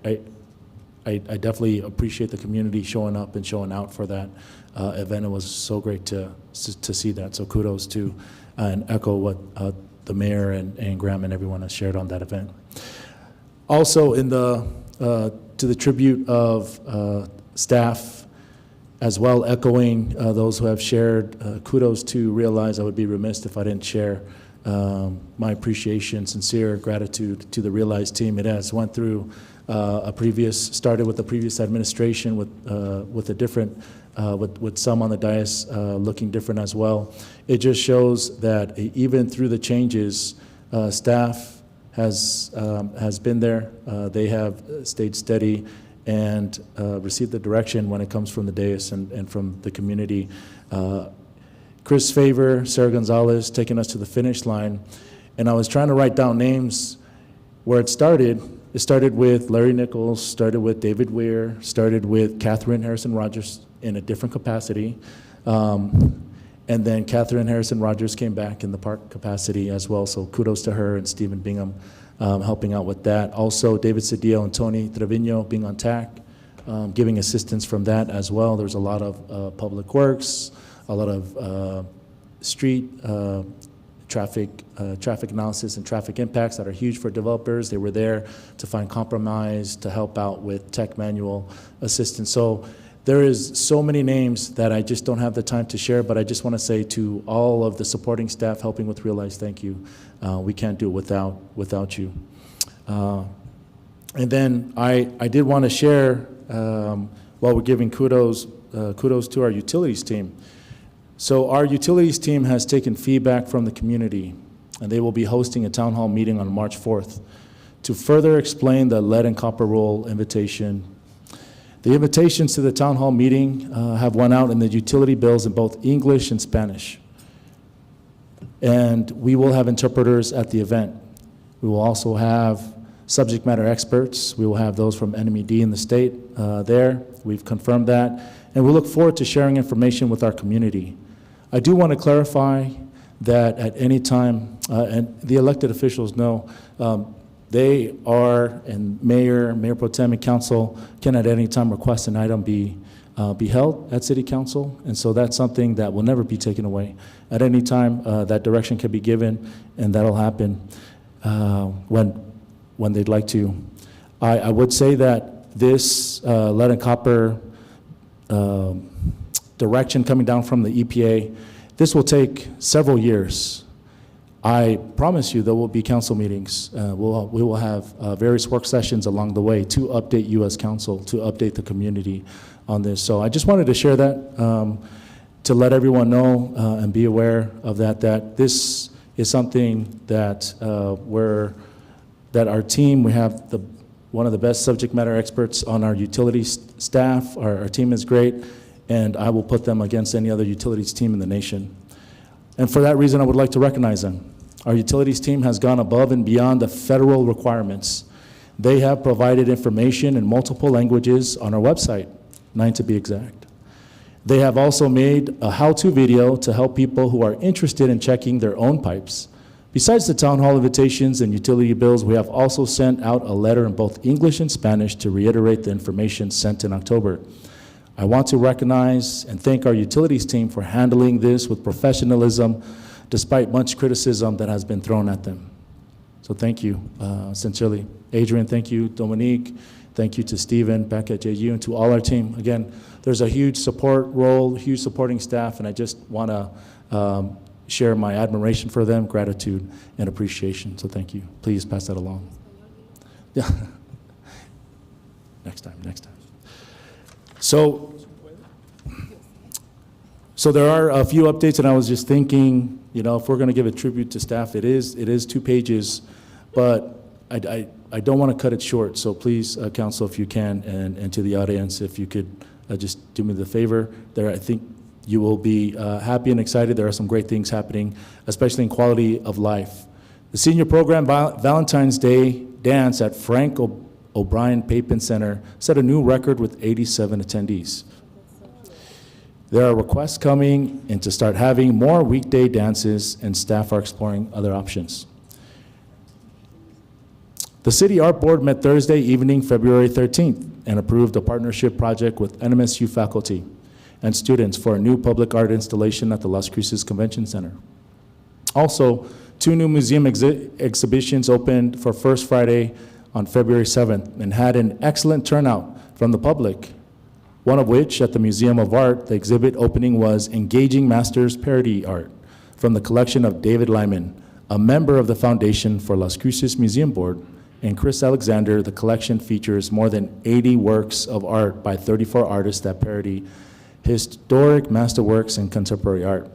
S8: definitely appreciate the community showing up and showing out for that event. It was so great to see that. So kudos to and echo what the mayor and Graham and everyone has shared on that event. Also, in the to the tribute of staff, as well, echoing those who have shared, kudos to Realize. I would be remiss if I didn't share my appreciation, sincere gratitude to the Realize team. It has went through started with the previous administration with a different, with some on the dais looking different as well. It just shows that even through the changes, staff has been there. They have stayed steady and received the direction when it comes from the dais and from the community. Chris Favor, Sarah Gonzalez, taking us to the finish line. And I was trying to write down names where it started. It started with Larry Nichols, started with David Weir, started with Catherine Harrison Rogers in a different capacity. And then Catherine Harrison Rogers came back in the park capacity as well. So kudos to her and Stephen Bingham helping out with that. Also, David Cedillo and Tony Trevino being on TAC, giving assistance from that as well. There's a lot of public works, a lot of street traffic analysis and traffic impacts that are huge for developers. They were there to find compromise, to help out with tech manual assistance. So there is so many names that I just don't have the time to share, but I just want to say to all of the supporting staff helping with Realize, thank you. We can't do it without you. And then I did want to share, while we're giving kudos to our utilities team. So our utilities team has taken feedback from the community, and they will be hosting a town hall meeting on March 4th to further explain the lead and copper roll invitation. The invitations to the town hall meeting have went out in the utility bills in both English and Spanish. And we will have interpreters at the event. We will also have subject matter experts. We will have those from NMED in the state there. We've confirmed that. And we look forward to sharing information with our community. I do want to clarify that at any time, and the elected officials know, they are, and Mayor Pro Tem and Council can at any time request an item be held at City Council, and so that's something that will never be taken away. At any time, that direction can be given, and that'll happen when they'd like to. I would say that this lead and copper direction coming down from the EPA, this will take several years. I promise you there will be council meetings. We will have various work sessions along the way to update you as council, to update the community on this. So I just wanted to share that to let everyone know and be aware of that this is something that that our team, we have one of the best subject matter experts on our utilities staff. Our team is great, and I will put them against any other utilities team in the nation. And for that reason, I would like to recognize them. Our utilities team has gone above and beyond the federal requirements. They have provided information in multiple languages on our website, 9 to be exact. They have also made a how-to video to help people who are interested in checking their own pipes. Besides the town hall invitations and utility bills, we have also sent out a letter in both English and Spanish to reiterate the information sent in October. I want to recognize and thank our utilities team for handling this with professionalism, despite much criticism that has been thrown at them. So thank you, sincerely. Adrian, thank you. Dominique, thank you to Stephen back at JU, and to all our team. Again, there's a huge support role, huge supporting staff, and I just want to share my admiration for them, gratitude, and appreciation. So thank you. Please pass that along. Yeah. Next time. So there are a few updates, and I was just thinking, if we're going to give a tribute to staff, it is 2 pages, but I don't want to cut it short. So please, council, if you can, and to the audience, if you could just do me the favor there. I think you will be happy and excited. There are some great things happening, especially in quality of life. The senior program Valentine's Day dance at Frank O'Brien Papin Center set a new record with 87 attendees. There are requests coming in to start having more weekday dances, and staff are exploring other options. The City Art Board met Thursday evening, February 13th, and approved a partnership project with NMSU faculty and students for a new public art installation at the Las Cruces Convention Center. Also, 2 new museum exhibitions opened for First Friday on February 7th and had an excellent turnout from the public. One of which, at the Museum of Art, the exhibit opening was Engaging Masters Parody Art from the collection of David Lyman, a member of the Foundation for Las Cruces Museum Board, and Chris Alexander. The collection features more than 80 works of art by 34 artists that parody historic masterworks and contemporary art.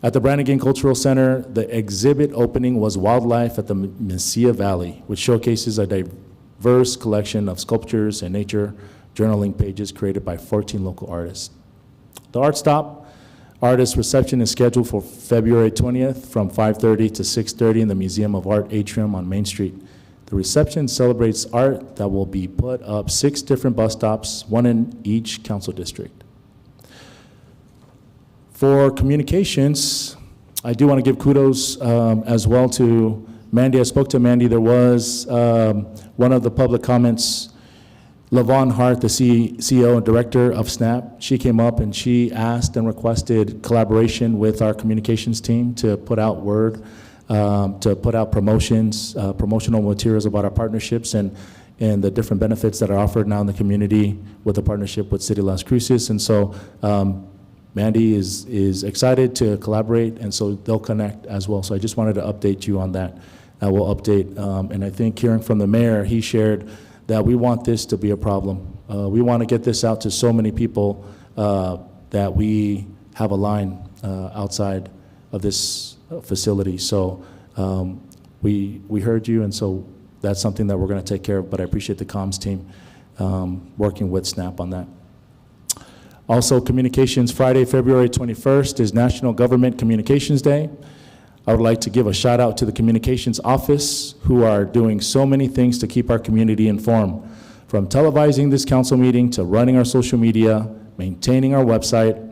S8: At the Brannigan Cultural Center, the exhibit opening was Wildlife at the Mesilla Valley, which showcases a diverse collection of sculptures and nature journaling pages created by 14 local artists. The Art Stop artist reception is scheduled for February 20th from 5:30 to 6:30 in the Museum of Art atrium on Main Street. The reception celebrates art that will be put up 6 different bus stops, 1 in each council district. For communications, I do want to give kudos as well to Mandy. I spoke to Mandy. There was one of the public comments, Lavon Hart, the CEO and director of SNAP, she came up and she asked and requested collaboration with our communications team to put out word, to put out promotions, promotional materials about our partnerships and the different benefits that are offered now in the community with the partnership with City Las Cruces. And so Mandy is excited to collaborate, and so they'll connect as well. So I just wanted to update you on that. I will update, and I think hearing from the mayor, he shared that we want this to be a problem. We want to get this out to so many people that we have a line outside of this facility. So we heard you, and so that's something that we're going to take care of, but I appreciate the comms team working with SNAP on that. Also, Communications Friday, February 21st is National Government Communications Day. I would like to give a shout out to the Communications Office, who are doing so many things to keep our community informed. From televising this council meeting to running our social media, maintaining our website,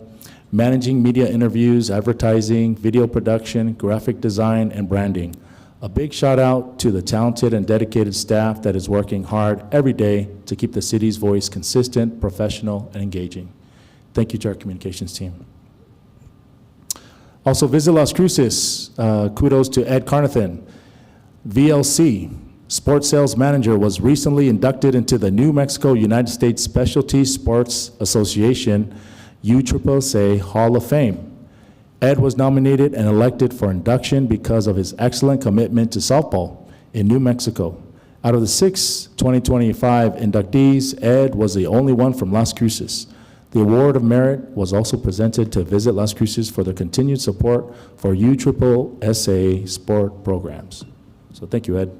S8: managing media interviews, advertising, video production, graphic design, and branding. A big shout out to the talented and dedicated staff that is working hard every day to keep the city's voice consistent, professional, and engaging. Thank you to our communications team. Also, Visit Las Cruces, kudos to Ed Carnathan. VLC, Sports Sales Manager, was recently inducted into the New Mexico United States Specialty Sports Association USSSA Hall of Fame. Ed was nominated and elected for induction because of his excellent commitment to softball in New Mexico. Out of the 6 2025 inductees, Ed was the only one from Las Cruces. The Award of Merit was also presented to Visit Las Cruces for their continued support for USSSA sport programs. So thank you, Ed.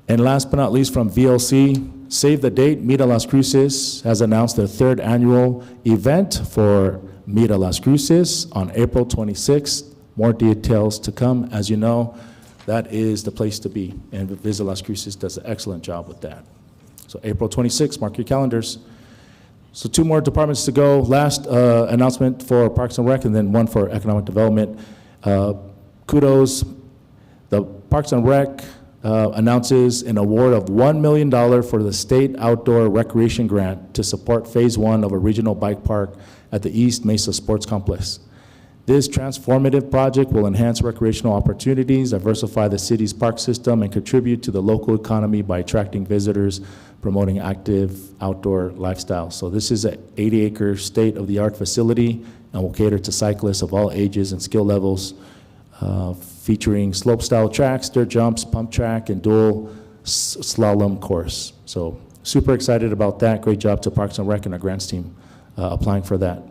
S8: And last but not least, from VLC, Save the Date, Mira Las Cruces has announced their 3rd annual event for Mira Las Cruces on April 26th. More details to come. As you know, that is the place to be, and Visit Las Cruces does an excellent job with that. So April 26th, mark your calendars. So 2 more departments to go. Last announcement for Parks and Rec, and then one for Economic Development. Kudos. The Parks and Rec announces an award of $1 million for the State Outdoor Recreation Grant to support Phase 1 of a regional bike park at the East Mesa Sports Complex. This transformative project will enhance recreational opportunities, diversify the city's park system, and contribute to the local economy by attracting visitors, promoting active outdoor lifestyle. So this is an 80-acre state-of-the-art facility and will cater to cyclists of all ages and skill levels, featuring slope-style tracks, dirt jumps, pump track, and dual slalom course. So super excited about that. Great job to Parks and Rec and our grants team applying for that.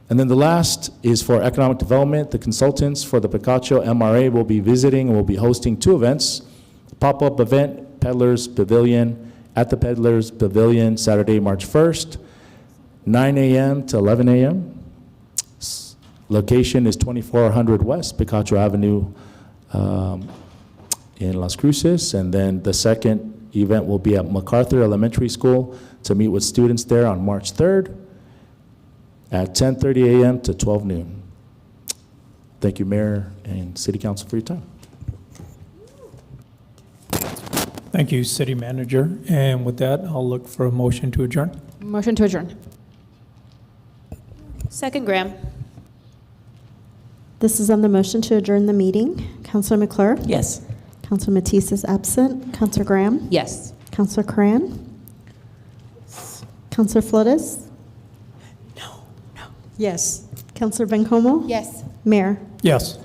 S8: And then the last is for economic development. The consultants for the Picacho MRA will be visiting and will be hosting 2 events. Pop-up event, Peddlers Pavilion, at the Peddlers Pavilion, Saturday, March 1st, 9 a.m. to 11 a.m. Location is 2400 West Picacho Avenue in Las Cruces. And then the second event will be at MacArthur Elementary School to meet with students there on March 3rd at 10:30 a.m. to 12 noon. Thank you, Mayor and City Council, for your time.
S18: Thank you, City Manager. And with that, I'll look for a motion to adjourn.
S21: Motion to adjourn. Second, Graham.
S12: This is on the motion to adjourn the meeting. Councilor McClure?
S7: Yes.
S12: Councilor Matisse is absent. Councilor Graham?
S21: Yes.
S12: Councilor Cran? Councilor Flores?
S16: Yes.
S12: Councilor Bencomo?
S21: Yes.
S12: Mayor?
S18: Yes.